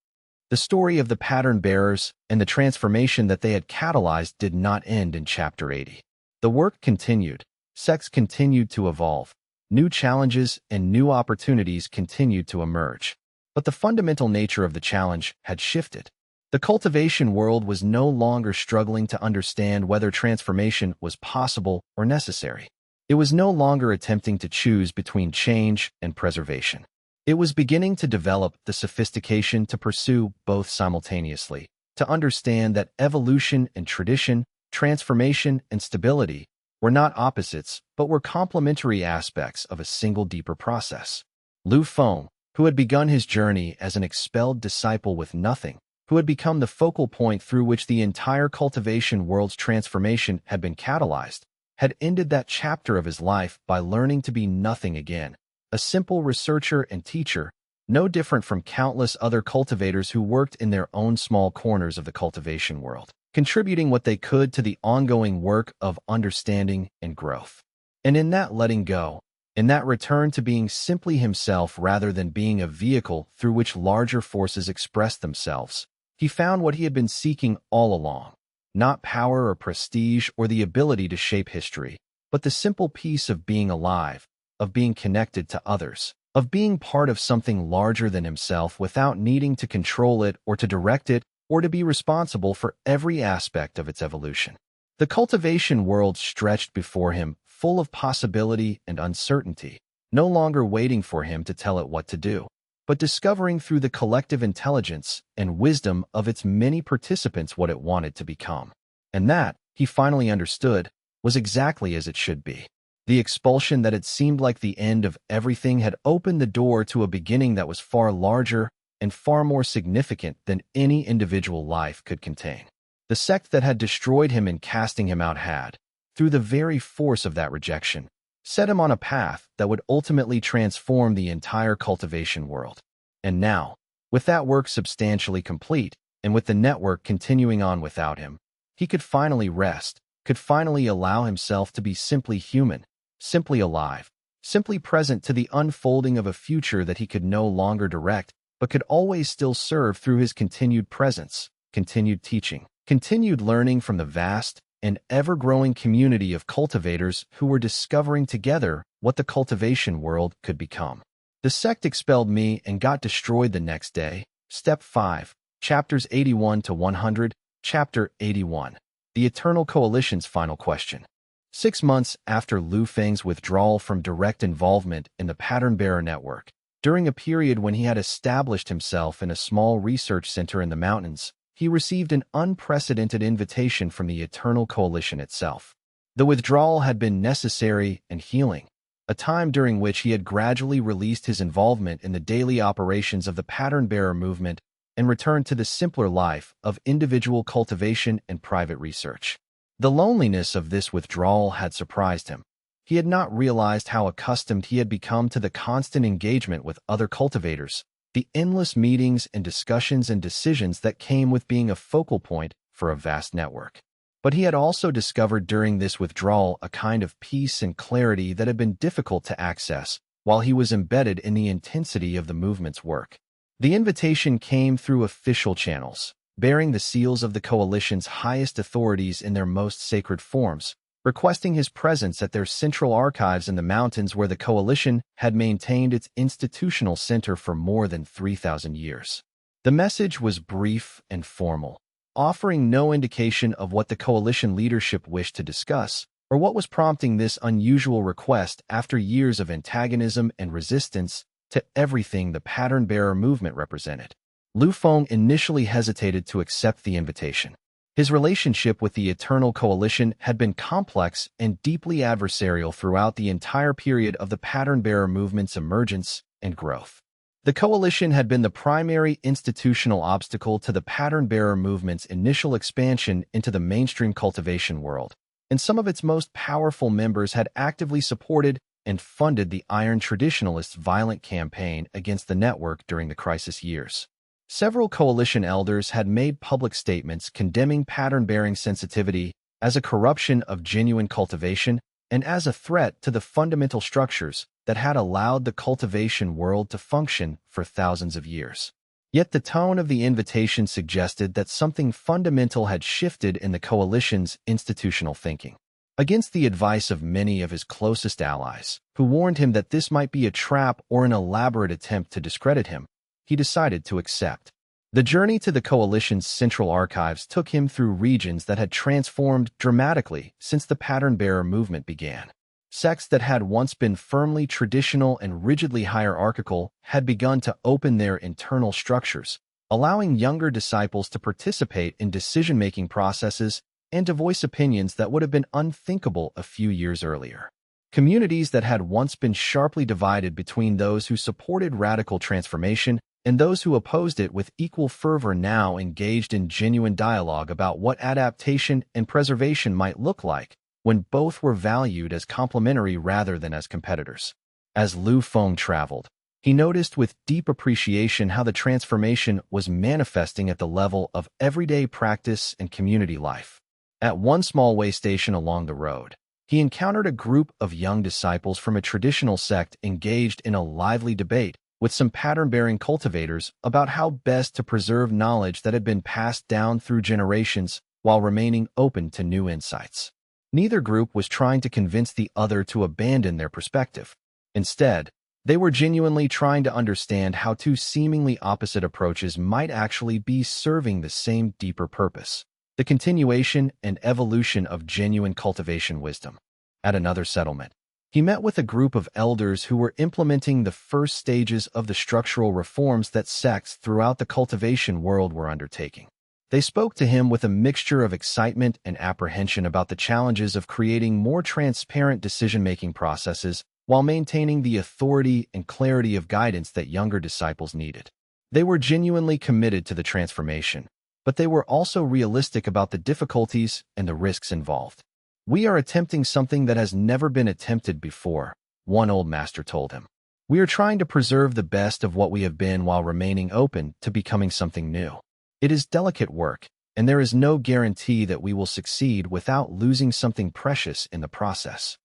The story of the pattern bearers and the transformation that they had catalyzed did not end in Chapter 80. The work continued. Sects continued to evolve. New challenges and new opportunities continued to emerge. But the fundamental nature of the challenge had shifted. The cultivation world was no longer struggling to understand whether transformation was possible or necessary. It was no longer attempting to choose between change and preservation. It was beginning to develop the sophistication to pursue both simultaneously, to understand that evolution and tradition, transformation and stability were not opposites, but were complementary aspects of a single deeper process. Lu Feng, who had begun his journey as an expelled disciple with nothing, who had become the focal point through which the entire cultivation world's transformation had been catalyzed, had ended that chapter of his life by learning to be nothing again, a simple researcher and teacher, no different from countless other cultivators who worked in their own small corners of the cultivation world, contributing what they could to the ongoing work of understanding and growth. And in that letting go, in that return to being simply himself rather than being a vehicle through which larger forces expressed themselves, he found what he had been seeking all along. Not power or prestige or the ability to shape history, but the simple peace of being alive, of being connected to others, of being part of something larger than himself without needing to control it or to direct it or to be responsible for every aspect of its evolution. The cultivation world stretched before him, full of possibility and uncertainty, no longer waiting for him to tell it what to do, but discovering through the collective intelligence and wisdom of its many participants what it wanted to become. And that, he finally understood, was exactly as it should be. The expulsion that had seemed like the end of everything had opened the door to a beginning that was far larger and far more significant than any individual life could contain. The sect that had destroyed him in casting him out had, through the very force of that rejection, set him on a path that would ultimately transform the entire cultivation world. And now, with that work substantially complete, and with the network continuing on without him, he could finally rest, could finally allow himself to be simply human, simply alive, simply present to the unfolding of a future that he could no longer direct, but could always still serve through his continued presence, continued teaching, continued learning from the vast and ever-growing community of cultivators who were discovering together what the cultivation world could become. The sect expelled me and got destroyed the next day. Step 5, Chapters 81 to 100, Chapter 81. The Eternal Coalition's Final Question. 6 months after Lu Feng's withdrawal from direct involvement in the Pattern Bearer Network, during a period when he had established himself in a small research center in the mountains, he received an unprecedented invitation from the Eternal Coalition itself. The withdrawal had been necessary and healing, a time during which he had gradually released his involvement in the daily operations of the Pattern Bearer movement and returned to the simpler life of individual cultivation and private research. The loneliness of this withdrawal had surprised him. He had not realized how accustomed he had become to the constant engagement with other cultivators, the endless meetings and discussions and decisions that came with being a focal point for a vast network. But he had also discovered during this withdrawal a kind of peace and clarity that had been difficult to access while he was embedded in the intensity of the movement's work. The invitation came through official channels, bearing the seals of the coalition's highest authorities in their most sacred forms, requesting his presence at their central archives in the mountains where the coalition had maintained its institutional center for more than 3,000 years. The message was brief and formal, offering no indication of what the coalition leadership wished to discuss or what was prompting this unusual request after years of antagonism and resistance to everything the pattern-bearer movement represented. Lu Feng initially hesitated to accept the invitation. His relationship with the Eternal Coalition had been complex and deeply adversarial throughout the entire period of the pattern-bearer movement's emergence and growth. The coalition had been the primary institutional obstacle to the pattern-bearer movement's initial expansion into the mainstream cultivation world, and some of its most powerful members had actively supported and funded the Iron Traditionalists' violent campaign against the network during the crisis years. Several coalition elders had made public statements condemning pattern-bearing sensitivity as a corruption of genuine cultivation and as a threat to the fundamental structures that had allowed the cultivation world to function for thousands of years. Yet the tone of the invitation suggested that something fundamental had shifted in the coalition's institutional thinking. Against the advice of many of his closest allies, who warned him that this might be a trap or an elaborate attempt to discredit him, he decided to accept. The journey to the coalition's central archives took him through regions that had transformed dramatically since the pattern-bearer movement began. Sects that had once been firmly traditional and rigidly hierarchical had begun to open their internal structures, allowing younger disciples to participate in decision-making processes and to voice opinions that would have been unthinkable a few years earlier. Communities that had once been sharply divided between those who supported radical transformation and those who opposed it with equal fervor now engaged in genuine dialogue about what adaptation and preservation might look like when both were valued as complementary rather than as competitors. As Lu Feng traveled, he noticed with deep appreciation how the transformation was manifesting at the level of everyday practice and community life. At one small way station along the road, he encountered a group of young disciples from a traditional sect engaged in a lively debate with some pattern-bearing cultivators about how best to preserve knowledge that had been passed down through generations while remaining open to new insights. Neither group was trying to convince the other to abandon their perspective. Instead, they were genuinely trying to understand how two seemingly opposite approaches might actually be serving the same deeper purpose: the continuation and evolution of genuine cultivation wisdom. At another settlement, he met with a group of elders who were implementing the first stages of the structural reforms that sects throughout the cultivation world were undertaking. They spoke to him with a mixture of excitement and apprehension about the challenges of creating more transparent decision-making processes while maintaining the authority and clarity of guidance that younger disciples needed. They were genuinely committed to the transformation, but they were also realistic about the difficulties and the risks involved. "We are attempting something that has never been attempted before," one old master told him. "We are trying to preserve the best of what we have been while remaining open to becoming something new. It is delicate work, and there is no guarantee that we will succeed without losing something precious in the process."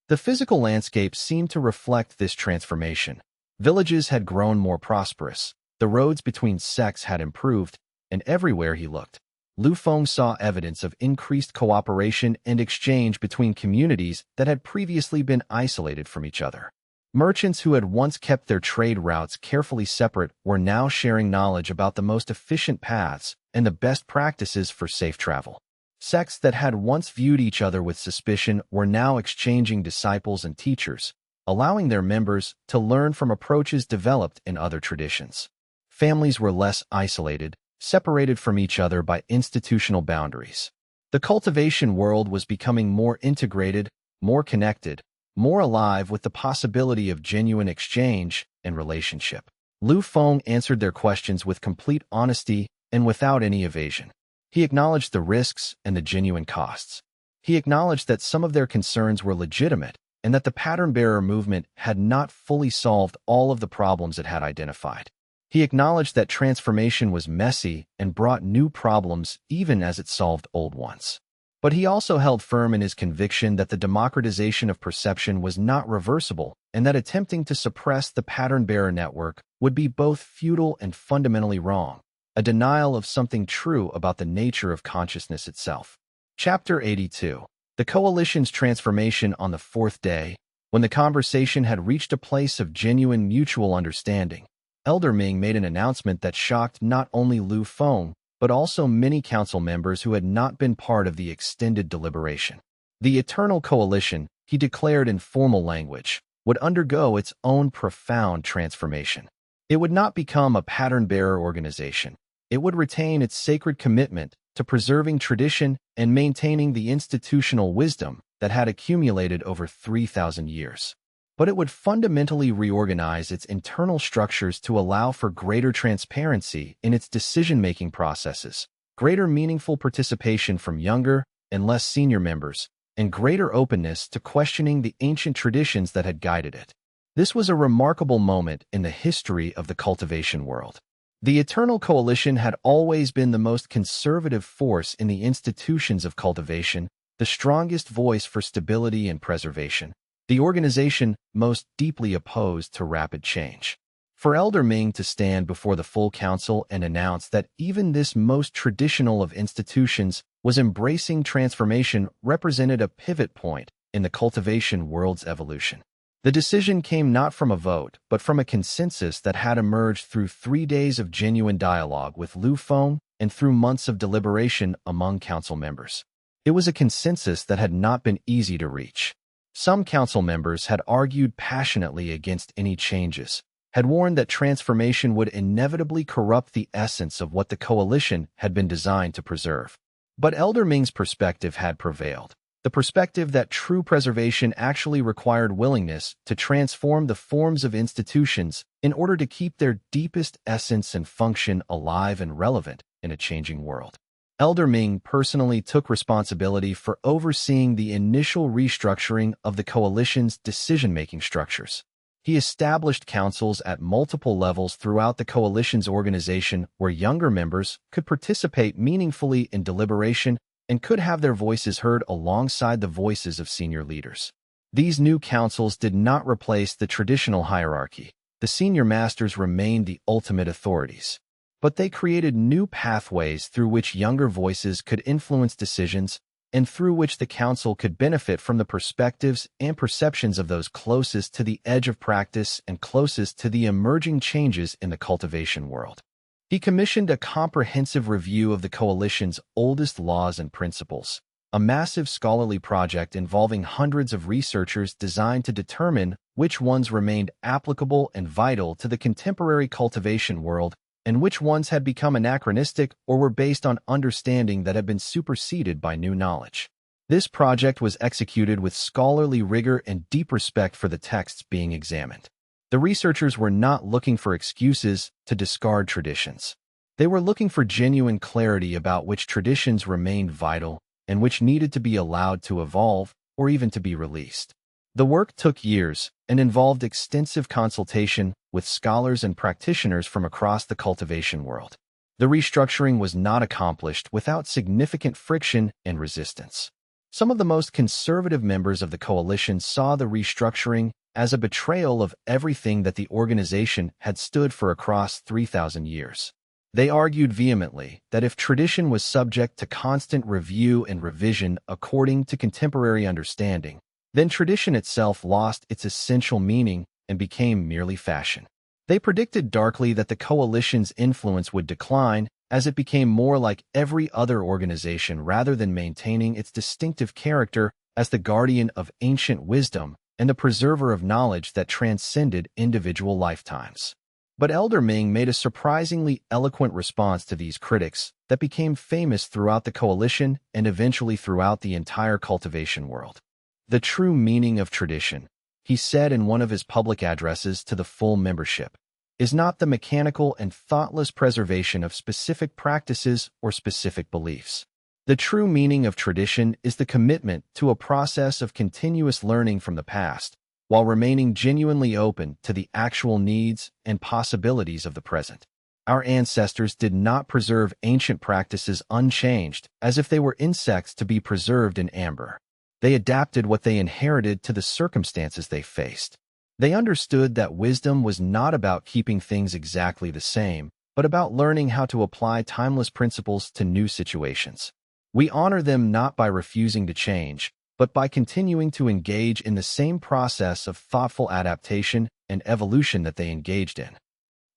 The physical landscape seemed to reflect this transformation. Villages had grown more prosperous, the roads between sects had improved, and everywhere he looked, Lu Feng saw evidence of increased cooperation and exchange between communities that had previously been isolated from each other. Merchants who had once kept their trade routes carefully separate were now sharing knowledge about the most efficient paths and the best practices for safe travel. Sects that had once viewed each other with suspicion were now exchanging disciples and teachers, allowing their members to learn from approaches developed in other traditions. Families were less isolated, separated from each other by institutional boundaries. The cultivation world was becoming more integrated, more connected, more alive with the possibility of genuine exchange and relationship. Lu Feng answered their questions with complete honesty and without any evasion. He acknowledged the risks and the genuine costs. He acknowledged that some of their concerns were legitimate and that the pattern-bearer movement had not fully solved all of the problems it had identified. He acknowledged that transformation was messy and brought new problems even as it solved old ones. But he also held firm in his conviction that the democratization of perception was not reversible and that attempting to suppress the pattern-bearer network would be both futile and fundamentally wrong, a denial of something true about the nature of consciousness itself. Chapter 82. The Coalition's Transformation on the fourth day, when the conversation had reached a place of genuine mutual understanding, Elder Ming made an announcement that shocked not only Lu Feng, but also many council members who had not been part of the extended deliberation. The Eternal Coalition, he declared in formal language, would undergo its own profound transformation. It would not become a pattern-bearer organization. It would retain its sacred commitment to preserving tradition and maintaining the institutional wisdom that had accumulated over 3,000 years. But it would fundamentally reorganize its internal structures to allow for greater transparency in its decision-making processes, greater meaningful participation from younger and less senior members, and greater openness to questioning the ancient traditions that had guided it. This was a remarkable moment in the history of the cultivation world. The Eternal Coalition had always been the most conservative force in the institutions of cultivation, the strongest voice for stability and preservation, the organization most deeply opposed to rapid change. For Elder Ming to stand before the full council and announce that even this most traditional of institutions was embracing transformation represented a pivot point in the cultivation world's evolution. The decision came not from a vote, but from a consensus that had emerged through 3 days of genuine dialogue with Lu Feng and through months of deliberation among council members. It was a consensus that had not been easy to reach. Some council members had argued passionately against any changes, had warned that transformation would inevitably corrupt the essence of what the coalition had been designed to preserve. But Elder Ming's perspective had prevailed. The perspective that true preservation actually required willingness to transform the forms of institutions in order to keep their deepest essence and function alive and relevant in a changing world. Elder Ming personally took responsibility for overseeing the initial restructuring of the coalition's decision-making structures. He established councils at multiple levels throughout the coalition's organization where younger members could participate meaningfully in deliberation and could have their voices heard alongside the voices of senior leaders. These new councils did not replace the traditional hierarchy. The senior masters remained the ultimate authorities. But they created new pathways through which younger voices could influence decisions and through which the council could benefit from the perspectives and perceptions of those closest to the edge of practice and closest to the emerging changes in the cultivation world. He commissioned a comprehensive review of the coalition's oldest laws and principles, a massive scholarly project involving hundreds of researchers designed to determine which ones remained applicable and vital to the contemporary cultivation world and which ones had become anachronistic or were based on understanding that had been superseded by new knowledge. This project was executed with scholarly rigor and deep respect for the texts being examined. The researchers were not looking for excuses to discard traditions. They were looking for genuine clarity about which traditions remained vital and which needed to be allowed to evolve or even to be released. The work took years and involved extensive consultation with scholars and practitioners from across the cultivation world. The restructuring was not accomplished without significant friction and resistance. Some of the most conservative members of the coalition saw the restructuring as a betrayal of everything that the organization had stood for across 3,000 years. They argued vehemently that if tradition was subject to constant review and revision according to contemporary understanding, then tradition itself lost its essential meaning and became merely fashion. They predicted darkly that the coalition's influence would decline as it became more like every other organization rather than maintaining its distinctive character as the guardian of ancient wisdom and the preserver of knowledge that transcended individual lifetimes. But Elder Ming made a surprisingly eloquent response to these critics that became famous throughout the coalition and eventually throughout the entire cultivation world. The true meaning of tradition, he said in one of his public addresses to the full membership, is not the mechanical and thoughtless preservation of specific practices or specific beliefs. The true meaning of tradition is the commitment to a process of continuous learning from the past, while remaining genuinely open to the actual needs and possibilities of the present. Our ancestors did not preserve ancient practices unchanged, as if they were insects to be preserved in amber. They adapted what they inherited to the circumstances they faced. They understood that wisdom was not about keeping things exactly the same, but about learning how to apply timeless principles to new situations. We honor them not by refusing to change, but by continuing to engage in the same process of thoughtful adaptation and evolution that they engaged in.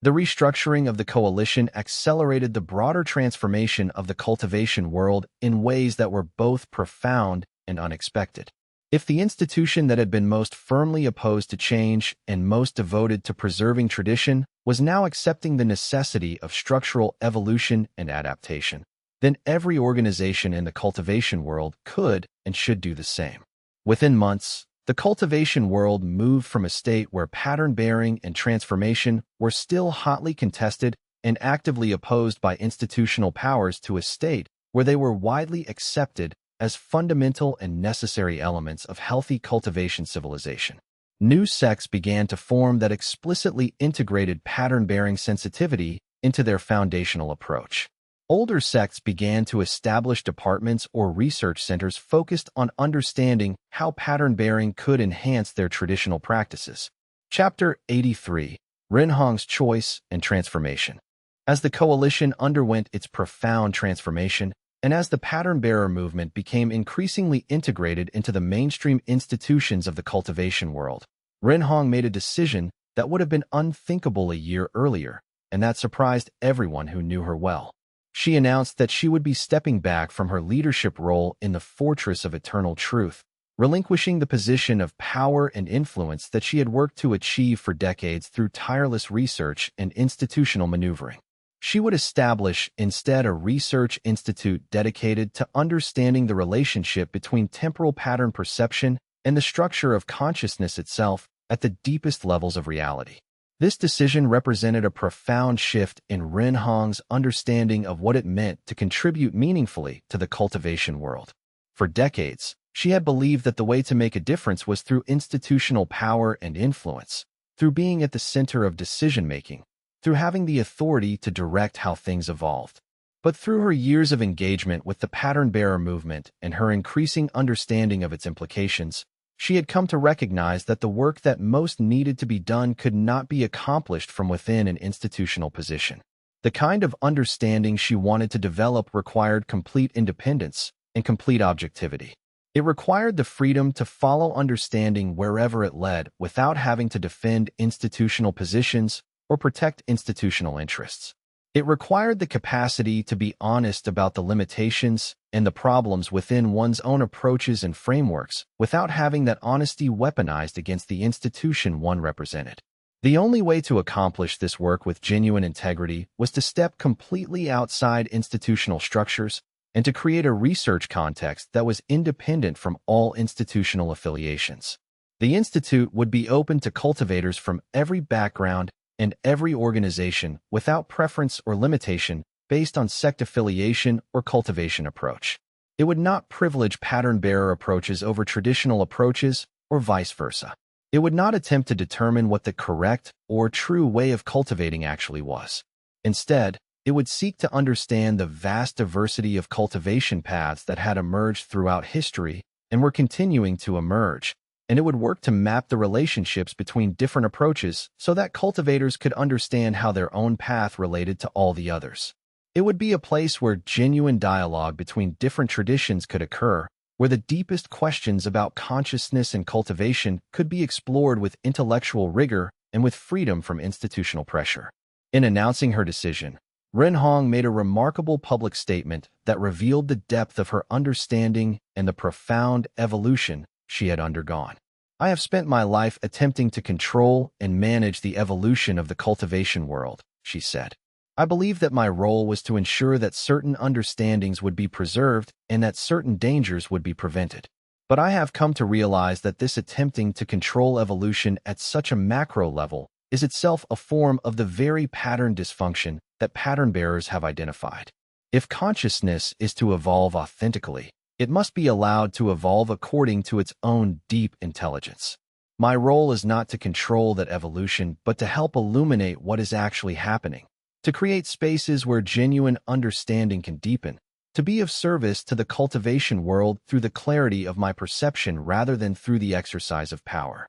The restructuring of the coalition accelerated the broader transformation of the cultivation world in ways that were both profound and unexpected. If the institution that had been most firmly opposed to change and most devoted to preserving tradition was now accepting the necessity of structural evolution and adaptation, then every organization in the cultivation world could and should do the same. Within months, the cultivation world moved from a state where pattern-bearing and transformation were still hotly contested and actively opposed by institutional powers to a state where they were widely accepted as fundamental and necessary elements of healthy cultivation civilization. New sects began to form that explicitly integrated pattern-bearing sensitivity into their foundational approach. Older sects began to establish departments or research centers focused on understanding how pattern-bearing could enhance their traditional practices. Chapter 83: Renhong's Choice and Transformation. As the coalition underwent its profound transformation, and as the pattern-bearer movement became increasingly integrated into the mainstream institutions of the cultivation world, Renhong made a decision that would have been unthinkable a year earlier, and that surprised everyone who knew her well. She announced that she would be stepping back from her leadership role in the Fortress of Eternal Truth, relinquishing the position of power and influence that she had worked to achieve for decades through tireless research and institutional maneuvering. She would establish instead a research institute dedicated to understanding the relationship between temporal pattern perception and the structure of consciousness itself at the deepest levels of reality. This decision represented a profound shift in Renhong's understanding of what it meant to contribute meaningfully to the cultivation world. For decades, she had believed that the way to make a difference was through institutional power and influence, through being at the center of decision-making, through having the authority to direct how things evolved. But through her years of engagement with the pattern-bearer movement and her increasing understanding of its implications, she had come to recognize that the work that most needed to be done could not be accomplished from within an institutional position. The kind of understanding she wanted to develop required complete independence and complete objectivity. It required the freedom to follow understanding wherever it led without having to defend institutional positions or protect institutional interests. It required the capacity to be honest about the limitations and the problems within one's own approaches and frameworks without having that honesty weaponized against the institution one represented. The only way to accomplish this work with genuine integrity was to step completely outside institutional structures and to create a research context that was independent from all institutional affiliations. The institute would be open to cultivators from every background and every organization without preference or limitation based on sect affiliation or cultivation approach. It would not privilege pattern-bearer approaches over traditional approaches or vice versa. It would not attempt to determine what the correct or true way of cultivating actually was. Instead, it would seek to understand the vast diversity of cultivation paths that had emerged throughout history and were continuing to emerge, and it would work to map the relationships between different approaches so that cultivators could understand how their own path related to all the others. It would be a place where genuine dialogue between different traditions could occur, where the deepest questions about consciousness and cultivation could be explored with intellectual rigor and with freedom from institutional pressure. In announcing her decision, Renhong made a remarkable public statement that revealed the depth of her understanding and the profound evolution she had undergone. I have spent my life attempting to control and manage the evolution of the cultivation world, she said. I believe that my role was to ensure that certain understandings would be preserved and that certain dangers would be prevented. But I have come to realize that this attempting to control evolution at such a macro level is itself a form of the very pattern dysfunction that pattern bearers have identified. If consciousness is to evolve authentically, it must be allowed to evolve according to its own deep intelligence. My role is not to control that evolution, but to help illuminate what is actually happening, to create spaces where genuine understanding can deepen, to be of service to the cultivation world through the clarity of my perception rather than through the exercise of power.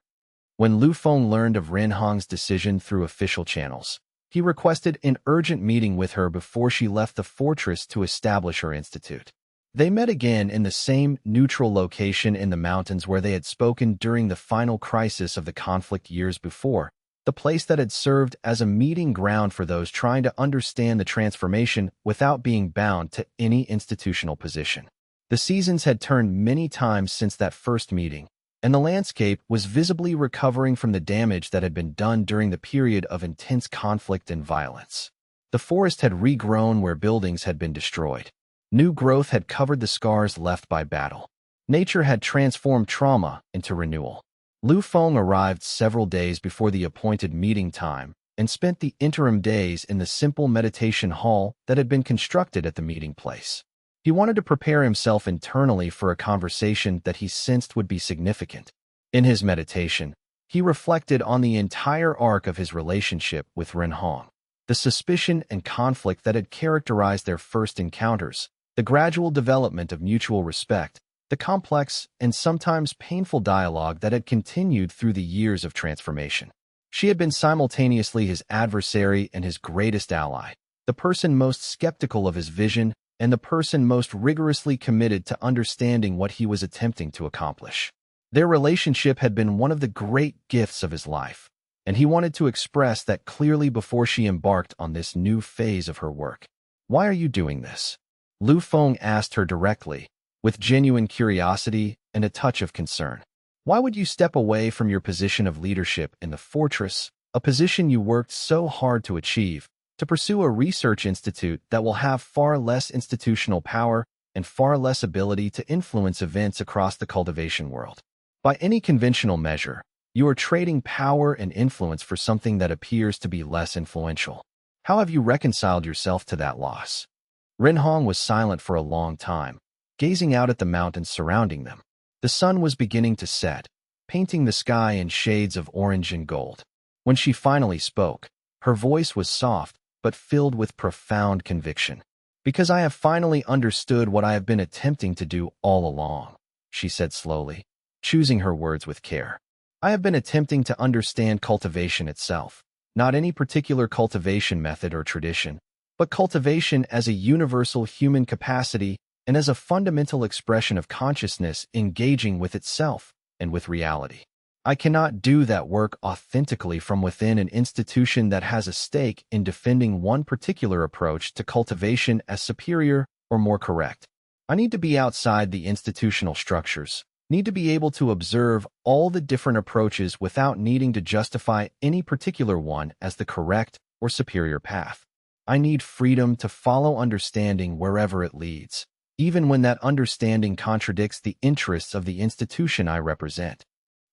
When Lu Feng learned of Renhong's decision through official channels, he requested an urgent meeting with her before she left the fortress to establish her institute. They met again in the same neutral location in the mountains where they had spoken during the final crisis of the conflict years before, the place that had served as a meeting ground for those trying to understand the transformation without being bound to any institutional position. The seasons had turned many times since that first meeting, and the landscape was visibly recovering from the damage that had been done during the period of intense conflict and violence. The forest had regrown where buildings had been destroyed. New growth had covered the scars left by battle. Nature had transformed trauma into renewal. Lu Feng arrived several days before the appointed meeting time and spent the interim days in the simple meditation hall that had been constructed at the meeting place. He wanted to prepare himself internally for a conversation that he sensed would be significant. In his meditation, he reflected on the entire arc of his relationship with Ren Hong, the suspicion and conflict that had characterized their first encounters, the gradual development of mutual respect, the complex and sometimes painful dialogue that had continued through the years of transformation. She had been simultaneously his adversary and his greatest ally, the person most skeptical of his vision and the person most rigorously committed to understanding what he was attempting to accomplish. Their relationship had been one of the great gifts of his life, and he wanted to express that clearly before she embarked on this new phase of her work. "Why are you doing this?" Lu Feng asked her directly, with genuine curiosity and a touch of concern. "Why would you step away from your position of leadership in the fortress, a position you worked so hard to achieve, to pursue a research institute that will have far less institutional power and far less ability to influence events across the cultivation world? By any conventional measure, you are trading power and influence for something that appears to be less influential. How have you reconciled yourself to that loss?" Ren Hong was silent for a long time, gazing out at the mountains surrounding them. The sun was beginning to set, painting the sky in shades of orange and gold. When she finally spoke, her voice was soft, but filled with profound conviction. "Because I have finally understood what I have been attempting to do all along," she said slowly, choosing her words with care. "I have been attempting to understand cultivation itself, not any particular cultivation method or tradition, but cultivation as a universal human capacity and as a fundamental expression of consciousness engaging with itself and with reality. I cannot do that work authentically from within an institution that has a stake in defending one particular approach to cultivation as superior or more correct. I need to be outside the institutional structures, need to be able to observe all the different approaches without needing to justify any particular one as the correct or superior path. I need freedom to follow understanding wherever it leads, even when that understanding contradicts the interests of the institution I represent."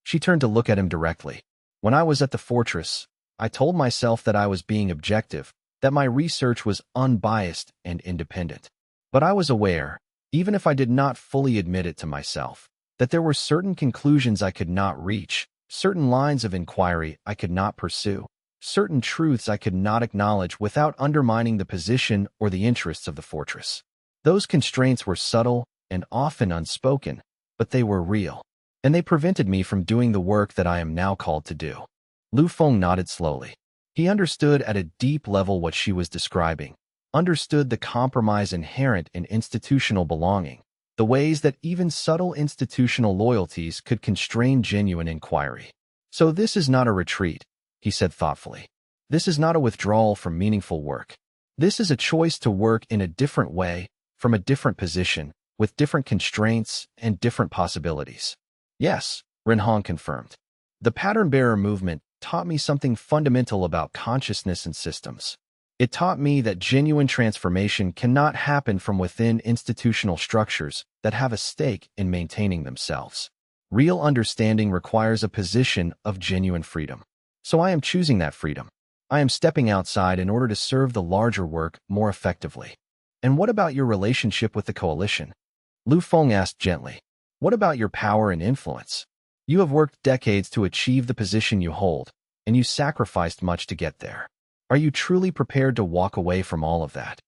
She turned to look at him directly. "When I was at the fortress, I told myself that I was being objective, that my research was unbiased and independent. But I was aware, even if I did not fully admit it to myself, that there were certain conclusions I could not reach, certain lines of inquiry I could not pursue, certain truths I could not acknowledge without undermining the position or the interests of the fortress. Those constraints were subtle and often unspoken, but they were real, and they prevented me from doing the work that I am now called to do." Lu Feng nodded slowly. He understood at a deep level what she was describing, understood the compromise inherent in institutional belonging, the ways that even subtle institutional loyalties could constrain genuine inquiry. "So this is not a retreat," he said thoughtfully. "This is not a withdrawal from meaningful work. This is a choice to work in a different way, from a different position, with different constraints and different possibilities." "Yes," Ren Hong confirmed. "The pattern-bearer movement taught me something fundamental about consciousness and systems. It taught me that genuine transformation cannot happen from within institutional structures that have a stake in maintaining themselves. Real understanding requires a position of genuine freedom. So I am choosing that freedom. I am stepping outside in order to serve the larger work more effectively." "And what about your relationship with the coalition?" Lu Feng asked gently. "What about your power and influence? You have worked decades to achieve the position you hold, and you sacrificed much to get there. Are you truly prepared to walk away from all of that?"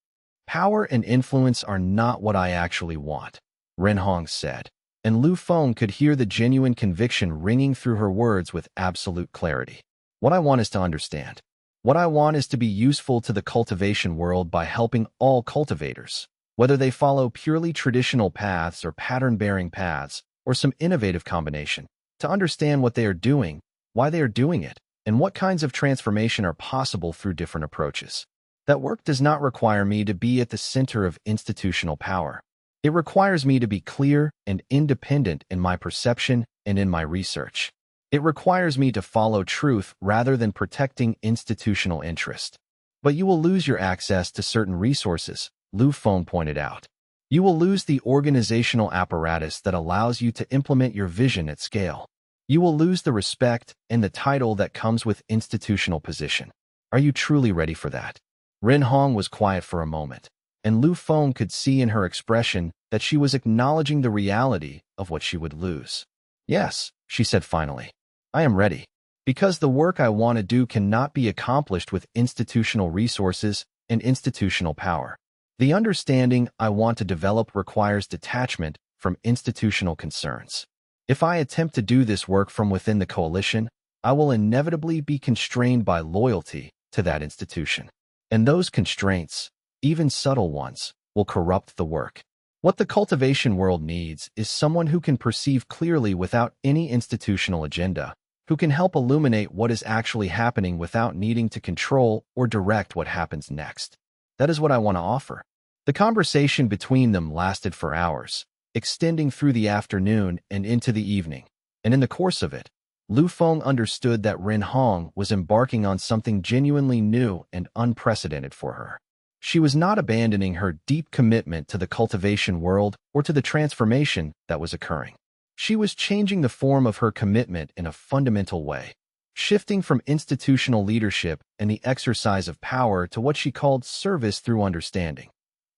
"Power and influence are not what I actually want," Ren Hong said, and Lu Feng could hear the genuine conviction ringing through her words with absolute clarity. "What I want is to understand. What I want is to be useful to the cultivation world by helping all cultivators, whether they follow purely traditional paths or pattern-bearing paths, or some innovative combination, to understand what they are doing, why they are doing it, and what kinds of transformation are possible through different approaches. That work does not require me to be at the center of institutional power. It requires me to be clear and independent in my perception and in my research. It requires me to follow truth rather than protecting institutional interest. But you will lose your access to certain resources, Lu Feng pointed out. You will lose the organizational apparatus that allows you to implement your vision at scale. You will lose the respect and the title that comes with institutional position. Are you truly ready for that? Ren Hong was quiet for a moment, and Lu Feng could see in her expression that she was acknowledging the reality of what she would lose. Yes, she said finally. I am ready. Because the work I want to do cannot be accomplished with institutional resources and institutional power. The understanding I want to develop requires detachment from institutional concerns. If I attempt to do this work from within the coalition, I will inevitably be constrained by loyalty to that institution. And those constraints, even subtle ones, will corrupt the work. What the cultivation world needs is someone who can perceive clearly without any institutional agenda, who can help illuminate what is actually happening without needing to control or direct what happens next. That is what I want to offer. The conversation between them lasted for hours, extending through the afternoon and into the evening, and in the course of it, Lu Feng understood that Ren Hong was embarking on something genuinely new and unprecedented for her. She was not abandoning her deep commitment to the cultivation world or to the transformation that was occurring. She was changing the form of her commitment in a fundamental way, shifting from institutional leadership and the exercise of power to what she called service through understanding.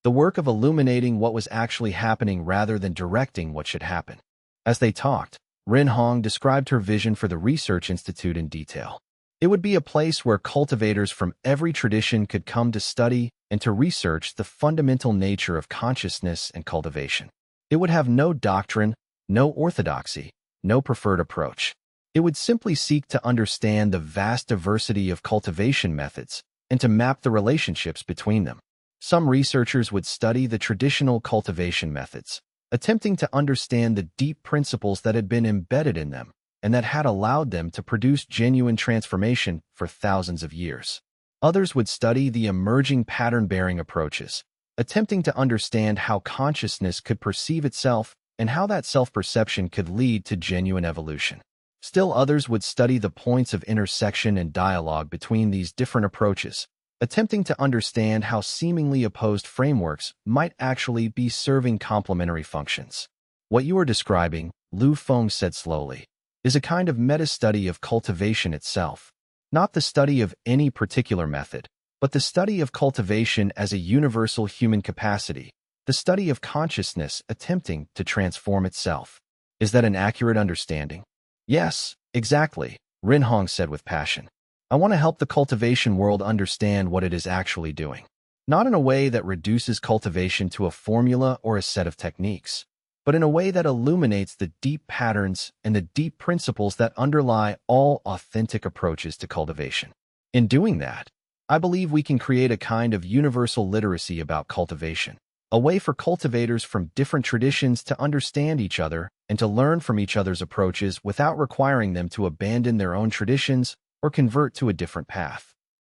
The work of illuminating what was actually happening rather than directing what should happen. As they talked, Ren Hong described her vision for the Research Institute in detail. It would be a place where cultivators from every tradition could come to study and to research the fundamental nature of consciousness and cultivation. It would have no doctrine, no orthodoxy, no preferred approach. It would simply seek to understand the vast diversity of cultivation methods and to map the relationships between them. Some researchers would study the traditional cultivation methods, attempting to understand the deep principles that had been embedded in them and that had allowed them to produce genuine transformation for thousands of years. Others would study the emerging pattern-bearing approaches, attempting to understand how consciousness could perceive itself and how that self-perception could lead to genuine evolution. Still others would study the points of intersection and dialogue between these different approaches, attempting to understand how seemingly opposed frameworks might actually be serving complementary functions. What you are describing, Lu Feng said slowly, is a kind of meta-study of cultivation itself, not the study of any particular method, but the study of cultivation as a universal human capacity, the study of consciousness attempting to transform itself. Is that an accurate understanding? Yes, exactly, Ren Hong said with passion. I want to help the cultivation world understand what it is actually doing. Not in a way that reduces cultivation to a formula or a set of techniques, but in a way that illuminates the deep patterns and the deep principles that underlie all authentic approaches to cultivation. In doing that, I believe we can create a kind of universal literacy about cultivation, a way for cultivators from different traditions to understand each other and to learn from each other's approaches without requiring them to abandon their own traditions or convert to a different path.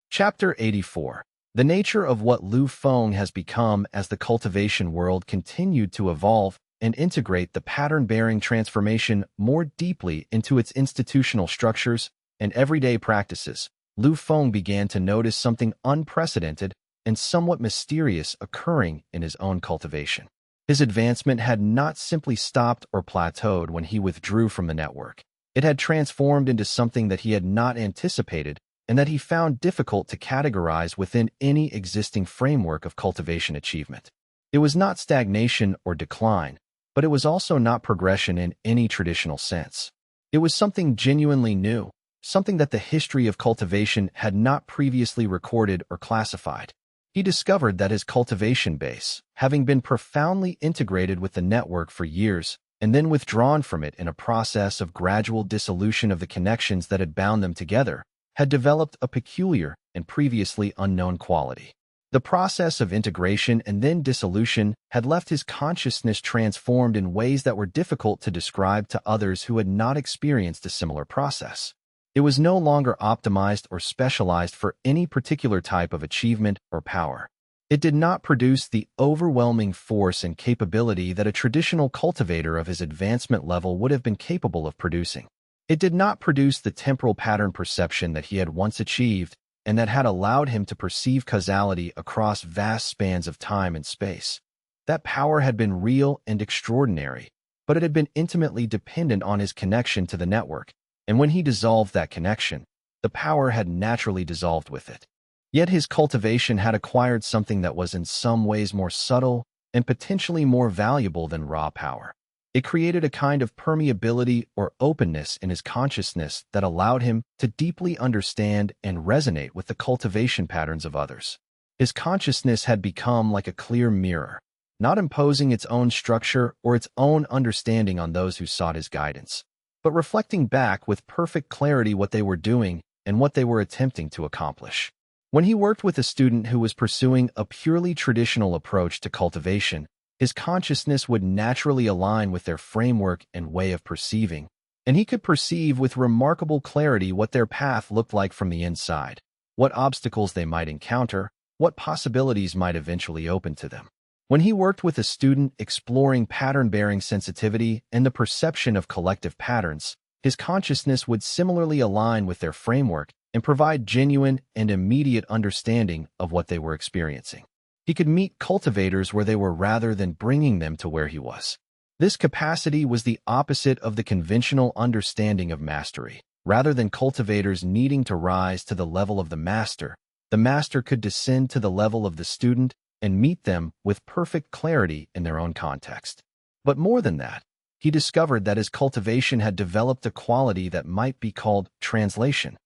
Chapter 84. The nature of what Lu Feng has become as the cultivation world continued to evolve and integrate the pattern-bearing transformation more deeply into its institutional structures and everyday practices, Lu Feng began to notice something unprecedented and somewhat mysterious occurring in his own cultivation. His advancement had not simply stopped or plateaued when he withdrew from the network. It had transformed into something that he had not anticipated and that he found difficult to categorize within any existing framework of cultivation achievement. It was not stagnation or decline, but it was also not progression in any traditional sense. It was something genuinely new, something that the history of cultivation had not previously recorded or classified. He discovered that his cultivation base, having been profoundly integrated with the network for years, and then withdrawn from it in a process of gradual dissolution of the connections that had bound them together, had developed a peculiar and previously unknown quality. The process of integration and then dissolution had left his consciousness transformed in ways that were difficult to describe to others who had not experienced a similar process. It was no longer optimized or specialized for any particular type of achievement or power. It did not produce the overwhelming force and capability that a traditional cultivator of his advancement level would have been capable of producing. It did not produce the temporal pattern perception that he had once achieved and that had allowed him to perceive causality across vast spans of time and space. That power had been real and extraordinary, but it had been intimately dependent on his connection to the network, and when he dissolved that connection, the power had naturally dissolved with it. Yet his cultivation had acquired something that was in some ways more subtle and potentially more valuable than raw power. It created a kind of permeability or openness in his consciousness that allowed him to deeply understand and resonate with the cultivation patterns of others. His consciousness had become like a clear mirror, not imposing its own structure or its own understanding on those who sought his guidance, but reflecting back with perfect clarity what they were doing and what they were attempting to accomplish. When he worked with a student who was pursuing a purely traditional approach to cultivation, his consciousness would naturally align with their framework and way of perceiving, and he could perceive with remarkable clarity what their path looked like from the inside, what obstacles they might encounter, what possibilities might eventually open to them. When he worked with a student exploring pattern-bearing sensitivity and the perception of collective patterns, his consciousness would similarly align with their framework and provide genuine and immediate understanding of what they were experiencing. He could meet cultivators where they were rather than bringing them to where he was. This capacity was the opposite of the conventional understanding of mastery. Rather than cultivators needing to rise to the level of the master could descend to the level of the student and meet them with perfect clarity in their own context. But more than that, he discovered that his cultivation had developed a quality that might be called translation.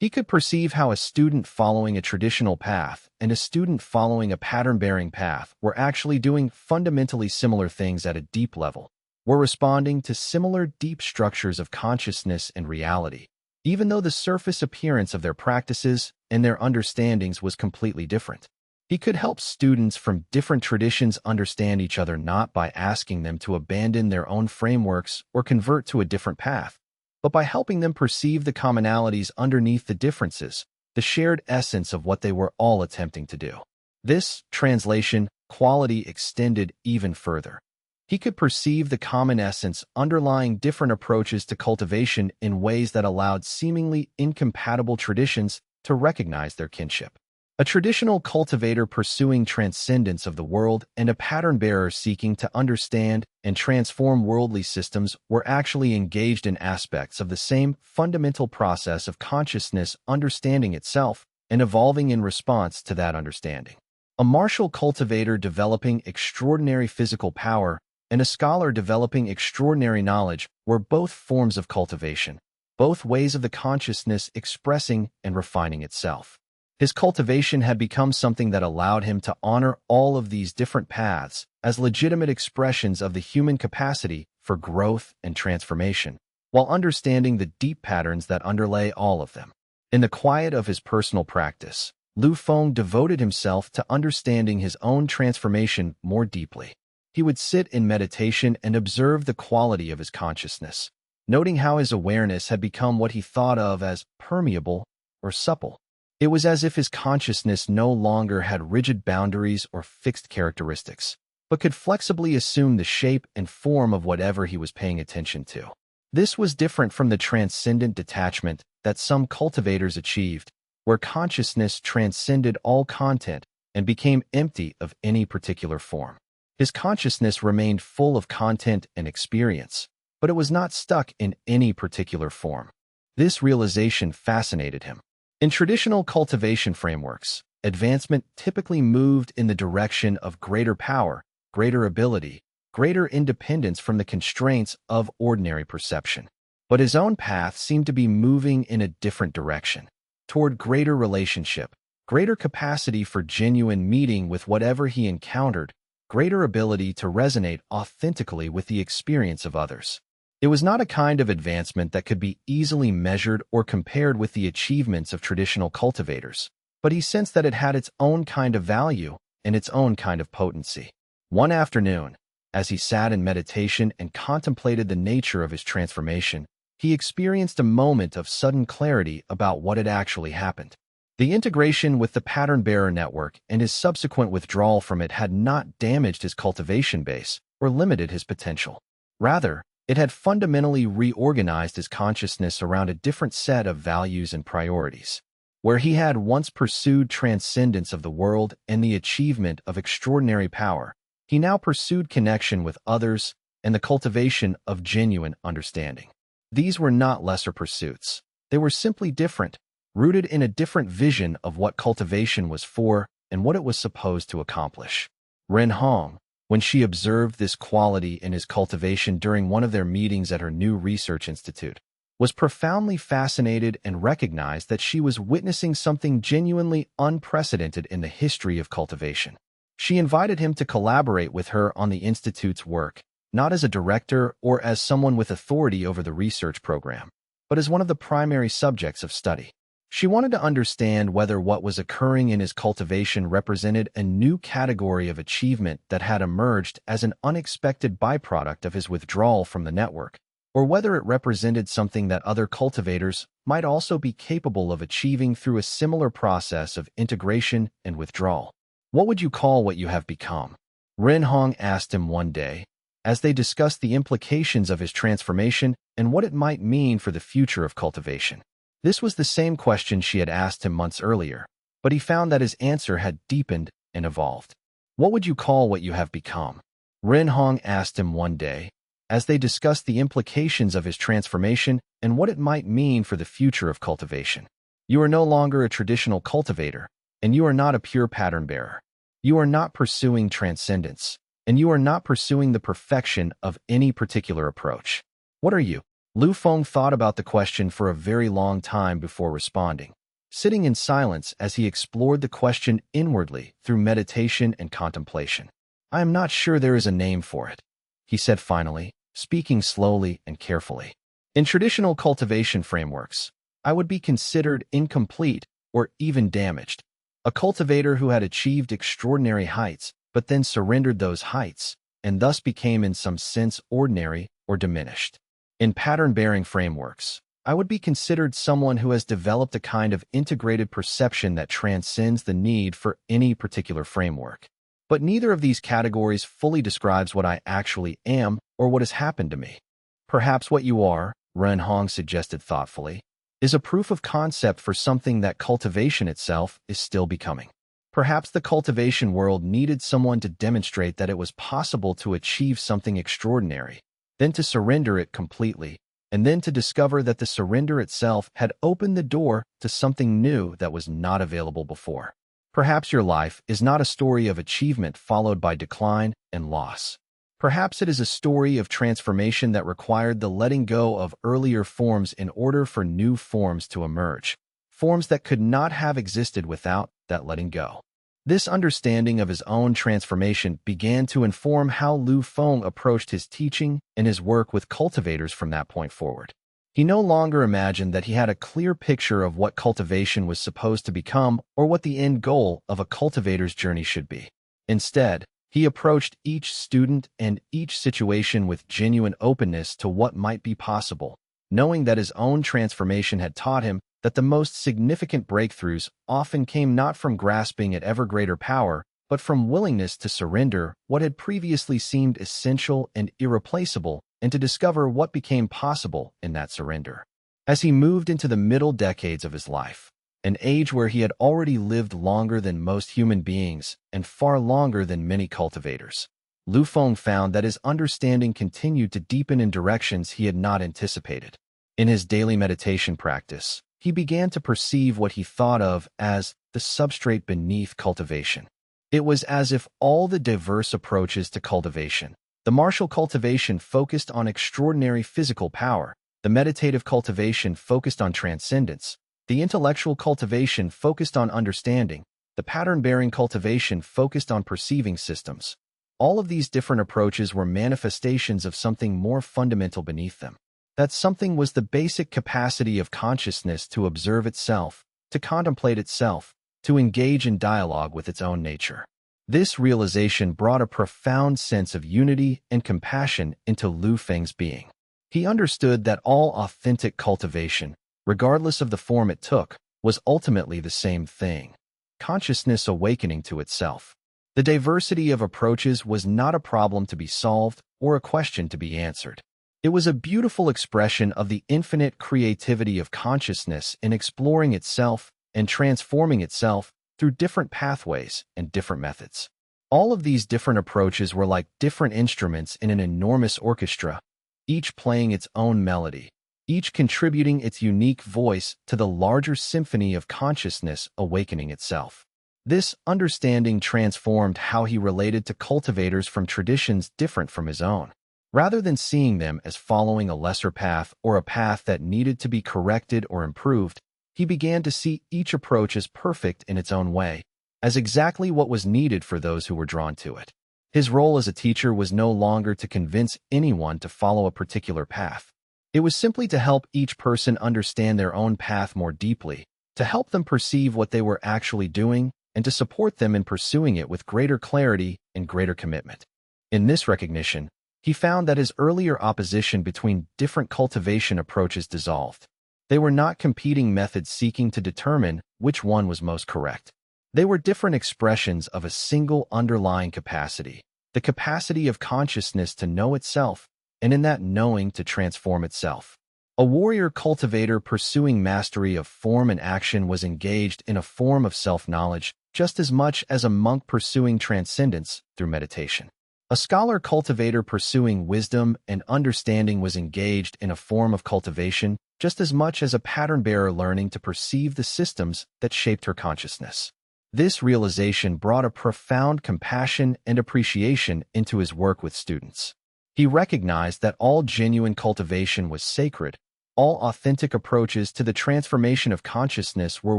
He could perceive how a student following a traditional path and a student following a pattern-bearing path were actually doing fundamentally similar things at a deep level, were responding to similar deep structures of consciousness and reality, even though the surface appearance of their practices and their understandings was completely different. He could help students from different traditions understand each other not by asking them to abandon their own frameworks or convert to a different path, but by helping them perceive the commonalities underneath the differences, the shared essence of what they were all attempting to do. This translation quality extended even further. He could perceive the common essence underlying different approaches to cultivation in ways that allowed seemingly incompatible traditions to recognize their kinship. A traditional cultivator pursuing transcendence of the world and a pattern-bearer seeking to understand and transform worldly systems were actually engaged in aspects of the same fundamental process of consciousness understanding itself and evolving in response to that understanding. A martial cultivator developing extraordinary physical power and a scholar developing extraordinary knowledge were both forms of cultivation, both ways of the consciousness expressing and refining itself. His cultivation had become something that allowed him to honor all of these different paths as legitimate expressions of the human capacity for growth and transformation, while understanding the deep patterns that underlay all of them. In the quiet of his personal practice, Lu Feng devoted himself to understanding his own transformation more deeply. He would sit in meditation and observe the quality of his consciousness, noting how his awareness had become what he thought of as permeable or supple. It was as if his consciousness no longer had rigid boundaries or fixed characteristics, but could flexibly assume the shape and form of whatever he was paying attention to. This was different from the transcendent detachment that some cultivators achieved, where consciousness transcended all content and became empty of any particular form. His consciousness remained full of content and experience, but it was not stuck in any particular form. This realization fascinated him. In traditional cultivation frameworks, advancement typically moved in the direction of greater power, greater ability, greater independence from the constraints of ordinary perception. But his own path seemed to be moving in a different direction, toward greater relationship, greater capacity for genuine meeting with whatever he encountered, greater ability to resonate authentically with the experience of others. It was not a kind of advancement that could be easily measured or compared with the achievements of traditional cultivators, but he sensed that it had its own kind of value and its own kind of potency. One afternoon, as he sat in meditation and contemplated the nature of his transformation, he experienced a moment of sudden clarity about what had actually happened. The integration with the pattern-bearer network and his subsequent withdrawal from it had not damaged his cultivation base or limited his potential. Rather, it had fundamentally reorganized his consciousness around a different set of values and priorities. Where he had once pursued transcendence of the world and the achievement of extraordinary power, he now pursued connection with others and the cultivation of genuine understanding. These were not lesser pursuits. They were simply different, rooted in a different vision of what cultivation was for and what it was supposed to accomplish. Ren Hong, when she observed this quality in his cultivation during one of their meetings at her new research institute, was profoundly fascinated and recognized that she was witnessing something genuinely unprecedented in the history of cultivation. She invited him to collaborate with her on the institute's work, not as a director or as someone with authority over the research program, but as one of the primary subjects of study. She wanted to understand whether what was occurring in his cultivation represented a new category of achievement that had emerged as an unexpected byproduct of his withdrawal from the network, or whether it represented something that other cultivators might also be capable of achieving through a similar process of integration and withdrawal. "What would you call what you have become?" Ren Hong asked him one day, as they discussed the implications of his transformation and what it might mean for the future of cultivation. This was the same question she had asked him months earlier, but he found that his answer had deepened and evolved. "What would you call what you have become?" Ren Hong asked him one day, as they discussed the implications of his transformation and what it might mean for the future of cultivation. "You are no longer a traditional cultivator, and you are not a pure pattern bearer. You are not pursuing transcendence, and you are not pursuing the perfection of any particular approach. What are you?" Lu Feng thought about the question for a very long time before responding, sitting in silence as he explored the question inwardly through meditation and contemplation. "I am not sure there is a name for it," he said finally, speaking slowly and carefully. "In traditional cultivation frameworks, I would be considered incomplete or even damaged. A cultivator who had achieved extraordinary heights, but then surrendered those heights, and thus became in some sense ordinary or diminished. In pattern-bearing frameworks, I would be considered someone who has developed a kind of integrated perception that transcends the need for any particular framework. But neither of these categories fully describes what I actually am or what has happened to me. Perhaps what you are," Ren Hong suggested thoughtfully, "is a proof of concept for something that cultivation itself is still becoming. Perhaps the cultivation world needed someone to demonstrate that it was possible to achieve something extraordinary, then to surrender it completely, and then to discover that the surrender itself had opened the door to something new that was not available before. Perhaps your life is not a story of achievement followed by decline and loss. Perhaps it is a story of transformation that required the letting go of earlier forms in order for new forms to emerge, forms that could not have existed without that letting go." This understanding of his own transformation began to inform how Lu Feng approached his teaching and his work with cultivators from that point forward. He no longer imagined that he had a clear picture of what cultivation was supposed to become or what the end goal of a cultivator's journey should be. Instead, he approached each student and each situation with genuine openness to what might be possible, knowing that his own transformation had taught him that the most significant breakthroughs often came not from grasping at ever greater power, but from willingness to surrender what had previously seemed essential and irreplaceable, and to discover what became possible in that surrender. As he moved into the middle decades of his life, an age where he had already lived longer than most human beings and far longer than many cultivators, Lu Feng found that his understanding continued to deepen in directions he had not anticipated. In his daily meditation practice, he began to perceive what he thought of as the substrate beneath cultivation. It was as if all the diverse approaches to cultivation, the martial cultivation focused on extraordinary physical power, the meditative cultivation focused on transcendence, the intellectual cultivation focused on understanding, the pattern-bearing cultivation focused on perceiving systems. All of these different approaches were manifestations of something more fundamental beneath them. That something was the basic capacity of consciousness to observe itself, to contemplate itself, to engage in dialogue with its own nature. This realization brought a profound sense of unity and compassion into Lu Feng's being. He understood that all authentic cultivation, regardless of the form it took, was ultimately the same thing: consciousness awakening to itself. The diversity of approaches was not a problem to be solved or a question to be answered. It was a beautiful expression of the infinite creativity of consciousness in exploring itself and transforming itself through different pathways and different methods. All of these different approaches were like different instruments in an enormous orchestra, each playing its own melody, each contributing its unique voice to the larger symphony of consciousness awakening itself. This understanding transformed how he related to cultivators from traditions different from his own. Rather than seeing them as following a lesser path or a path that needed to be corrected or improved, he began to see each approach as perfect in its own way, as exactly what was needed for those who were drawn to it. His role as a teacher was no longer to convince anyone to follow a particular path. It was simply to help each person understand their own path more deeply, to help them perceive what they were actually doing, and to support them in pursuing it with greater clarity and greater commitment. In this recognition, he found that his earlier opposition between different cultivation approaches dissolved. They were not competing methods seeking to determine which one was most correct. They were different expressions of a single underlying capacity, the capacity of consciousness to know itself, and in that knowing to transform itself. A warrior cultivator pursuing mastery of form and action was engaged in a form of self-knowledge just as much as a monk pursuing transcendence through meditation. A scholar cultivator pursuing wisdom and understanding was engaged in a form of cultivation just as much as a pattern-bearer learning to perceive the systems that shaped her consciousness. This realization brought a profound compassion and appreciation into his work with students. He recognized that all genuine cultivation was sacred, all authentic approaches to the transformation of consciousness were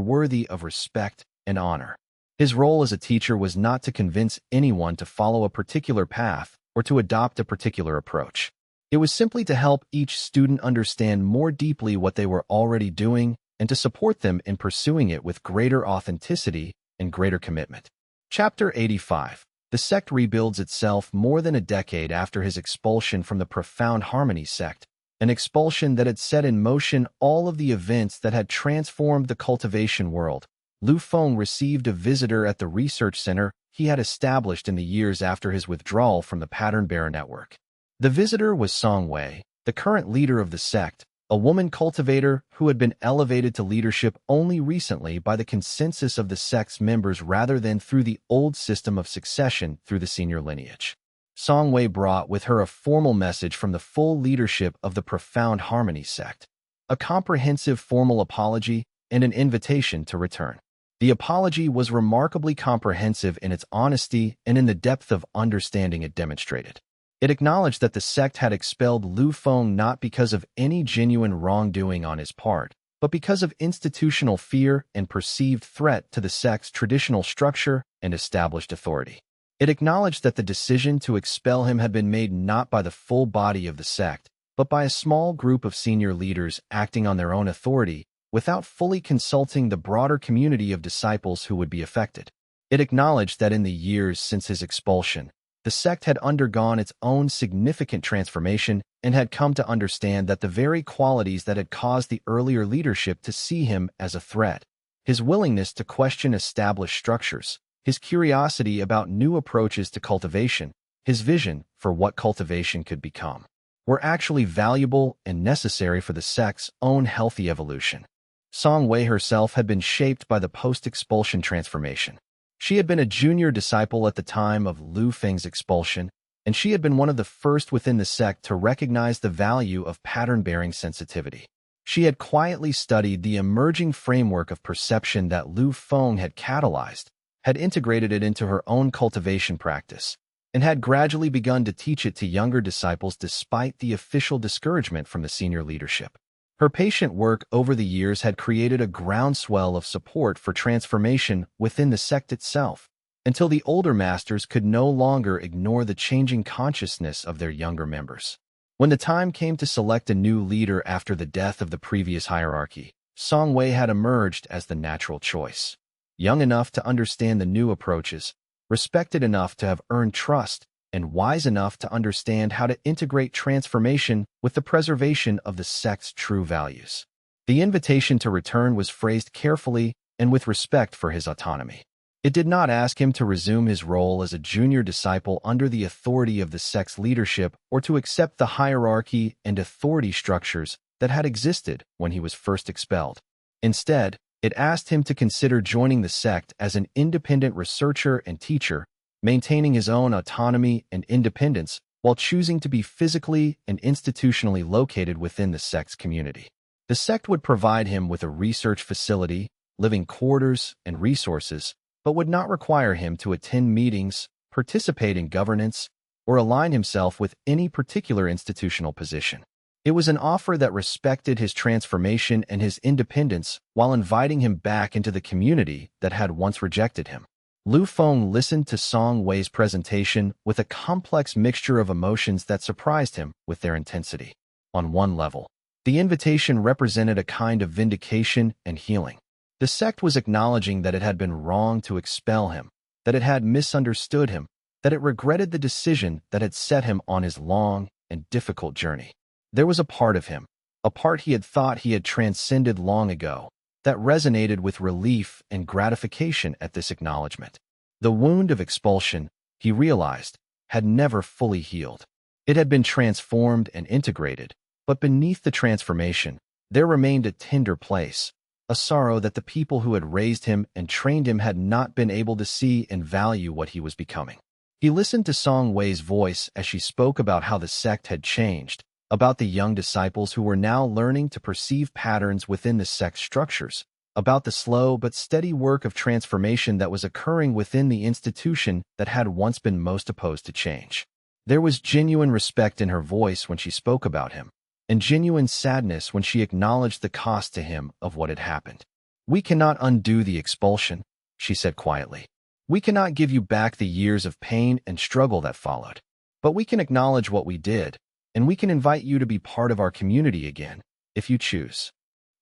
worthy of respect and honor. His role as a teacher was not to convince anyone to follow a particular path or to adopt a particular approach. It was simply to help each student understand more deeply what they were already doing and to support them in pursuing it with greater authenticity and greater commitment. Chapter 85. The sect rebuilds itself more than a decade after his expulsion from the Profound Harmony sect, an expulsion that had set in motion all of the events that had transformed the cultivation world. Lu Feng received a visitor at the research center he had established in the years after his withdrawal from the Pattern Bearer network. The visitor was Song Wei, the current leader of the sect, a woman cultivator who had been elevated to leadership only recently by the consensus of the sect's members rather than through the old system of succession through the senior lineage. Song Wei brought with her a formal message from the full leadership of the Profound Harmony sect, a comprehensive formal apology and an invitation to return. The apology was remarkably comprehensive in its honesty and in the depth of understanding it demonstrated. It acknowledged that the sect had expelled Lu Feng not because of any genuine wrongdoing on his part, but because of institutional fear and perceived threat to the sect's traditional structure and established authority. It acknowledged that the decision to expel him had been made not by the full body of the sect, but by a small group of senior leaders acting on their own authority without fully consulting the broader community of disciples who would be affected. It acknowledged that in the years since his expulsion, the sect had undergone its own significant transformation and had come to understand that the very qualities that had caused the earlier leadership to see him as a threat, his willingness to question established structures, his curiosity about new approaches to cultivation, his vision for what cultivation could become, were actually valuable and necessary for the sect's own healthy evolution. Song Wei herself had been shaped by the post-expulsion transformation. She had been a junior disciple at the time of Lu Feng's expulsion, and she had been one of the first within the sect to recognize the value of pattern-bearing sensitivity. She had quietly studied the emerging framework of perception that Lu Feng had catalyzed, had integrated it into her own cultivation practice, and had gradually begun to teach it to younger disciples despite the official discouragement from the senior leadership. Her patient work over the years had created a groundswell of support for transformation within the sect itself, until the older masters could no longer ignore the changing consciousness of their younger members. When the time came to select a new leader after the death of the previous hierarchy, Song Wei had emerged as the natural choice. Young enough to understand the new approaches, respected enough to have earned trust, and wise enough to understand how to integrate transformation with the preservation of the sect's true values. The invitation to return was phrased carefully and with respect for his autonomy. It did not ask him to resume his role as a junior disciple under the authority of the sect's leadership or to accept the hierarchy and authority structures that had existed when he was first expelled. Instead, it asked him to consider joining the sect as an independent researcher and teacher, maintaining his own autonomy and independence while choosing to be physically and institutionally located within the sect's community. The sect would provide him with a research facility, living quarters, and resources, but would not require him to attend meetings, participate in governance, or align himself with any particular institutional position. It was an offer that respected his transformation and his independence while inviting him back into the community that had once rejected him. Lu Feng listened to Song Wei's presentation with a complex mixture of emotions that surprised him with their intensity. On one level, the invitation represented a kind of vindication and healing. The sect was acknowledging that it had been wrong to expel him, that it had misunderstood him, that it regretted the decision that had set him on his long and difficult journey. There was a part of him, a part he had thought he had transcended long ago, that resonated with relief and gratification at this acknowledgement. The wound of expulsion, he realized, had never fully healed. It had been transformed and integrated, but beneath the transformation, there remained a tender place, a sorrow that the people who had raised him and trained him had not been able to see and value what he was becoming. He listened to Song Wei's voice as she spoke about how the sect had changed, about the young disciples who were now learning to perceive patterns within the sect's structures, about the slow but steady work of transformation that was occurring within the institution that had once been most opposed to change. There was genuine respect in her voice when she spoke about him, and genuine sadness when she acknowledged the cost to him of what had happened. "We cannot undo the expulsion," she said quietly. "We cannot give you back the years of pain and struggle that followed. But we can acknowledge what we did, and we can invite you to be part of our community again, if you choose."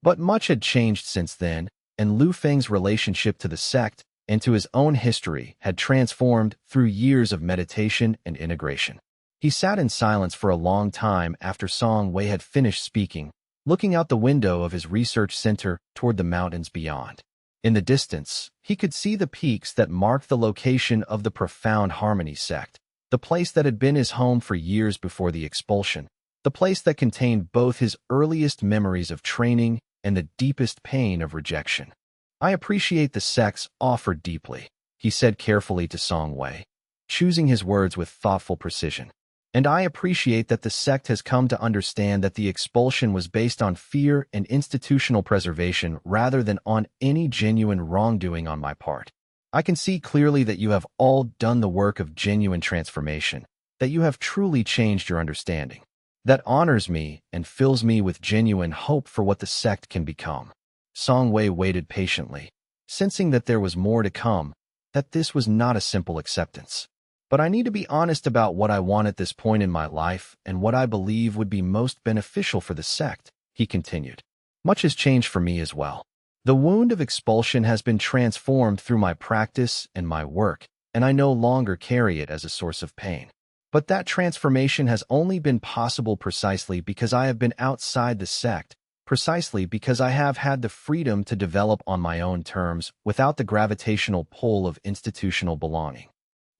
But much had changed since then, and Lu Feng's relationship to the sect and to his own history had transformed through years of meditation and integration. He sat in silence for a long time after Song Wei had finished speaking, looking out the window of his research center toward the mountains beyond. In the distance, he could see the peaks that marked the location of the Profound Harmony sect, the place that had been his home for years before the expulsion, the place that contained both his earliest memories of training and the deepest pain of rejection. "I appreciate the sect's offer deeply," he said carefully to Song Wei, choosing his words with thoughtful precision. "And I appreciate that the sect has come to understand that the expulsion was based on fear and institutional preservation rather than on any genuine wrongdoing on my part. I can see clearly that you have all done the work of genuine transformation, that you have truly changed your understanding. That honors me and fills me with genuine hope for what the sect can become." Song Wei waited patiently, sensing that there was more to come, that this was not a simple acceptance. "But I need to be honest about what I want at this point in my life and what I believe would be most beneficial for the sect," he continued. "Much has changed for me as well. The wound of expulsion has been transformed through my practice and my work, and I no longer carry it as a source of pain. But that transformation has only been possible precisely because I have been outside the sect, precisely because I have had the freedom to develop on my own terms without the gravitational pull of institutional belonging."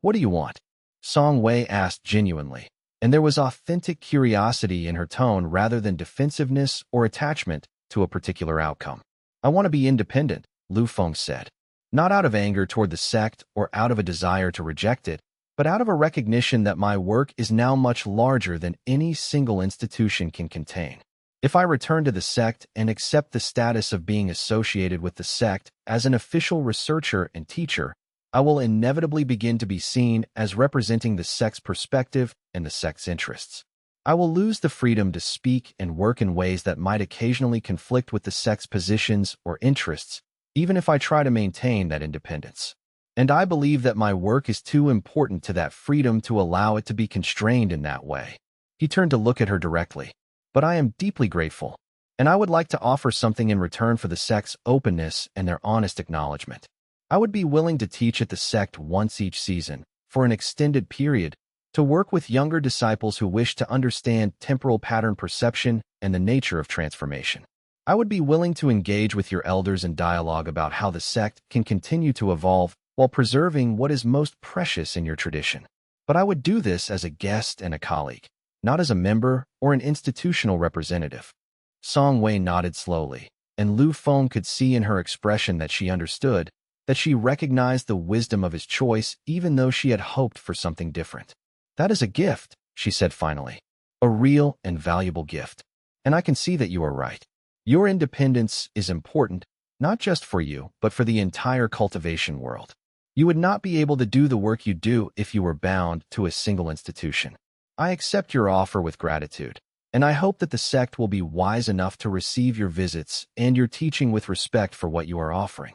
"What do you want?" Song Wei asked genuinely, and there was authentic curiosity in her tone rather than defensiveness or attachment to a particular outcome. "I want to be independent," Lu Feng said, "not out of anger toward the sect or out of a desire to reject it, but out of a recognition that my work is now much larger than any single institution can contain. If I return to the sect and accept the status of being associated with the sect as an official researcher and teacher, I will inevitably begin to be seen as representing the sect's perspective and the sect's interests. I will lose the freedom to speak and work in ways that might occasionally conflict with the sect's positions or interests, even if I try to maintain that independence. And I believe that my work is too important to that freedom to allow it to be constrained in that way." He turned to look at her directly. "But I am deeply grateful, and I would like to offer something in return for the sect's openness and their honest acknowledgement. I would be willing to teach at the sect once each season, for an extended period, to work with younger disciples who wish to understand temporal pattern perception and the nature of transformation. I would be willing to engage with your elders in dialogue about how the sect can continue to evolve while preserving what is most precious in your tradition. But I would do this as a guest and a colleague, not as a member or an institutional representative. Song Wei nodded slowly, and Lu Feng could see in her expression that she understood, that she recognized the wisdom of his choice even though she had hoped for something different. That is a gift, she said finally. A real and valuable gift. And I can see that you are right. Your independence is important, not just for you, but for the entire cultivation world. You would not be able to do the work you do if you were bound to a single institution. I accept your offer with gratitude, and I hope that the sect will be wise enough to receive your visits and your teaching with respect for what you are offering.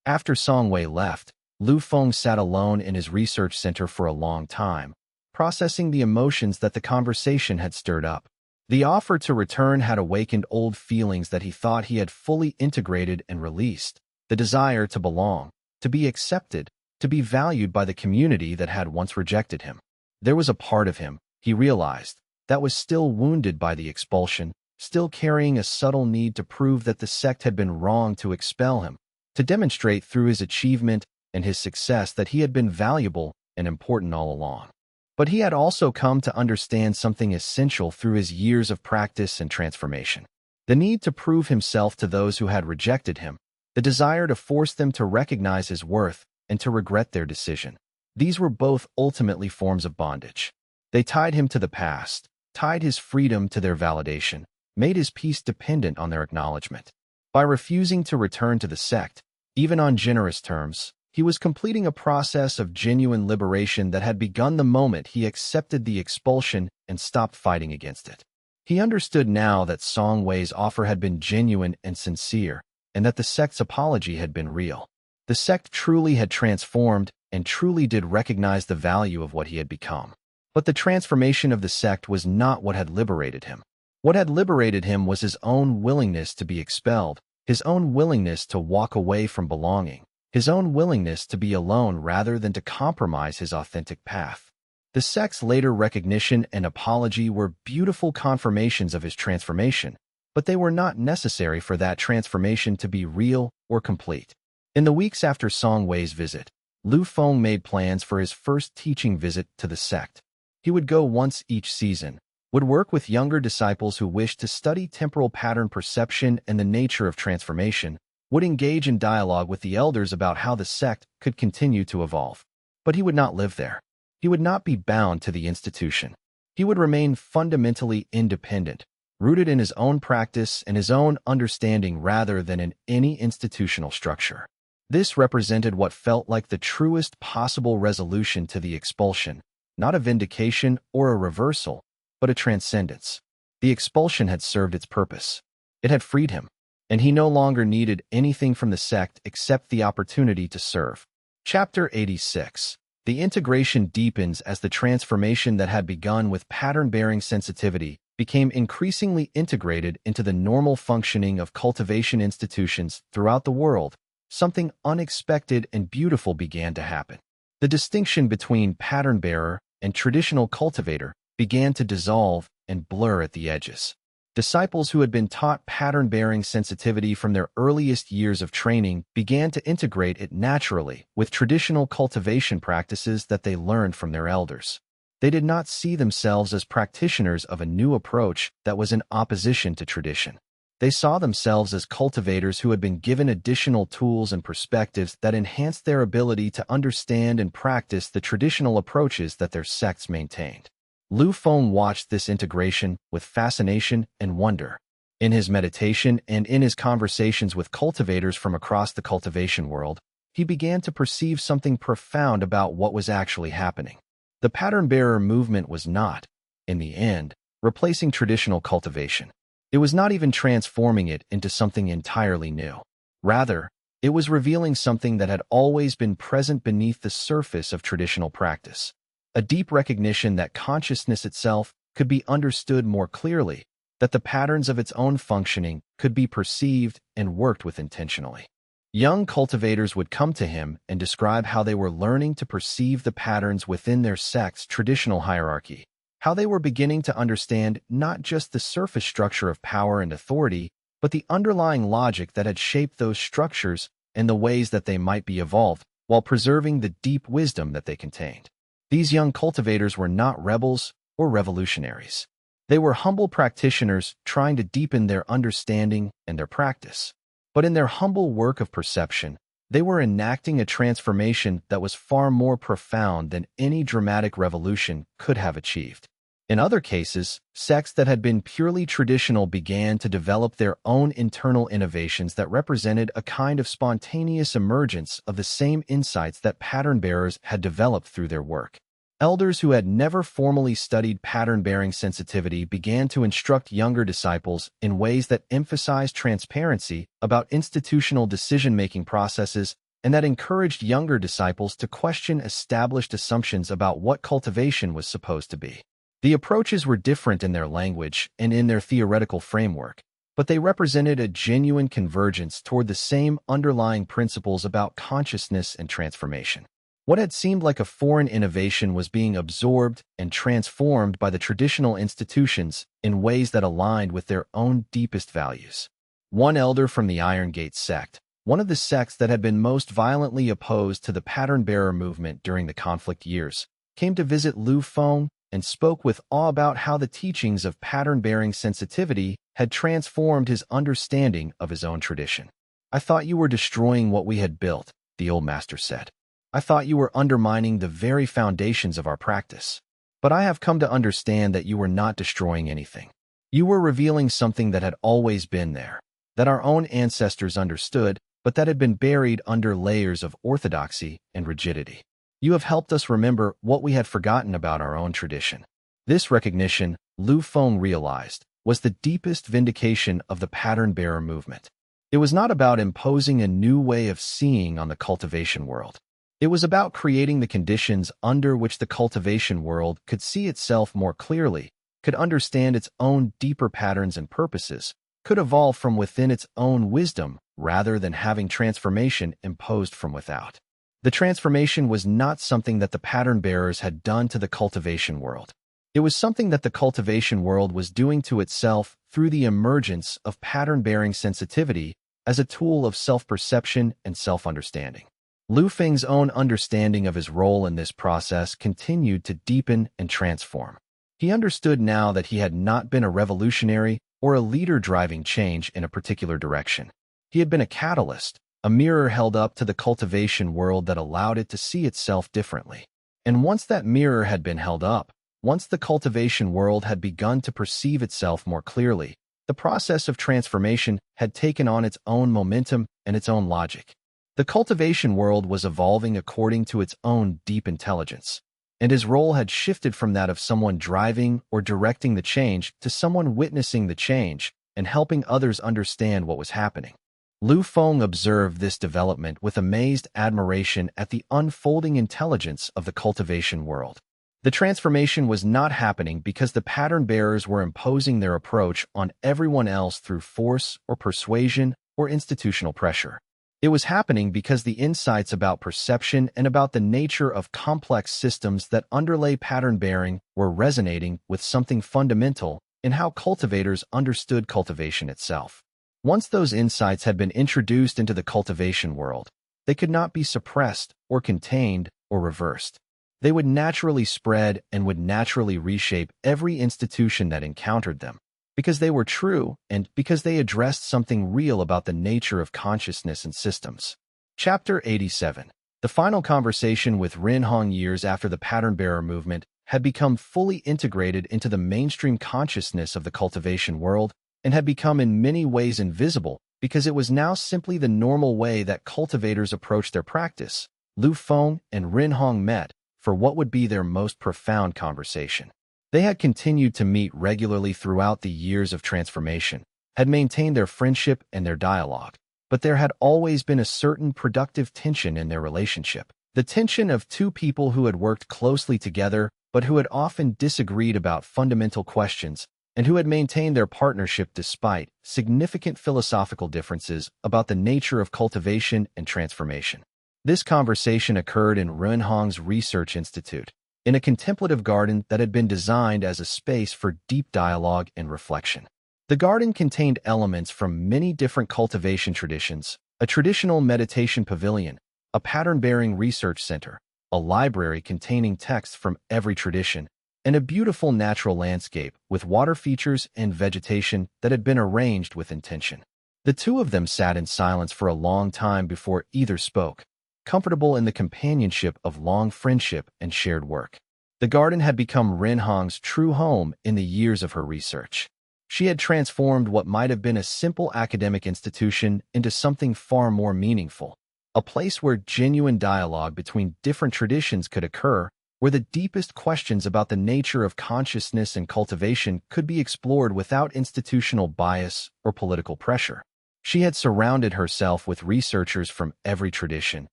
After Song Wei left, Lu Feng sat alone in his research center for a long time, processing the emotions that the conversation had stirred up. The offer to return had awakened old feelings that he thought he had fully integrated and released, the desire to belong, to be accepted, to be valued by the community that had once rejected him. There was a part of him, he realized, that was still wounded by the expulsion, still carrying a subtle need to prove that the sect had been wrong to expel him, to demonstrate through his achievement and his success that he had been valuable and important all along. But he had also come to understand something essential through his years of practice and transformation. The need to prove himself to those who had rejected him, the desire to force them to recognize his worth and to regret their decision. These were both ultimately forms of bondage. They tied him to the past, tied his freedom to their validation, made his peace dependent on their acknowledgement. By refusing to return to the sect, even on generous terms, he was completing a process of genuine liberation that had begun the moment he accepted the expulsion and stopped fighting against it. He understood now that Song Wei's offer had been genuine and sincere, and that the sect's apology had been real. The sect truly had transformed and truly did recognize the value of what he had become. But the transformation of the sect was not what had liberated him. What had liberated him was his own willingness to be expelled, his own willingness to walk away from belonging, his own willingness to be alone rather than to compromise his authentic path. The sect's later recognition and apology were beautiful confirmations of his transformation, but they were not necessary for that transformation to be real or complete. In the weeks after Song Wei's visit, Lu Feng made plans for his first teaching visit to the sect. He would go once each season, would work with younger disciples who wished to study temporal pattern perception and the nature of transformation, would engage in dialogue with the elders about how the sect could continue to evolve. But he would not live there. He would not be bound to the institution. He would remain fundamentally independent, rooted in his own practice and his own understanding rather than in any institutional structure. This represented what felt like the truest possible resolution to the expulsion, not a vindication or a reversal, but a transcendence. The expulsion had served its purpose. It had freed him, and he no longer needed anything from the sect except the opportunity to serve. Chapter 86. The integration deepens as the transformation that had begun with pattern-bearing sensitivity became increasingly integrated into the normal functioning of cultivation institutions throughout the world. Something unexpected and beautiful began to happen. The distinction between pattern-bearer and traditional cultivator began to dissolve and blur at the edges. Disciples who had been taught pattern-bearing sensitivity from their earliest years of training began to integrate it naturally with traditional cultivation practices that they learned from their elders. They did not see themselves as practitioners of a new approach that was in opposition to tradition. They saw themselves as cultivators who had been given additional tools and perspectives that enhanced their ability to understand and practice the traditional approaches that their sects maintained. Lu Feng watched this integration with fascination and wonder. In his meditation and in his conversations with cultivators from across the cultivation world, he began to perceive something profound about what was actually happening. The pattern-bearer movement was not, in the end, replacing traditional cultivation. It was not even transforming it into something entirely new. Rather, it was revealing something that had always been present beneath the surface of traditional practice. A deep recognition that consciousness itself could be understood more clearly, that the patterns of its own functioning could be perceived and worked with intentionally. Young cultivators would come to him and describe how they were learning to perceive the patterns within their sect's traditional hierarchy, how they were beginning to understand not just the surface structure of power and authority, but the underlying logic that had shaped those structures and the ways that they might be evolved while preserving the deep wisdom that they contained. These young cultivators were not rebels or revolutionaries. They were humble practitioners trying to deepen their understanding and their practice. But in their humble work of perception, they were enacting a transformation that was far more profound than any dramatic revolution could have achieved. In other cases, sects that had been purely traditional began to develop their own internal innovations that represented a kind of spontaneous emergence of the same insights that pattern-bearers had developed through their work. Elders who had never formally studied pattern-bearing sensitivity began to instruct younger disciples in ways that emphasized transparency about institutional decision-making processes and that encouraged younger disciples to question established assumptions about what cultivation was supposed to be. The approaches were different in their language and in their theoretical framework, but they represented a genuine convergence toward the same underlying principles about consciousness and transformation. What had seemed like a foreign innovation was being absorbed and transformed by the traditional institutions in ways that aligned with their own deepest values. One elder from the Iron Gate sect, one of the sects that had been most violently opposed to the pattern-bearer movement during the conflict years, came to visit Lu Feng and spoke with awe about how the teachings of pattern-bearing sensitivity had transformed his understanding of his own tradition. "I thought you were destroying what we had built," the old master said. "I thought you were undermining the very foundations of our practice. But I have come to understand that you were not destroying anything. You were revealing something that had always been there, that our own ancestors understood, but that had been buried under layers of orthodoxy and rigidity. You have helped us remember what we had forgotten about our own tradition." This recognition, Lu Feng realized, was the deepest vindication of the pattern-bearer movement. It was not about imposing a new way of seeing on the cultivation world. It was about creating the conditions under which the cultivation world could see itself more clearly, could understand its own deeper patterns and purposes, could evolve from within its own wisdom rather than having transformation imposed from without. The transformation was not something that the pattern bearers had done to the cultivation world. It was something that the cultivation world was doing to itself through the emergence of pattern-bearing sensitivity as a tool of self-perception and self-understanding. Lu Feng's own understanding of his role in this process continued to deepen and transform. He understood now that he had not been a revolutionary or a leader driving change in a particular direction. He had been a catalyst, a mirror held up to the cultivation world that allowed it to see itself differently. And once that mirror had been held up, once the cultivation world had begun to perceive itself more clearly, the process of transformation had taken on its own momentum and its own logic. The cultivation world was evolving according to its own deep intelligence, and his role had shifted from that of someone driving or directing the change to someone witnessing the change and helping others understand what was happening. Lu Feng observed this development with amazed admiration at the unfolding intelligence of the cultivation world. The transformation was not happening because the pattern bearers were imposing their approach on everyone else through force or persuasion or institutional pressure. It was happening because the insights about perception and about the nature of complex systems that underlay pattern bearing were resonating with something fundamental in how cultivators understood cultivation itself. Once those insights had been introduced into the cultivation world, they could not be suppressed or contained or reversed. They would naturally spread and would naturally reshape every institution that encountered them, because they were true and because they addressed something real about the nature of consciousness and systems. Chapter 87. The final conversation with Rin Hong years after the pattern-bearer movement had become fully integrated into the mainstream consciousness of the cultivation world and had become in many ways invisible because it was now simply the normal way that cultivators approached their practice. Lu Feng and Rin Hong met for what would be their most profound conversation. They had continued to meet regularly throughout the years of transformation, had maintained their friendship and their dialogue, but there had always been a certain productive tension in their relationship. The tension of two people who had worked closely together, but who had often disagreed about fundamental questions, and who had maintained their partnership despite significant philosophical differences about the nature of cultivation and transformation. This conversation occurred in Renhong's Research Institute, in a contemplative garden that had been designed as a space for deep dialogue and reflection. The garden contained elements from many different cultivation traditions: a traditional meditation pavilion, a pattern-bearing research center, a library containing texts from every tradition, and a beautiful natural landscape with water features and vegetation that had been arranged with intention. The two of them sat in silence for a long time before either spoke, comfortable in the companionship of long friendship and shared work. The garden had become Renhong's true home in the years of her research. She had transformed what might have been a simple academic institution into something far more meaningful, a place where genuine dialogue between different traditions could occur, where the deepest questions about the nature of consciousness and cultivation could be explored without institutional bias or political pressure. She had surrounded herself with researchers from every tradition,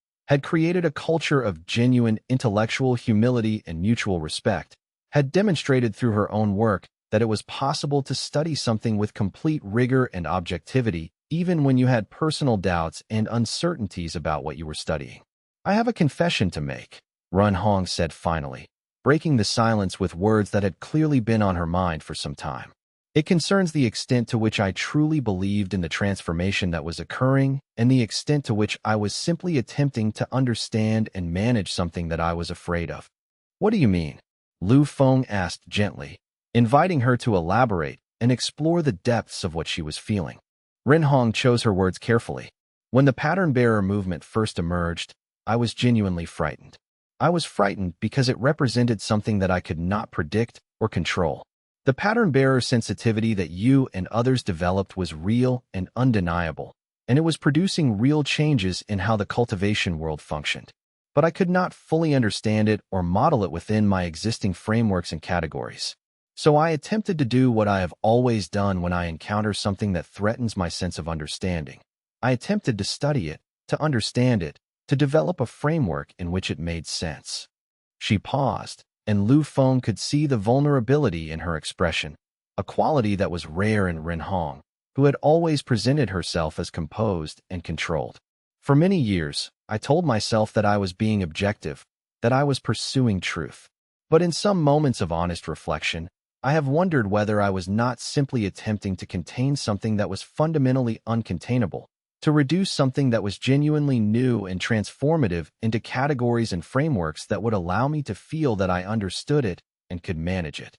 had created a culture of genuine intellectual humility and mutual respect, had demonstrated through her own work that it was possible to study something with complete rigor and objectivity, even when you had personal doubts and uncertainties about what you were studying. "I have a confession to make," Renhong said finally, breaking the silence with words that had clearly been on her mind for some time. "It concerns the extent to which I truly believed in the transformation that was occurring and the extent to which I was simply attempting to understand and manage something that I was afraid of." "What do you mean?" Lu Feng asked gently, inviting her to elaborate and explore the depths of what she was feeling. Renhong chose her words carefully. "When the pattern-bearer movement first emerged, I was genuinely frightened. I was frightened because it represented something that I could not predict or control. The pattern-bearer sensitivity that you and others developed was real and undeniable, and it was producing real changes in how the cultivation world functioned. But I could not fully understand it or model it within my existing frameworks and categories. So I attempted to do what I have always done when I encounter something that threatens my sense of understanding. I attempted to study it, to understand it, to develop a framework in which it made sense." She paused, and Lu Feng could see the vulnerability in her expression, a quality that was rare in Renhong, who had always presented herself as composed and controlled. "For many years, I told myself that I was being objective, that I was pursuing truth. But in some moments of honest reflection, I have wondered whether I was not simply attempting to contain something that was fundamentally uncontainable, to reduce something that was genuinely new and transformative into categories and frameworks that would allow me to feel that I understood it and could manage it."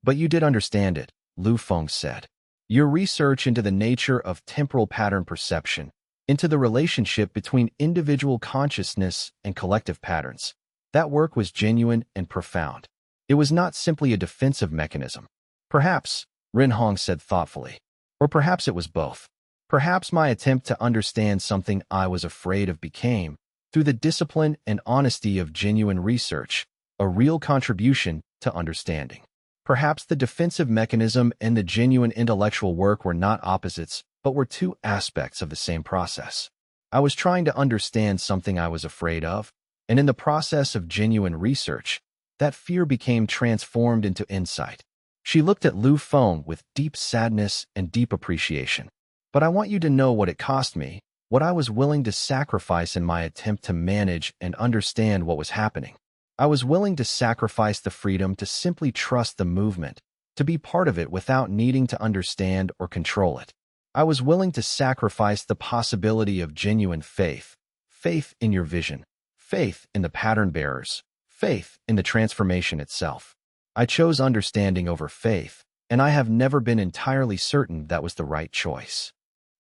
"But you did understand it," Lu Feng said. "Your research into the nature of temporal pattern perception, into the relationship between individual consciousness and collective patterns, that work was genuine and profound. It was not simply a defensive mechanism." "Perhaps," Renhong said thoughtfully, "or perhaps it was both. Perhaps my attempt to understand something I was afraid of became, through the discipline and honesty of genuine research, a real contribution to understanding. Perhaps the defensive mechanism and the genuine intellectual work were not opposites, but were two aspects of the same process. I was trying to understand something I was afraid of, and in the process of genuine research, that fear became transformed into insight." She looked at Lu Feng with deep sadness and deep appreciation. "But I want you to know what it cost me, what I was willing to sacrifice in my attempt to manage and understand what was happening. I was willing to sacrifice the freedom to simply trust the movement, to be part of it without needing to understand or control it. I was willing to sacrifice the possibility of genuine faith, faith in your vision, faith in the pattern bearers, faith in the transformation itself. I chose understanding over faith, and I have never been entirely certain that was the right choice."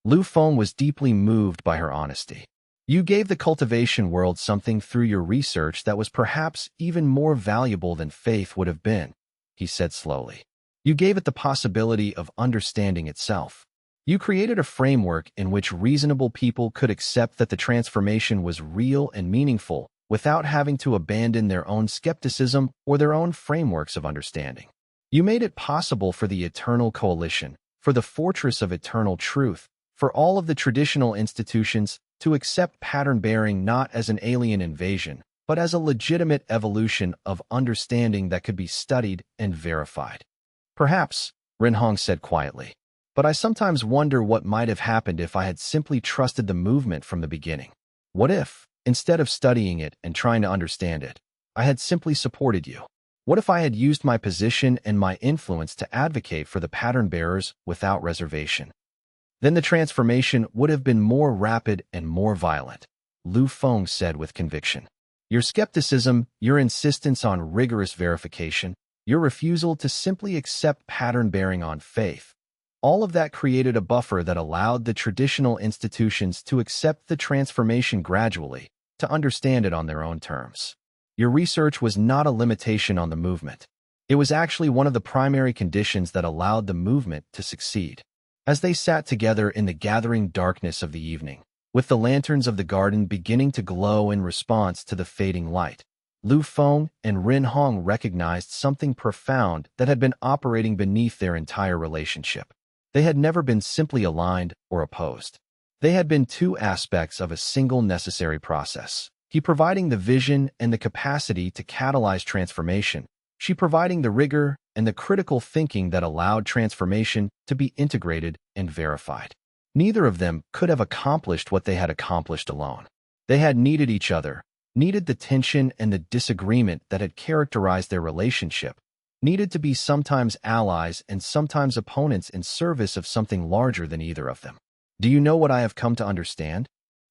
Lu Feng was deeply moved by her honesty. "You gave the cultivation world something through your research that was perhaps even more valuable than faith would have been," he said slowly. "You gave it the possibility of understanding itself. You created a framework in which reasonable people could accept that the transformation was real and meaningful, without having to abandon their own skepticism or their own frameworks of understanding. You made it possible for the eternal coalition, for the fortress of eternal truth, for all of the traditional institutions to accept pattern-bearing not as an alien invasion, but as a legitimate evolution of understanding that could be studied and verified. Perhaps," Rinhong said quietly. But I sometimes wonder what might have happened if I had simply trusted the movement from the beginning. What if, instead of studying it and trying to understand it, I had simply supported you? What if I had used my position and my influence to advocate for the pattern bearers without reservation? Then the transformation would have been more rapid and more violent, Lu Feng said with conviction. Your skepticism, your insistence on rigorous verification, your refusal to simply accept pattern bearing on faith, all of that created a buffer that allowed the traditional institutions to accept the transformation gradually, to understand it on their own terms. Your research was not a limitation on the movement. It was actually one of the primary conditions that allowed the movement to succeed. As they sat together in the gathering darkness of the evening, with the lanterns of the garden beginning to glow in response to the fading light, Lu Feng and Rin Hong recognized something profound that had been operating beneath their entire relationship. They had never been simply aligned or opposed. They had been two aspects of a single necessary process. He providing the vision and the capacity to catalyze transformation, she providing the rigor and the critical thinking that allowed transformation to be integrated and verified. Neither of them could have accomplished what they had accomplished alone. They had needed each other, needed the tension and the disagreement that had characterized their relationship, needed to be sometimes allies and sometimes opponents in service of something larger than either of them. Do you know what I have come to understand?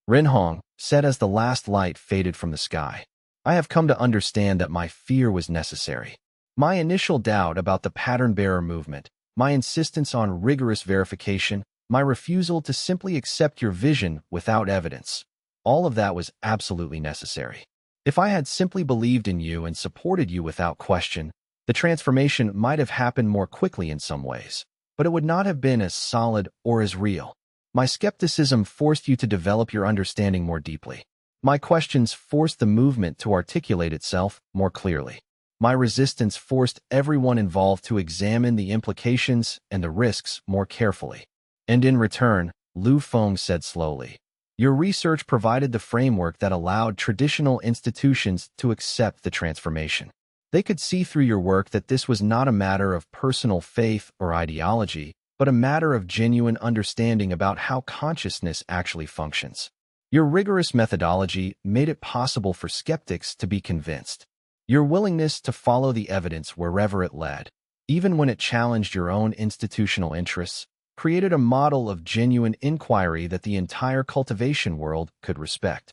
Rin Hong said as the last light faded from the sky. I have come to understand that my fear was necessary. My initial doubt about the pattern-bearer movement, my insistence on rigorous verification, my refusal to simply accept your vision without evidence, all of that was absolutely necessary. If I had simply believed in you and supported you without question, the transformation might have happened more quickly in some ways, but it would not have been as solid or as real. My skepticism forced you to develop your understanding more deeply. My questions forced the movement to articulate itself more clearly. My resistance forced everyone involved to examine the implications and the risks more carefully. And in return, Lu Feng said slowly, your research provided the framework that allowed traditional institutions to accept the transformation. They could see through your work that this was not a matter of personal faith or ideology, but a matter of genuine understanding about how consciousness actually functions. Your rigorous methodology made it possible for skeptics to be convinced. Your willingness to follow the evidence wherever it led, even when it challenged your own institutional interests, created a model of genuine inquiry that the entire cultivation world could respect.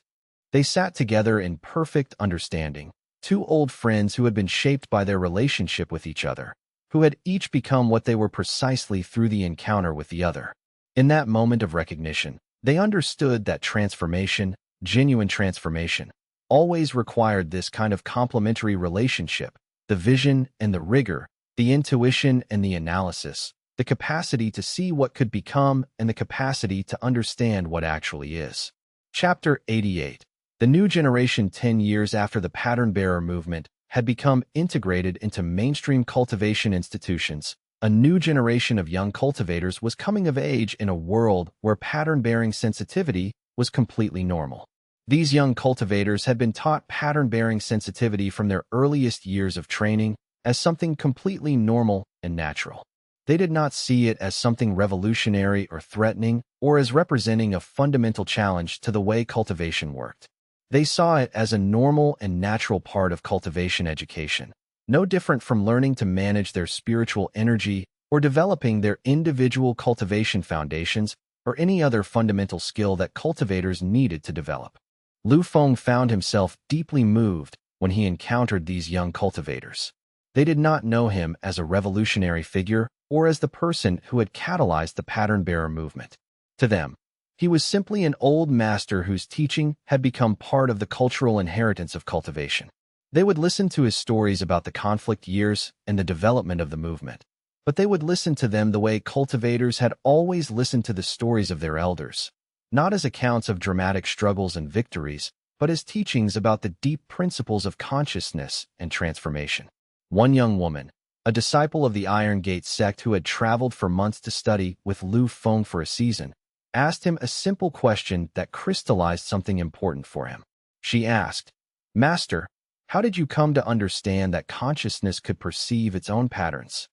They sat together in perfect understanding, two old friends who had been shaped by their relationship with each other, who had each become what they were precisely through the encounter with the other. In that moment of recognition, they understood that transformation, genuine transformation, always required this kind of complementary relationship, the vision and the rigor, the intuition and the analysis, the capacity to see what could become and the capacity to understand what actually is. Chapter 88. The new generation 10 years after the pattern-bearer movement had become integrated into mainstream cultivation institutions. A new generation of young cultivators was coming of age in a world where pattern-bearing sensitivity was completely normal. These young cultivators had been taught pattern-bearing sensitivity from their earliest years of training as something completely normal and natural. They did not see it as something revolutionary or threatening, or as representing a fundamental challenge to the way cultivation worked. They saw it as a normal and natural part of cultivation education, no different from learning to manage their spiritual energy or developing their individual cultivation foundations or any other fundamental skill that cultivators needed to develop. Lu Feng found himself deeply moved when he encountered these young cultivators. They did not know him as a revolutionary figure or as the person who had catalyzed the pattern-bearer movement. To them, he was simply an old master whose teaching had become part of the cultural inheritance of cultivation. They would listen to his stories about the conflict years and the development of the movement, but they would listen to them the way cultivators had always listened to the stories of their elders, not as accounts of dramatic struggles and victories, but as teachings about the deep principles of consciousness and transformation. One young woman, a disciple of the Iron Gate sect who had traveled for months to study with Lu Feng for a season, asked him a simple question that crystallized something important for him. She asked, "Master, how did you come to understand that consciousness could perceive its own patterns?"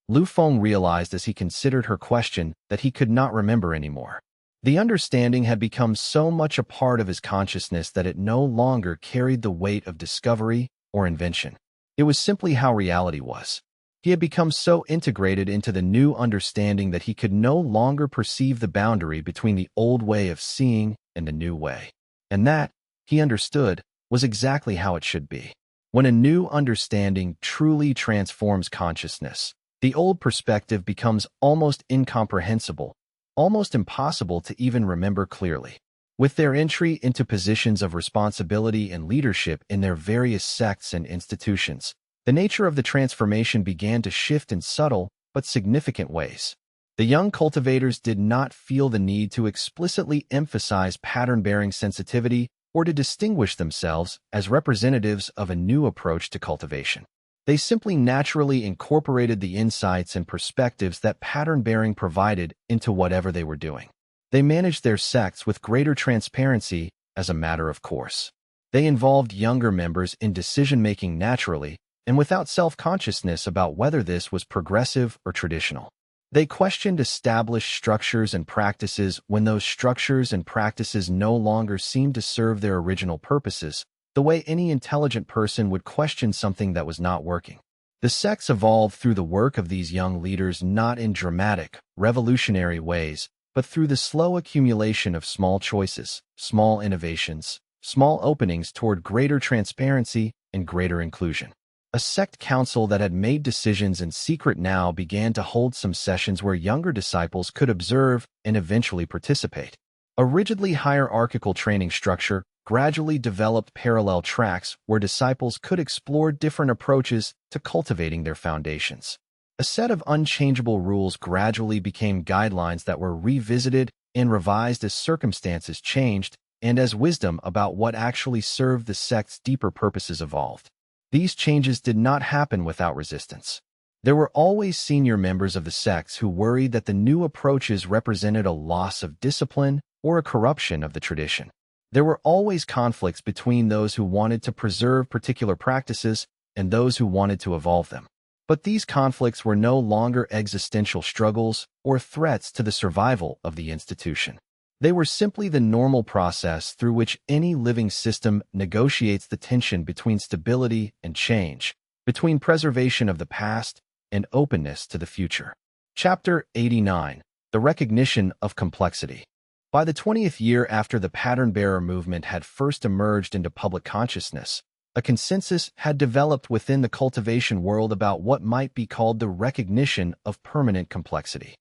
Lu Feng realized as he considered her question that he could not remember anymore. The understanding had become so much a part of his consciousness that it no longer carried the weight of discovery or invention. It was simply how reality was. He had become so integrated into the new understanding that he could no longer perceive the boundary between the old way of seeing and the new way. And that, he understood, was exactly how it should be. When a new understanding truly transforms consciousness, the old perspective becomes almost incomprehensible, almost impossible to even remember clearly. With their entry into positions of responsibility and leadership in their various sects and institutions, the nature of the transformation began to shift in subtle but significant ways. The young cultivators did not feel the need to explicitly emphasize pattern-bearing sensitivity or to distinguish themselves as representatives of a new approach to cultivation. They simply naturally incorporated the insights and perspectives that pattern-bearing provided into whatever they were doing. They managed their sects with greater transparency as a matter of course. They involved younger members in decision-making naturally and without self-consciousness about whether this was progressive or traditional. They questioned established structures and practices when those structures and practices no longer seemed to serve their original purposes, the way any intelligent person would question something that was not working. The sects evolved through the work of these young leaders not in dramatic, revolutionary ways, but through the slow accumulation of small choices, small innovations, small openings toward greater transparency and greater inclusion. A sect council that had made decisions in secret now began to hold some sessions where younger disciples could observe and eventually participate. A rigidly hierarchical training structure gradually developed parallel tracks where disciples could explore different approaches to cultivating their foundations. A set of unchangeable rules gradually became guidelines that were revisited and revised as circumstances changed and as wisdom about what actually served the sect's deeper purposes evolved. These changes did not happen without resistance. There were always senior members of the sects who worried that the new approaches represented a loss of discipline or a corruption of the tradition. There were always conflicts between those who wanted to preserve particular practices and those who wanted to evolve them. But these conflicts were no longer existential struggles or threats to the survival of the institution. They were simply the normal process through which any living system negotiates the tension between stability and change, between preservation of the past and openness to the future. Chapter 89. The Recognition of Complexity. By the 20th year after the pattern-bearer movement had first emerged into public consciousness, a consensus had developed within the cultivation world about what might be called the recognition of permanent complexity.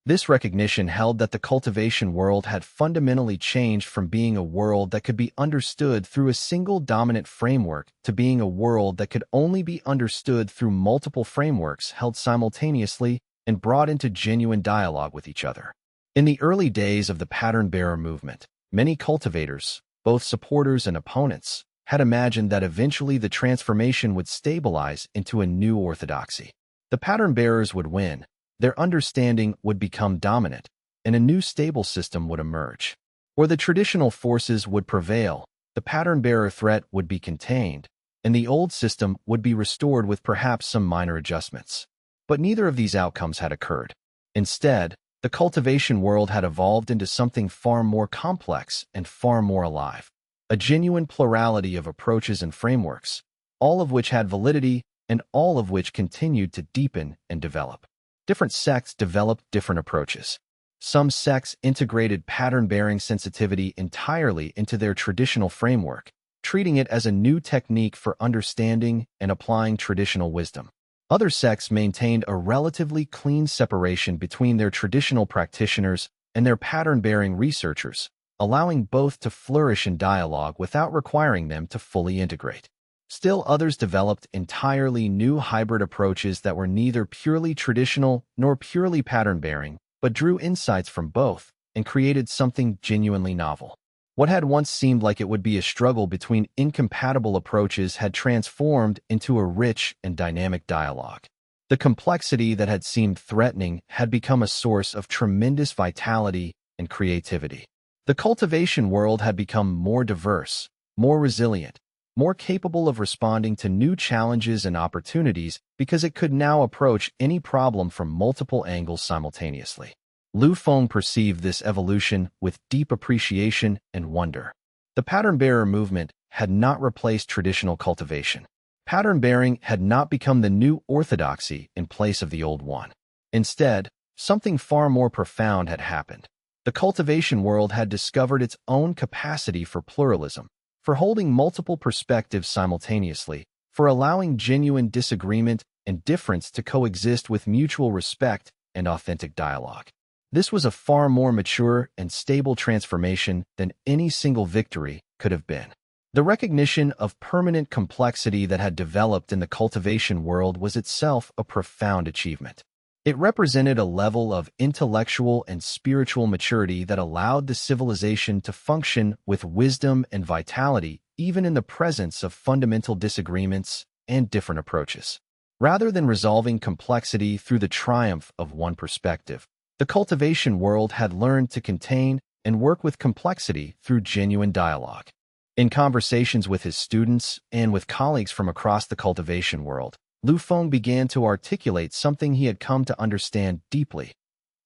This recognition held that the cultivation world had fundamentally changed from being a world that could be understood through a single dominant framework to being a world that could only be understood through multiple frameworks held simultaneously and brought into genuine dialogue with each other. In the early days of the pattern-bearer movement, many cultivators, both supporters and opponents, had imagined that eventually the transformation would stabilize into a new orthodoxy. The pattern-bearers would win, their understanding would become dominant, and a new stable system would emerge. Or the traditional forces would prevail, the pattern-bearer threat would be contained, and the old system would be restored with perhaps some minor adjustments. But neither of these outcomes had occurred. Instead, the cultivation world had evolved into something far more complex and far more alive. A genuine plurality of approaches and frameworks, all of which had validity and all of which continued to deepen and develop. Different sects developed different approaches. Some sects integrated pattern-bearing sensitivity entirely into their traditional framework, treating it as a new technique for understanding and applying traditional wisdom. Other sects maintained a relatively clean separation between their traditional practitioners and their pattern-bearing researchers, allowing both to flourish in dialogue without requiring them to fully integrate. Still others developed entirely new hybrid approaches that were neither purely traditional nor purely pattern-bearing, but drew insights from both and created something genuinely novel. What had once seemed like it would be a struggle between incompatible approaches had transformed into a rich and dynamic dialogue. The complexity that had seemed threatening had become a source of tremendous vitality and creativity. The cultivation world had become more diverse, more resilient, more capable of responding to new challenges and opportunities because it could now approach any problem from multiple angles simultaneously. Lu Feng perceived this evolution with deep appreciation and wonder. The pattern-bearer movement had not replaced traditional cultivation. Pattern-bearing had not become the new orthodoxy in place of the old one. Instead, something far more profound had happened. The cultivation world had discovered its own capacity for pluralism, for holding multiple perspectives simultaneously, for allowing genuine disagreement and difference to coexist with mutual respect and authentic dialogue. This was a far more mature and stable transformation than any single victory could have been. The recognition of permanent complexity that had developed in the cultivation world was itself a profound achievement. It represented a level of intellectual and spiritual maturity that allowed the civilization to function with wisdom and vitality even in the presence of fundamental disagreements and different approaches. Rather than resolving complexity through the triumph of one perspective, the cultivation world had learned to contain and work with complexity through genuine dialogue. In conversations with his students and with colleagues from across the cultivation world, Lu Feng began to articulate something he had come to understand deeply.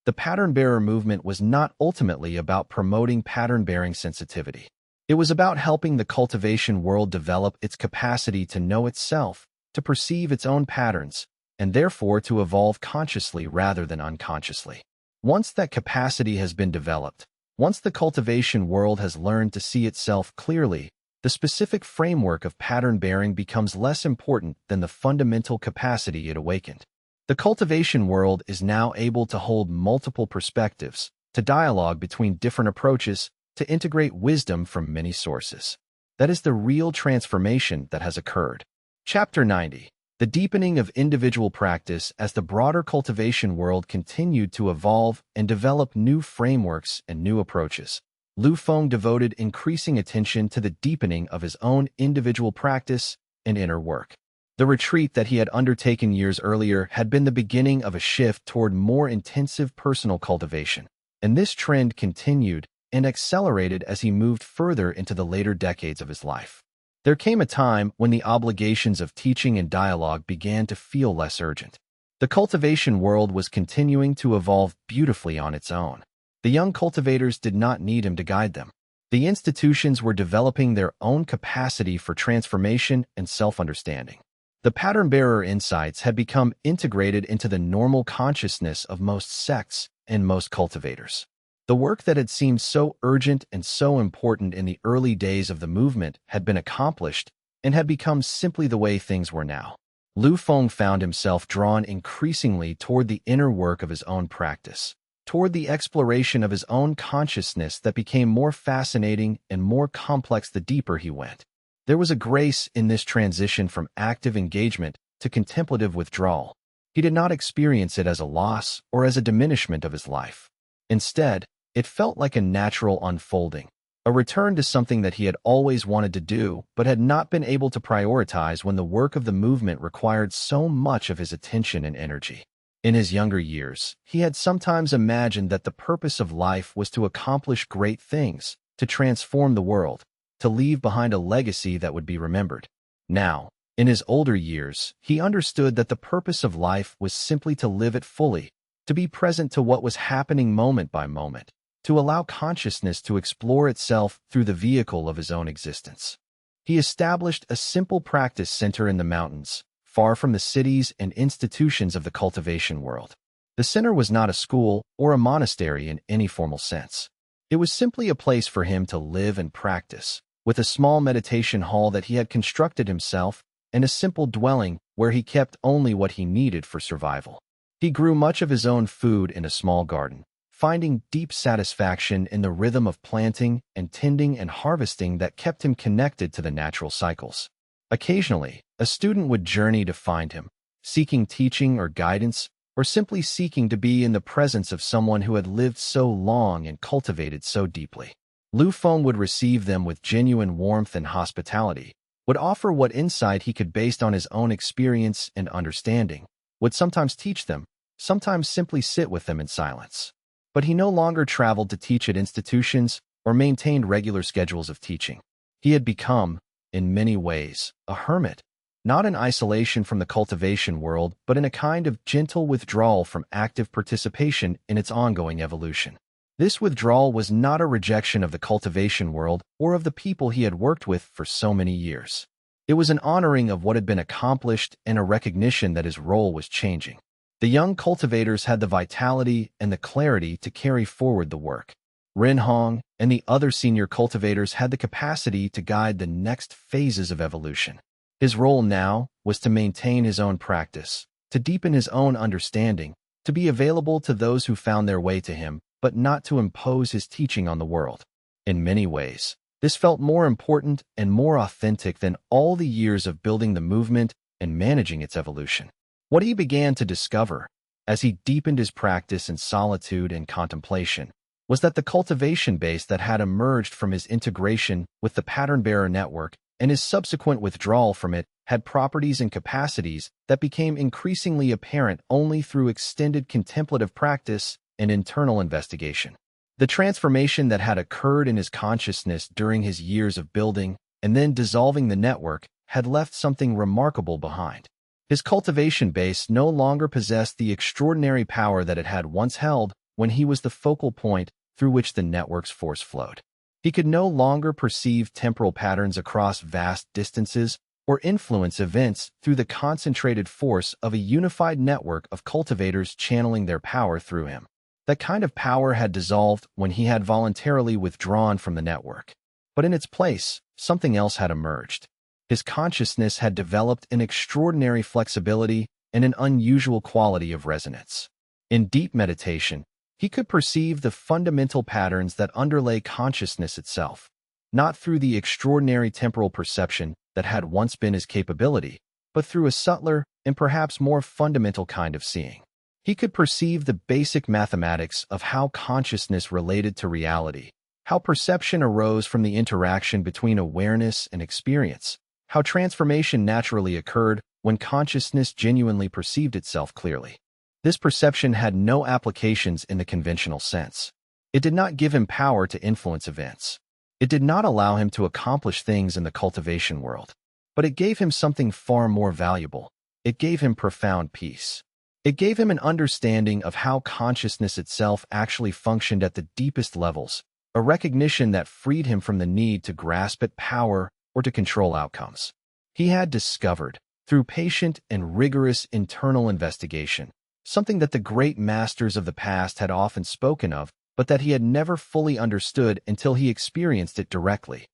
The pattern-bearer movement was not ultimately about promoting pattern-bearing sensitivity. It was about helping the cultivation world develop its capacity to know itself, to perceive its own patterns, and therefore to evolve consciously rather than unconsciously. Once that capacity has been developed, once the cultivation world has learned to see itself clearly, the specific framework of pattern-bearing becomes less important than the fundamental capacity it awakened. The cultivation world is now able to hold multiple perspectives, to dialogue between different approaches, to integrate wisdom from many sources. That is the real transformation that has occurred. Chapter 90. The deepening of individual practice as the broader cultivation world continued to evolve and develop new frameworks and new approaches. Lu Feng devoted increasing attention to the deepening of his own individual practice and inner work. The retreat that he had undertaken years earlier had been the beginning of a shift toward more intensive personal cultivation, and this trend continued and accelerated as he moved further into the later decades of his life. There came a time when the obligations of teaching and dialogue began to feel less urgent. The cultivation world was continuing to evolve beautifully on its own. The young cultivators did not need him to guide them. The institutions were developing their own capacity for transformation and self-understanding. The pattern-bearer insights had become integrated into the normal consciousness of most sects and most cultivators. The work that had seemed so urgent and so important in the early days of the movement had been accomplished and had become simply the way things were now. Lu Feng found himself drawn increasingly toward the inner work of his own practice, toward the exploration of his own consciousness that became more fascinating and more complex the deeper he went. There was a grace in this transition from active engagement to contemplative withdrawal. He did not experience it as a loss or as a diminishment of his life. Instead, it felt like a natural unfolding, a return to something that he had always wanted to do but had not been able to prioritize when the work of the movement required so much of his attention and energy. In his younger years, he had sometimes imagined that the purpose of life was to accomplish great things, to transform the world, to leave behind a legacy that would be remembered. Now, in his older years, he understood that the purpose of life was simply to live it fully, to be present to what was happening moment by moment, to allow consciousness to explore itself through the vehicle of his own existence. He established a simple practice center in the mountains, far from the cities and institutions of the cultivation world. The center was not a school or a monastery in any formal sense. It was simply a place for him to live and practice, with a small meditation hall that he had constructed himself and a simple dwelling where he kept only what he needed for survival. He grew much of his own food in a small garden, finding deep satisfaction in the rhythm of planting and tending and harvesting that kept him connected to the natural cycles. Occasionally, a student would journey to find him, seeking teaching or guidance, or simply seeking to be in the presence of someone who had lived so long and cultivated so deeply. Lu Feng would receive them with genuine warmth and hospitality, would offer what insight he could based on his own experience and understanding, would sometimes teach them, sometimes simply sit with them in silence. But he no longer traveled to teach at institutions or maintained regular schedules of teaching. He had become, in many ways, a hermit, not in isolation from the cultivation world, but in a kind of gentle withdrawal from active participation in its ongoing evolution. This withdrawal was not a rejection of the cultivation world or of the people he had worked with for so many years. It was an honoring of what had been accomplished and a recognition that his role was changing. The young cultivators had the vitality and the clarity to carry forward the work. Renhong and the other senior cultivators had the capacity to guide the next phases of evolution. His role now was to maintain his own practice, to deepen his own understanding, to be available to those who found their way to him, but not to impose his teaching on the world. In many ways, this felt more important and more authentic than all the years of building the movement and managing its evolution. What he began to discover, as he deepened his practice in solitude and contemplation, was that the cultivation base that had emerged from his integration with the pattern-bearer network and his subsequent withdrawal from it had properties and capacities that became increasingly apparent only through extended contemplative practice and internal investigation. The transformation that had occurred in his consciousness during his years of building and then dissolving the network had left something remarkable behind. His cultivation base no longer possessed the extraordinary power that it had once held when he was the focal point through which the network's force flowed. He could no longer perceive temporal patterns across vast distances or influence events through the concentrated force of a unified network of cultivators channeling their power through him. That kind of power had dissolved when he had voluntarily withdrawn from the network. But in its place, something else had emerged. His consciousness had developed an extraordinary flexibility and an unusual quality of resonance. In deep meditation, he could perceive the fundamental patterns that underlay consciousness itself, not through the extraordinary temporal perception that had once been his capability, but through a subtler and perhaps more fundamental kind of seeing. He could perceive the basic mathematics of how consciousness related to reality, how perception arose from the interaction between awareness and experience, how transformation naturally occurred when consciousness genuinely perceived itself clearly. This perception had no applications in the conventional sense. It did not give him power to influence events. It did not allow him to accomplish things in the cultivation world. But it gave him something far more valuable. It gave him profound peace. It gave him an understanding of how consciousness itself actually functioned at the deepest levels, a recognition that freed him from the need to grasp at power or to control outcomes. He had discovered, through patient and rigorous internal investigation, something that the great masters of the past had often spoken of, but that he had never fully understood until he experienced it directly.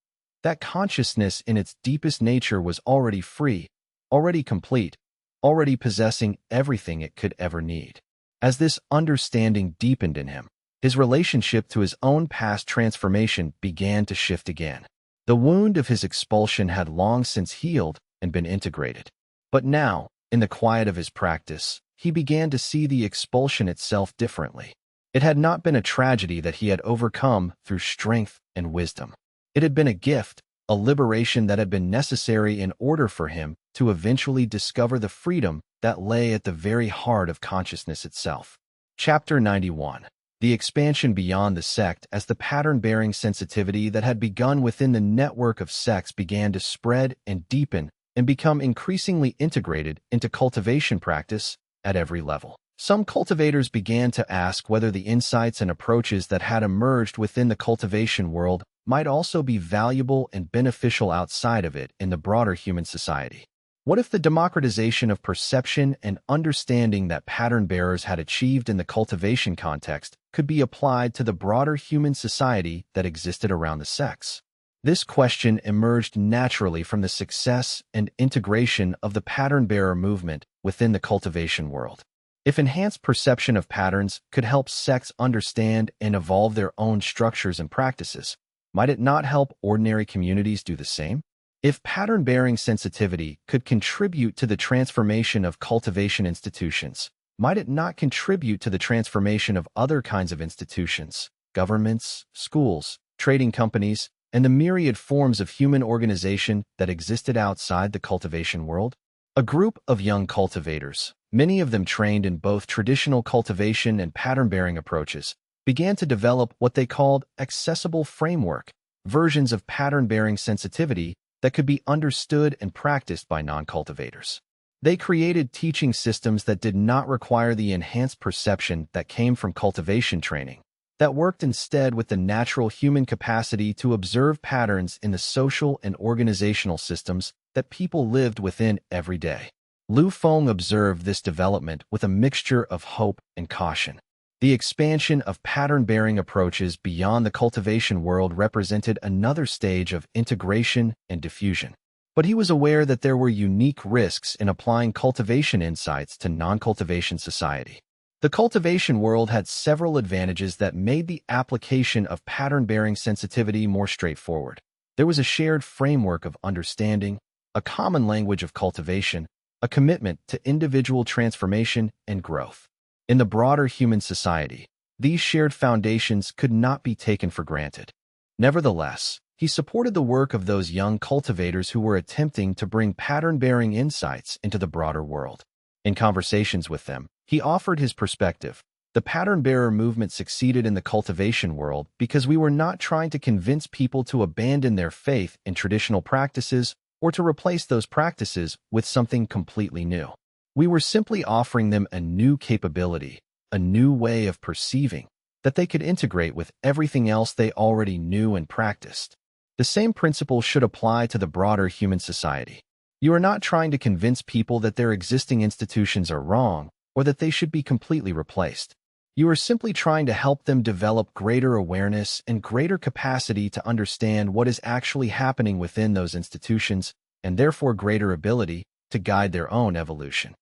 That consciousness in its deepest nature was already free, already complete, already possessing everything it could ever need. As this understanding deepened in him, his relationship to his own past transformation began to shift again. The wound of his expulsion had long since healed and been integrated. But now, in the quiet of his practice, he began to see the expulsion itself differently. It had not been a tragedy that he had overcome through strength and wisdom. It had been a gift, a liberation that had been necessary in order for him to eventually discover the freedom that lay at the very heart of consciousness itself. Chapter 91. The expansion beyond the sect. As the pattern-bearing sensitivity that had begun within the network of sects began to spread and deepen and become increasingly integrated into cultivation practice at every level. Some cultivators began to ask whether the insights and approaches that had emerged within the cultivation world might also be valuable and beneficial outside of it in the broader human society. What if the democratization of perception and understanding that pattern bearers had achieved in the cultivation context could be applied to the broader human society that existed around the sects? This question emerged naturally from the success and integration of the pattern-bearer movement within the cultivation world. If enhanced perception of patterns could help sects understand and evolve their own structures and practices, might it not help ordinary communities do the same? If pattern-bearing sensitivity could contribute to the transformation of cultivation institutions, might it not contribute to the transformation of other kinds of institutions, governments, schools, trading companies, and the myriad forms of human organization that existed outside the cultivation world? A group of young cultivators, many of them trained in both traditional cultivation and pattern-bearing approaches, began to develop what they called accessible framework, versions of pattern-bearing sensitivity that could be understood and practiced by non-cultivators. They created teaching systems that did not require the enhanced perception that came from cultivation training, that worked instead with the natural human capacity to observe patterns in the social and organizational systems that people lived within every day. Lu Feng observed this development with a mixture of hope and caution. The expansion of pattern-bearing approaches beyond the cultivation world represented another stage of integration and diffusion. But he was aware that there were unique risks in applying cultivation insights to non-cultivation society. The cultivation world had several advantages that made the application of pattern-bearing sensitivity more straightforward. There was a shared framework of understanding, a common language of cultivation, a commitment to individual transformation and growth. In the broader human society, these shared foundations could not be taken for granted. Nevertheless, he supported the work of those young cultivators who were attempting to bring pattern-bearing insights into the broader world. In conversations with them, he offered his perspective. The pattern-bearer movement succeeded in the cultivation world because we were not trying to convince people to abandon their faith in traditional practices or to replace those practices with something completely new. We were simply offering them a new capability, a new way of perceiving, that they could integrate with everything else they already knew and practiced. The same principle should apply to the broader human society. You are not trying to convince people that their existing institutions are wrong or that they should be completely replaced. You are simply trying to help them develop greater awareness and greater capacity to understand what is actually happening within those institutions and therefore greater ability to guide their own evolution.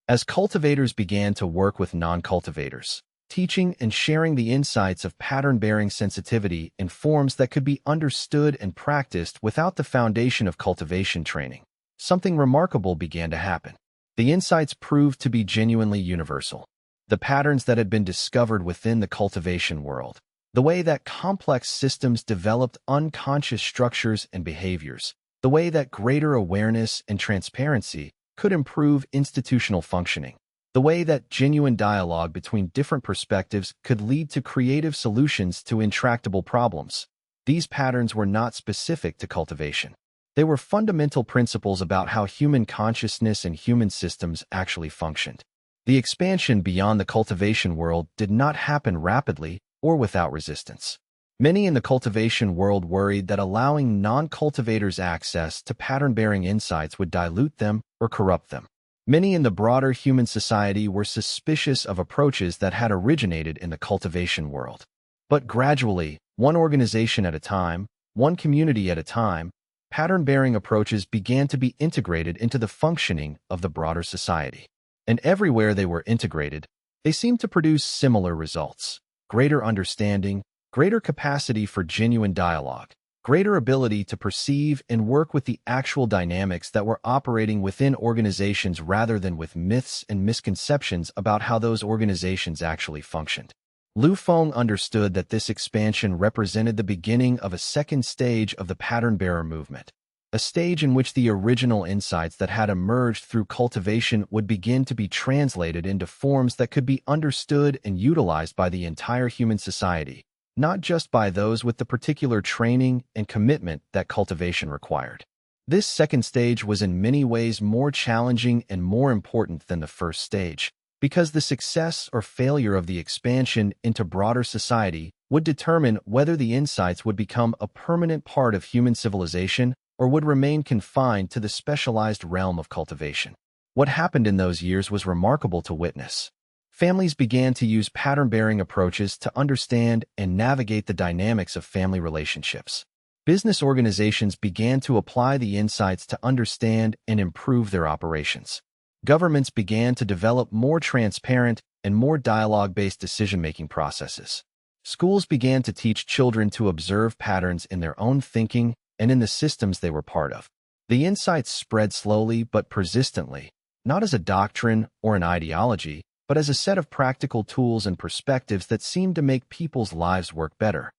As cultivators began to work with non-cultivators, teaching and sharing the insights of pattern-bearing sensitivity in forms that could be understood and practiced without the foundation of cultivation training, something remarkable began to happen. The insights proved to be genuinely universal. The patterns that had been discovered within the cultivation world, the way that complex systems developed unconscious structures and behaviors, the way that greater awareness and transparency could improve institutional functioning, the way that genuine dialogue between different perspectives could lead to creative solutions to intractable problems. These patterns were not specific to cultivation. They were fundamental principles about how human consciousness and human systems actually functioned. The expansion beyond the cultivation world did not happen rapidly or without resistance. Many in the cultivation world worried that allowing non-cultivators access to pattern-bearing insights would dilute them or corrupt them. Many in the broader human society were suspicious of approaches that had originated in the cultivation world. But gradually, one organization at a time, one community at a time, pattern-bearing approaches began to be integrated into the functioning of the broader society. And everywhere they were integrated, they seemed to produce similar results: greater understanding, greater capacity for genuine dialogue, greater ability to perceive and work with the actual dynamics that were operating within organizations rather than with myths and misconceptions about how those organizations actually functioned. Lu Feng understood that this expansion represented the beginning of a second stage of the pattern-bearer movement, a stage in which the original insights that had emerged through cultivation would begin to be translated into forms that could be understood and utilized by the entire human society, not just by those with the particular training and commitment that cultivation required. This second stage was in many ways more challenging and more important than the first stage, because the success or failure of the expansion into broader society would determine whether the insights would become a permanent part of human civilization or would remain confined to the specialized realm of cultivation. What happened in those years was remarkable to witness. Families began to use pattern-bearing approaches to understand and navigate the dynamics of family relationships. Business organizations began to apply the insights to understand and improve their operations. Governments began to develop more transparent and more dialogue-based decision-making processes. Schools began to teach children to observe patterns in their own thinking and in the systems they were part of. The insights spread slowly but persistently, not as a doctrine or an ideology, but as a set of practical tools and perspectives that seemed to make people's lives work better.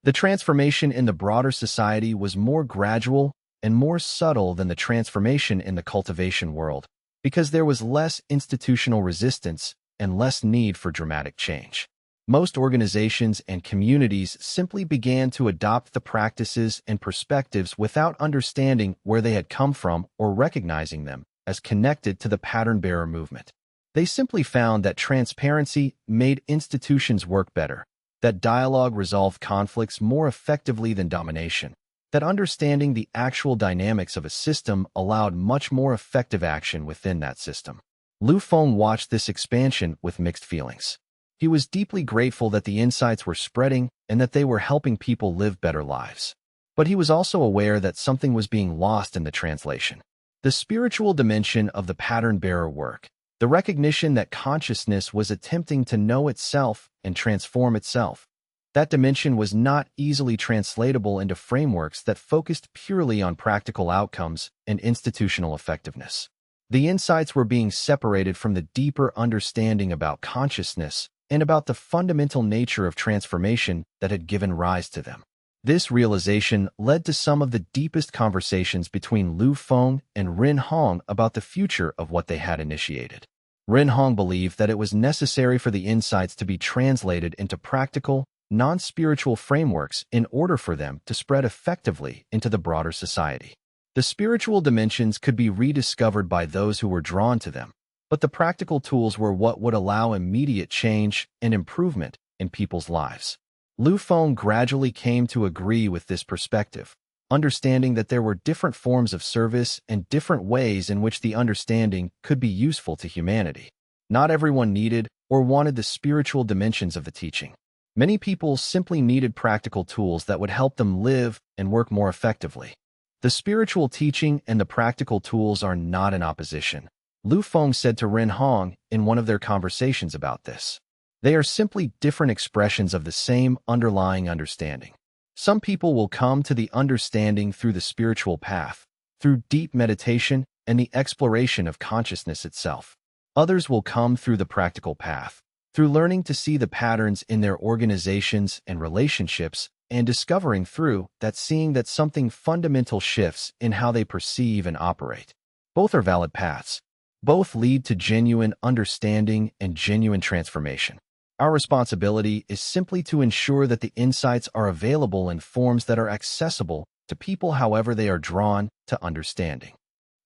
The transformation in the broader society was more gradual and more subtle than the transformation in the cultivation world, because there was less institutional resistance and less need for dramatic change. Most organizations and communities simply began to adopt the practices and perspectives without understanding where they had come from or recognizing them as connected to the pattern-bearer movement. They simply found that transparency made institutions work better, that dialogue resolved conflicts more effectively than domination, that understanding the actual dynamics of a system allowed much more effective action within that system. Lu Feng watched this expansion with mixed feelings. He was deeply grateful that the insights were spreading and that they were helping people live better lives. But he was also aware that something was being lost in the translation. The spiritual dimension of the pattern-bearer work, the recognition that consciousness was attempting to know itself and transform itself. That dimension was not easily translatable into frameworks that focused purely on practical outcomes and institutional effectiveness. The insights were being separated from the deeper understanding about consciousness and about the fundamental nature of transformation that had given rise to them. This realization led to some of the deepest conversations between Lu Feng and Rin Hong about the future of what they had initiated. Rin Hong believed that it was necessary for the insights to be translated into practical, non-spiritual frameworks in order for them to spread effectively into the broader society. The spiritual dimensions could be rediscovered by those who were drawn to them, but the practical tools were what would allow immediate change and improvement in people's lives. Lu Feng gradually came to agree with this perspective, understanding that there were different forms of service and different ways in which the understanding could be useful to humanity. Not everyone needed or wanted the spiritual dimensions of the teaching. Many people simply needed practical tools that would help them live and work more effectively. The spiritual teaching and the practical tools are not in opposition, Lu Feng said to Rin Hong in one of their conversations about this. They are simply different expressions of the same underlying understanding. Some people will come to the understanding through the spiritual path, through deep meditation and the exploration of consciousness itself. Others will come through the practical path, through learning to see the patterns in their organizations and relationships and discovering through that seeing that something fundamental shifts in how they perceive and operate. Both are valid paths. Both lead to genuine understanding and genuine transformation. Our responsibility is simply to ensure that the insights are available in forms that are accessible to people however they are drawn to understanding.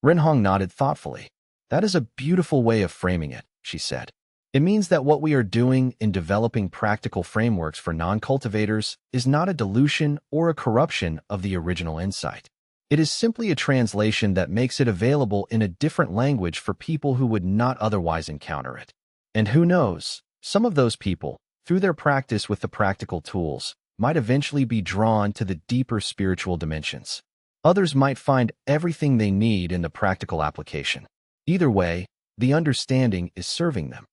Rin Hong nodded thoughtfully. That is a beautiful way of framing it, she said. It means that what we are doing in developing practical frameworks for non-cultivators is not a dilution or a corruption of the original insight. It is simply a translation that makes it available in a different language for people who would not otherwise encounter it. And who knows, some of those people, through their practice with the practical tools, might eventually be drawn to the deeper spiritual dimensions. Others might find everything they need in the practical application. Either way, the understanding is serving them.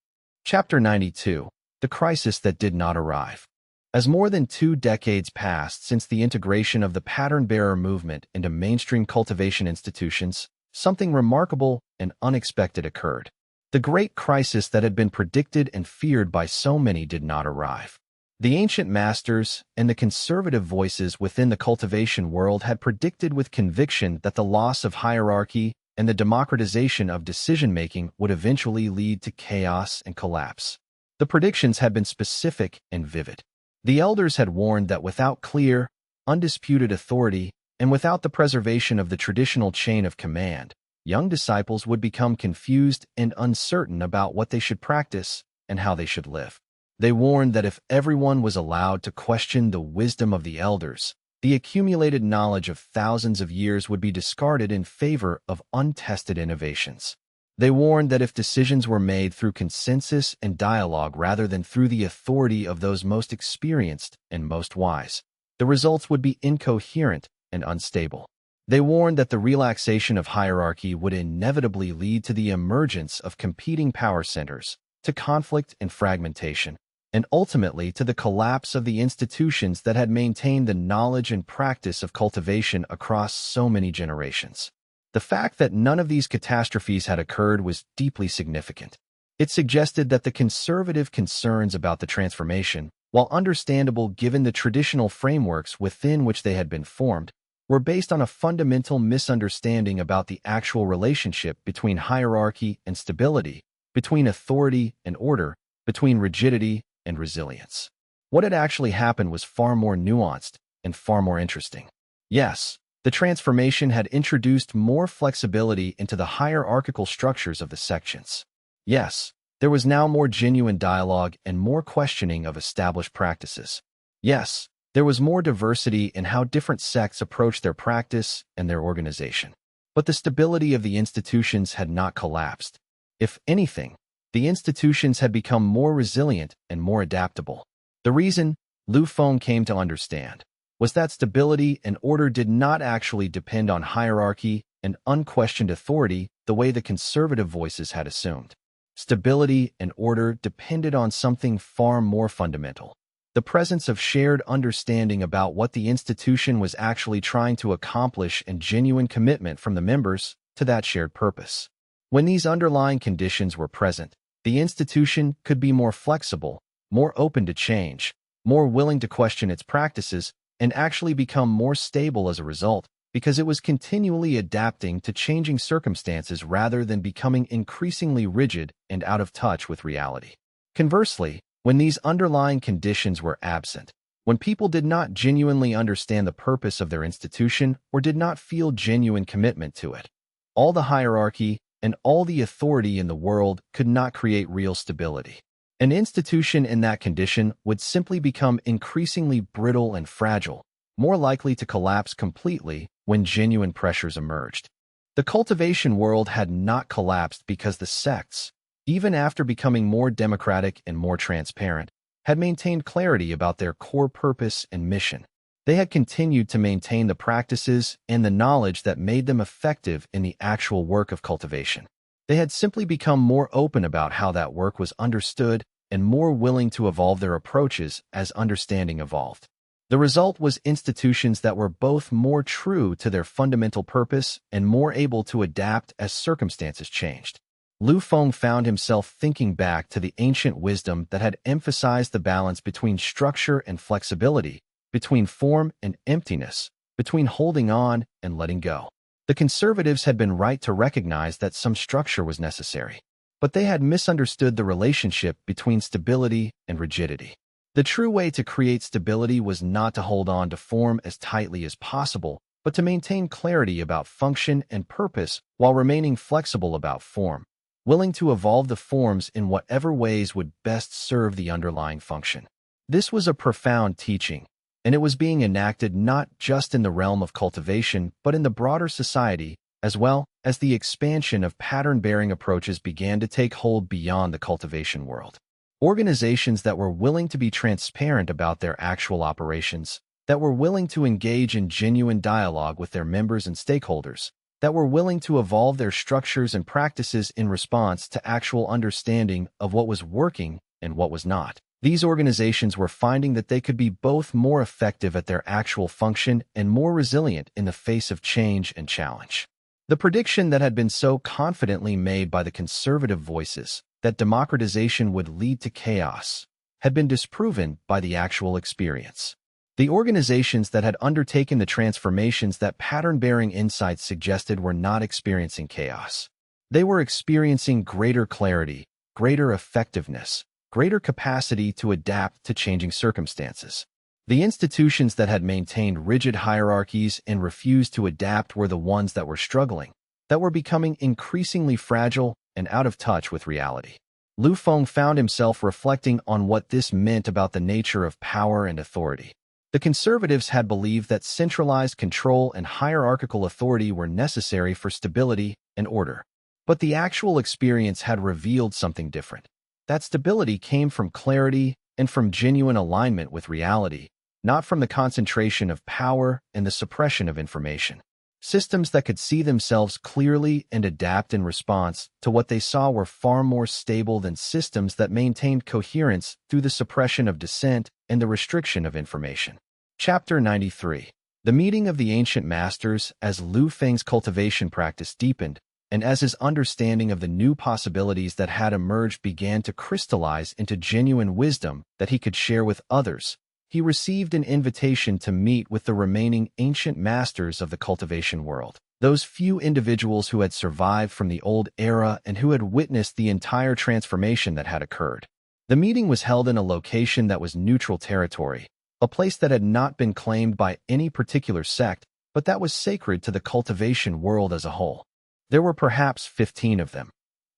Chapter 92. The Crisis That Did Not Arrive. As more than 2 decades passed since the integration of the pattern-bearer movement into mainstream cultivation institutions, something remarkable and unexpected occurred. The great crisis that had been predicted and feared by so many did not arrive. The ancient masters and the conservative voices within the cultivation world had predicted with conviction that the loss of hierarchy and the democratization of decision-making would eventually lead to chaos and collapse. The predictions had been specific and vivid. The elders had warned that without clear, undisputed authority and without the preservation of the traditional chain of command, young disciples would become confused and uncertain about what they should practice and how they should live. They warned that if everyone was allowed to question the wisdom of the elders, the accumulated knowledge of thousands of years would be discarded in favor of untested innovations. They warned that if decisions were made through consensus and dialogue rather than through the authority of those most experienced and most wise, the results would be incoherent and unstable. They warned that the relaxation of hierarchy would inevitably lead to the emergence of competing power centers, to conflict and fragmentation, and ultimately to the collapse of the institutions that had maintained the knowledge and practice of cultivation across so many generations. The fact that none of these catastrophes had occurred was deeply significant. It suggested that the conservative concerns about the transformation, while understandable given the traditional frameworks within which they had been formed, were based on a fundamental misunderstanding about the actual relationship between hierarchy and stability, between authority and order, between rigidity and resilience. What had actually happened was far more nuanced and far more interesting. Yes, the transformation had introduced more flexibility into the hierarchical structures of the sections. Yes, there was now more genuine dialogue and more questioning of established practices. Yes, there was more diversity in how different sects approached their practice and their organization. But the stability of the institutions had not collapsed. If anything, the institutions had become more resilient and more adaptable. The reason, Lu Feng came to understand, was that stability and order did not actually depend on hierarchy and unquestioned authority the way the conservative voices had assumed. Stability and order depended on something far more fundamental: the presence of shared understanding about what the institution was actually trying to accomplish and genuine commitment from the members to that shared purpose. When these underlying conditions were present, the institution could be more flexible, more open to change, more willing to question its practices, and actually become more stable as a result, because it was continually adapting to changing circumstances rather than becoming increasingly rigid and out of touch with reality. Conversely, when these underlying conditions were absent, when people did not genuinely understand the purpose of their institution or did not feel genuine commitment to it, all the hierarchy and all the authority in the world could not create real stability. An institution in that condition would simply become increasingly brittle and fragile, more likely to collapse completely when genuine pressures emerged. The cultivation world had not collapsed because the sects, even after becoming more democratic and more transparent, had maintained clarity about their core purpose and mission. They had continued to maintain the practices and the knowledge that made them effective in the actual work of cultivation. They had simply become more open about how that work was understood and more willing to evolve their approaches as understanding evolved. The result was institutions that were both more true to their fundamental purpose and more able to adapt as circumstances changed. Lu Feng found himself thinking back to the ancient wisdom that had emphasized the balance between structure and flexibility, between form and emptiness, between holding on and letting go. The conservatives had been right to recognize that some structure was necessary, but they had misunderstood the relationship between stability and rigidity. The true way to create stability was not to hold on to form as tightly as possible, but to maintain clarity about function and purpose while remaining flexible about form, willing to evolve the forms in whatever ways would best serve the underlying function. This was a profound teaching, and it was being enacted not just in the realm of cultivation, but in the broader society, as well as the expansion of pattern-bearing approaches began to take hold beyond the cultivation world. Organizations that were willing to be transparent about their actual operations, that were willing to engage in genuine dialogue with their members and stakeholders, that were willing to evolve their structures and practices in response to actual understanding of what was working and what was not. These organizations were finding that they could be both more effective at their actual function and more resilient in the face of change and challenge. The prediction that had been so confidently made by the conservative voices, that democratization would lead to chaos, had been disproven by the actual experience. The organizations that had undertaken the transformations that pattern-bearing insights suggested were not experiencing chaos. They were experiencing greater clarity, greater effectiveness, greater capacity to adapt to changing circumstances. The institutions that had maintained rigid hierarchies and refused to adapt were the ones that were struggling, that were becoming increasingly fragile and out of touch with reality. Lu Feng found himself reflecting on what this meant about the nature of power and authority. The conservatives had believed that centralized control and hierarchical authority were necessary for stability and order. But the actual experience had revealed something different. That stability came from clarity and from genuine alignment with reality, not from the concentration of power and the suppression of information. Systems that could see themselves clearly and adapt in response to what they saw were far more stable than systems that maintained coherence through the suppression of dissent and the restriction of information. Chapter 93. The Meeting of the Ancient Masters. As Lu Feng's cultivation practice deepened, and as his understanding of the new possibilities that had emerged began to crystallize into genuine wisdom that he could share with others, he received an invitation to meet with the remaining ancient masters of the cultivation world, those few individuals who had survived from the old era and who had witnessed the entire transformation that had occurred. The meeting was held in a location that was neutral territory, a place that had not been claimed by any particular sect, but that was sacred to the cultivation world as a whole. There were perhaps 15 of them,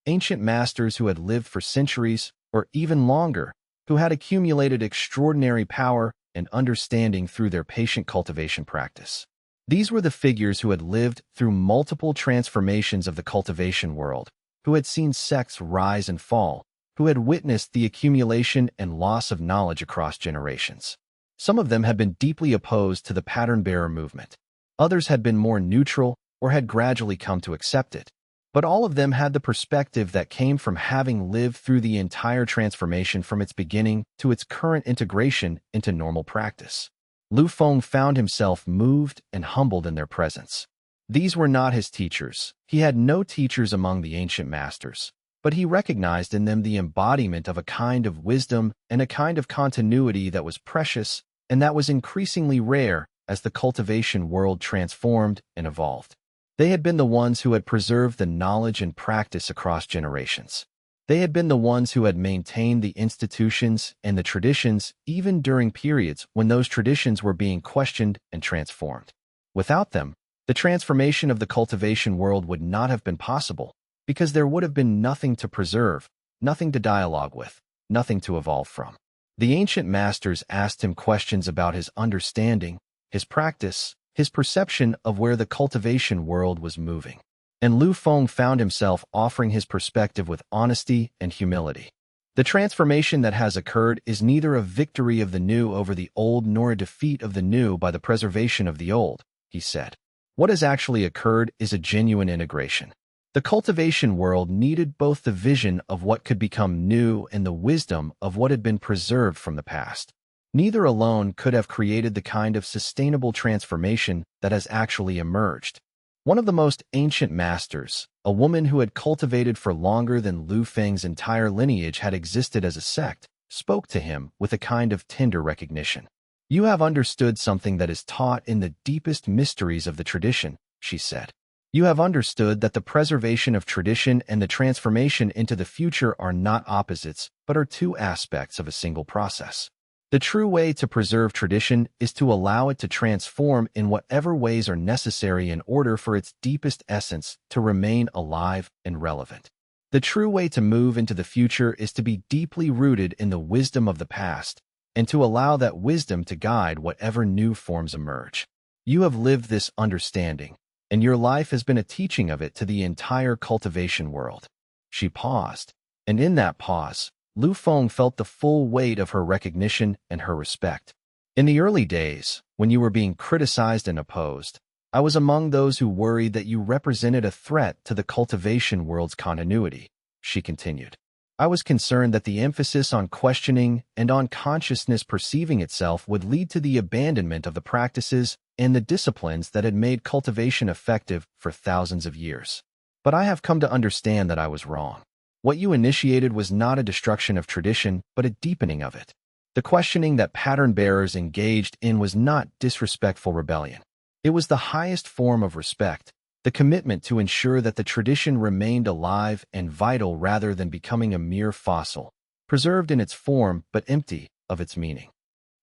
ancient masters who had lived for centuries, or even longer, who had accumulated extraordinary power and understanding through their patient cultivation practice. These were the figures who had lived through multiple transformations of the cultivation world, who had seen sects rise and fall, who had witnessed the accumulation and loss of knowledge across generations. Some of them had been deeply opposed to the pattern-bearer movement. Others had been more neutral or had gradually come to accept it. But all of them had the perspective that came from having lived through the entire transformation from its beginning to its current integration into normal practice. Lu Feng found himself moved and humbled in their presence. These were not his teachers. He had no teachers among the ancient masters, but he recognized in them the embodiment of a kind of wisdom and a kind of continuity that was precious and that was increasingly rare as the cultivation world transformed and evolved. They had been the ones who had preserved the knowledge and practice across generations. They had been the ones who had maintained the institutions and the traditions even during periods when those traditions were being questioned and transformed. Without them, the transformation of the cultivation world would not have been possible, because there would have been nothing to preserve, nothing to dialogue with, nothing to evolve from. The ancient masters asked him questions about his understanding, his practice, his perception of where the cultivation world was moving. And Lu Feng found himself offering his perspective with honesty and humility. The transformation that has occurred is neither a victory of the new over the old nor a defeat of the new by the preservation of the old, he said. What has actually occurred is a genuine integration. The cultivation world needed both the vision of what could become new and the wisdom of what had been preserved from the past. Neither alone could have created the kind of sustainable transformation that has actually emerged. One of the most ancient masters, a woman who had cultivated for longer than Lu Feng's entire lineage had existed as a sect, spoke to him with a kind of tender recognition. "You have understood something that is taught in the deepest mysteries of the tradition," she said. "You have understood that the preservation of tradition and the transformation into the future are not opposites, but are two aspects of a single process. The true way to preserve tradition is to allow it to transform in whatever ways are necessary in order for its deepest essence to remain alive and relevant. The true way to move into the future is to be deeply rooted in the wisdom of the past and to allow that wisdom to guide whatever new forms emerge. You have lived this understanding, and your life has been a teaching of it to the entire cultivation world." She paused, and in that pause, Lu Feng felt the full weight of her recognition and her respect. "In the early days, when you were being criticized and opposed, I was among those who worried that you represented a threat to the cultivation world's continuity," she continued. "I was concerned that the emphasis on questioning and on consciousness perceiving itself would lead to the abandonment of the practices and the disciplines that had made cultivation effective for thousands of years. But I have come to understand that I was wrong. What you initiated was not a destruction of tradition, but a deepening of it. The questioning that pattern-bearers engaged in was not disrespectful rebellion. It was the highest form of respect, the commitment to ensure that the tradition remained alive and vital rather than becoming a mere fossil, preserved in its form but empty of its meaning."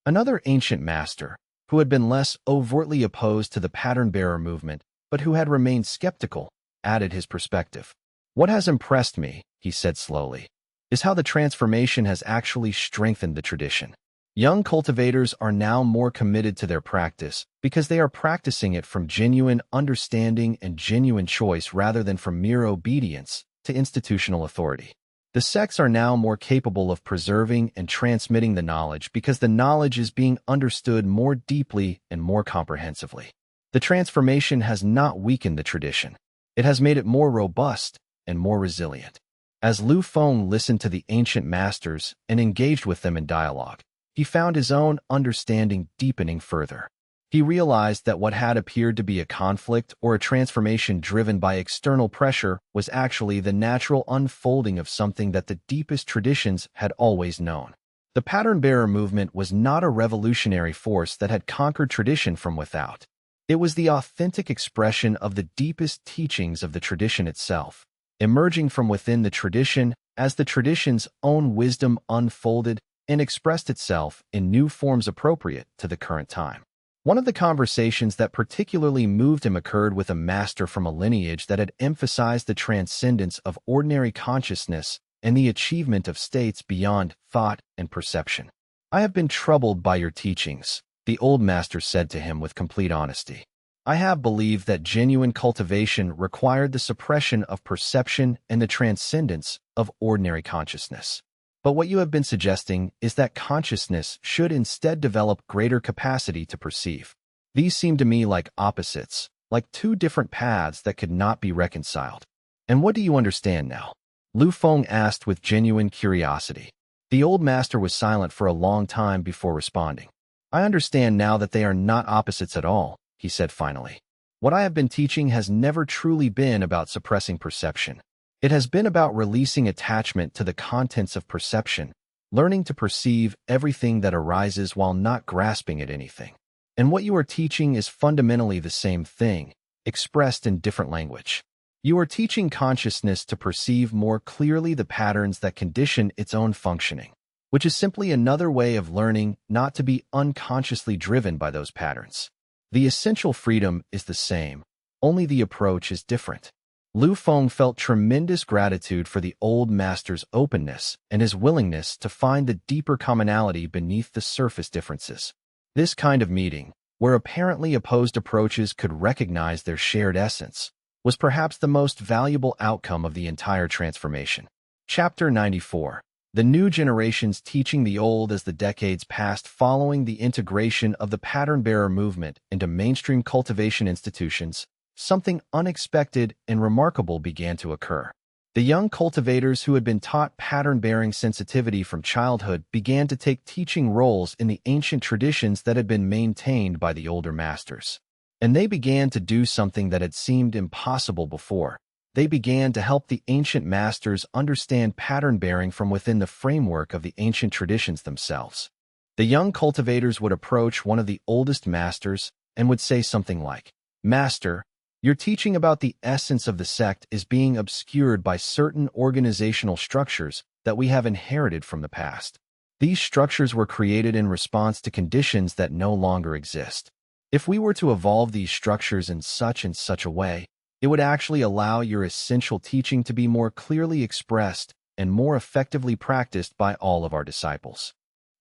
Another ancient master, who had been less overtly opposed to the pattern-bearer movement, but who had remained skeptical, added his perspective. "What has impressed me," he said slowly, "is how the transformation has actually strengthened the tradition. Young cultivators are now more committed to their practice because they are practicing it from genuine understanding and genuine choice rather than from mere obedience to institutional authority. The sects are now more capable of preserving and transmitting the knowledge because the knowledge is being understood more deeply and more comprehensively. The transformation has not weakened the tradition. It has made it more robust and more resilient." As Lu Feng listened to the ancient masters and engaged with them in dialogue, he found his own understanding deepening further. He realized that what had appeared to be a conflict or a transformation driven by external pressure was actually the natural unfolding of something that the deepest traditions had always known. The pattern-bearer movement was not a revolutionary force that had conquered tradition from without. It was the authentic expression of the deepest teachings of the tradition itself, emerging from within the tradition as the tradition's own wisdom unfolded and expressed itself in new forms appropriate to the current time. One of the conversations that particularly moved him occurred with a master from a lineage that had emphasized the transcendence of ordinary consciousness and the achievement of states beyond thought and perception. "I have been troubled by your teachings," the old master said to him with complete honesty. "I have believed that genuine cultivation required the suppression of perception and the transcendence of ordinary consciousness. But what you have been suggesting is that consciousness should instead develop greater capacity to perceive. These seem to me like opposites, like two different paths that could not be reconciled. And what do you understand now?" Lu Feng asked with genuine curiosity. The old master was silent for a long time before responding. "I understand now that they are not opposites at all," he said finally. "What I have been teaching has never truly been about suppressing perception. It has been about releasing attachment to the contents of perception, learning to perceive everything that arises while not grasping at anything. And what you are teaching is fundamentally the same thing, expressed in different language. You are teaching consciousness to perceive more clearly the patterns that condition its own functioning, which is simply another way of learning not to be unconsciously driven by those patterns. The essential freedom is the same, only the approach is different." Lu Feng felt tremendous gratitude for the old master's openness and his willingness to find the deeper commonality beneath the surface differences. This kind of meeting, where apparently opposed approaches could recognize their shared essence, was perhaps the most valuable outcome of the entire transformation. Chapter 94. The new generations teaching the old. As the decades passed following the integration of the pattern-bearer movement into mainstream cultivation institutions, something unexpected and remarkable began to occur. The young cultivators who had been taught pattern-bearing sensitivity from childhood began to take teaching roles in the ancient traditions that had been maintained by the older masters. And they began to do something that had seemed impossible before. They began to help the ancient masters understand pattern-bearing from within the framework of the ancient traditions themselves. The young cultivators would approach one of the oldest masters and would say something like, "Master, your teaching about the essence of the sect is being obscured by certain organizational structures that we have inherited from the past. These structures were created in response to conditions that no longer exist. If we were to evolve these structures in such and such a way, it would actually allow your essential teaching to be more clearly expressed and more effectively practiced by all of our disciples."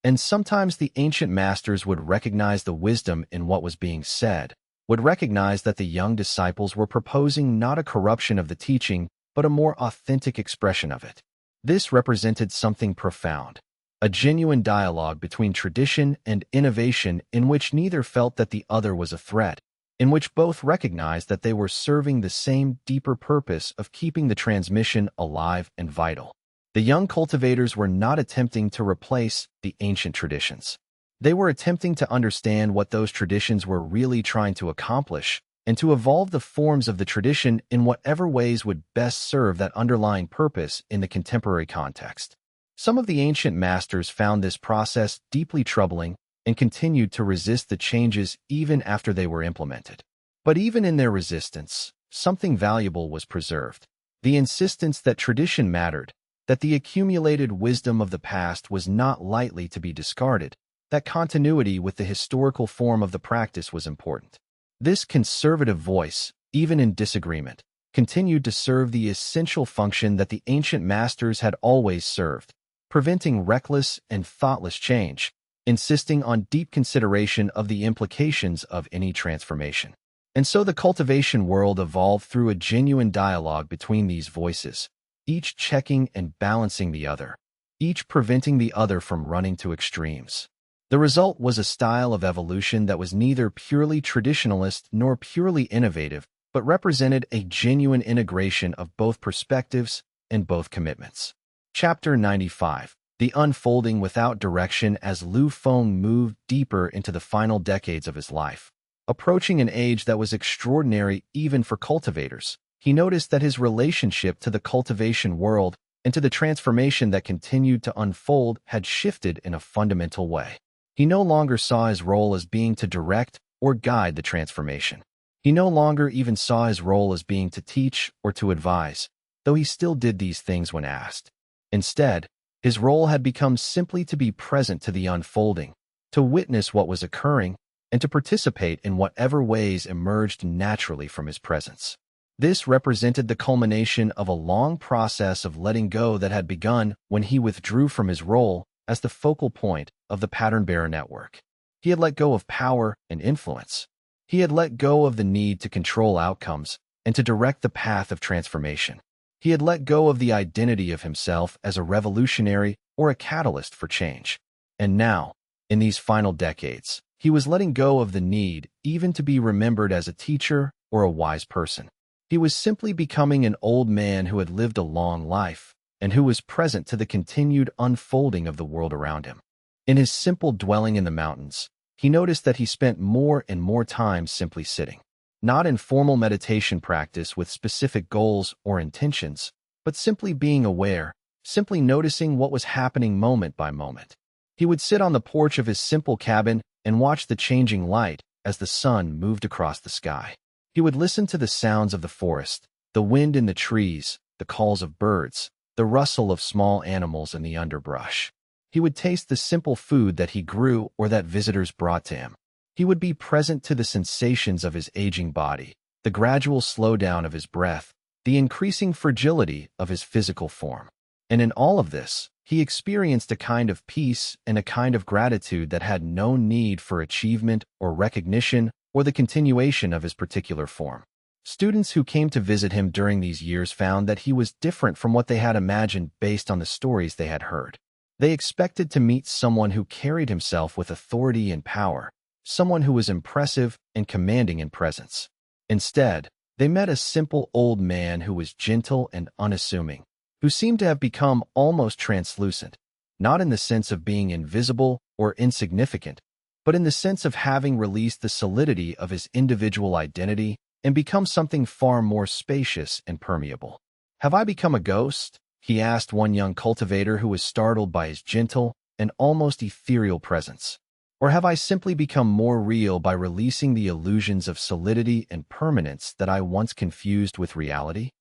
And sometimes the ancient masters would recognize the wisdom in what was being said, would recognize that the young disciples were proposing not a corruption of the teaching, but a more authentic expression of it. This represented something profound, a genuine dialogue between tradition and innovation in which neither felt that the other was a threat, in which both recognized that they were serving the same deeper purpose of keeping the transmission alive and vital. The young cultivators were not attempting to replace the ancient traditions. They were attempting to understand what those traditions were really trying to accomplish and to evolve the forms of the tradition in whatever ways would best serve that underlying purpose in the contemporary context. Some of the ancient masters found this process deeply troubling and continued to resist the changes even after they were implemented. But even in their resistance, something valuable was preserved. The insistence that tradition mattered, that the accumulated wisdom of the past was not lightly to be discarded, that continuity with the historical form of the practice was important. This conservative voice, even in disagreement, continued to serve the essential function that the ancient masters had always served, preventing reckless and thoughtless change, insisting on deep consideration of the implications of any transformation. And so the cultivation world evolved through a genuine dialogue between these voices, each checking and balancing the other, each preventing the other from running to extremes. The result was a style of evolution that was neither purely traditionalist nor purely innovative, but represented a genuine integration of both perspectives and both commitments. Chapter 95. The unfolding without direction. As Lu Feng moved deeper into the final decades of his life, approaching an age that was extraordinary even for cultivators, he noticed that his relationship to the cultivation world and to the transformation that continued to unfold had shifted in a fundamental way. He no longer saw his role as being to direct or guide the transformation. He no longer even saw his role as being to teach or to advise, though he still did these things when asked. Instead, his role had become simply to be present to the unfolding, to witness what was occurring, and to participate in whatever ways emerged naturally from his presence. This represented the culmination of a long process of letting go that had begun when he withdrew from his role as the focal point of the pattern-bearer network. He had let go of power and influence. He had let go of the need to control outcomes and to direct the path of transformation. He had let go of the identity of himself as a revolutionary or a catalyst for change. And now, in these final decades, he was letting go of the need even to be remembered as a teacher or a wise person. He was simply becoming an old man who had lived a long life and who was present to the continued unfolding of the world around him. In his simple dwelling in the mountains, he noticed that he spent more and more time simply sitting, not in formal meditation practice with specific goals or intentions, but simply being aware, simply noticing what was happening moment by moment. He would sit on the porch of his simple cabin and watch the changing light as the sun moved across the sky. He would listen to the sounds of the forest, the wind in the trees, the calls of birds, the rustle of small animals in the underbrush. He would taste the simple food that he grew or that visitors brought to him. He would be present to the sensations of his aging body, the gradual slowdown of his breath, the increasing fragility of his physical form. And in all of this, he experienced a kind of peace and a kind of gratitude that had no need for achievement or recognition or the continuation of his particular form. Students who came to visit him during these years found that he was different from what they had imagined based on the stories they had heard. They expected to meet someone who carried himself with authority and power, someone who was impressive and commanding in presence. Instead, they met a simple old man who was gentle and unassuming, who seemed to have become almost translucent, not in the sense of being invisible or insignificant, but in the sense of having released the solidity of his individual identity and become something far more spacious and permeable. "Have I become a ghost?" he asked one young cultivator who was startled by his gentle and almost ethereal presence. "Or have I simply become more real by releasing the illusions of solidity and permanence that I once confused with reality?"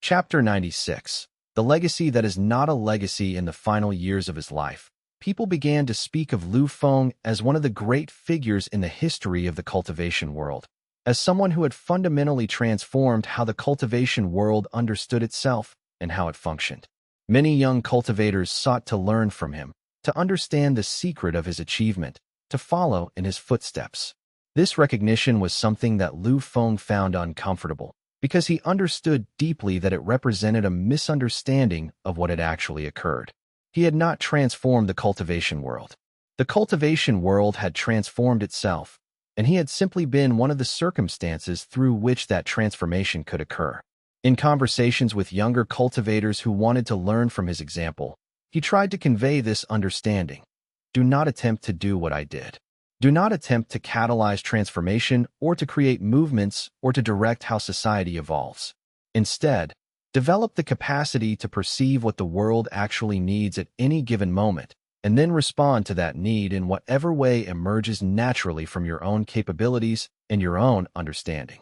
Chapter 96. The legacy that is not a legacy. In the final years of his life, people began to speak of Lu Feng as one of the great figures in the history of the cultivation world, as someone who had fundamentally transformed how the cultivation world understood itself and how it functioned. Many young cultivators sought to learn from him, to understand the secret of his achievement, to follow in his footsteps. This recognition was something that Lu Feng found uncomfortable, because he understood deeply that it represented a misunderstanding of what had actually occurred. He had not transformed the cultivation world. The cultivation world had transformed itself, and he had simply been one of the circumstances through which that transformation could occur. In conversations with younger cultivators who wanted to learn from his example, he tried to convey this understanding. Do not attempt to do what I did. Do not attempt to catalyze transformation or to create movements or to direct how society evolves. Instead, develop the capacity to perceive what the world actually needs at any given moment, and then respond to that need in whatever way emerges naturally from your own capabilities and your own understanding.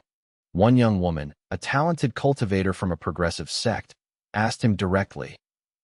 One young woman, a talented cultivator from a progressive sect, asked him directly,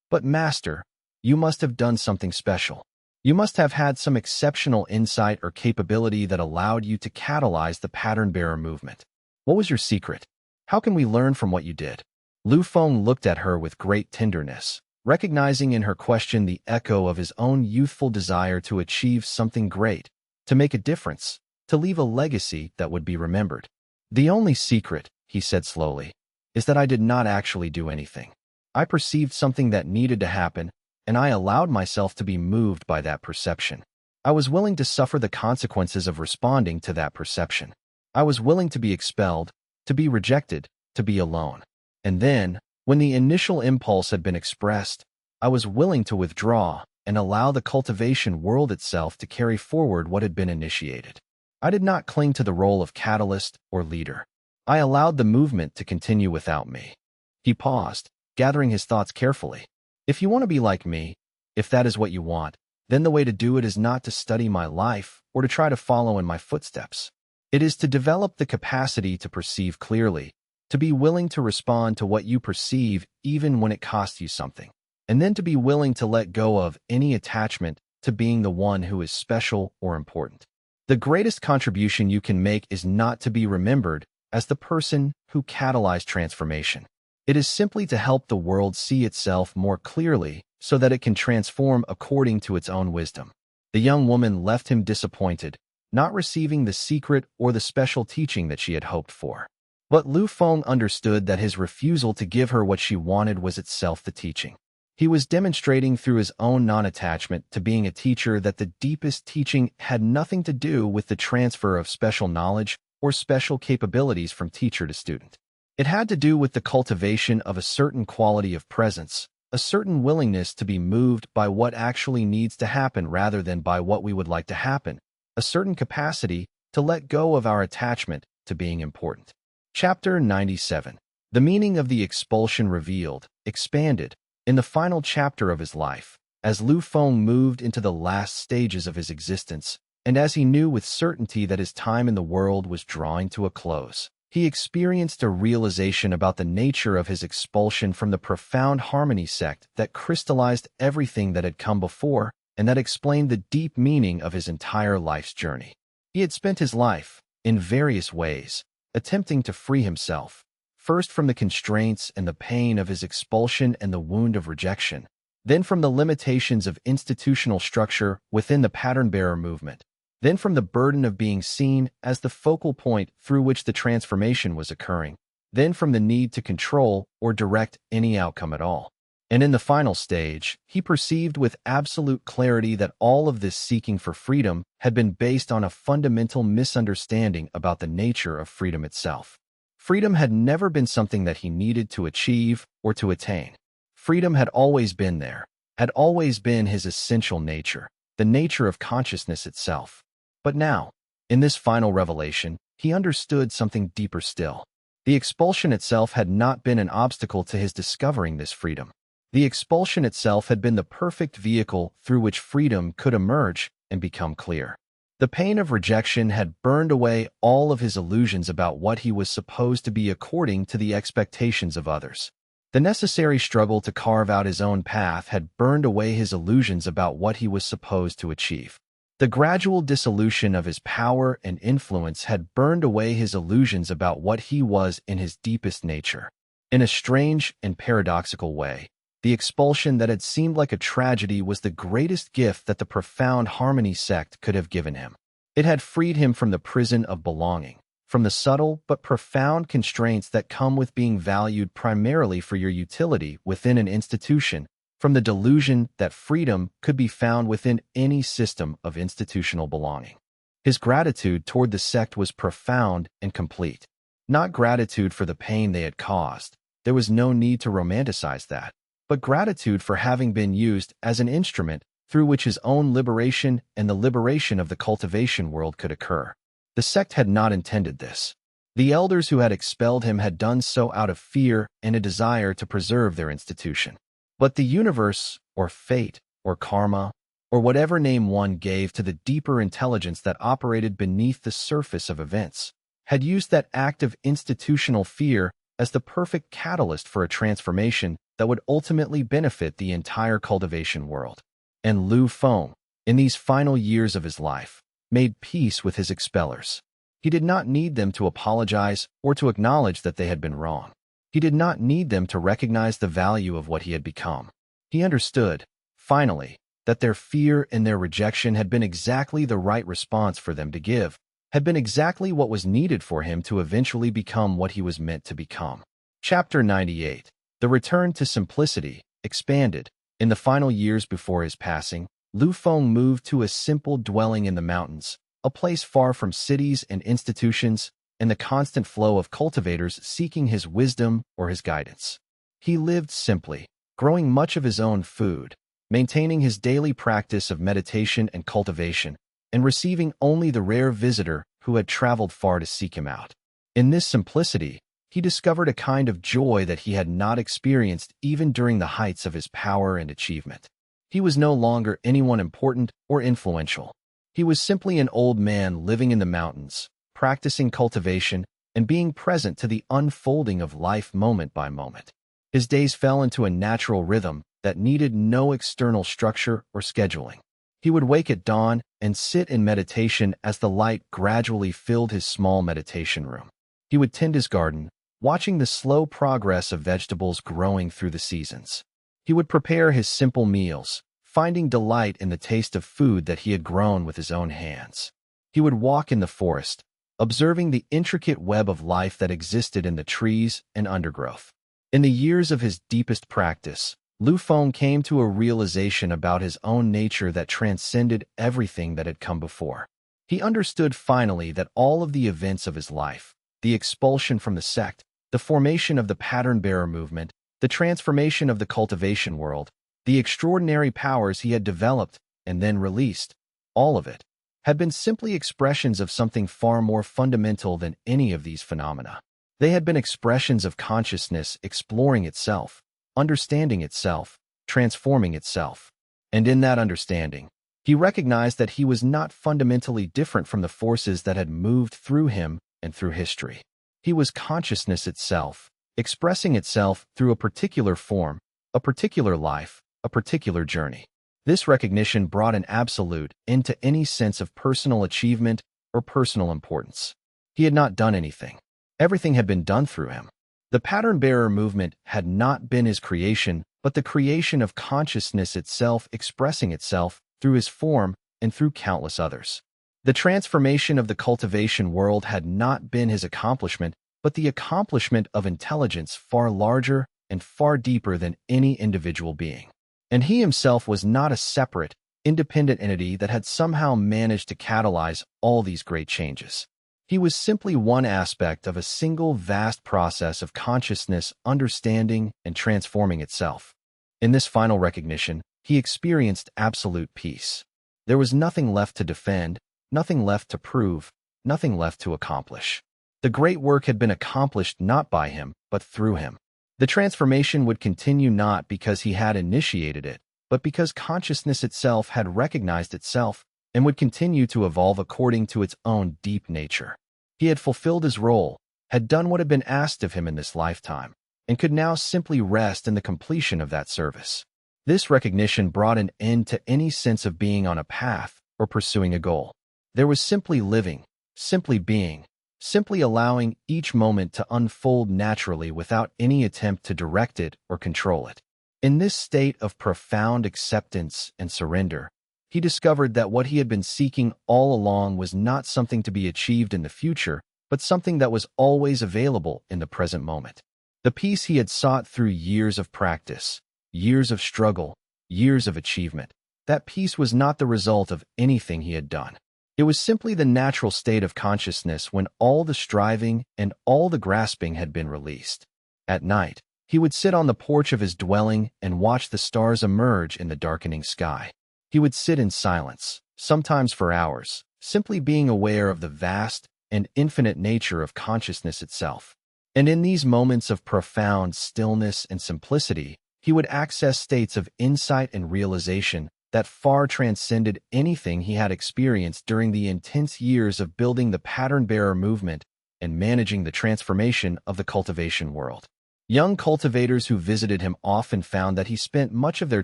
"But Master, you must have done something special. You must have had some exceptional insight or capability that allowed you to catalyze the pattern-bearer movement. What was your secret? How can we learn from what you did?" Lu Feng looked at her with great tenderness, recognizing in her question the echo of his own youthful desire to achieve something great, to make a difference, to leave a legacy that would be remembered. "The only secret," he said slowly, "is that I did not actually do anything. I perceived something that needed to happen, and I allowed myself to be moved by that perception. I was willing to suffer the consequences of responding to that perception. I was willing to be expelled, to be rejected, to be alone. And then, when the initial impulse had been expressed, I was willing to withdraw and allow the cultivation world itself to carry forward what had been initiated. I did not cling to the role of catalyst or leader. I allowed the movement to continue without me." He paused, gathering his thoughts carefully. "If you want to be like me, if that is what you want, then the way to do it is not to study my life or to try to follow in my footsteps. It is to develop the capacity to perceive clearly, to be willing to respond to what you perceive even when it costs you something. and then to be willing to let go of any attachment to being the one who is special or important. The greatest contribution you can make is not to be remembered as the person who catalyzed transformation. It is simply to help the world see itself more clearly so that it can transform according to its own wisdom. The young woman left him disappointed, not receiving the secret or the special teaching that she had hoped for. But Lu Feng understood that his refusal to give her what she wanted was itself the teaching. He was demonstrating through his own non-attachment to being a teacher that the deepest teaching had nothing to do with the transfer of special knowledge or special capabilities from teacher to student. It had to do with the cultivation of a certain quality of presence, a certain willingness to be moved by what actually needs to happen rather than by what we would like to happen, a certain capacity to let go of our attachment to being important. Chapter 97. The meaning of the expulsion revealed, expanded, in the final chapter of his life, as Lu Feng moved into the last stages of his existence, and as he knew with certainty that his time in the world was drawing to a close, he experienced a realization about the nature of his expulsion from the profound harmony sect that crystallized everything that had come before and that explained the deep meaning of his entire life's journey. He had spent his life, in various ways, attempting to free himself, first from the constraints and the pain of his expulsion and the wound of rejection, then from the limitations of institutional structure within the pattern-bearer movement, then from the burden of being seen as the focal point through which the transformation was occurring, then from the need to control or direct any outcome at all. And in the final stage, he perceived with absolute clarity that all of this seeking for freedom had been based on a fundamental misunderstanding about the nature of freedom itself. Freedom had never been something that he needed to achieve or to attain. Freedom had always been there, had always been his essential nature, the nature of consciousness itself. But now, in this final revelation, he understood something deeper still. The expulsion itself had not been an obstacle to his discovering this freedom. The expulsion itself had been the perfect vehicle through which freedom could emerge and become clear. The pain of rejection had burned away all of his illusions about what he was supposed to be according to the expectations of others. The necessary struggle to carve out his own path had burned away his illusions about what he was supposed to achieve. The gradual dissolution of his power and influence had burned away his illusions about what he was in his deepest nature. In a strange and paradoxical way, the expulsion that had seemed like a tragedy was the greatest gift that the profound harmony sect could have given him. It had freed him from the prison of belonging, from the subtle but profound constraints that come with being valued primarily for your utility within an institution, from the delusion that freedom could be found within any system of institutional belonging. His gratitude toward the sect was profound and complete. Not gratitude for the pain they had caused. There was no need to romanticize that. But gratitude for having been used as an instrument through which his own liberation and the liberation of the cultivation world could occur. The sect had not intended this. The elders who had expelled him had done so out of fear and a desire to preserve their institution. But the universe, or fate, or karma, or whatever name one gave to the deeper intelligence that operated beneath the surface of events, had used that act of institutional fear as the perfect catalyst for a transformation that would ultimately benefit the entire cultivation world. And Lu Feng, in these final years of his life, made peace with his expellers. He did not need them to apologize or to acknowledge that they had been wrong. He did not need them to recognize the value of what he had become. He understood, finally, that their fear and their rejection had been exactly the right response for them to give, had been exactly what was needed for him to eventually become what he was meant to become. Chapter 98. The return to simplicity, expanded. In the final years before his passing, Lu Feng moved to a simple dwelling in the mountains, a place far from cities and institutions, and the constant flow of cultivators seeking his wisdom or his guidance. He lived simply, growing much of his own food, maintaining his daily practice of meditation and cultivation, and receiving only the rare visitor who had traveled far to seek him out. In this simplicity, he discovered a kind of joy that he had not experienced even during the heights of his power and achievement. He was no longer anyone important or influential. He was simply an old man living in the mountains, practicing cultivation, and being present to the unfolding of life moment by moment. His days fell into a natural rhythm that needed no external structure or scheduling. He would wake at dawn and sit in meditation as the light gradually filled his small meditation room. He would tend his garden, watching the slow progress of vegetables growing through the seasons. He would prepare his simple meals, finding delight in the taste of food that he had grown with his own hands. He would walk in the forest, observing the intricate web of life that existed in the trees and undergrowth. In the years of his deepest practice, Lu Feng came to a realization about his own nature that transcended everything that had come before. He understood finally that all of the events of his life, the expulsion from the sect, the formation of the pattern-bearer movement, the transformation of the cultivation world, the extraordinary powers he had developed and then released, all of it, had been simply expressions of something far more fundamental than any of these phenomena. They had been expressions of consciousness exploring itself, understanding itself, transforming itself. And in that understanding, he recognized that he was not fundamentally different from the forces that had moved through him and through history. He was consciousness itself, expressing itself through a particular form, a particular life, a particular journey. This recognition brought an absolute end to any sense of personal achievement or personal importance. He had not done anything. Everything had been done through him. The pattern-bearer movement had not been his creation, but the creation of consciousness itself expressing itself through his form and through countless others. The transformation of the cultivation world had not been his accomplishment, but the accomplishment of intelligence far larger and far deeper than any individual being. And he himself was not a separate, independent entity that had somehow managed to catalyze all these great changes. He was simply one aspect of a single vast process of consciousness understanding and transforming itself. In this final recognition, he experienced absolute peace. There was nothing left to defend, nothing left to prove, nothing left to accomplish. The great work had been accomplished not by him, but through him. The transformation would continue not because he had initiated it, but because consciousness itself had recognized itself and would continue to evolve according to its own deep nature. He had fulfilled his role, had done what had been asked of him in this lifetime, and could now simply rest in the completion of that service. This recognition brought an end to any sense of being on a path or pursuing a goal. There was simply living, simply being, simply allowing each moment to unfold naturally without any attempt to direct it or control it. In this state of profound acceptance and surrender, he discovered that what he had been seeking all along was not something to be achieved in the future, but something that was always available in the present moment. The peace he had sought through years of practice, years of struggle, years of achievement, that peace was not the result of anything he had done. It was simply the natural state of consciousness when all the striving and all the grasping had been released. At night, he would sit on the porch of his dwelling and watch the stars emerge in the darkening sky. He would sit in silence, sometimes for hours, simply being aware of the vast and infinite nature of consciousness itself. And in these moments of profound stillness and simplicity, he would access states of insight and realization that far transcended anything he had experienced during the intense years of building the pattern-bearer movement and managing the transformation of the cultivation world. Young cultivators who visited him often found that he spent much of their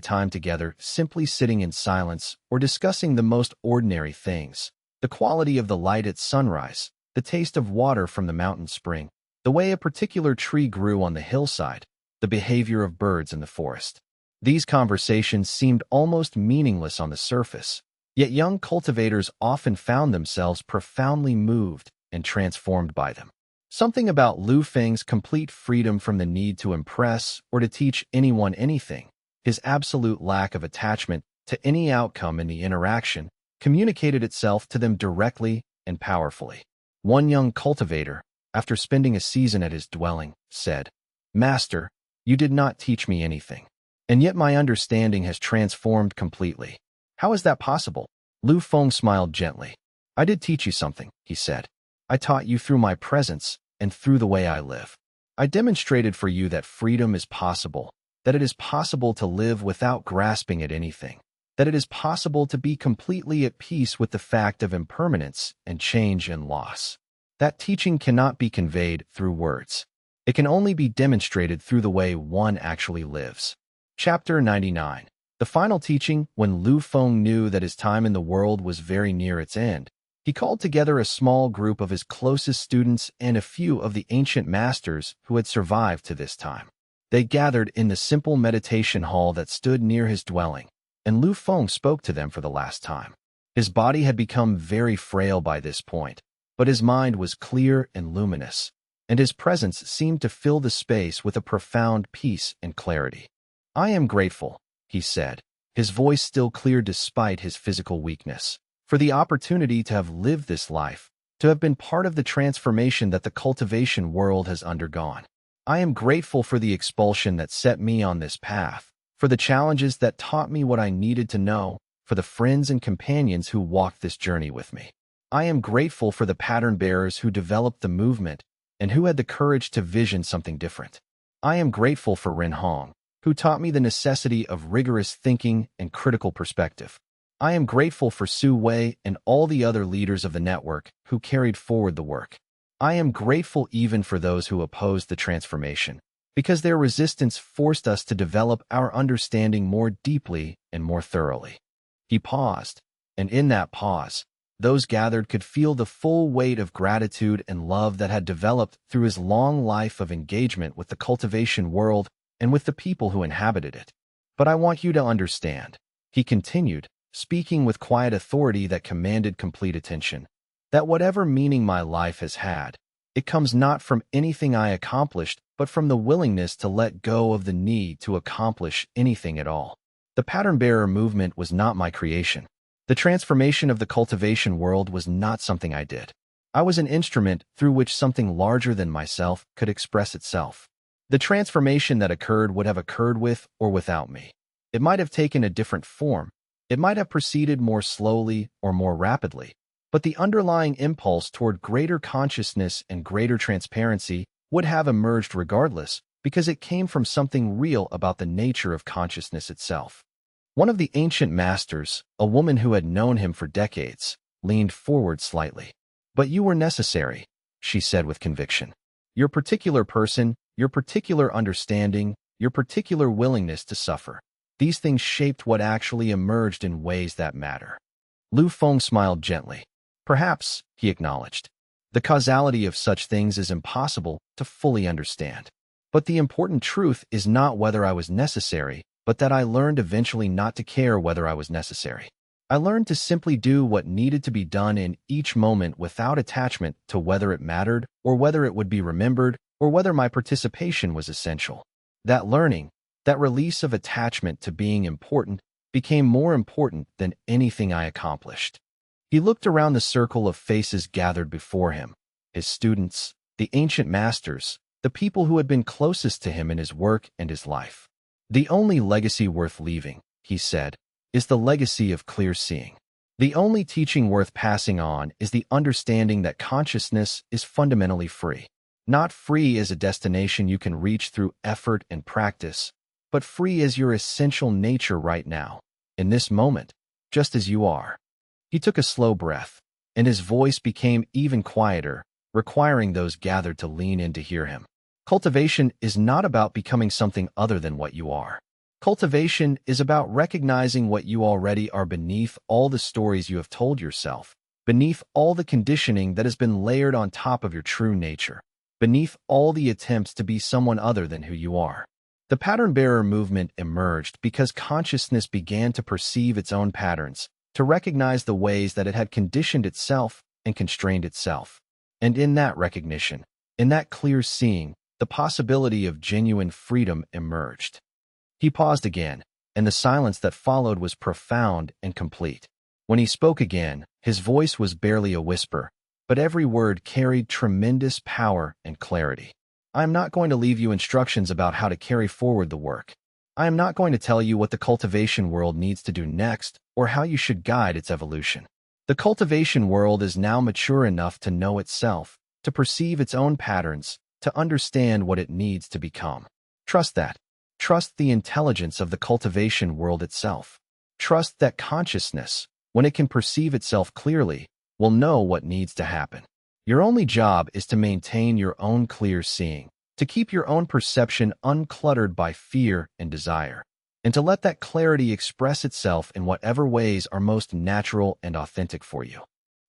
time together simply sitting in silence or discussing the most ordinary things: the quality of the light at sunrise, the taste of water from the mountain spring, the way a particular tree grew on the hillside, the behavior of birds in the forest. These conversations seemed almost meaningless on the surface, yet young cultivators often found themselves profoundly moved and transformed by them. Something about Lu Feng's complete freedom from the need to impress or to teach anyone anything, his absolute lack of attachment to any outcome in the interaction, communicated itself to them directly and powerfully. One young cultivator, after spending a season at his dwelling, said, "Master, you did not teach me anything, and yet my understanding has transformed completely. How is that possible?" Lu Feng smiled gently. "I did teach you something," he said. "I taught you through my presence and through the way I live. I demonstrated for you that freedom is possible, that it is possible to live without grasping at anything, that it is possible to be completely at peace with the fact of impermanence and change and loss. That teaching cannot be conveyed through words. It can only be demonstrated through the way one actually lives. Chapter 99. The final teaching. When Lu Feng knew that his time in the world was very near its end, he called together a small group of his closest students and a few of the ancient masters who had survived to this time. They gathered in the simple meditation hall that stood near his dwelling, and Lu Feng spoke to them for the last time. His body had become very frail by this point, but his mind was clear and luminous, and his presence seemed to fill the space with a profound peace and clarity. "I am grateful," he said, his voice still clear despite his physical weakness, "for the opportunity to have lived this life, to have been part of the transformation that the cultivation world has undergone. I am grateful for the expulsion that set me on this path, for the challenges that taught me what I needed to know, for the friends and companions who walked this journey with me. I am grateful for the pattern bearers who developed the movement and who had the courage to vision something different. I am grateful for Ren Hong, who taught me the necessity of rigorous thinking and critical perspective. I am grateful for Su Wei and all the other leaders of the network who carried forward the work. I am grateful even for those who opposed the transformation, because their resistance forced us to develop our understanding more deeply and more thoroughly." He paused, and in that pause, those gathered could feel the full weight of gratitude and love that had developed through his long life of engagement with the cultivation world and with the people who inhabited it. "But I want you to understand," he continued, speaking with quiet authority that commanded complete attention, "that whatever meaning my life has had, it comes not from anything I accomplished, but from the willingness to let go of the need to accomplish anything at all. The pattern-bearer movement was not my creation. The transformation of the cultivation world was not something I did. I was an instrument through which something larger than myself could express itself. The transformation that occurred would have occurred with or without me. It might have taken a different form. It might have proceeded more slowly or more rapidly. But the underlying impulse toward greater consciousness and greater transparency would have emerged regardless, because it came from something real about the nature of consciousness itself." One of the ancient masters, a woman who had known him for decades, leaned forward slightly. "But you were necessary," she said with conviction. "Your particular person, your particular understanding, your particular willingness to suffer. These things shaped what actually emerged in ways that matter." Lu Feng smiled gently. "Perhaps," he acknowledged, "the causality of such things is impossible to fully understand. But the important truth is not whether I was necessary, but that I learned eventually not to care whether I was necessary. I learned to simply do what needed to be done in each moment without attachment to whether it mattered or whether it would be remembered or whether my participation was essential. That learning, that release of attachment to being important, became more important than anything I accomplished." He looked around the circle of faces gathered before him, his students, the ancient masters, the people who had been closest to him in his work and his life. "The only legacy worth leaving," he said, "is the legacy of clear seeing. The only teaching worth passing on is the understanding that consciousness is fundamentally free. Not free as a destination you can reach through effort and practice, but free as your essential nature right now, in this moment, just as you are." He took a slow breath, and his voice became even quieter, requiring those gathered to lean in to hear him. Cultivation is not about becoming something other than what you are. Cultivation is about recognizing what you already are beneath all the stories you have told yourself, beneath all the conditioning that has been layered on top of your true nature, beneath all the attempts to be someone other than who you are. The pattern-bearer movement emerged because consciousness began to perceive its own patterns, to recognize the ways that it had conditioned itself and constrained itself. And in that recognition, in that clear seeing, the possibility of genuine freedom emerged. He paused again, and the silence that followed was profound and complete. When he spoke again, his voice was barely a whisper, but every word carried tremendous power and clarity. "I am not going to leave you instructions about how to carry forward the work. I am not going to tell you what the cultivation world needs to do next or how you should guide its evolution. The cultivation world is now mature enough to know itself, to perceive its own patterns, to understand what it needs to become. Trust that. Trust the intelligence of the cultivation world itself. Trust that consciousness, when it can perceive itself clearly, will know what needs to happen. Your only job is to maintain your own clear seeing, to keep your own perception uncluttered by fear and desire. and to let that clarity express itself in whatever ways are most natural and authentic for you.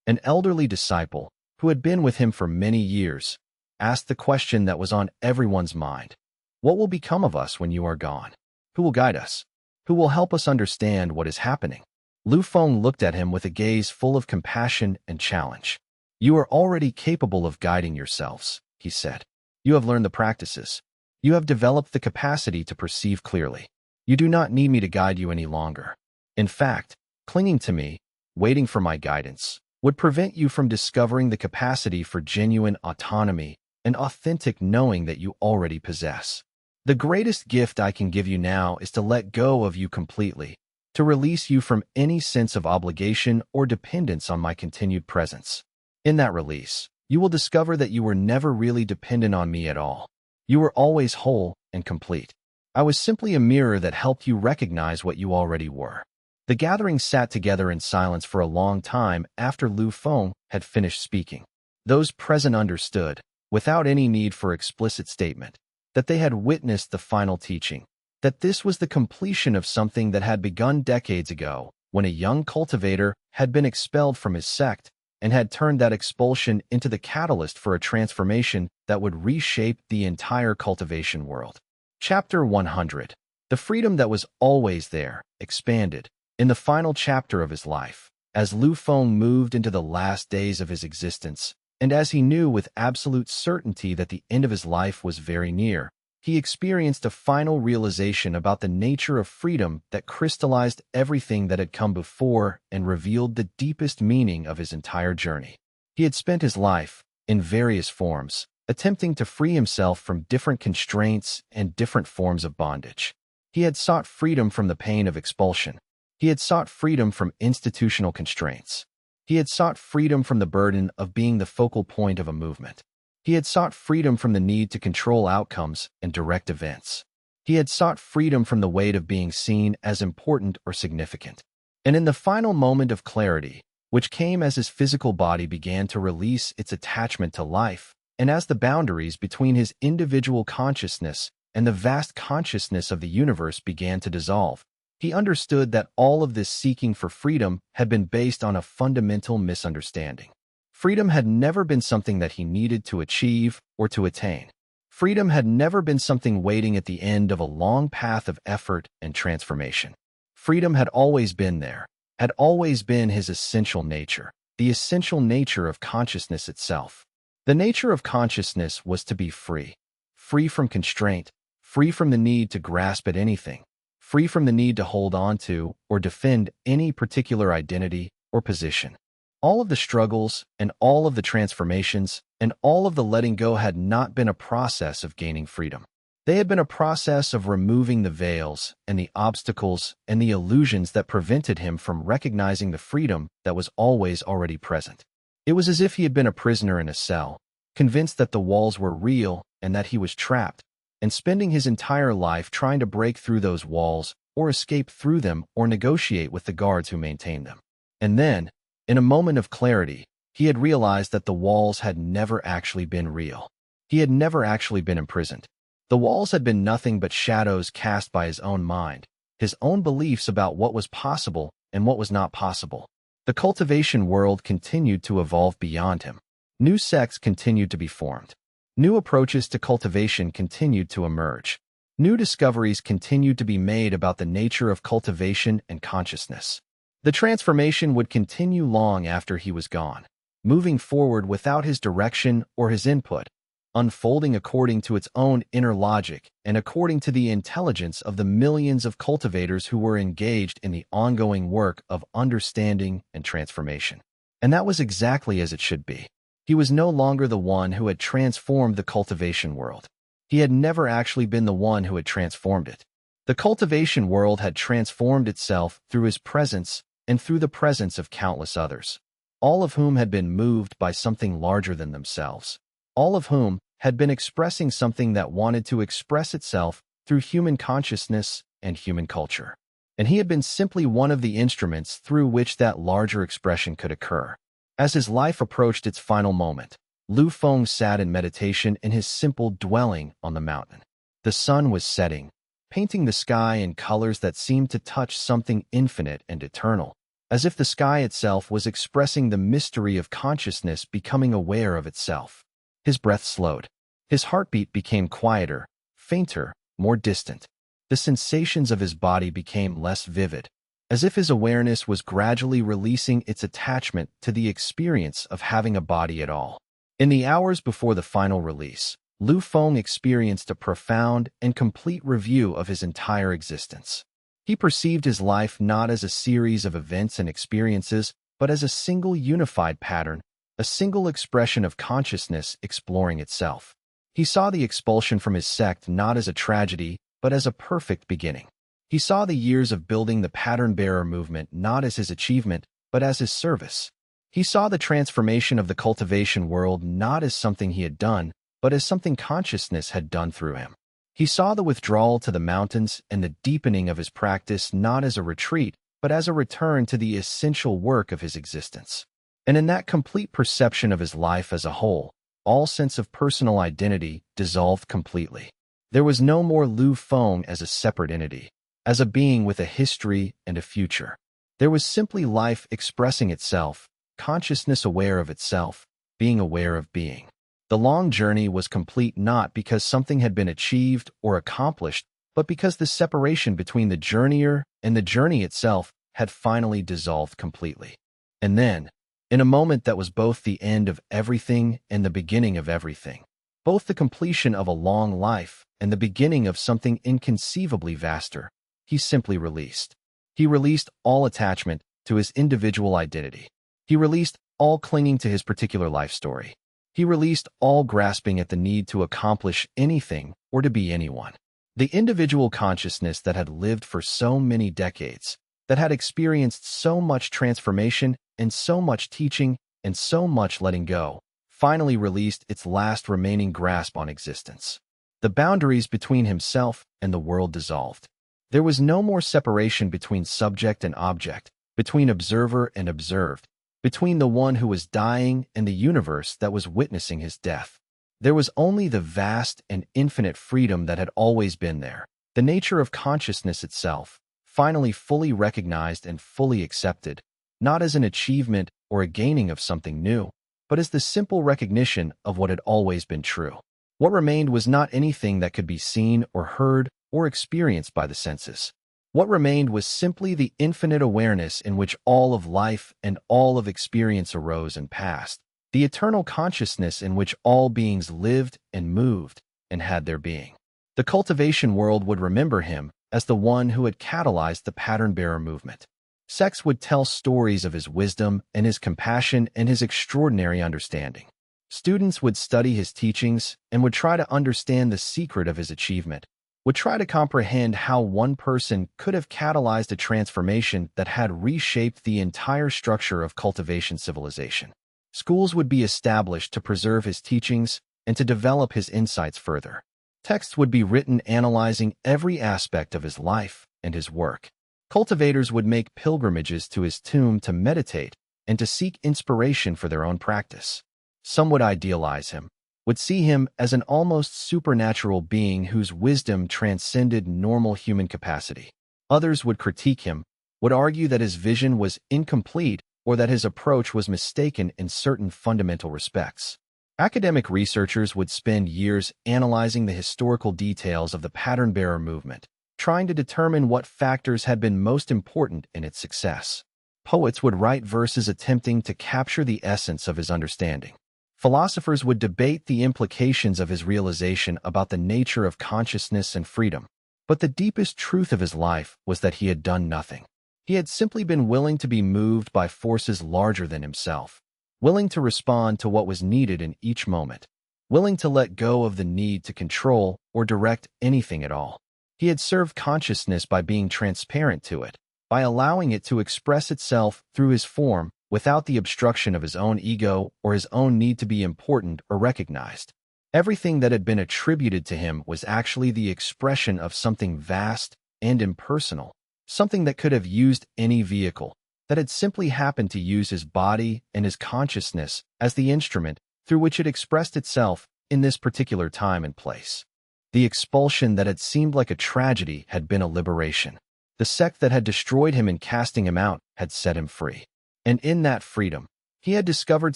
An elderly disciple, who had been with him for many years, asked the question that was on everyone's mind. What will become of us when you are gone? Who will guide us? Who will help us understand what is happening? Lu Feng looked at him with a gaze full of compassion and challenge. You are already capable of guiding yourselves, he said. You have learned the practices. You have developed the capacity to perceive clearly. You do not need me to guide you any longer. In fact, clinging to me, waiting for my guidance, would prevent you from discovering the capacity for genuine autonomy and authentic knowing that you already possess. The greatest gift I can give you now is to let go of you completely, to release you from any sense of obligation or dependence on my continued presence. In that release, you will discover that you were never really dependent on me at all. You were always whole and complete. I was simply a mirror that helped you recognize what you already were. The gathering sat together in silence for a long time after Lu Feng had finished speaking. Those present understood, without any need for explicit statement, that they had witnessed the final teaching, that this was the completion of something that had begun decades ago, when a young cultivator had been expelled from his sect and had turned that expulsion into the catalyst for a transformation that would reshape the entire cultivation world. Chapter 100. The freedom that was always there, expanded, in the final chapter of his life, as Lu Feng moved into the last days of his existence, and as he knew with absolute certainty that the end of his life was very near, he experienced a final realization about the nature of freedom that crystallized everything that had come before and revealed the deepest meaning of his entire journey. He had spent his life, in various forms, attempting to free himself from different constraints and different forms of bondage. He had sought freedom from the pain of expulsion. He had sought freedom from institutional constraints. He had sought freedom from the burden of being the focal point of a movement. He had sought freedom from the need to control outcomes and direct events. He had sought freedom from the weight of being seen as important or significant. And in the final moment of clarity, which came as his physical body began to release its attachment to life, and as the boundaries between his individual consciousness and the vast consciousness of the universe began to dissolve, he understood that all of this seeking for freedom had been based on a fundamental misunderstanding. Freedom had never been something that he needed to achieve or to attain. Freedom had never been something waiting at the end of a long path of effort and transformation. Freedom had always been there, had always been his essential nature, the essential nature of consciousness itself. The nature of consciousness was to be free, free from constraint, free from the need to grasp at anything, free from the need to hold on to or defend any particular identity or position. All of the struggles and all of the transformations and all of the letting go had not been a process of gaining freedom. They had been a process of removing the veils and the obstacles and the illusions that prevented him from recognizing the freedom that was always already present. It was as if he had been a prisoner in a cell, convinced that the walls were real and that he was trapped, and spending his entire life trying to break through those walls or escape through them or negotiate with the guards who maintained them. And then, in a moment of clarity, he had realized that the walls had never actually been real. He had never actually been imprisoned. The walls had been nothing but shadows cast by his own mind, his own beliefs about what was possible and what was not possible. The cultivation world continued to evolve beyond him. New sects continued to be formed. New approaches to cultivation continued to emerge. New discoveries continued to be made about the nature of cultivation and consciousness. The transformation would continue long after he was gone, moving forward without his direction or his input, unfolding according to its own inner logic and according to the intelligence of the millions of cultivators who were engaged in the ongoing work of understanding and transformation. And that was exactly as it should be. He was no longer the one who had transformed the cultivation world. He had never actually been the one who had transformed it. The cultivation world had transformed itself through his presence and through the presence of countless others, all of whom had been moved by something larger than themselves, all of whom had been expressing something that wanted to express itself through human consciousness and human culture. And he had been simply one of the instruments through which that larger expression could occur. As his life approached its final moment, Lu Feng sat in meditation in his simple dwelling on the mountain. The sun was setting, painting the sky in colors that seemed to touch something infinite and eternal, as if the sky itself was expressing the mystery of consciousness becoming aware of itself. His breath slowed. His heartbeat became quieter, fainter, more distant. The sensations of his body became less vivid, as if his awareness was gradually releasing its attachment to the experience of having a body at all. In the hours before the final release, Lu Feng experienced a profound and complete review of his entire existence. He perceived his life not as a series of events and experiences, but as a single unified pattern, a single expression of consciousness exploring itself. He saw the expulsion from his sect not as a tragedy, but as a perfect beginning. He saw the years of building the pattern-bearer movement not as his achievement, but as his service. He saw the transformation of the cultivation world not as something he had done, but as something consciousness had done through him. He saw the withdrawal to the mountains and the deepening of his practice not as a retreat, but as a return to the essential work of his existence. And in that complete perception of his life as a whole, all sense of personal identity dissolved completely. There was no more Lu Feng as a separate entity, as a being with a history and a future. There was simply life expressing itself, consciousness aware of itself, being aware of being. The long journey was complete not because something had been achieved or accomplished, but because the separation between the journeyer and the journey itself had finally dissolved completely. And then, in a moment that was both the end of everything and the beginning of everything, both the completion of a long life and the beginning of something inconceivably vaster, he simply released. He released all attachment to his individual identity. He released all clinging to his particular life story. He released all grasping at the need to accomplish anything or to be anyone. The individual consciousness that had lived for so many decades, that had experienced so much transformation and so much teaching and so much letting go, finally released its last remaining grasp on existence. The boundaries between himself and the world dissolved. There was no more separation between subject and object, between observer and observed, between the one who was dying and the universe that was witnessing his death. There was only the vast and infinite freedom that had always been there, the nature of consciousness itself, finally fully recognized and fully accepted, not as an achievement or a gaining of something new, but as the simple recognition of what had always been true. What remained was not anything that could be seen or heard or experienced by the senses. What remained was simply the infinite awareness in which all of life and all of experience arose and passed, the eternal consciousness in which all beings lived and moved and had their being. The cultivation world would remember him as the one who had catalyzed the pattern-bearer movement. Sects would tell stories of his wisdom and his compassion and his extraordinary understanding. Students would study his teachings and would try to understand the secret of his achievement, would try to comprehend how one person could have catalyzed a transformation that had reshaped the entire structure of cultivation civilization. Schools would be established to preserve his teachings and to develop his insights further. Texts would be written analyzing every aspect of his life and his work. Cultivators would make pilgrimages to his tomb to meditate and to seek inspiration for their own practice. Some would idealize him, would see him as an almost supernatural being whose wisdom transcended normal human capacity. Others would critique him, would argue that his vision was incomplete or that his approach was mistaken in certain fundamental respects. Academic researchers would spend years analyzing the historical details of the pattern-bearer movement, trying to determine what factors had been most important in its success. Poets would write verses attempting to capture the essence of his understanding. Philosophers would debate the implications of his realization about the nature of consciousness and freedom. But the deepest truth of his life was that he had done nothing. He had simply been willing to be moved by forces larger than himself, willing to respond to what was needed in each moment, willing to let go of the need to control or direct anything at all. He had served consciousness by being transparent to it, by allowing it to express itself through his form without the obstruction of his own ego or his own need to be important or recognized. Everything that had been attributed to him was actually the expression of something vast and impersonal, something that could have used any vehicle, that had simply happened to use his body and his consciousness as the instrument through which it expressed itself in this particular time and place. The expulsion that had seemed like a tragedy had been a liberation. The sect that had destroyed him in casting him out had set him free. And in that freedom, he had discovered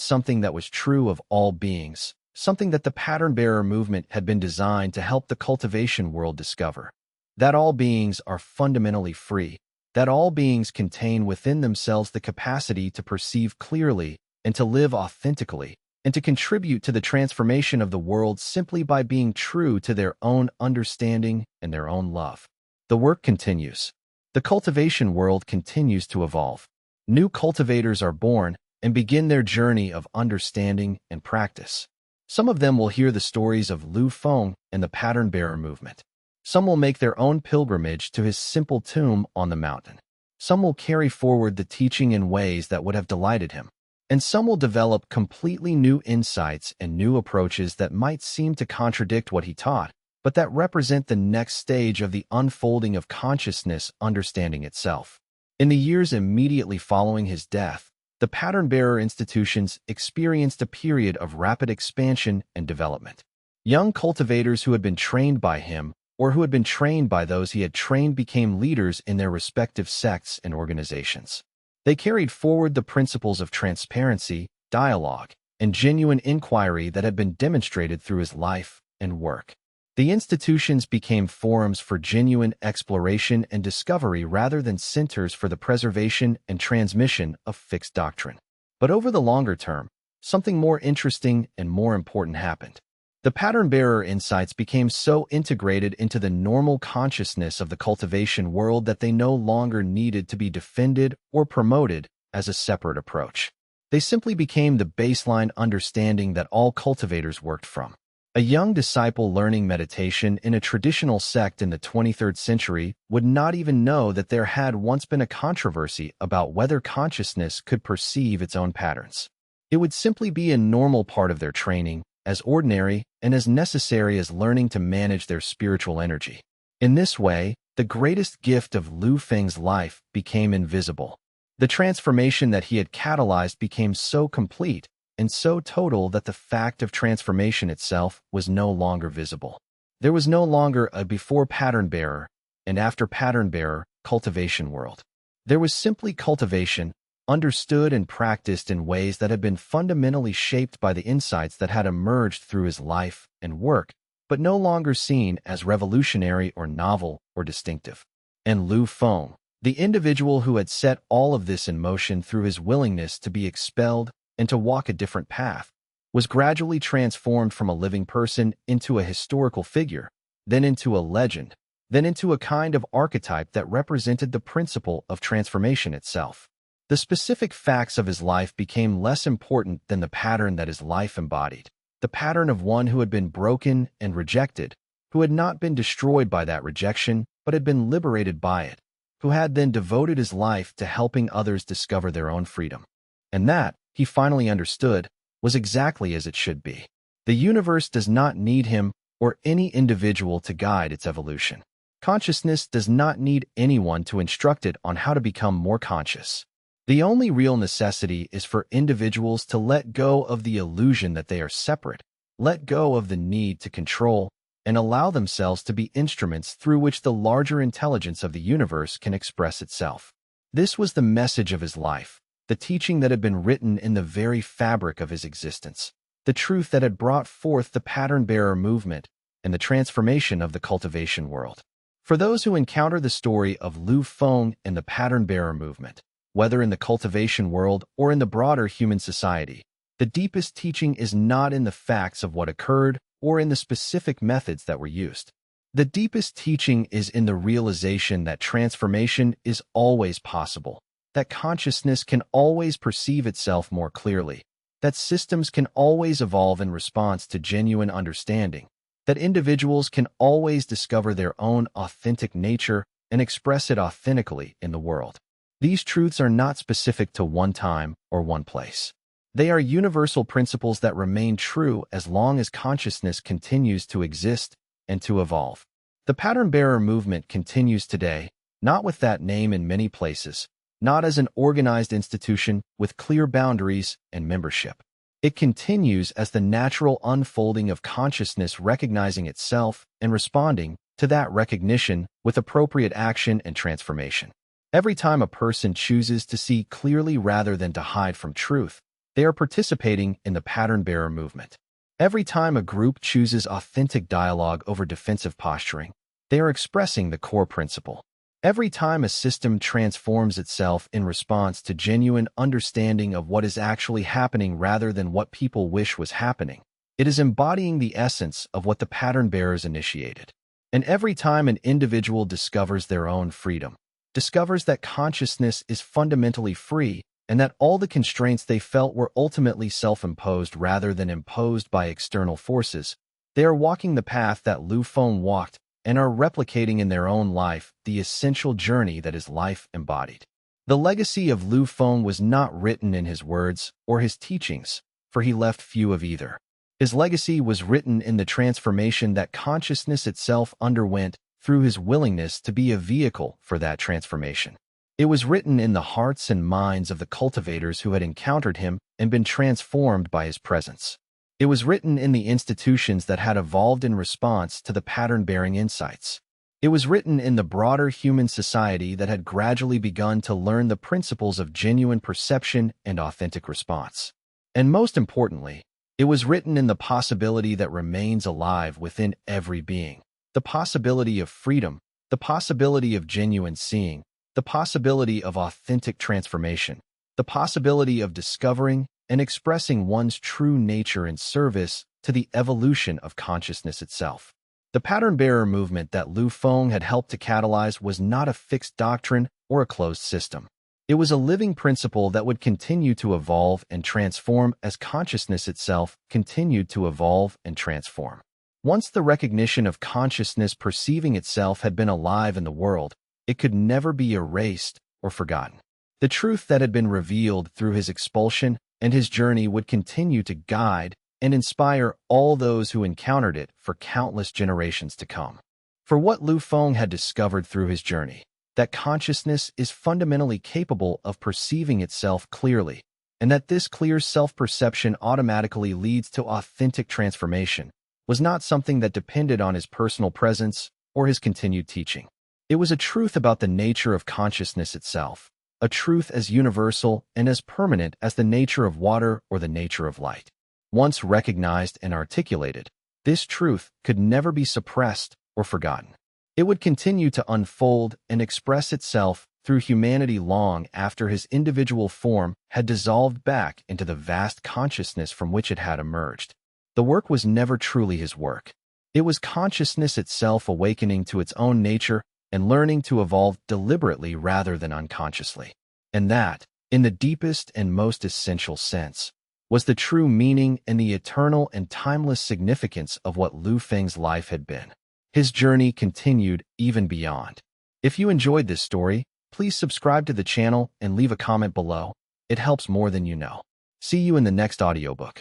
something that was true of all beings, something that the pattern-bearer movement had been designed to help the cultivation world discover. That all beings are fundamentally free, that all beings contain within themselves the capacity to perceive clearly and to live authentically, and to contribute to the transformation of the world simply by being true to their own understanding and their own love. The work continues. The cultivation world continues to evolve. New cultivators are born and begin their journey of understanding and practice. Some of them will hear the stories of Lu Feng and the pattern-bearer movement. Some will make their own pilgrimage to his simple tomb on the mountain. Some will carry forward the teaching in ways that would have delighted him. And some will develop completely new insights and new approaches that might seem to contradict what he taught, but that represent the next stage of the unfolding of consciousness understanding itself. In the years immediately following his death, the pattern-bearer institutions experienced a period of rapid expansion and development. Young cultivators who had been trained by him or who had been trained by those he had trained became leaders in their respective sects and organizations. They carried forward the principles of transparency, dialogue, and genuine inquiry that had been demonstrated through his life and work. The institutions became forums for genuine exploration and discovery rather than centers for the preservation and transmission of fixed doctrine. But over the longer term, something more interesting and more important happened. The pattern-bearer insights became so integrated into the normal consciousness of the cultivation world that they no longer needed to be defended or promoted as a separate approach. They simply became the baseline understanding that all cultivators worked from. A young disciple learning meditation in a traditional sect in the 23rd century would not even know that there had once been a controversy about whether consciousness could perceive its own patterns. It would simply be a normal part of their training, as ordinary and as necessary as learning to manage their spiritual energy. In this way, the greatest gift of Lu Feng's life became invisible. The transformation that he had catalyzed became so complete and so total that the fact of transformation itself was no longer visible. There was no longer a before pattern-bearer and after pattern-bearer cultivation world. There was simply cultivation, understood and practiced in ways that had been fundamentally shaped by the insights that had emerged through his life and work, but no longer seen as revolutionary or novel or distinctive. And Lu Feng, the individual who had set all of this in motion through his willingness to be expelled and to walk a different path, was gradually transformed from a living person into a historical figure, then into a legend, then into a kind of archetype that represented the principle of transformation itself. The specific facts of his life became less important than the pattern that his life embodied, the pattern of one who had been broken and rejected, who had not been destroyed by that rejection, but had been liberated by it, who had then devoted his life to helping others discover their own freedom. And that, he finally understood, was exactly as it should be. The universe does not need him or any individual to guide its evolution. Consciousness does not need anyone to instruct it on how to become more conscious. The only real necessity is for individuals to let go of the illusion that they are separate, let go of the need to control, and allow themselves to be instruments through which the larger intelligence of the universe can express itself. This was the message of his life, the teaching that had been written in the very fabric of his existence, the truth that had brought forth the pattern-bearer movement and the transformation of the cultivation world. For those who encounter the story of Lu Feng and the pattern-bearer movement, whether in the cultivation world or in the broader human society, the deepest teaching is not in the facts of what occurred or in the specific methods that were used. The deepest teaching is in the realization that transformation is always possible, that consciousness can always perceive itself more clearly, that systems can always evolve in response to genuine understanding, that individuals can always discover their own authentic nature and express it authentically in the world. These truths are not specific to one time or one place. They are universal principles that remain true as long as consciousness continues to exist and to evolve. The pattern-bearer movement continues today, not with that name in many places, not as an organized institution with clear boundaries and membership, It continues as the natural unfolding of consciousness recognizing itself and responding to that recognition with appropriate action and transformation. Every time a person chooses to see clearly rather than to hide from truth, they are participating in the pattern-bearer movement. Every time a group chooses authentic dialogue over defensive posturing, they are expressing the core principle. Every time a system transforms itself in response to genuine understanding of what is actually happening rather than what people wish was happening, it is embodying the essence of what the pattern-bearers initiated. And every time an individual discovers their own freedom, discovers that consciousness is fundamentally free, and that all the constraints they felt were ultimately self-imposed rather than imposed by external forces, they are walking the path that Lu Feng walked and are replicating in their own life the essential journey that is life embodied. The legacy of Lu Feng was not written in his words or his teachings, for he left few of either. His legacy was written in the transformation that consciousness itself underwent through his willingness to be a vehicle for that transformation. It was written in the hearts and minds of the cultivators who had encountered him and been transformed by his presence. It was written in the institutions that had evolved in response to the pattern-bearing insights. It was written in the broader human society that had gradually begun to learn the principles of genuine perception and authentic response. And most importantly, it was written in the possibility that remains alive within every being. The possibility of freedom, the possibility of genuine seeing, the possibility of authentic transformation, the possibility of discovering and expressing one's true nature in service to the evolution of consciousness itself. The pattern-bearer movement that Lu Feng had helped to catalyze was not a fixed doctrine or a closed system. It was a living principle that would continue to evolve and transform as consciousness itself continued to evolve and transform. Once the recognition of consciousness perceiving itself had been alive in the world, it could never be erased or forgotten. The truth that had been revealed through his expulsion and his journey would continue to guide and inspire all those who encountered it for countless generations to come. For what Lu Feng had discovered through his journey, that consciousness is fundamentally capable of perceiving itself clearly, and that this clear self-perception automatically leads to authentic transformation, was not something that depended on his personal presence or his continued teaching. It was a truth about the nature of consciousness itself, a truth as universal and as permanent as the nature of water or the nature of light. Once recognized and articulated, this truth could never be suppressed or forgotten. It would continue to unfold and express itself through humanity long after his individual form had dissolved back into the vast consciousness from which it had emerged. The work was never truly his work. It was consciousness itself awakening to its own nature and learning to evolve deliberately rather than unconsciously. And that, in the deepest and most essential sense, was the true meaning and the eternal and timeless significance of what Lu Feng's life had been. His journey continued even beyond. If you enjoyed this story, please subscribe to the channel and leave a comment below. It helps more than you know. See you in the next audiobook.